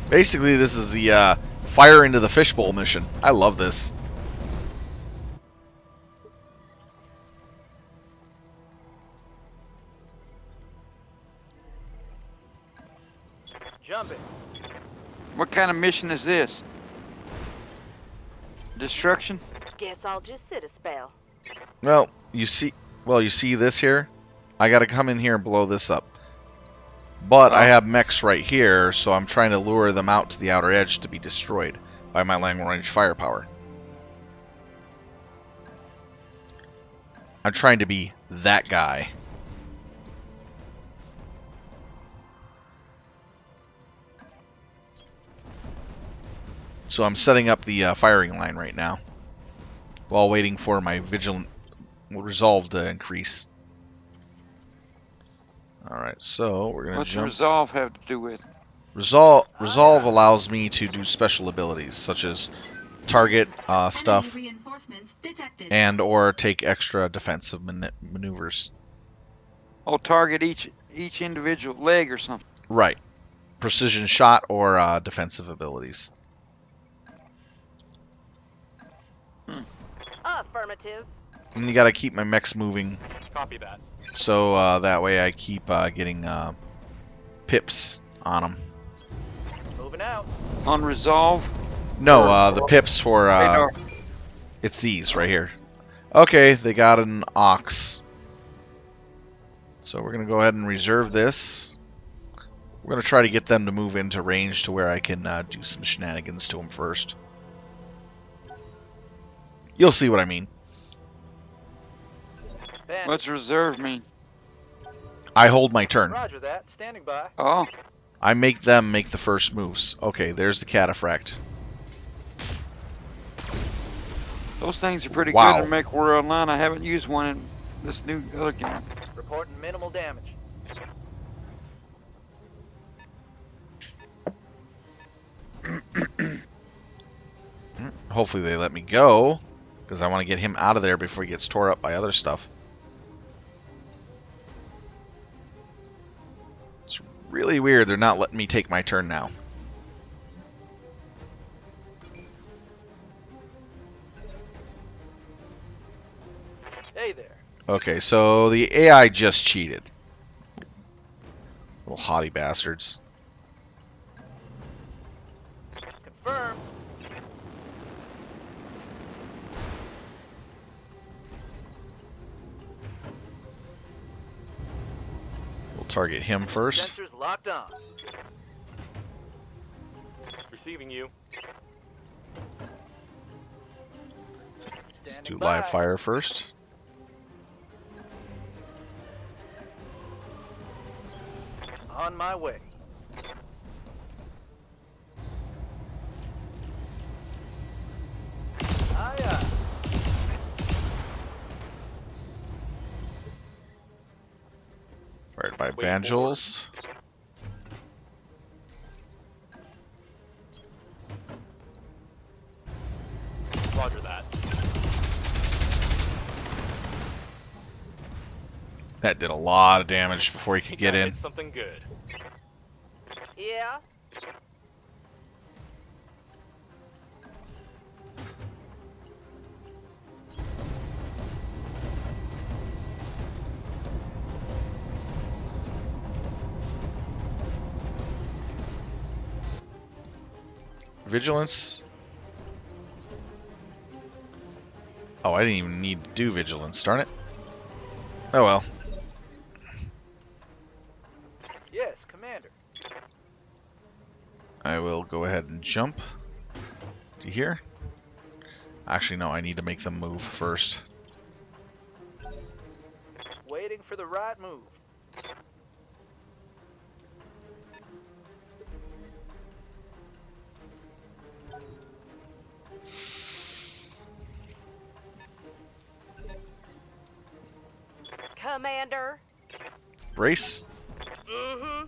Basically, this is the fire into the fishbowl mission. I love this. Jump it. What kind of mission is this? Destruction? Guess I'll just sit a spell. Well, you see this here? I gotta come in here and blow this up. But I have mechs right here, so I'm trying to lure them out to the outer edge to be destroyed by my long-range firepower. I'm trying to be that guy. So I'm setting up the firing line right now, while waiting for my vigilant resolve to increase. Alright, so we're going to What's jump. resolve have to do with? Resolve allows me to do special abilities such as target Enemy stuff reinforcements detected. and or take extra defensive maneuvers. Oh, target each individual leg or something. Right. Precision shot or defensive abilities. Affirmative. And you got to keep my mechs moving. Copy that. So that way I keep getting pips on them. Moving out. On resolve. No, the pips for radar. it's these right here. Okay, they got an ox. So we're gonna go ahead and reserve this. We're gonna try to get them to move into range to where I can do some shenanigans to them first. You'll see what I mean. Bandit. What's reserve mean? I hold my turn. Roger that. Standing by. Oh, I make them make the first moves. Okay, there's the cataphract. those things are pretty Wow. good to make War Online. I haven't used one in this new other game. Reporting minimal damage. Hopefully they let me go, because I want to get him out of there before he gets tore up by other stuff. It's really weird they're not letting me take my turn now. Hey there. Okay, so the AI just cheated. Little haughty bastards. Confirmed. We'll target him first. Sensors locked on. Receiving you. Let's Standing do by. live fire first. On my way. Aye, aye. Fired by Wait Banjos. Roger that. That did a lot of damage before he could get in. Hit something good. Yeah. Vigilance. Oh, I didn't even need to do vigilance, darn it. Oh well. Yes, Commander. I will go ahead and jump to here. Actually, no, I need to make them move first. Waiting for the right move. Commander. Brace. Mm-hmm.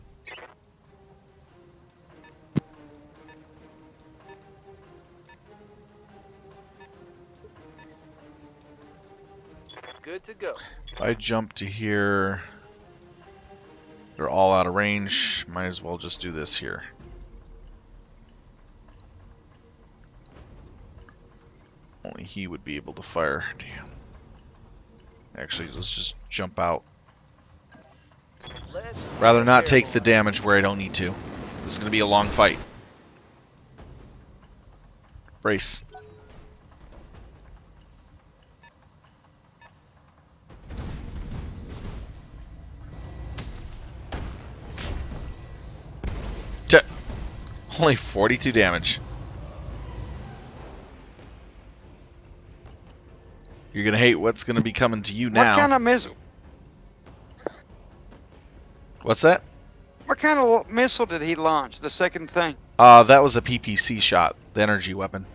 Good to go. If I jump to here, they're all out of range. Might as well just do this here. Only he would be able to fire. Damn. Actually, let's just jump out. Let's Rather not take the damage where I don't need to. This is going to be a long fight. Brace. Only 42 damage. You're going to hate what's going to be coming to you now. What kind of missile? What's that? What kind of missile did he launch? The second thing. That was a PPC shot, the energy weapon.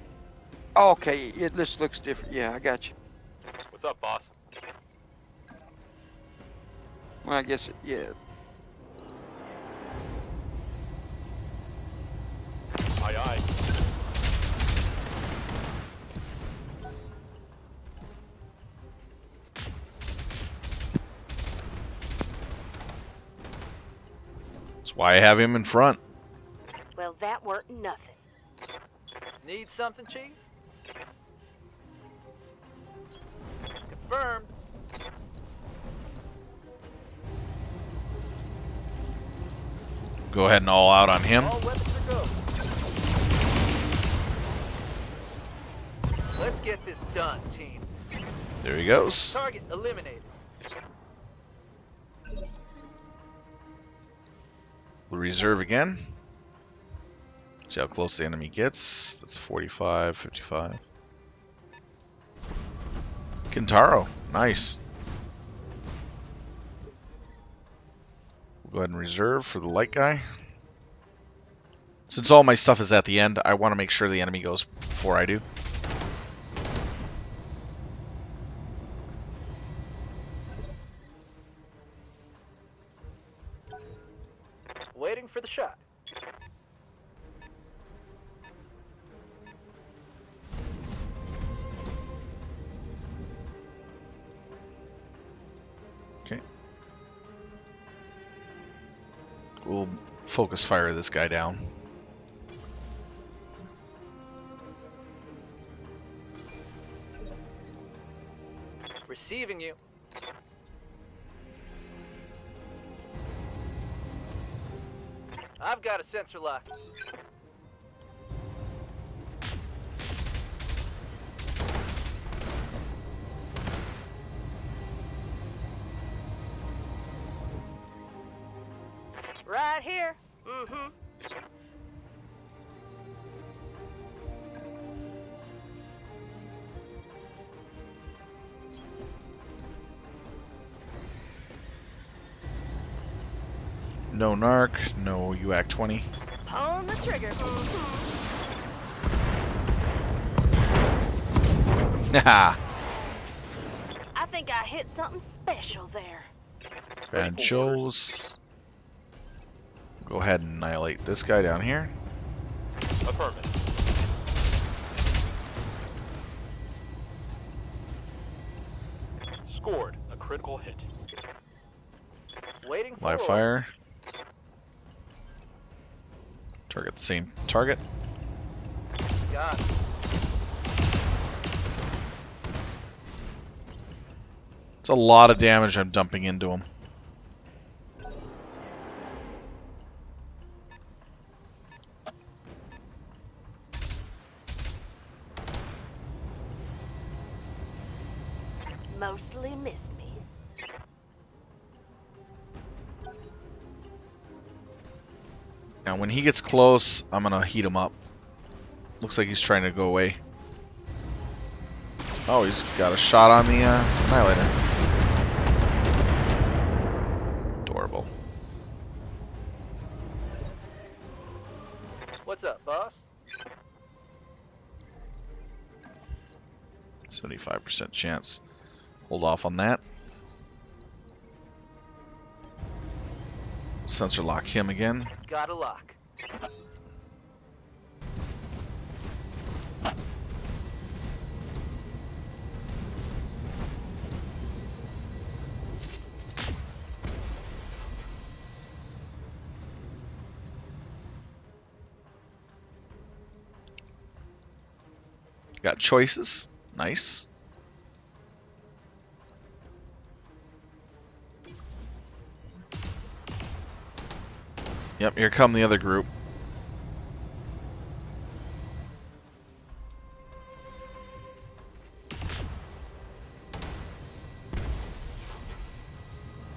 Oh, okay, it just looks different. Yeah, I got you. What's up, boss? Well, I guess yeah. That's why I have him in front. Well, that weren't nothing. Need something, Chief? Confirmed. Go ahead and all out on him. All weapons are go. Let's get this done, team. There he goes. Target eliminated. We'll reserve again. See how close the enemy gets. That's 45, 55. Kintaro, nice. We'll go ahead and reserve for the light guy. Since all my stuff is at the end, I want to make sure the enemy goes before I do. Waiting for the shot. Okay. We'll focus fire this guy down. Receiving you. I've got a sensor lock. Right here. Mm-hmm. No narc, no UAC 20. Pulling the trigger. Haha. I think I hit something special there. Bad shows. Go ahead and annihilate this guy down here. Affirmative. Scored a critical hit. Waiting for Live orders. fire. Target the same target. Got it. It's a lot of damage I'm dumping into him. Mostly missed me. Now when he gets close, I'm gonna heat him up. Looks like he's trying to go away. Oh, he's got a shot on the annihilator. Adorable. What's up, boss? 75% chance. Hold off on that. Sensor lock him again. Got a lock. Got choices. Nice. Yep, here come the other group.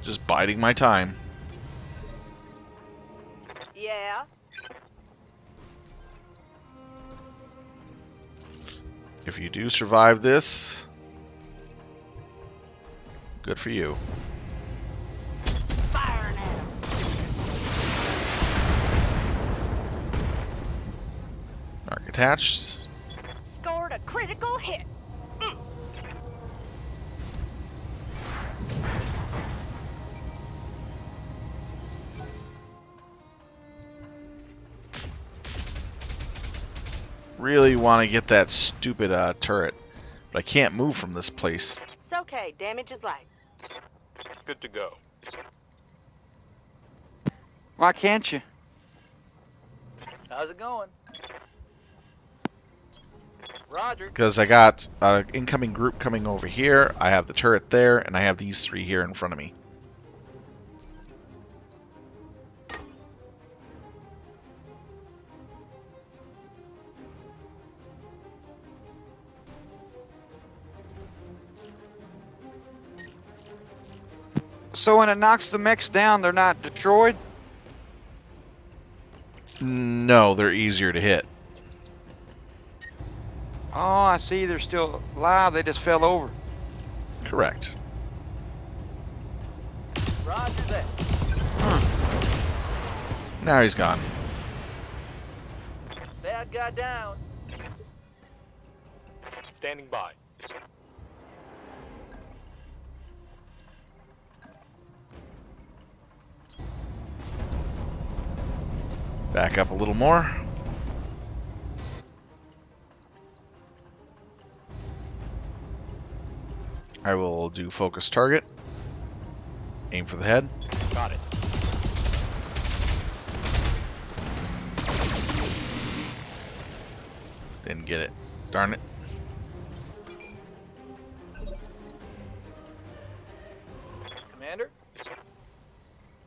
Just biding my time. Yeah. If you do survive this, good for you. Firing at him. Mark attached. Scored a critical hit. Really want to get that stupid turret, but I can't move from this place. It's okay. Damage is light. Good to go. Why can't you? How's it going? Roger. Because I got an incoming group coming over here, I have the turret there, and I have these 3 here in front of me. So when it knocks the mechs down, they're not destroyed? No, they're easier to hit. Oh, I see. They're still alive. They just fell over. Correct. Roger that. Now he's gone. Bad guy down. Standing by. Back up a little more. I will do focus target. Aim for the head. Got it. Didn't get it. Darn it. Commander?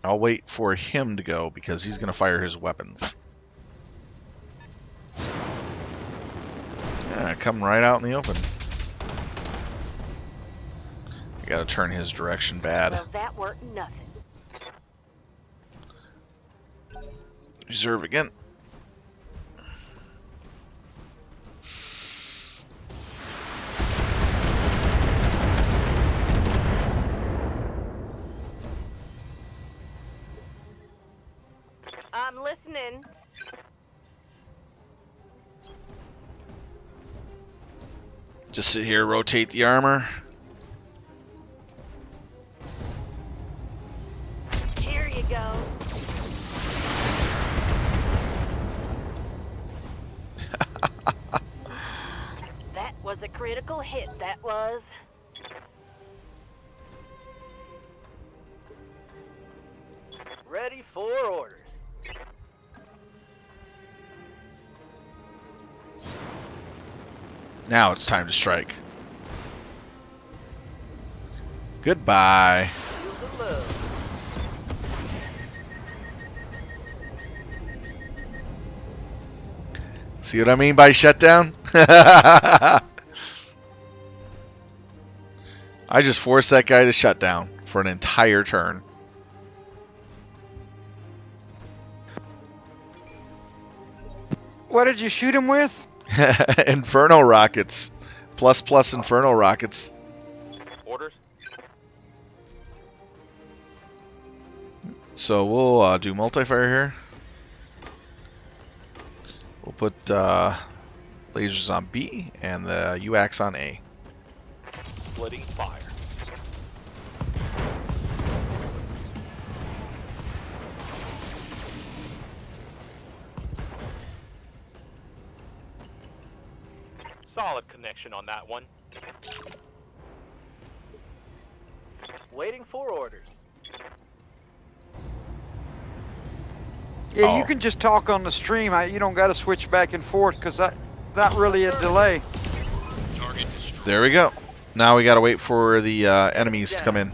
I'll wait for him to go because he's going to fire his weapons. Yeah, come right out in the open. I got to turn his direction bad. Well, that weren't nothing. Reserve again. I'm listening. Just sit here, rotate the armor. Here you go. That was a critical hit, that was. Ready for orders. Now it's time to strike. Goodbye. Feel the love. See what I mean by shutdown? I just forced that guy to shut down for an entire turn. What did you shoot him with? Inferno rockets. Plus Inferno rockets. Orders. So we'll do multi-fire here. We'll put lasers on B and the UAX on A. Splitting fire. Solid connection on that one. Waiting for orders. Yeah, Oh. you can just talk on the stream. You don't got to switch back and forth because that's not really a delay. Target destroyed. There we go. Now we gotta wait for the enemies to come in.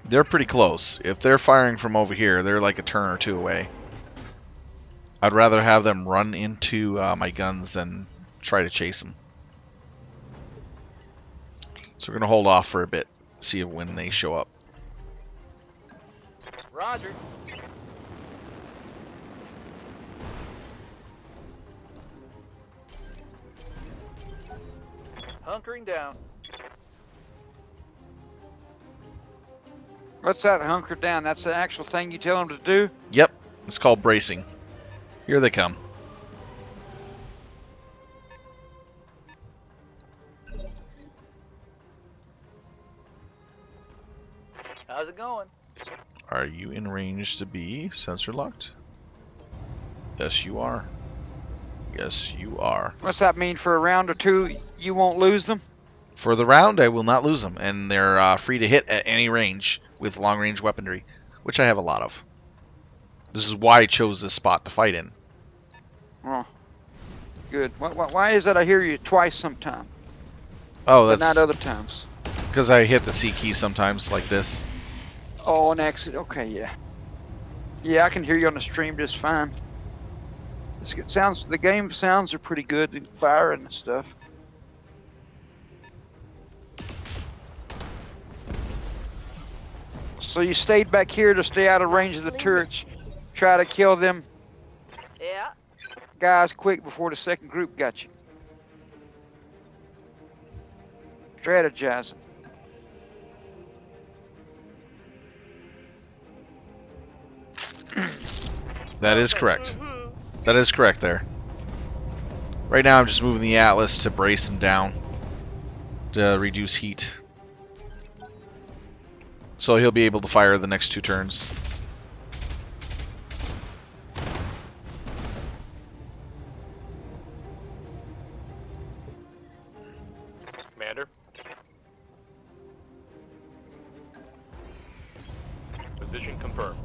They're pretty close. If they're firing from over here, they're like a turn or two away. I'd rather have them run into my guns than try to chase them. So we're going to hold off for a bit, see when they show up. Roger. Hunkering down. What's that, hunker down? That's the actual thing you tell them to do? Yep, it's called bracing. Here they come. How's it going? Are you in range to be sensor locked? Yes, you are. Yes, you are. What's that mean? For a round or two, you won't lose them? For the round, I will not lose them, and they're free to hit at any range. with long-range weaponry, which I have a lot of. This is why I chose this spot to fight in. Oh, good. Why is that I hear you twice sometimes, Oh, but not that's other times? because I hit the C key sometimes, like this. Oh, an accident. Okay, yeah. Yeah, I can hear you on the stream just fine. The game sounds are pretty good, the firing and stuff. So you stayed back here to stay out of range of the turrets, try to kill them Yeah. guys quick before the second group got you. Strategizing. That is correct. That is correct there. Right now I'm just moving the Atlas to brace him down to reduce heat. So he'll be able to fire the next 2 turns. Commander. Position confirmed.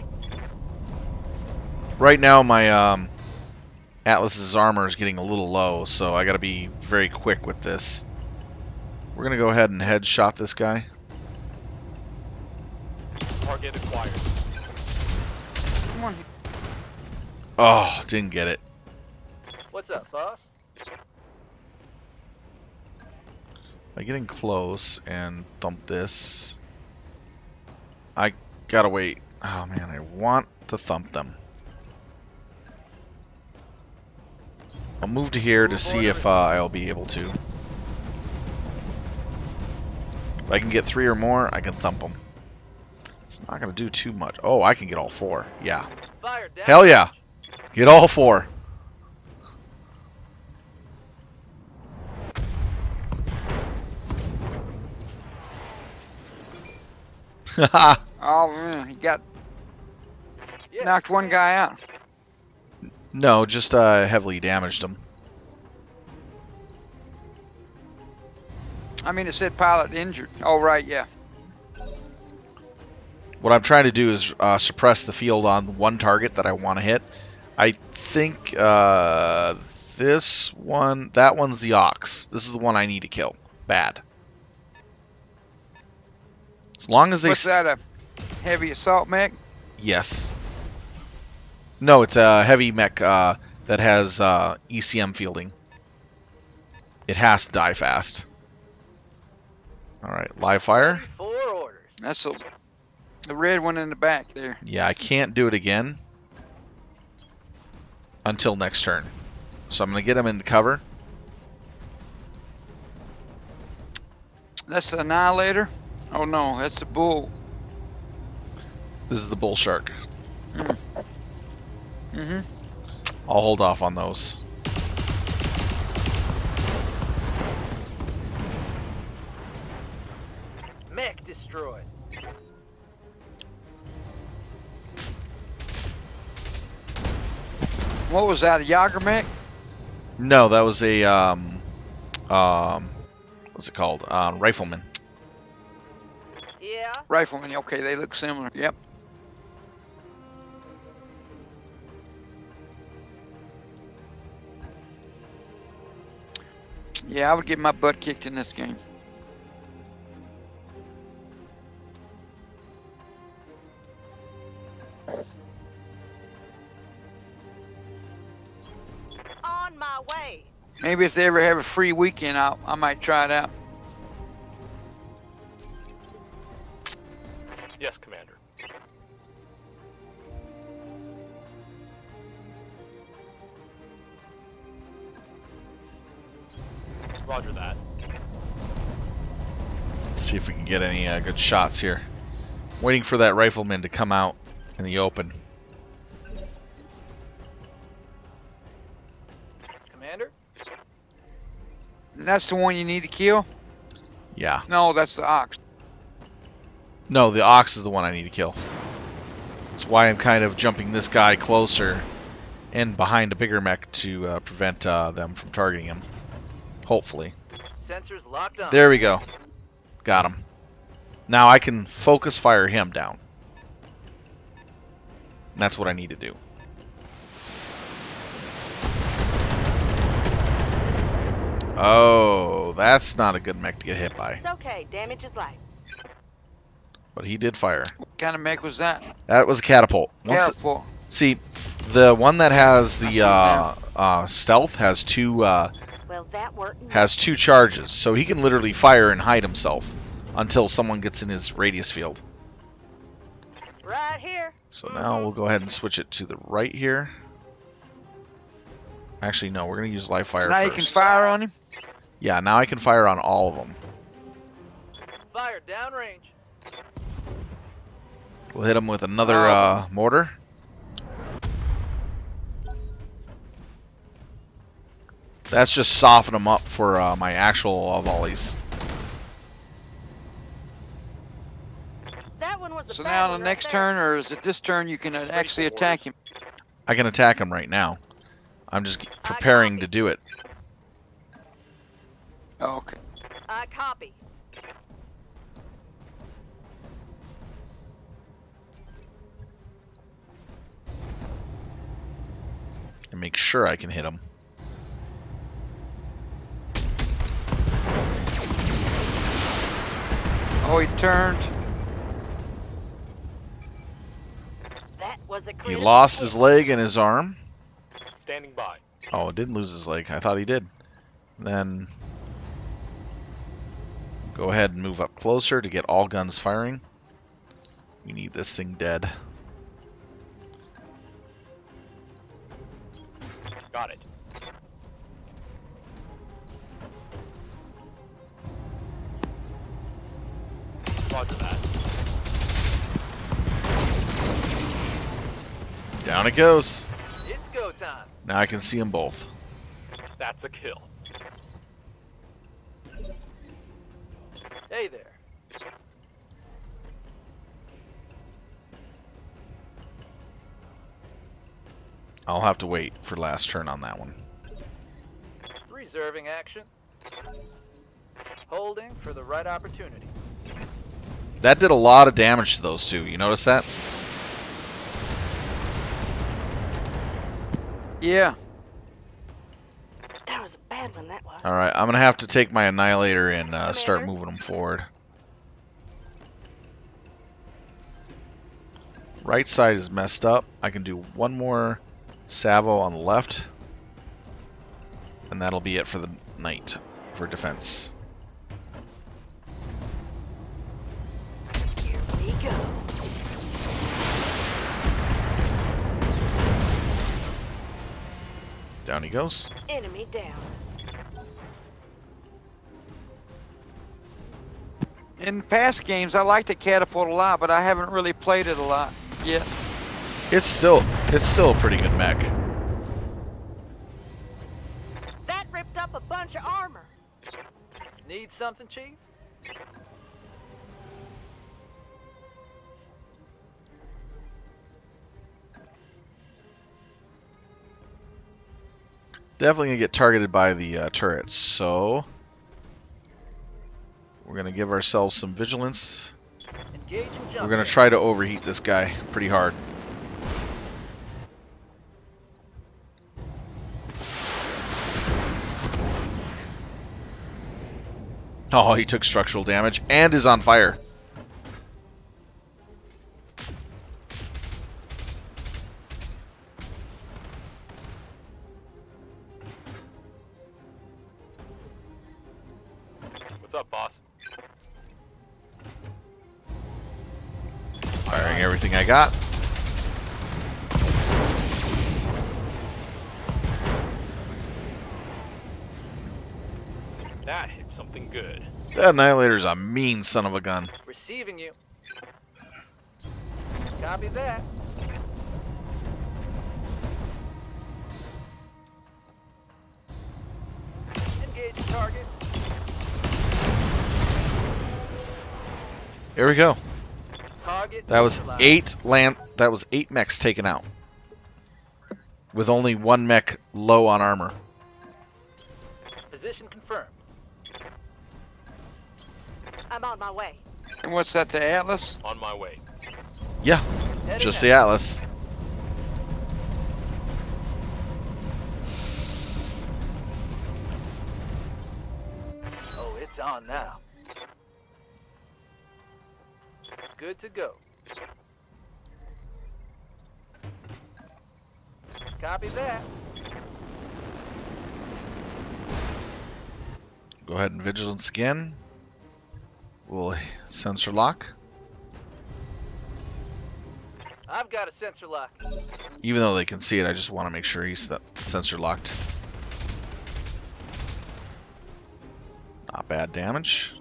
Right now my Atlas's armor is getting a little low, so I gotta be very quick with this. We're gonna go ahead and headshot this guy. Target acquired. Come on. Oh, didn't get it. What's up, boss? By getting close and thump this, I gotta wait. Oh man, I want to thump them. I'll move to here to see if I'll be able to. If I can get 3 or more, I can thump them. It's not going to do too much. Oh, I can get all 4. Yeah. Fire down. Hell yeah. Get all 4. Oh man, he got knocked one guy out. No, just heavily damaged him. I mean, it said pilot injured. Oh right, yeah. What I'm trying to do is suppress the field on one target that I want to hit. I think this one, that one's the Ox. This is the one I need to kill. Bad. As long as they... What's that, a heavy assault mech? Yes. No, it's a heavy mech that has ECM fielding. It has to die fast. Alright, live fire. 4 orders. That's the red one in the back there. Yeah, I can't do it again until next turn. So I'm going to get him into cover. That's the Annihilator? Oh no, that's the Bull. This is the Bull Shark. Mm-hmm. I'll hold off on those. Mech destroyed. What was that, a Yager mech? No, that was a what's it called? Rifleman. Yeah. Rifleman, okay, they look similar. Yep. Yeah, I would get my butt kicked in this game. On my way. Maybe if they ever have a free weekend, I might try it out. Yes, Commander. Roger that. Let's see if we can get any good shots here. Waiting for that rifleman to come out in the open. Commander? And that's the one you need to kill? Yeah. No, that's the Ox. No, the Ox is the one I need to kill. That's why I'm kind of jumping this guy closer and behind a bigger mech to prevent them from targeting him. Hopefully. Sensors locked on. There we go. Got him. Now I can focus fire him down. And that's what I need to do. Oh, that's not a good mech to get hit by. It's okay. Damage is light. But he did fire. What kind of mech was that? That was a catapult. Careful. See, the one that has the stealth has two Well, that worked. has two charges, so he can literally fire and hide himself until someone gets in his radius field. Right here. So now we'll go ahead and switch it to the right here. Actually, no, we're going to use live fire Now first. you can fire on him? Yeah, now I can fire on all of them. Fire downrange. We'll hit him with another mortar. That's just soften him up for my actual volleys. That one was So now the next turn, or is it this turn you can actually attack him? I can attack him right now. I'm just preparing to do it. Oh, okay. I copy. And make sure I can hit him. Oh, he turned. That was a He critical lost hit. his leg and his arm. Standing by. Oh, it didn't lose his leg. I thought he did. Then go ahead and move up closer to get all guns firing. We need this thing dead. Got it. Roger that. Down it goes. It's go time. Now I can see them both. That's a kill. Hey there. I'll have to wait for last turn on that one. Reserving action. Holding for the right opportunity. That did a lot of damage to those two. You notice that? Yeah. That was a bad one, that was. Alright, I'm going to have to take my Annihilator and start moving them forward. Right side is messed up. I can do one more salvo on the left. And that'll be it for the night for defense. Here we go. Down he goes. Enemy down. In past games, I liked the catapult a lot, but I haven't really played it a lot yet. It's still a pretty good mech. That ripped up a bunch of armor. Need something, Chief? Definitely gonna get targeted by the turrets, so we're gonna give ourselves some vigilance. Engage and jump. We're gonna try to overheat this guy pretty hard. Oh, he took structural damage and is on fire. What's up, boss? Firing everything I got. That hit something good. That Annihilator's a mean son of a gun. Receiving you. Copy that. Engage target. Here we go. Target. That was neutralized. That was 8 mechs taken out, with only 1 mech low on armor. Position confirmed. I'm on my way. And what's that, the Atlas? On my way. Yeah, Heading just out. the Atlas. Oh, it's on now. Good to go. Copy that. Go ahead and vigilance again. We'll sensor lock. I've got a sensor lock. Even though they can see it, I just want to make sure he's sensor locked. Not bad damage.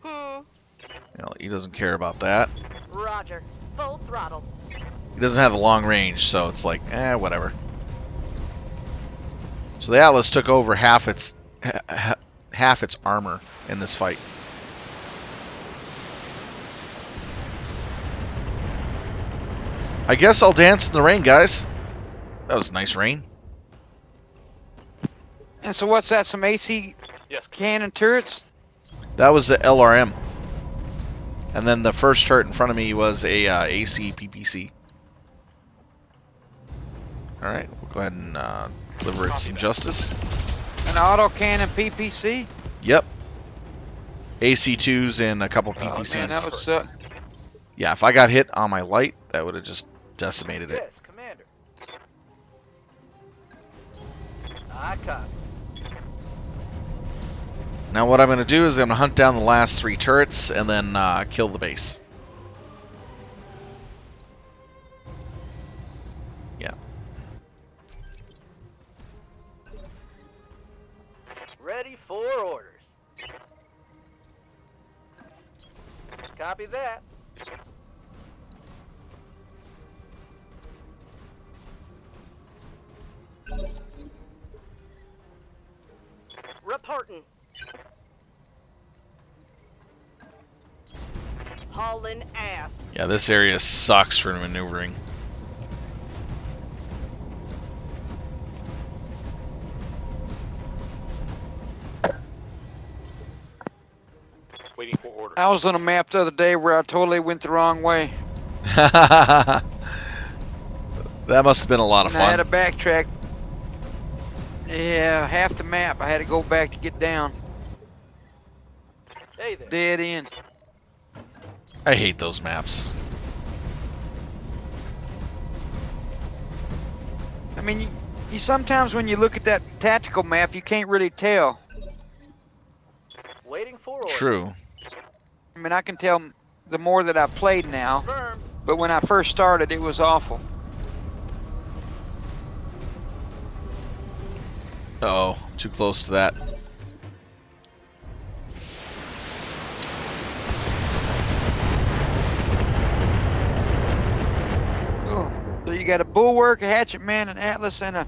You know, he doesn't care about that. Roger. Full throttle. He doesn't have a long range, so it's like, whatever. So the Atlas took over half its armor in this fight. I guess I'll dance in the rain, guys. That was nice rain. And so what's that, some AC Yes. cannon turrets? That was the LRM. And then the first turret in front of me was a AC PPC. Alright, we'll go ahead and deliver it some justice. An autocannon PPC? Yep. AC2s and a couple Oh, PPCs. man, that was Yeah, if I got hit on my light, that would have just decimated it. Yes, Commander. I copy. Now what I'm going to do is I'm going to hunt down the last 3 turrets and then kill the base. Yeah. Ready for orders. Copy that. Reporting. Hauling ass. Yeah, this area sucks for maneuvering. Waiting for orders. I was on a map the other day where I totally went the wrong way. That must have been a lot of And I had fun. to backtrack. Yeah, half the map. I had to go back to get down. Hey there. Dead end. I hate those maps. I mean, you sometimes when you look at that tactical map, you can't really tell. Waiting for orders. True. I mean, I can tell the more that I've played now, Confirmed. but when I first started, it was awful. Uh-oh, too close to that. Oh, so you got a bulwark, a hatchet man, an atlas, and a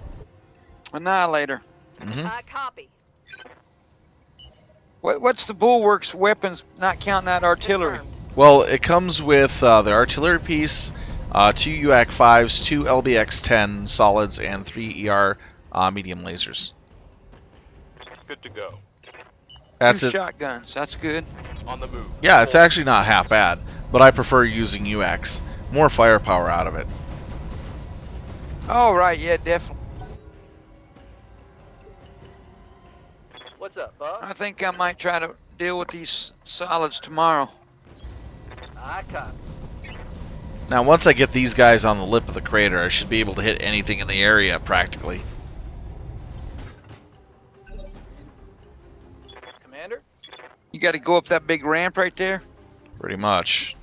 annihilator. Hmm. I copy. What's the bulwark's weapons, not counting that artillery? Confirmed. Well, it comes with the artillery piece, 2 UAC 5s, 2 LBX 10 solids, and 3 ER medium lasers. Good to go. That's Two it. shotguns. That's good. On the move. Yeah, it's actually not half bad, but I prefer using UX. More firepower out of it. Oh, right. Yeah, definitely. What's up, boss? I think I might try to deal with these solids tomorrow. I copy. Now, once I get these guys on the lip of the crater, I should be able to hit anything in the area, practically. Commander? You got to go up that big ramp right there. Pretty much.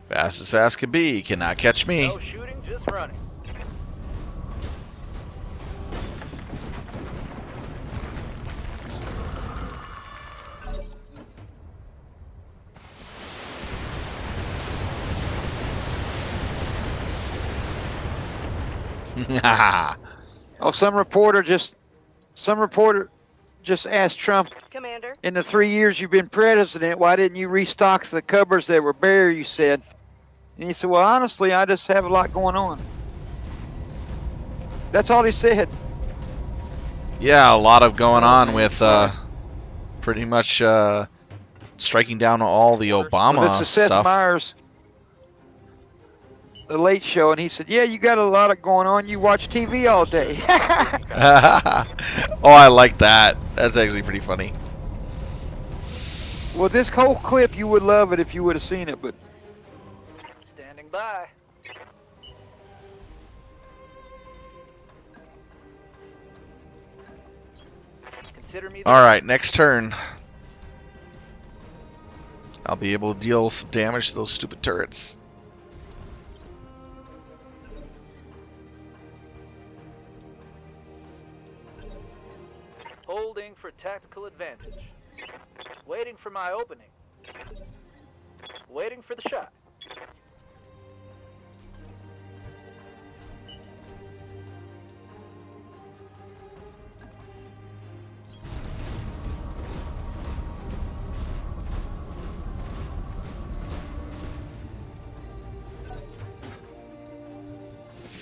Fast as fast can be. Cannot catch me. No shooting, just running. Oh, some reporter just asked Trump, Commander. in the 3 years you've been president, why didn't you restock the cupboards that were bare, you said. And he said, well, honestly, I just have a lot going on. That's all he said. Yeah, a lot of going Oh, on man, with sorry. pretty much striking down all the Well, Obama this is Seth stuff. Meyers, the Late Show, and he said, "Yeah, you got a lot of going on. You watch TV all day." Oh, I like that. That's actually pretty funny. Well, this whole clip, you would love it if you would have seen it, but Standing by. Consider me there. All right, next turn. I'll be able to deal some damage to those stupid turrets. Holding for tactical advantage. Waiting for my opening. Waiting for the shot.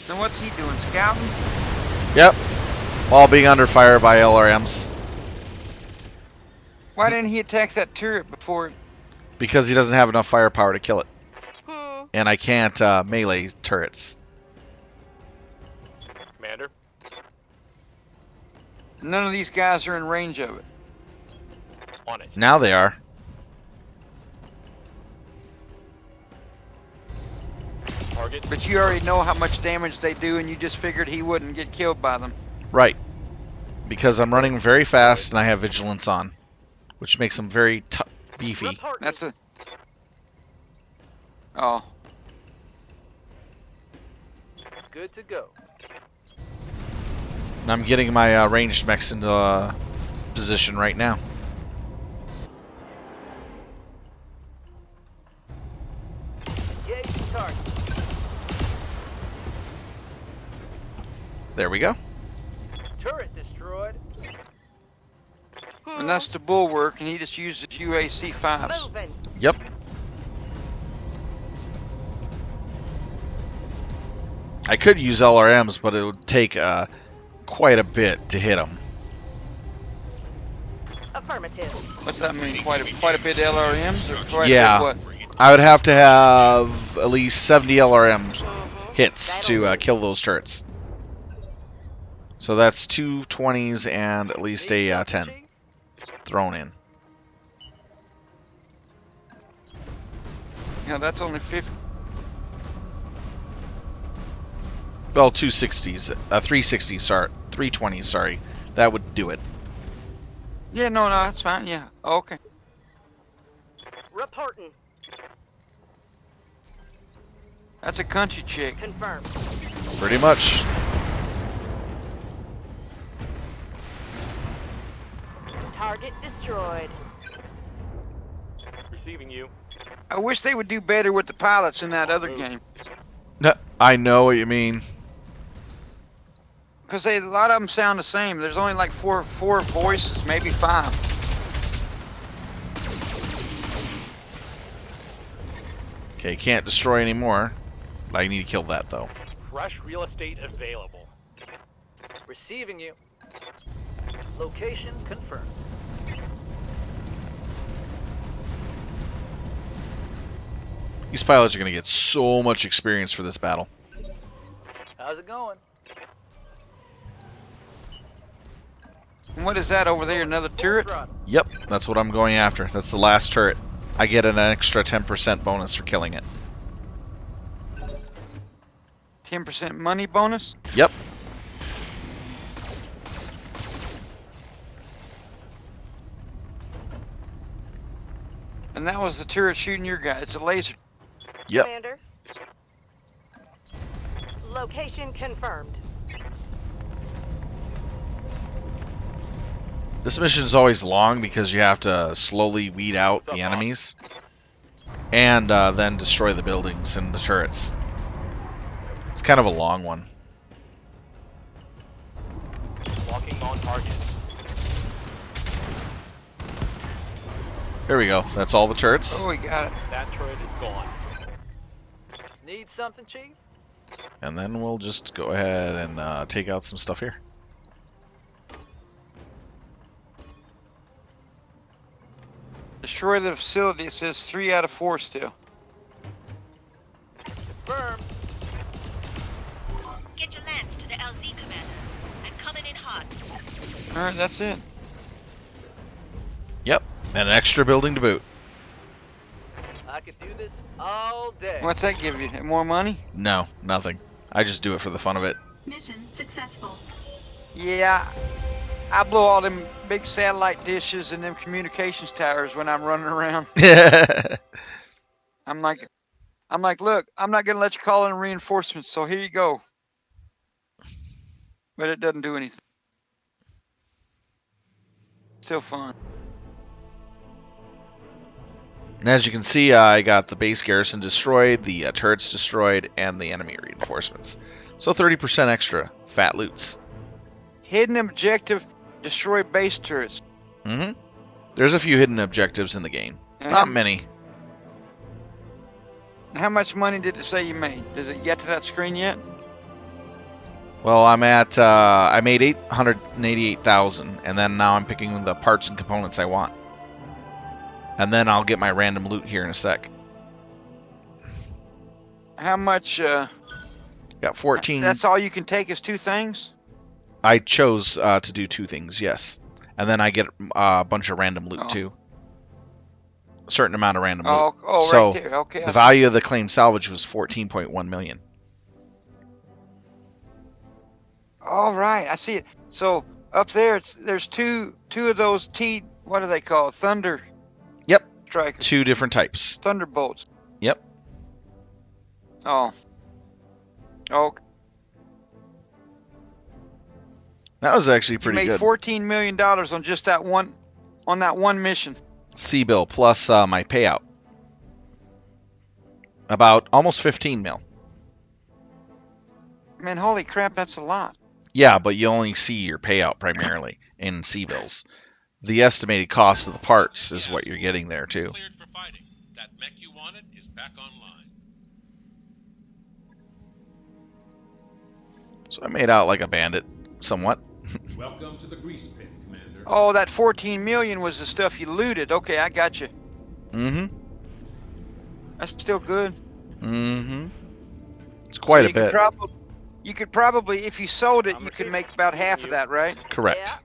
then what's he doing? Scouting? Yep. All being under fire by LRMs. Why didn't he attack that turret before? Because he doesn't have enough firepower to kill it. And I can't melee turrets. Commander, None of these guys are in range of it. on it. Now they are. Target. But you already know how much damage they do, and you just figured he wouldn't get killed by them. Right. Because I'm running very fast and I have vigilance on. Which makes them very beefy. Report. That's a. Oh, Good to go. And I'm getting my ranged mechs into position right now. Engage the target. There we go. Turret destroyed. and that's the bulwark, and he just uses UAC 5s. Moving. Yep. I could use LRMs, but it would take quite a bit to hit them. Affirmative. What's that mean? Quite a bit LRMs, or quite Yeah. a bit what? I would have to have at least 70 LRM hits to kill those turrets. So that's two 20s and at least a 10 thrown in. Yeah, that's only 50. Well, two 60s, 360s, sorry, 320s, sorry. That would do it. Yeah, no, that's fine. Yeah, okay. Reporting. That's a country chick. Confirmed. Pretty much. Target destroyed. Receiving you. I wish they would do better with the pilots in that other game, I know what you mean. because a lot of them sound the same. There's only like four voices, maybe 5. Okay, can't destroy anymore. I need to kill that though. Fresh real estate available. Receiving you. Location confirmed. These pilots are going to get so much experience for this battle. How's it going? And what is that over there? Another turret? Yep, that's what I'm going after. That's the last turret. I get an extra 10% bonus for killing it. 10% money bonus? Yep. And that was the turret shooting your guy. It's a laser. Yep. Commander. Location confirmed. This mission is always long because you have to slowly weed out the enemies. And then destroy the buildings and the turrets. It's kind of a long one. Walking on target. There we go. That's all the turrets. Oh, we got it. That turret is gone. Need something, Chief? And then we'll just go ahead and take out some stuff here. Destroy the facility. It says 3 out of 4 still. Confirmed. Get your lance to the LZ commander. I'm coming in hot. All right, that's it. Yep, and an extra building to boot. I could do this all day. What's that give you? More money? No, nothing. I just do it for the fun of it. Mission successful. Yeah, I blow all them big satellite dishes and them communications towers when I'm running around. I'm like, look, I'm not gonna let you call in reinforcements, so here you go. But it doesn't do anything. Still fun. And as you can see, I got the base garrison destroyed, the turrets destroyed, and the enemy reinforcements. So 30% extra fat loots. Hidden objective: destroy base turrets. Mm-hmm. There's a few hidden objectives in the game. Not many. How much money did it say you made? Does it get to that screen yet? Well, I'm at, I made 888,000, and then now I'm picking the parts and components I want. And then I'll get my random loot here in a sec. How much? Got 14. That's all you can take is 2 things? I chose to do 2 things, yes. And then I get a bunch of random loot, too. A certain amount of random loot. Oh, so right there. Okay. the value of the claim salvage was 14.1 million. All right, I see it. So up there, there's two of those what are they called? Thunder. Yep. Strikers. 2 different types. Thunderbolts. Yep. Oh. Okay. That was actually pretty you made good. $14 million on just that one mission. C-bill plus my payout. About almost 15 mil. Man, holy crap, that's a lot. Yeah, but you only see your payout primarily in C-bills. The estimated cost of the parts is what you're getting there, too. Cleared for fighting. That mech you wanted is back online. So I made out like a bandit, somewhat. Welcome to the grease pit, Commander. Oh, that 14 million was the stuff you looted. Okay, I got you. Mm-hmm. That's still good. Mm-hmm. It's quite a bit. You could probably, if you sold it, you could make about half of that, right? Correct. Yeah.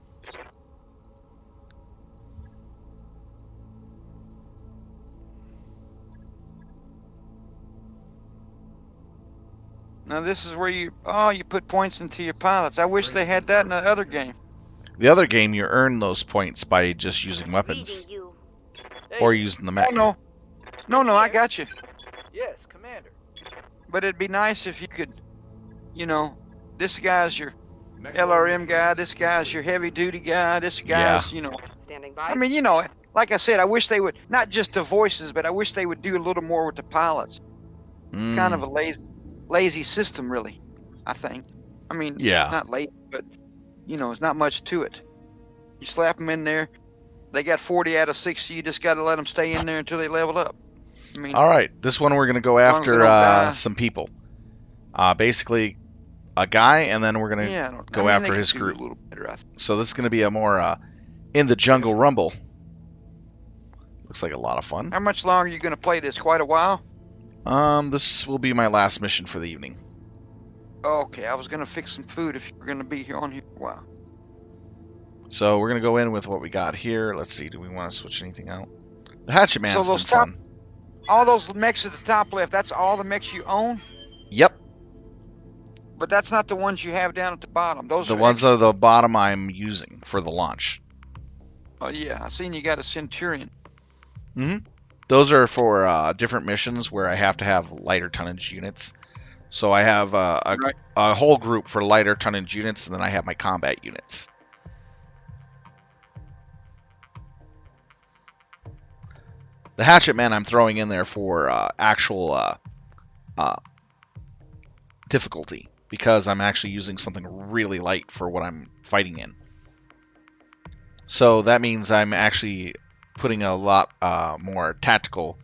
Now this is where you put points into your pilots. I wish they had that in the other game. The other game, you earn those points by just using weapons. Or using the mech. No, I got you. Yes, Commander. But it'd be nice if you could, this guy's your LRM guy, this guy's your heavy duty guy, this guy's, Standing by. I mean, like I said, I wish they would, not just the voices, but I wish they would do a little more with the pilots. Kind of a lazy system, really, I think. I mean, not lazy, but, there's not much to it. You slap them in there, they got 40 out of 60, you just got to let them stay in there until they level up. I mean, all right, this one we're going to go after some people. Basically, a guy, and then we're going to go after his group. A little better, so this is going to be a more in the jungle rumble. Looks like a lot of fun. How much longer are you going to play this? Quite a while? This will be my last mission for the evening. Okay, I was going to fix some food if you were going to be here on here for a while. So we're going to go in with what we got here. Let's see, do we want to switch anything out? The Hatchet Man's been fun. All those mechs at the top left, that's all the mechs you own? Yep. But that's not the ones you have down at the bottom. Those the are ones at the bottom I'm using for the launch. Oh, yeah, I seen you got a Centurion. Mm-hmm. Those are for different missions where I have to have lighter tonnage units. So I have a whole group for lighter tonnage units, and then I have my combat units. The Hatchet Man I'm throwing in there for actual difficulty, because I'm actually using something really light for what I'm fighting in. So that means I'm actually putting a lot more tactical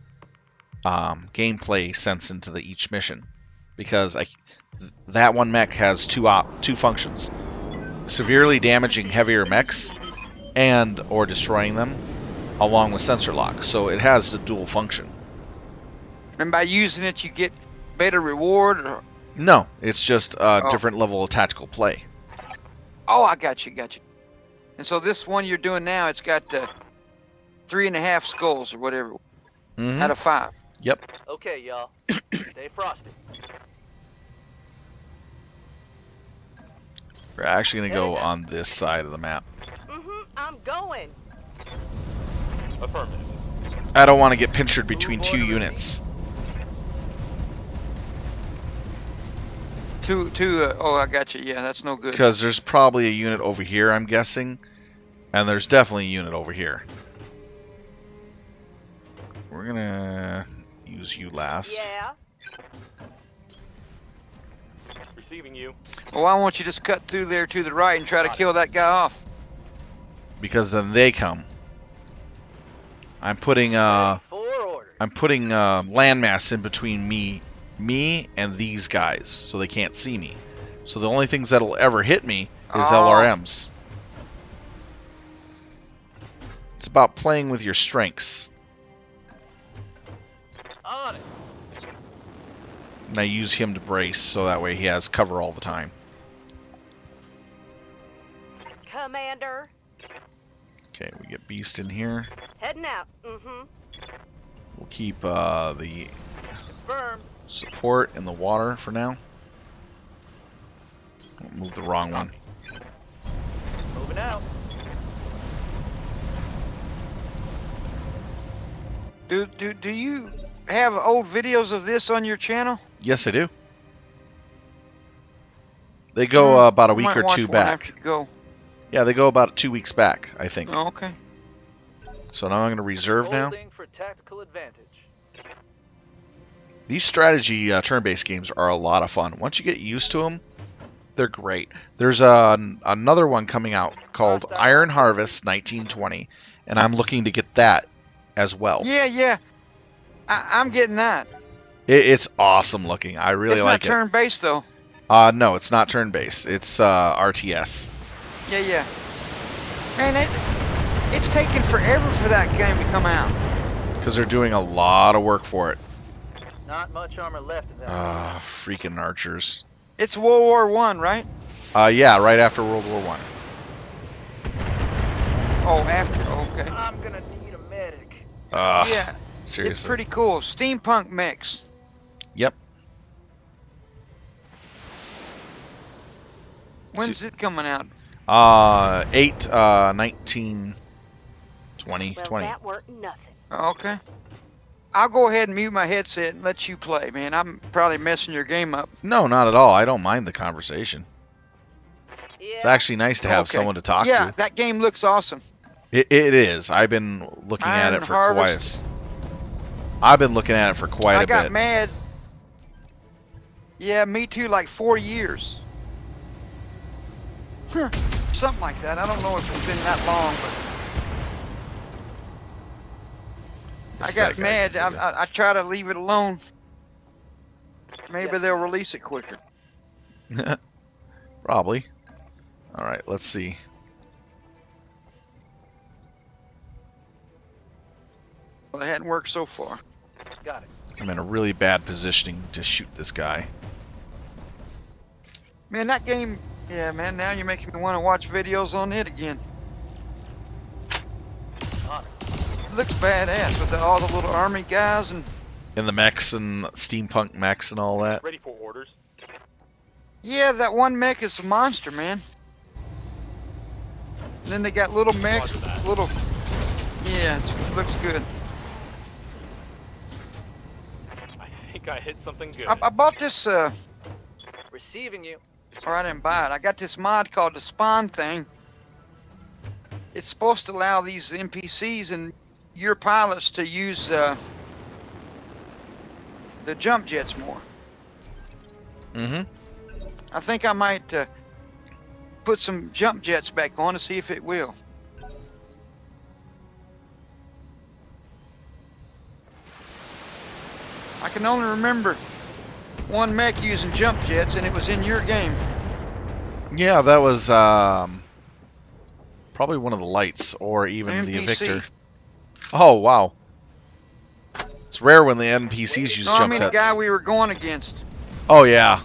gameplay sense into each mission, because that one mech has two functions: severely damaging heavier mechs and or destroying them, along with sensor lock. So it has the dual function. And by using it, you get better reward? Or... No, it's just a Oh. different level of tactical play. Oh, I got you. And so this one you're doing now, it's got 3.5 skulls or whatever out of 5. Yep. Okay, y'all. Stay frosty. We're actually going to go on this side of the map. I'm going. Affirmative. I don't want to get pinchered between two units. Oh, I got you. Yeah, that's no good. Because there's probably a unit over here, I'm guessing. And there's definitely a unit over here. We're going to use you last. Yeah. Receiving you. Well, why won't you just cut through there to the right and try to kill that guy off? Because then they come. I'm putting landmass in between me and these guys, so they can't see me. So the only things that'll ever hit me is LRMs. It's about playing with your strengths. On it. And I use him to brace, so that way he has cover all the time. Commander. Okay, we get Beast in here. Heading out. We'll keep the Firm. support in the water for now. Don't move the wrong one. Moving out. Do you have old videos of this on your channel? Yes, I do. They go about a week or two back. Go. Yeah, they go about 2 weeks back, I think. Oh, okay. So now I'm going to reserve now. Holding for tactical advantage. These strategy turn-based games are a lot of fun. Once you get used to them, they're great. There's another one coming out called Iron Harvest 1920, and I'm looking to get that as well. Yeah. I'm getting that. It's awesome looking. I really like it. It's not turn-based, though. No, it's not turn-based. It's RTS. Yeah. Man, it's taken forever for that game to come out. Because they're doing a lot of work for it. Not much armor left in that. Freaking archers. It's World War One, right? Yeah, right after World War One. Oh, after. Okay. I'm gonna need a medic. Yeah. Seriously. It's pretty cool. Steampunk mix. Yep. When's it coming out? 19, 20, Well, 20. that weren't nothing. Okay. I'll go ahead and mute my headset and let you play, man. I'm probably messing your game up. No, not at all. I don't mind the conversation. Yeah. It's actually nice to have someone to talk Yeah, to. that game looks awesome. It is. I've been looking at it for Harvest. I've been looking at it for quite a bit. I got mad. Yeah, me too, like 4 years. Something like that. I don't know if it's been that long, but I got mad. I try to leave it alone. Maybe they'll release it quicker. Probably. All right, let's see. Well, it hadn't worked so far. Got it. I'm in a really bad positioning to shoot this guy. Man, that game... Yeah, man, now you're making me want to watch videos on it again. It looks badass with all the little army guys and... And the mechs and steampunk mechs and all that. Ready for orders. Yeah, that one mech is a monster, man. And then they got little mechs, little... Yeah, it looks good. I think I hit something good. I bought this, Receiving you. or I didn't buy it. I got this mod called the Spawn thing. It's supposed to allow these NPCs and your pilots to use the jump jets more. Mm-hmm. I think I might put some jump jets back on to see if it will. I can only remember one mech using jump jets, and it was in your game. Yeah, that was probably one of the lights, or even the NPC. Evictor. Oh, wow. It's rare when the NPCs use No, I jump mean the jets. guy we were going against. Oh, yeah.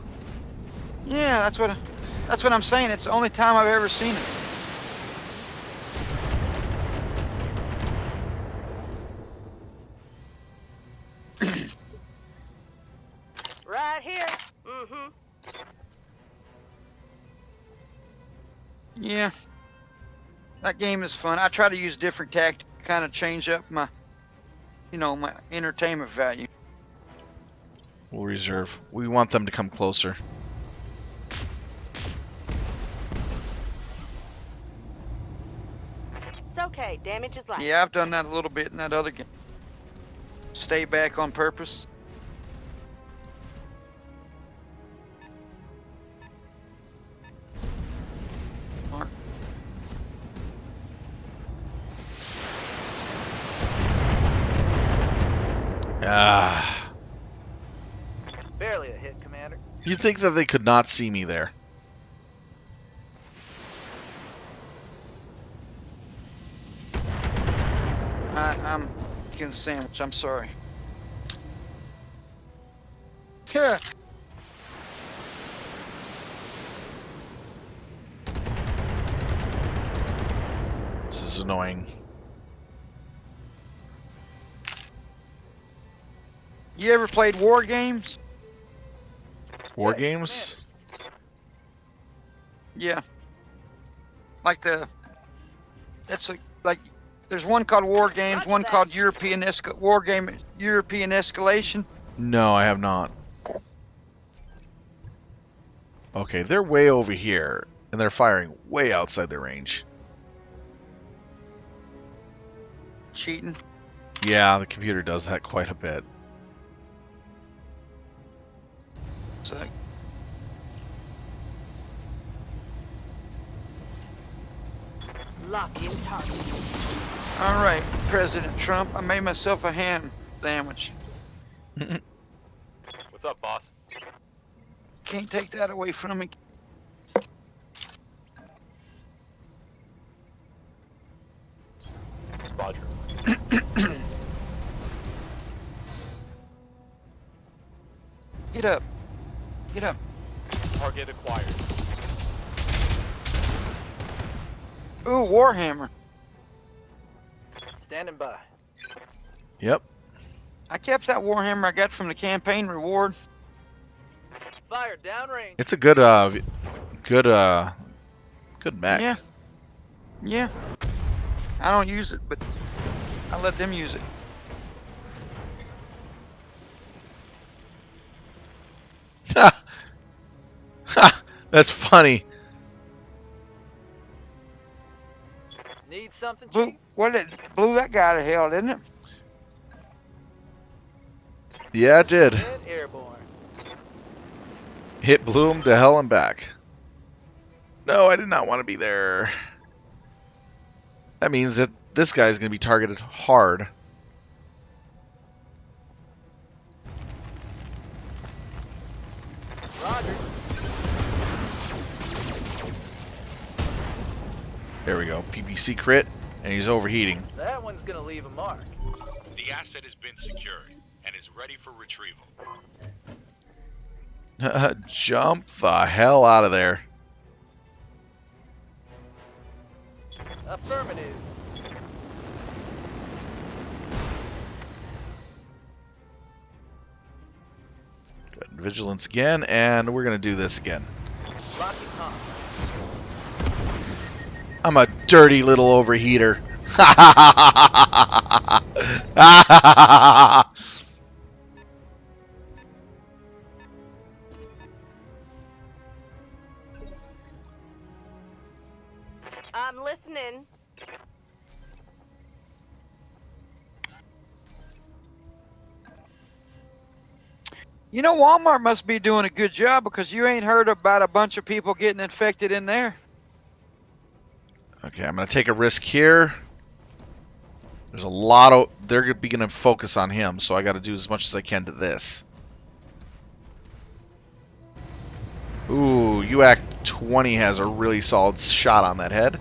Yeah, that's what I'm saying. It's the only time I've ever seen it. Right here. Mm-hmm. Yeah, that game is fun. I try to use different tactics, kind of change up my, my entertainment value. We'll reserve. We want them to come closer. It's okay. Damage is light. Yeah, I've done that a little bit in that other game. Stay back on purpose. Mark. Ah. Barely a hit, Commander. You'd think that they could not see me there. I'm getting a sandwich. I'm sorry. Yeah. This is annoying. You ever played war games? War Yeah, games? Yeah. Like there's one called War Games, Roger one that. called European Escalation. No, I have not. Okay, they're way over here, and they're firing way outside their range. Cheating. Yeah, the computer does that quite a bit. So, Lock in target. all right, President Trump, I made myself a ham sandwich. What's up, boss? Can't take that away from me. Roger. Get up. Get up. Target acquired. Ooh, Warhammer. Standing by. Yep. I kept that Warhammer I got from the campaign reward. Fire downrange. It's a good mech. Yeah. Yeah. I don't use it, but I let them use it. Ha! Ha! That's funny. Need something, Blew, Chief? blew that guy to hell, didn't it? Yeah, it did. And airborne. Hit blew him to hell and back. No, I did not want to be there. That means that this guy is going to be targeted hard. Roger. There we go. PPC crit, and he's overheating. That one's gonna leave a mark. The asset has been secured and is ready for retrieval. Jump the hell out of there. Affirmative. Good. Vigilance again, and we're going to do this again. Locking on. I'm a dirty little overheater. I'm listening. You know, Walmart must be doing a good job because you ain't heard about a bunch of people getting infected in there. Okay, I'm going to take a risk here. There's a lot of... They're going to be going to focus on him, so I got to do as much as I can to this. Ooh, UAC 20 has a really solid shot on that head.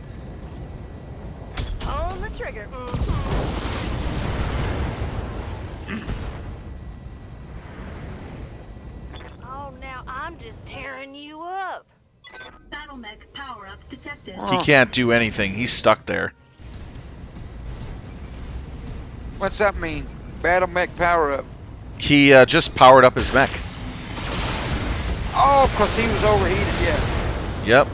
On the trigger. Oh, now I'm just tearing you up. BattleTech power-up detected. He can't do anything. He's stuck there. What's that mean? BattleTech power up. He just powered up his mech. Oh, because he was overheated, yeah. Yep.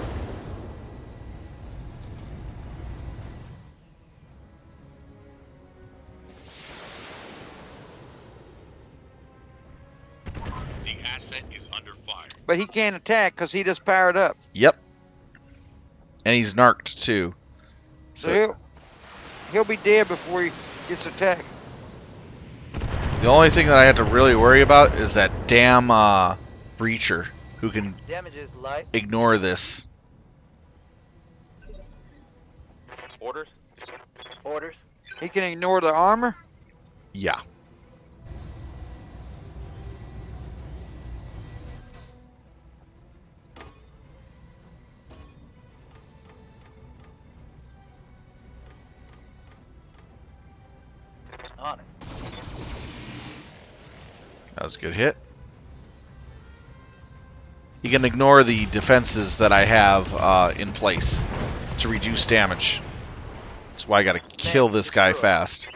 The asset is under fire. But he can't attack because he just powered up. Yep. And he's narked too. So he'll be dead before he gets attacked. The only thing that I had to really worry about is that damn breacher who can Damage is light. ignore this. Orders. Orders. He can ignore the armor. Yeah. On it. That was a good hit. He can ignore the defenses that I have in place to reduce damage. That's why I gotta kill this guy fast.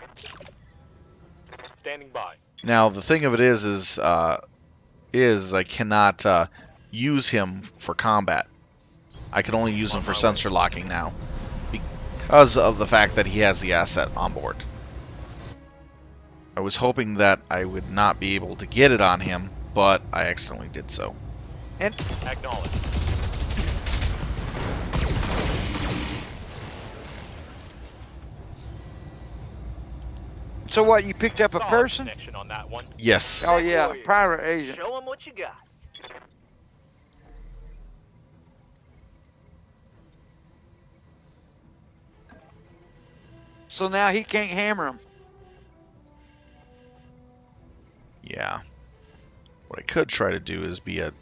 Standing by. Now the thing of it is I cannot use him for combat. I can only use him for sensor locking now because of the fact that he has the asset on board. I was hoping that I would not be able to get it on him, but I accidentally did so. And Acknowledge. so what? You picked up a Solid person? connection on that one. Yes. Oh yeah, pirate agent. Show him what you got. So now he can't hammer him. Yeah. What I could try to do is be a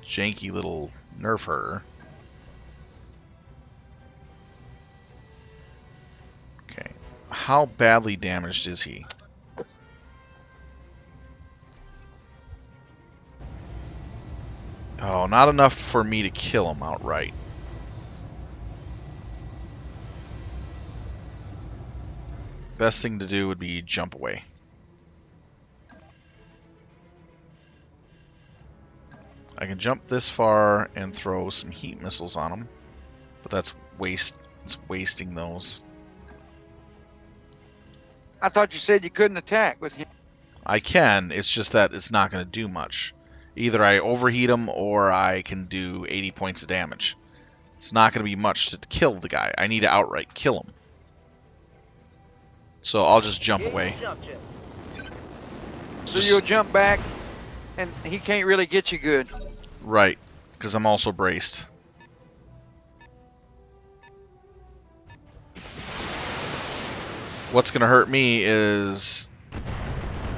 janky little nerfer. Okay. How badly damaged is he? Oh, not enough for me to kill him outright. Best thing to do would be jump away. I can jump this far and throw some heat missiles on him, but that's it's wasting those. I thought you said you couldn't attack with him. I can, it's just that it's not going to do much. Either I overheat him or I can do 80 points of damage. It's not going to be much to kill the guy. I need to outright kill him. So I'll just jump away. So you'll jump back, and he can't really get you good. Right, because I'm also braced. What's going to hurt me is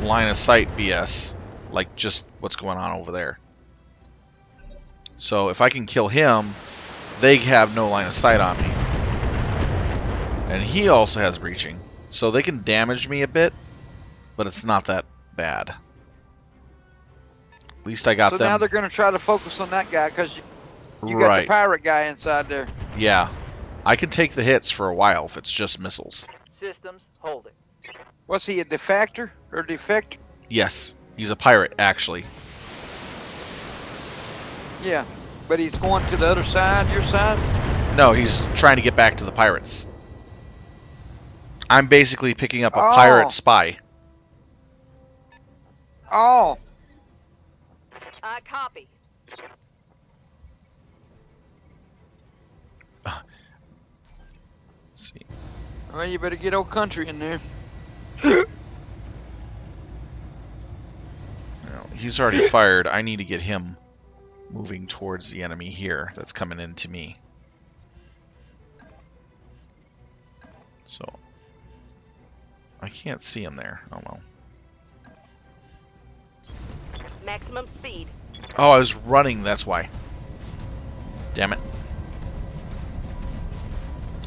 line of sight BS, like just what's going on over there. So if I can kill him, they have no line of sight on me. And he also has breaching. So they can damage me a bit, but it's not that bad. At least I got them. So now they're going to try to focus on that guy because you got Right. the pirate guy inside there. Yeah. I can take the hits for a while if it's just missiles. Systems, hold it. What's he, a defector or defector? Yes. He's a pirate, actually. Yeah, but he's going to the other side, your side? No, he's trying to get back to the pirates. I'm basically picking up a Oh. pirate spy. Oh, Copy. Let's see. well, you better get old country in there. No, he's already fired. I need to get him moving towards the enemy here that's coming into me. So I can't see him there. Oh well. Maximum speed. Oh, I was running, that's why. Damn it.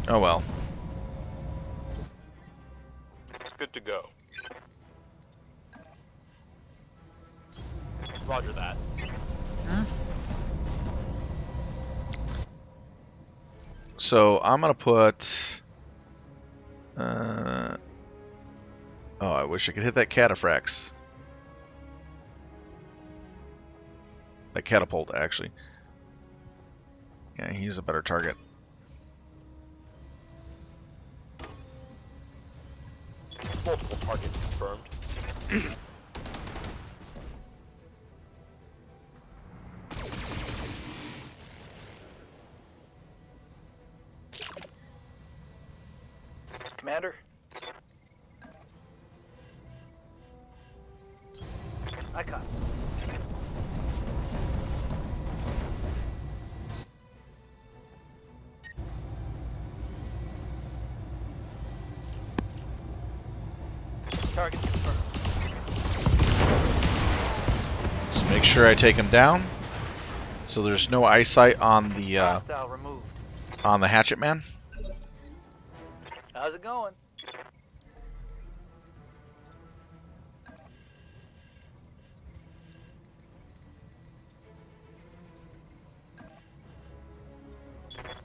Oh well. Good to go. Roger that. So I'm gonna put. Oh, I wish I could hit that cataphracts. That catapult, actually. Yeah, he's a better target. Multiple targets confirmed. Commander? I caught. Target confirmed. Just make sure I take him down. So there's no eyesight on the Hostile removed. hatchet man. How's it going?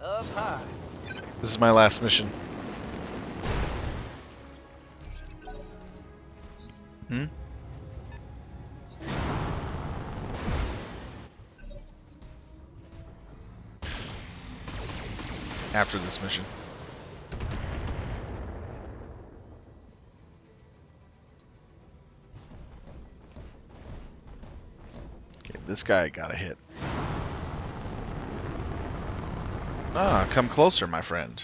Up high. This is my last mission. Hmm? After this mission. Okay, this guy got a hit. Ah, come closer, my friend.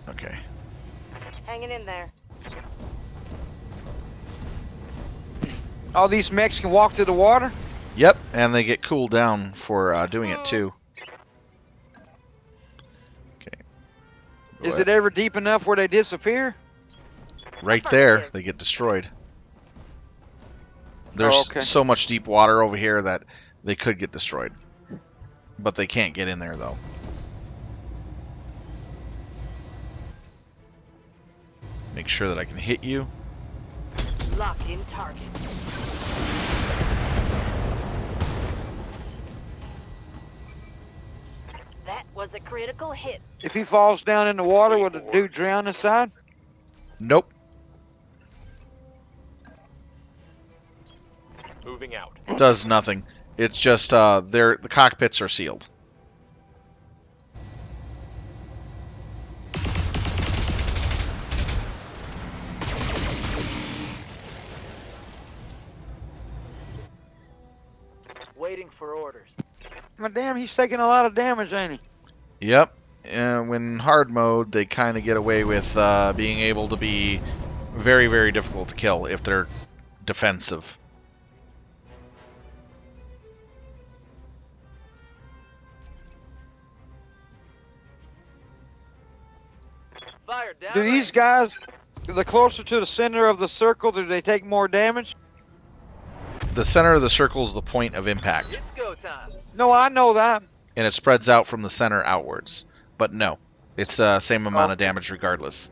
Okay. Hanging in there. All these mechs can walk through the water? Yep, and they get cooled down for doing it too. Okay. Is it ever deep enough where they disappear? Right there, they get destroyed. There's Oh, okay. so much deep water over here that they could get destroyed. But they can't get in there, though. Make sure that I can hit you. Lock in target. That was a critical hit. If he falls down in the water, will the dude drown inside? Nope. Moving out. Does nothing. It's just the cockpits are sealed. Waiting for orders. But damn, he's taking a lot of damage, ain't he? Yep. And when hard mode, they kind of get away with being able to be very, very difficult to kill if they're defensive. Fire down. Do these guys, the closer to the center of the circle, do they take more damage? The center of the circle is the point of impact, It's go time. No, I know that. and it spreads out from the center outwards. But no, it's the same amount of damage regardless.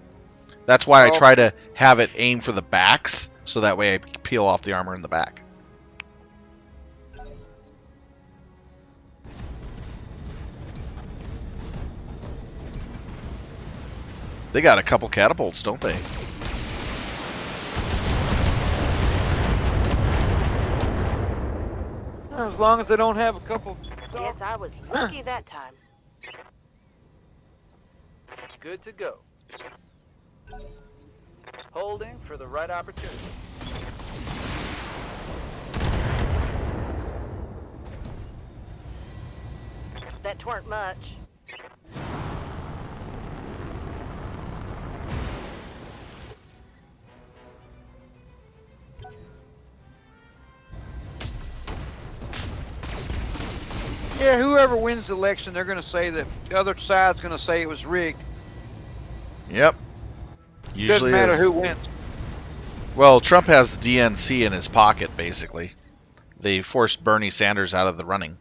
That's why I try to have it aim for the backs, so that way I peel off the armor in the back. They got a couple catapults, don't they? As long as they don't have a couple. Guess I was lucky that time. Good to go. Holding for the right opportunity. That tweren't much. Yeah, whoever wins the election, they're going to say that the other side's going to say it was rigged. Yep. Usually Doesn't matter is. who wins. Well, Trump has the DNC in his pocket, basically. They forced Bernie Sanders out of the running.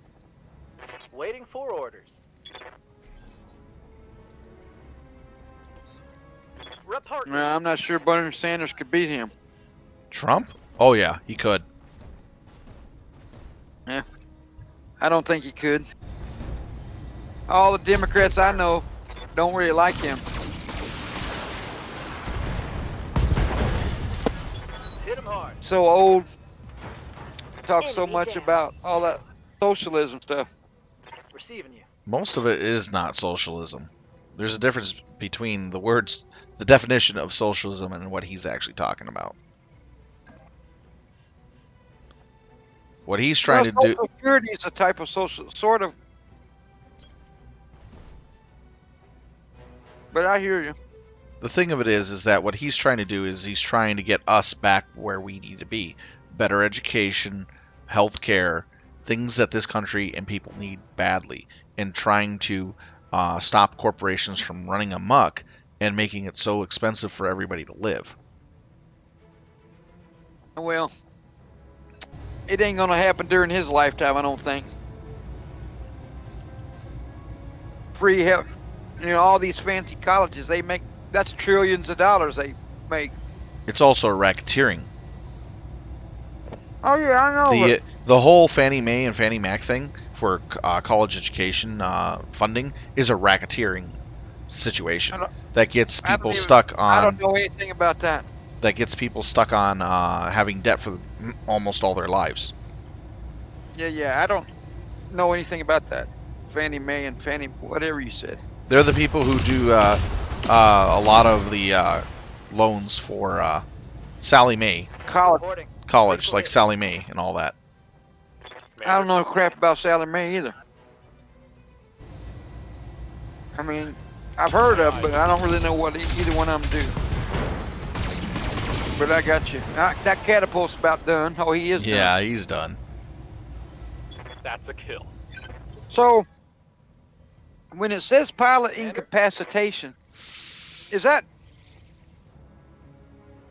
Waiting for orders. Report. I'm not sure Bernie Sanders could beat him. Trump? Oh yeah, he could. Yeah, I don't think he could. All the Democrats I know don't really like him. Hit him hard. So old. Talk so much about all that socialism stuff. Receiving you. Most of it is not socialism. There's a difference between the words, the definition of socialism, and what he's actually talking about. What he's trying to do. Social Security is a type of social, sort of. But I hear you. The thing of it is that what he's trying to do is he's trying to get us back where we need to be. Better education, health care, things that this country and people need badly, and trying to stop corporations from running amok and making it so expensive for everybody to live. Well, it ain't gonna happen during his lifetime, I don't think. Free health, all these fancy colleges, they make, that's trillions of dollars they make. It's also racketeering. Oh yeah, I know. The whole Fannie Mae and Fannie Mac thing for college education funding is a racketeering situation that gets people stuck on. I don't know anything about that. That gets people stuck on having debt for almost all their lives. Yeah, I don't know anything about that. Fannie Mae and Fannie, whatever you said. They're the people who do a lot of the loans for Sally Mae. College, like Sally Mae and all that. I don't know crap about Sally Mae either. I mean, I've heard of them, but I don't really know what either one of them do. But I got you. That catapult's about done. Oh, he is done. Yeah, he's done. That's a kill. So, when it says pilot incapacitation, is that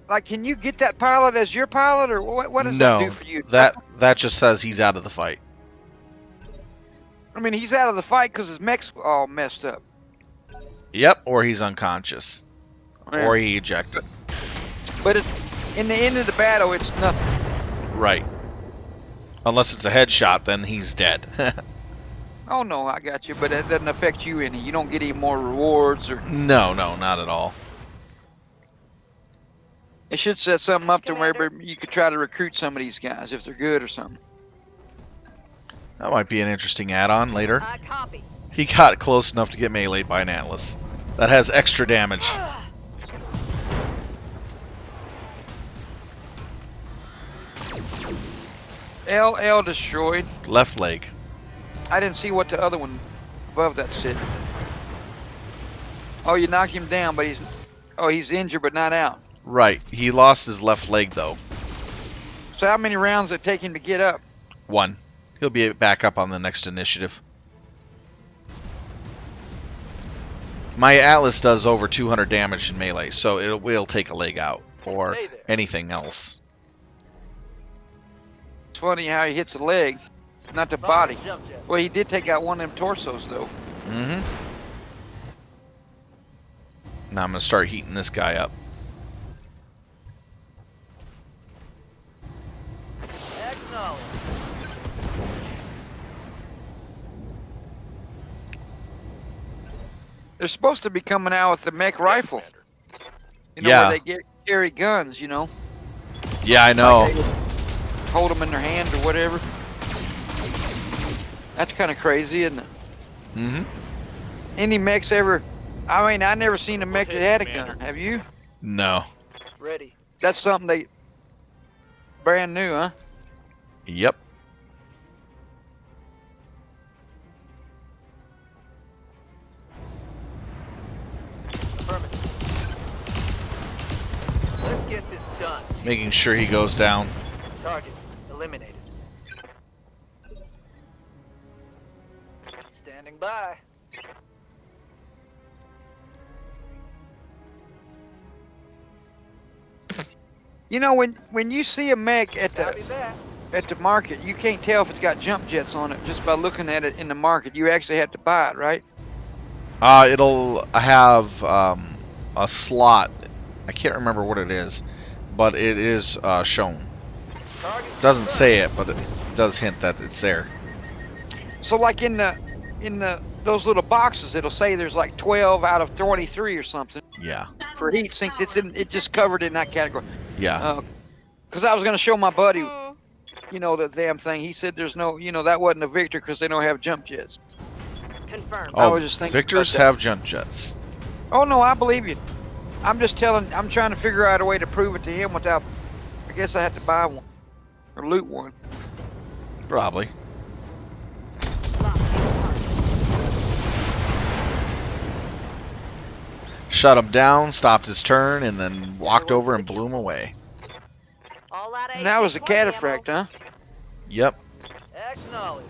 like, can you get that pilot as your pilot, or what does that do for you? That just says he's out of the fight. I mean, he's out of the fight because his mech's all messed up. Yep, or he's unconscious, Yeah. or he ejected. But in the end of the battle, it's nothing. Right. Unless it's a headshot, then he's dead. Oh no, I got you. But that doesn't affect you any. You don't get any more rewards or. No, not at all. It should set something up to where you could try to recruit some of these guys if they're good or something. That might be an interesting add-on later. I copy. He got close enough to get meleeed by an Atlas. That has extra damage. LL destroyed. Left leg. I didn't see what the other one above that said. Oh, you knocked him down, but he's injured but not out. Right. He lost his left leg, though. So how many rounds did it take him to get up? 1. He'll be back up on the next initiative. My Atlas does over 200 damage in melee, so it will take a leg out, or anything else. It's funny how he hits the leg, not the body. Well, he did take out one of them torsos, though. Mm-hmm. Now I'm going to start heating this guy up. They're supposed to be coming out with the mech rifle. Yeah. Where they carry guns, Yeah, I know. Like hold them in their hand or whatever. That's kind of crazy, isn't it? Mm-hmm. Any mechs ever... I mean, I never seen a mech that had a gun. Have you? No. Ready. That's something they... Brand new, huh? Yep. Let's get this done. Making sure he goes down. Target eliminated. Standing by. When you see a mech at the at the market. You can't tell if it's got jump jets on it just by looking at it in the market. You actually have to buy it, right? It'll have a slot. I can't remember what it is, but it is shown. Doesn't say it, but it does hint that it's there. So like in the those little boxes, it'll say there's like 12 out of 23 or something. Yeah. For heat sink, it just covered in that category. Yeah. Because I was going to show my buddy, the damn thing. He said there's no, that wasn't a Victor because they don't have jump jets. Confirmed. I Oh, was just thinking Victors have jump jets. Oh no, I believe you. I'm trying to figure out a way to prove it to him without. I guess I have to buy one or loot one. Probably. Shut him down, stopped his turn, and then walked over and blew him away. All out And that was a cataphract, huh? Yep. Acknowledged.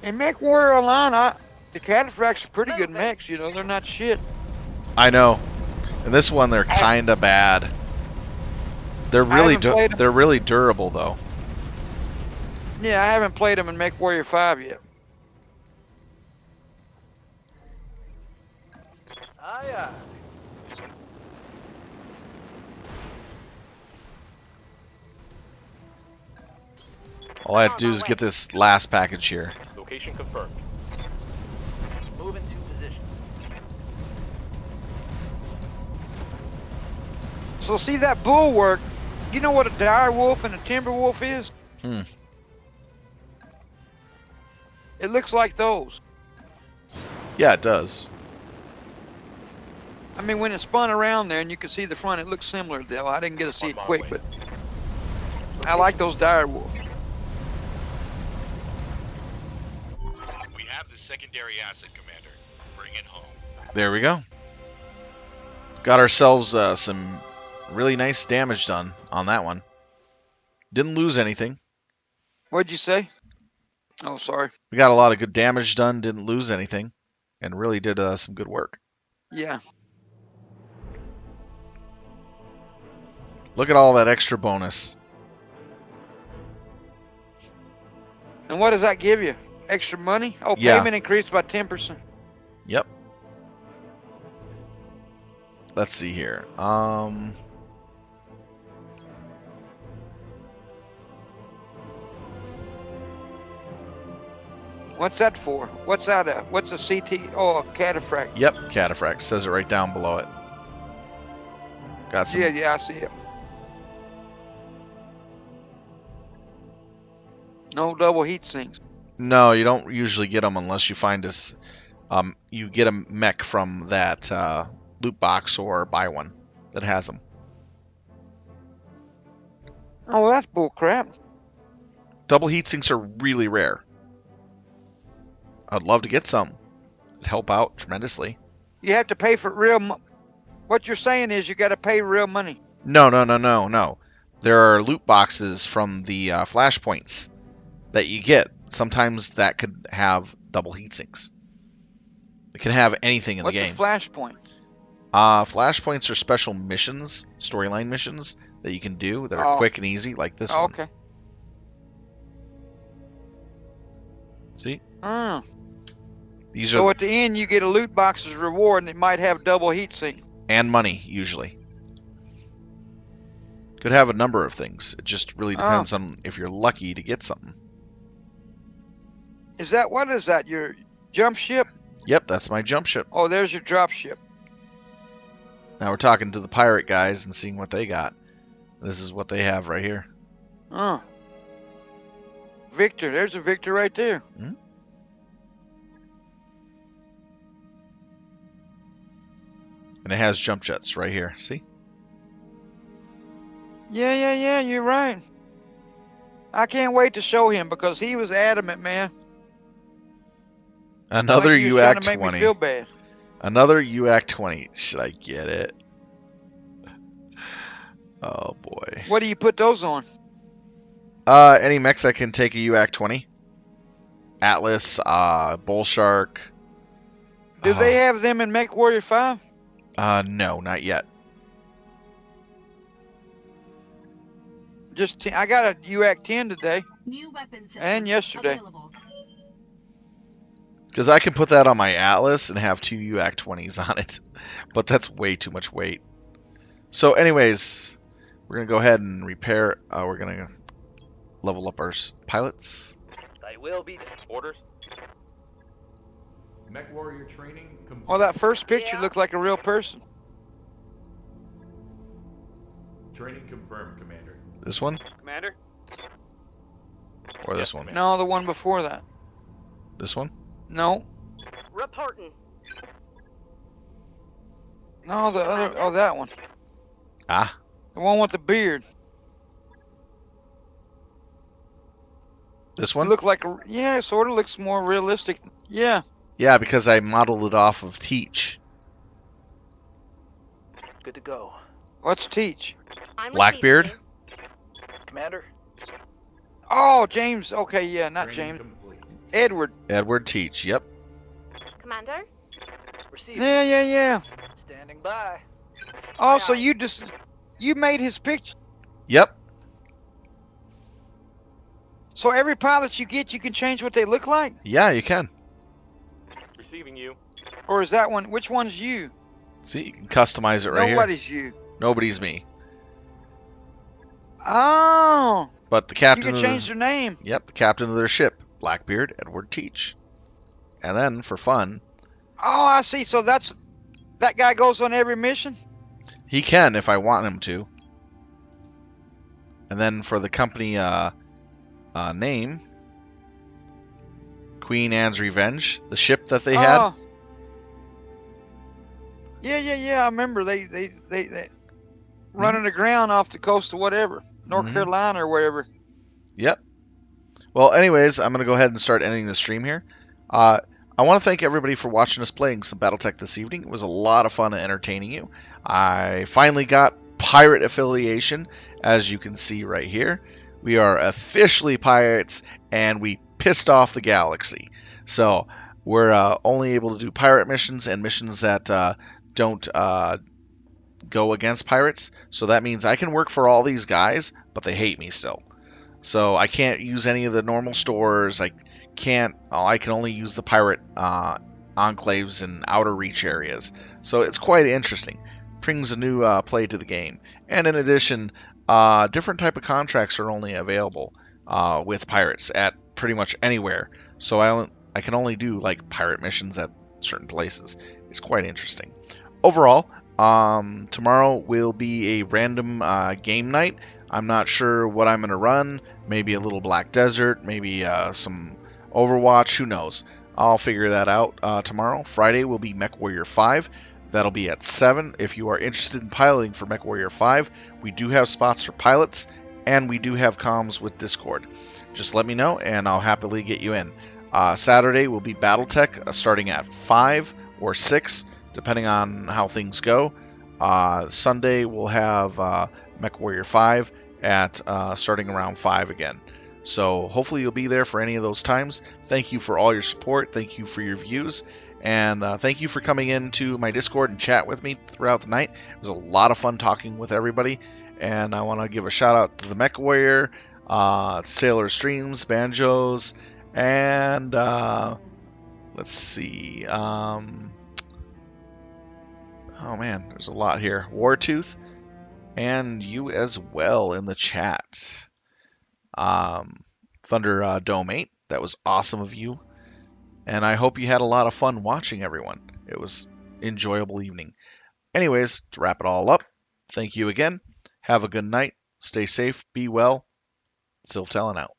In Mech Warrior Online, the cataphracts are pretty good mechs. They're not shit. I know. In this one, they're kind of bad. They're really durable, though. Yeah, I haven't played them in Mech Warrior 5 yet. Aye, aye. All I have to do is get this last package here. Location confirmed. Moving to position. So see that bulwark? You know what a dire wolf and a timber wolf is? It looks like those. Yeah, it does. I mean, when it spun around there and you could see the front, it looks similar though. I didn't get to see it quick, but I like those dire wolves. We have the secondary asset, Commander. Bring it home. There we go. Got ourselves some really nice damage done on that one. Didn't lose anything. What'd you say? Oh, sorry. We got a lot of good damage done, didn't lose anything, and really did some good work. Yeah. Look at all that extra bonus. And what does that give you? Extra money? Oh, Yeah. payment increased by 10%. Yep. Let's see here. What's that for? What's that? What's a CT? Oh, a cataphract. Yep, cataphract. Says it right down below it. Got some. Yeah, I see it. No double heat sinks. No, you don't usually get them unless you find this. You get a mech from that loot box or buy one that has them. Oh, well, that's bull crap. Double heat sinks are really rare. I'd love to get some. It'd help out tremendously. You have to pay for real. What you're saying is you got to pay real money. No. There are loot boxes from the flashpoints that you get. Sometimes that could have double heat sinks. It can have anything in the game. What's a flashpoint? Flashpoints are special missions, storyline missions that you can do that are quick and easy, like this one. Okay. See? Oh. These So are at the end, you get a loot box as a reward, and it might have double heat sink. and money usually. Could have a number of things. It just really depends on if you're lucky to get something. What is that? Your jump ship? Yep, that's my jump ship. Oh, there's your drop ship. Now we're talking to the pirate guys and seeing what they got. This is what they have right here. Oh. Victor, there's a Victor right there. Hmm? And it has jump jets right here. See? Yeah, you're right. I can't wait to show him because he was adamant, man. Another like he was trying to UAC make 20. me feel bad. Another UAC 20. Should I get it? Oh boy. What do you put those on? Any mech that can take a UAC 20. Atlas, Bull Shark. Do they have them in Mech Warrior 5? No, not yet. just I got a UAC 10 today. New weapon systems And yesterday. available. Because I can put that on my Atlas and have 2 UAC 20s on it. But that's way too much weight. So anyways, we're going to go ahead and repair. We're going to level up our pilots. I will be orders. Mech warrior training complete. Well, that first picture Yeah. looked like a real person. Training confirmed, Commander. This one? Commander? Or this one? No, the one before that. This one? No. Reporting. No, the other. Oh, that one. Ah. The one with the beard. This It one? looked like yeah, it sort of looks more realistic. Yeah. Yeah, because I modeled it off of Teach. Good to go. What's Teach? I'm Blackbeard? receiving Commander? Oh, James. Okay, yeah, not Training James. complete. Edward. Edward Teach, yep. you. Commander? Receiving. Yeah. Standing by. Oh, so you made his picture. Yep. So every pilot you get, you can change what they look like? Yeah, you can. Receiving you. Or is that one? Which one's you? See, you can customize it right here. Nobody's you. Nobody's me. Oh. But the You captain can of change their name. Yep, the captain of their ship, Blackbeard Edward Teach. And then, for fun, Oh, I see. So that guy goes on every mission? he can if I want him to. And then for the company name, Queen Anne's Revenge, the ship that they had. Oh. Yeah. I remember they running aground off the coast of whatever, North Mhm. Carolina or wherever. Yep. Well, anyways, I'm going to go ahead and start ending the stream here. I want to thank everybody for watching us playing some BattleTech this evening. It was a lot of fun and entertaining you. I finally got pirate affiliation, as you can see right here. We are officially pirates, and we pissed off the galaxy. So we're only able to do pirate missions and missions that don't go against pirates. So that means I can work for all these guys, but they hate me still. So I can't use any of the normal stores. I can only use the pirate enclaves and outer reach areas. So it's quite interesting. Brings a new play to the game. And in addition, different type of contracts are only available with pirates at pretty much anywhere. So I can only do like pirate missions at certain places. It's quite interesting. Overall, tomorrow will be a random game night. I'm not sure what I'm going to run. Maybe a little Black Desert, maybe some Overwatch, who knows. I'll figure that out tomorrow. Friday will be Mech Warrior 5. That'll be at 7. If you are interested in piloting for Mech Warrior 5, we do have spots for pilots, and we do have comms with Discord. Just let me know, and I'll happily get you in. Saturday will be BattleTech, starting at 5 or 6, depending on how things go. Sunday we'll have Mech Warrior 5 at starting around 5 again. So hopefully you'll be there for any of those times. Thank you for all your support. Thank you for your views. And thank you for coming into my Discord and chat with me throughout the night. It was a lot of fun talking with everybody. And I want to give a shout out to the Mech Warrior, Sailor Streams, Banjos, and let's see. Oh man, there's a lot here. Wartooth, and you as well in the chat. Thunder Dome 8, that was awesome of you. And I hope you had a lot of fun watching everyone. It was an enjoyable evening. Anyways, to wrap it all up, thank you again. Have a good night. Stay safe. Be well. Siltelling out.